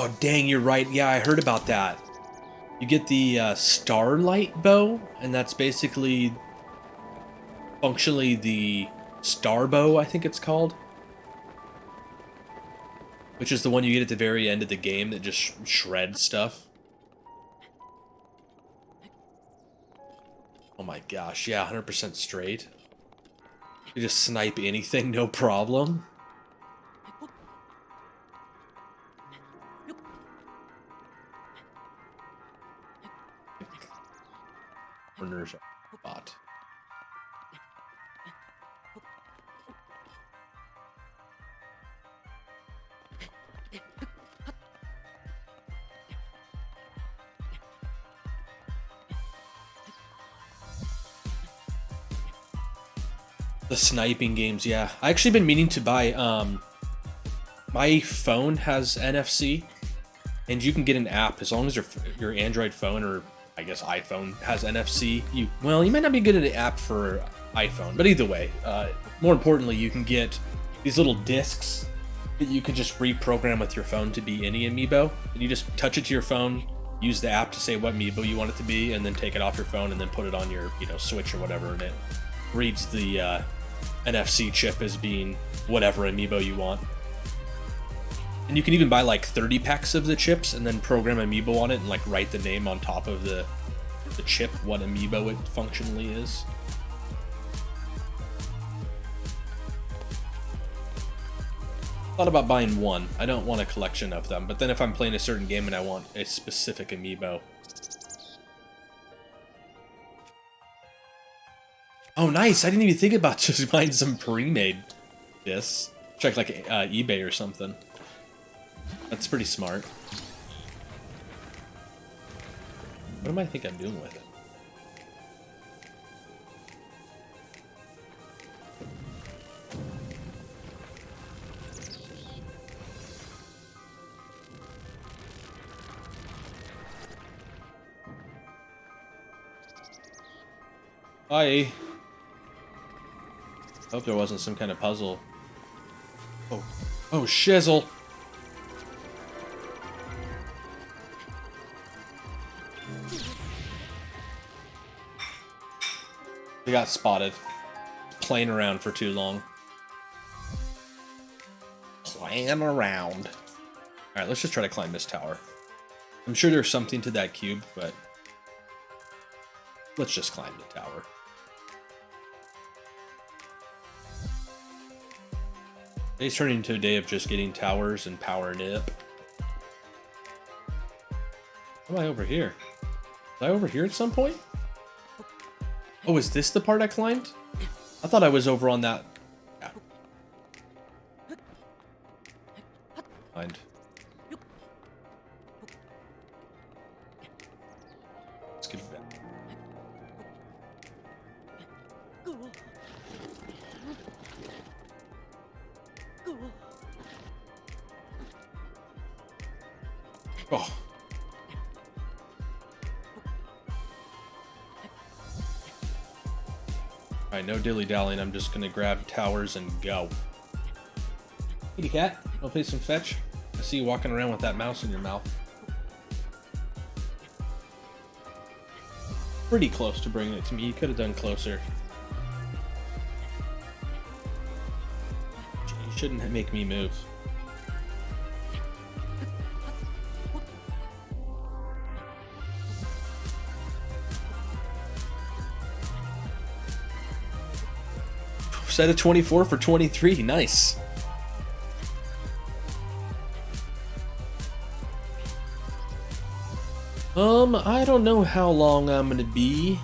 Oh, dang, you're right. Yeah, I heard about that. You get the Starlight Bow, and that's basically functionally the Star Bow, I think it's called. Which is the one you get at the very end of the game that just shreds stuff. Oh my gosh, yeah, 100% straight. You just snipe anything, no problem. Corners spot. The sniping games, yeah. I actually been meaning to buy, my phone has NFC, and you can get an app as long as your Android phone, or I guess iPhone, has NFC. You might not be good at an app for iPhone, but either way, more importantly, you can get these little discs that you can just reprogram with your phone to be any amiibo. And you just touch it to your phone, use the app to say what amiibo you want it to be, and then take it off your phone and then put it on your, Switch or whatever, and it reads the NFC chip as being whatever amiibo you want. And you can even buy like 30 packs of the chips and then program amiibo on it and like write the name on top of the chip, what amiibo it functionally is. Thought about buying one. I don't want a collection of them, but then if I'm playing a certain game and I want a specific amiibo. Oh, nice! I didn't even think about just buying some pre-made this. Check like eBay or something. That's pretty smart. What am I think I'm doing with it? Hi. Hope there wasn't some kind of puzzle. Oh, shizzle. We got spotted. Playing around for too long. Playing around. Alright, let's just try to climb this tower. I'm sure there's something to that cube, but let's just climb the tower. Today's turning into a day of just getting towers and powering up. How am I over here? Was I over here at some point? Oh, is this the part I climbed? I thought I was over on that. Yeah. Mind. Let's get back. Oh. Alright, no dilly-dallying. I'm just gonna grab towers and go. Kitty cat, wanna play some fetch? I see you walking around with that mouse in your mouth. Pretty close to bringing it to me. You could have done closer. You shouldn't make me move. Set of 24 for 23. Nice. I don't know how long I'm gonna be.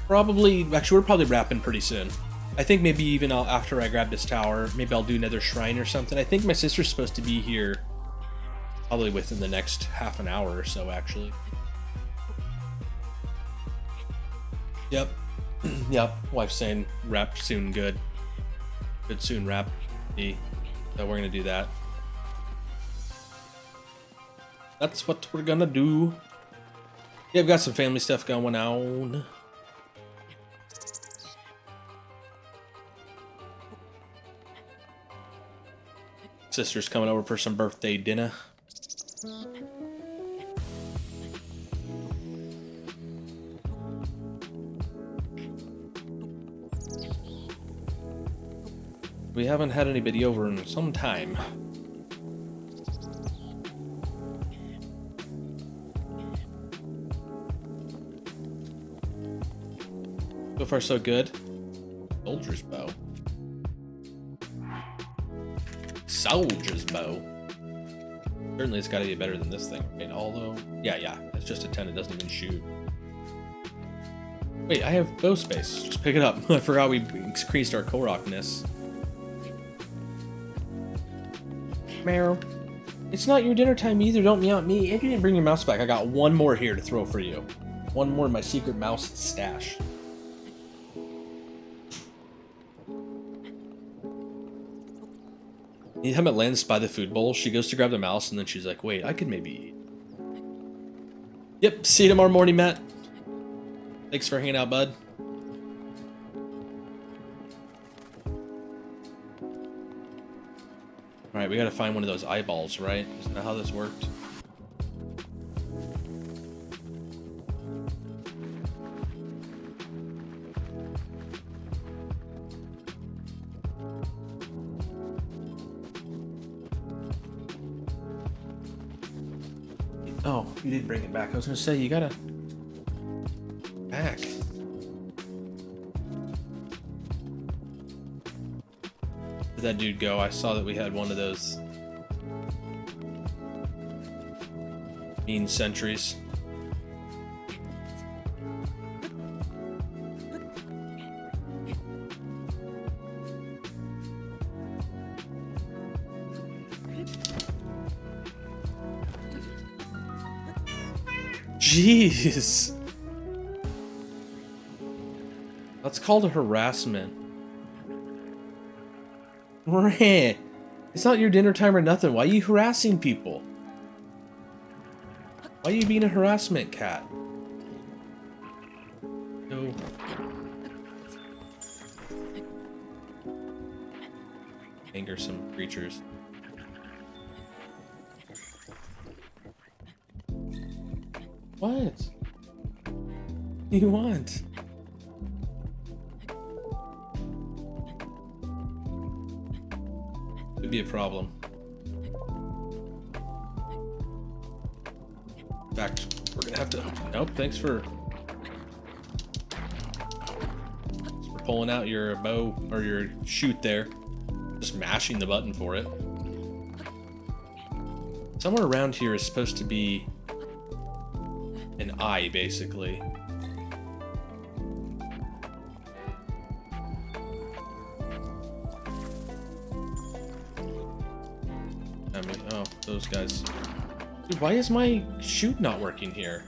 Actually, we're probably wrapping pretty soon. I think maybe even after I grab this tower, maybe I'll do another shrine or something. I think my sister's supposed to be here probably within the next half an hour or so, actually. Yep. Yep, wife's saying wrap soon good. Good soon wrap. So we're gonna do that. That's what we're gonna do. Yeah, I've got some family stuff going on. Sister's coming over for some birthday dinner. We haven't had anybody over in some time. So far, so good. Soldier's bow. Soldier's bow. Certainly, it's got to be better than this thing, right? Although, yeah, it's just a 10. It doesn't even shoot. Wait, I have bow space. Just pick it up. I forgot we increased our Korokness. Meow. It's not your dinner time either. Don't meow at me. If you didn't bring your mouse back, I got one more here to throw for you. One more in my secret mouse stash. Anytime it lands by the food bowl, she goes to grab the mouse, and then she's like, wait, I could maybe eat. Yep, see you tomorrow morning, Matt. Thanks for hanging out, bud. Alright, we gotta find one of those eyeballs, right? Isn't that how this worked? Oh, you did bring it back. I was gonna say, you gotta... back. Where'd that dude go? I saw that we had one of those... mean sentries. Jeez. That's called a harassment. Reh. It's not your dinner time or nothing. Why are you harassing people? Why are you being a harassment cat? No. Anger some creatures. What? Do you want? Could be a problem. In fact, we're gonna have to... Nope, thanks for pulling out your bow or your shoot there. Just mashing the button for it. Somewhere around here is supposed to be an eye, basically. I mean, oh, those guys. Dude, why is my shoot not working here?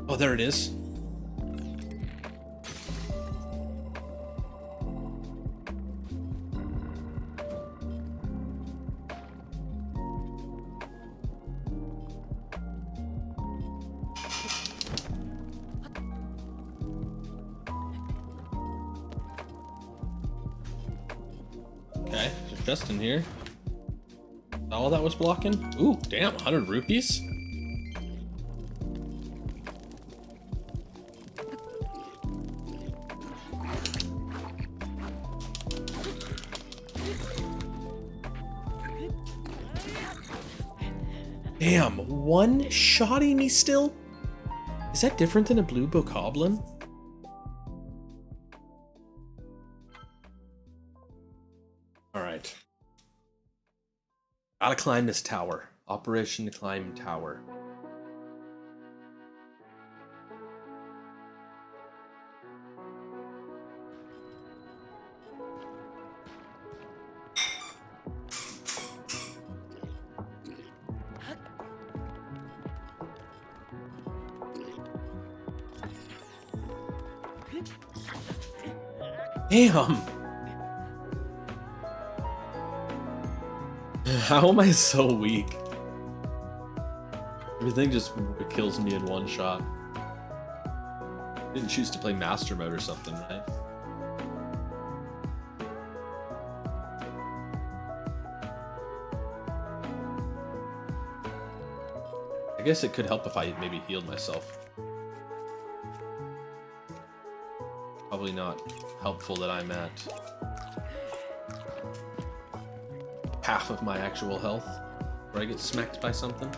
Oh, there it is. Okay, there's just in here. All that was blocking? Ooh, damn, 100 rupees? Damn, one-shotting me still? Is that different than a blue bokoblin? Alright. Gotta climb this tower. Operation Climb Tower. Damn! How am I so weak? Everything just kills me in one shot. Didn't choose to play Master Mode or something, right? guess it could help if I maybe healed myself. Probably not helpful that I'm at half of my actual health where I get smacked by something.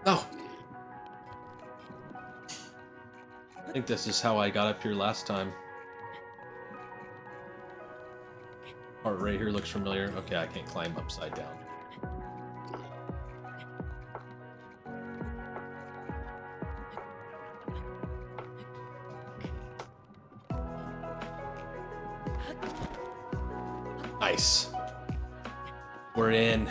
Oh! I think this is how I got up here last time. Part right here looks familiar. Okay, I can't climb upside down. Nice. We're in.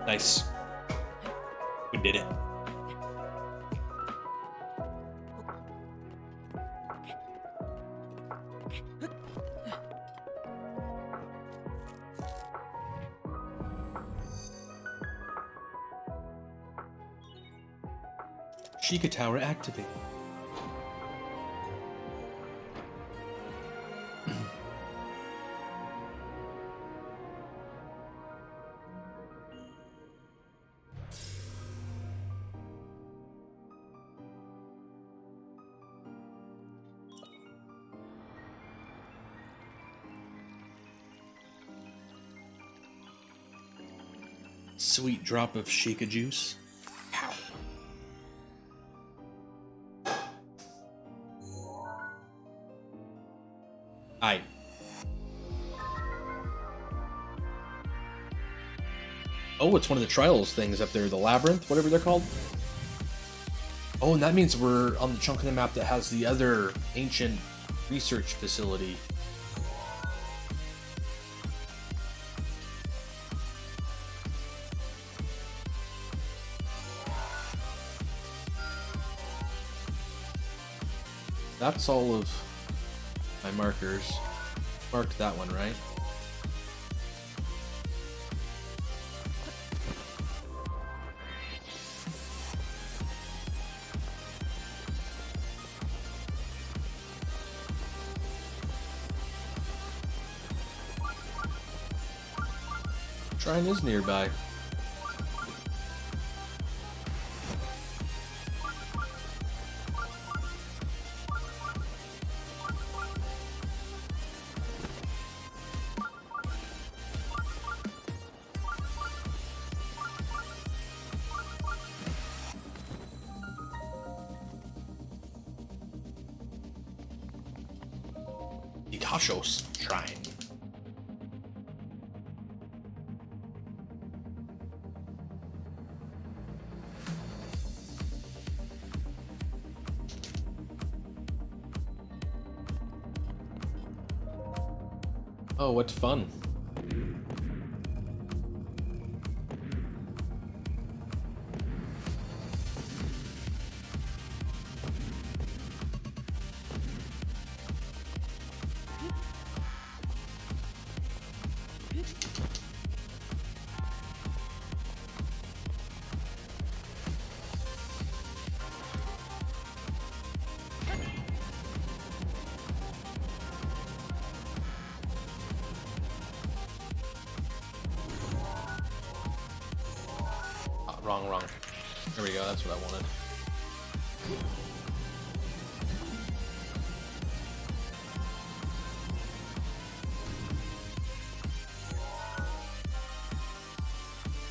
Nice. We did it. Sheikah Tower activated. Sweet drop of Sheikah juice. Ow. Aye. Oh, it's one of the trials things up there, the labyrinth, whatever they're called. Oh, and that means we're on the chunk of the map that has the other ancient research facility. That's all of my markers. Marked that one, right? Shrine is nearby. Ikasho's Shrine. Oh, what fun. Wrong. There we go, that's what I wanted.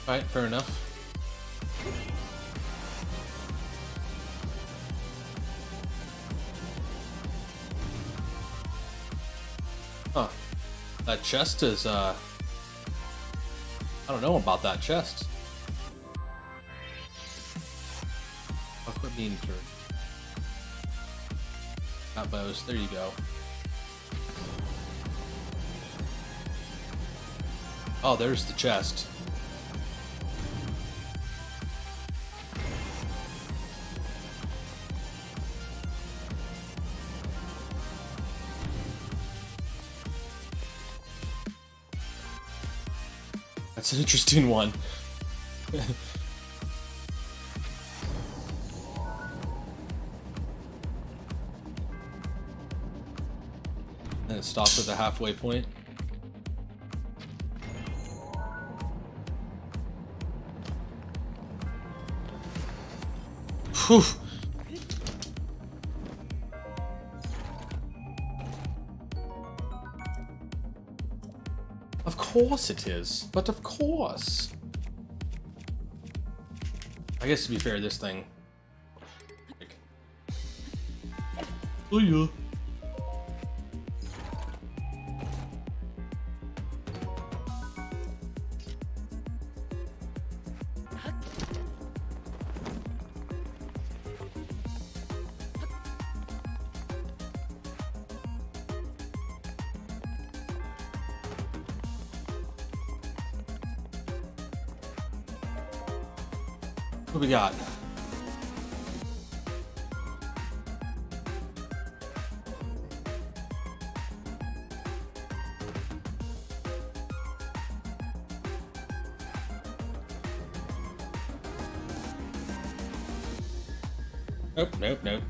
Alright, fair enough. Huh. That chest is, I don't know about that chest. I'll quit being sure. Got bows. There you go. Oh, there's the chest. That's an interesting one. And it stops at the halfway point. Whew. Of course it is, but of course. I guess to be fair, this thing. Oh yeah. What we got? Nope, nope, nope.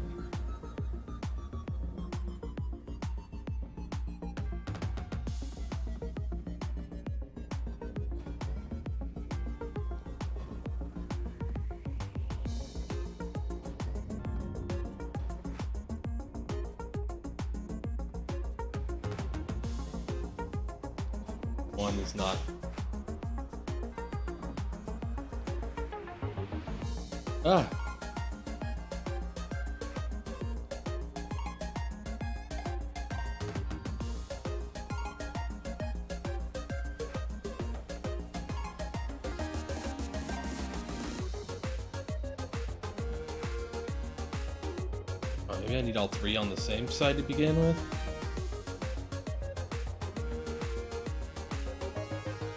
One is not. Ah. Oh, maybe I need all three on the same side to begin with.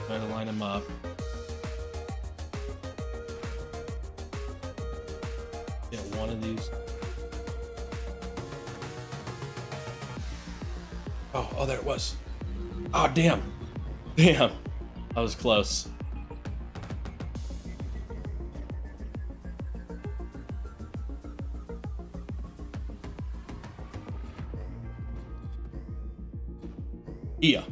Try to line them up. Get one of these. Oh, there it was. Oh, damn. Damn. That was close. Yeah.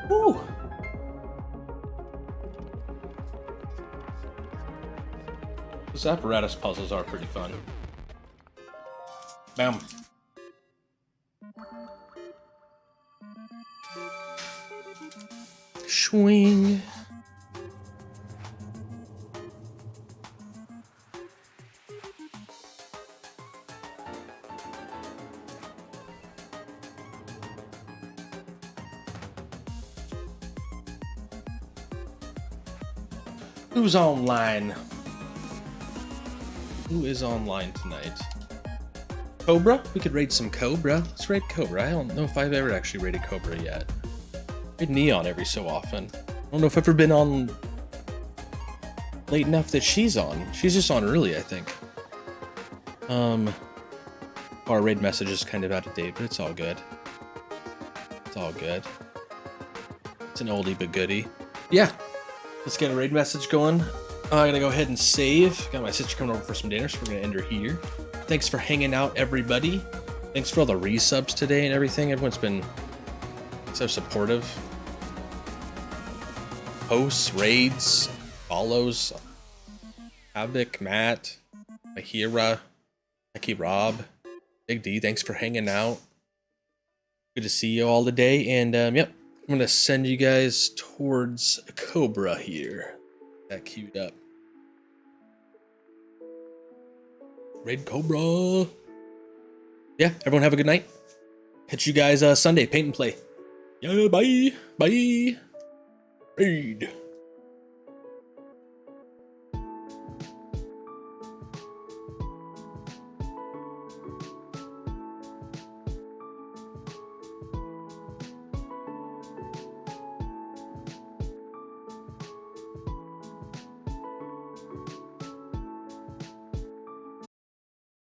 Woo. Those apparatus puzzles are pretty fun. Bam. Swing. Who's online? Who is online tonight? Cobra? We could raid some Cobra. Let's raid Cobra. I don't know if I've ever actually raided Cobra yet. I raid Neon every so often. I don't know if I've ever been on late enough that she's on. She's just on early, I think. Our raid message is kind of out of date, but it's all good. It's all good. It's an oldie but goodie. Yeah. Let's get a raid message going. I'm gonna go ahead and save. Got my sister coming over for some dinner, so we're gonna end her here. Thanks for hanging out, everybody. Thanks for all the resubs today and everything. Everyone's been so supportive. Posts, raids, follows. Havoc, Matt, Mahira, Becky, Rob, Big D. Thanks for hanging out. Good to see you all today. And yep, I'm gonna send you guys towards Cobra here. That queued up. Red Cobra. Yeah, everyone have a good night. Catch you guys Sunday, paint and play. Yeah, bye. Bye. Raid.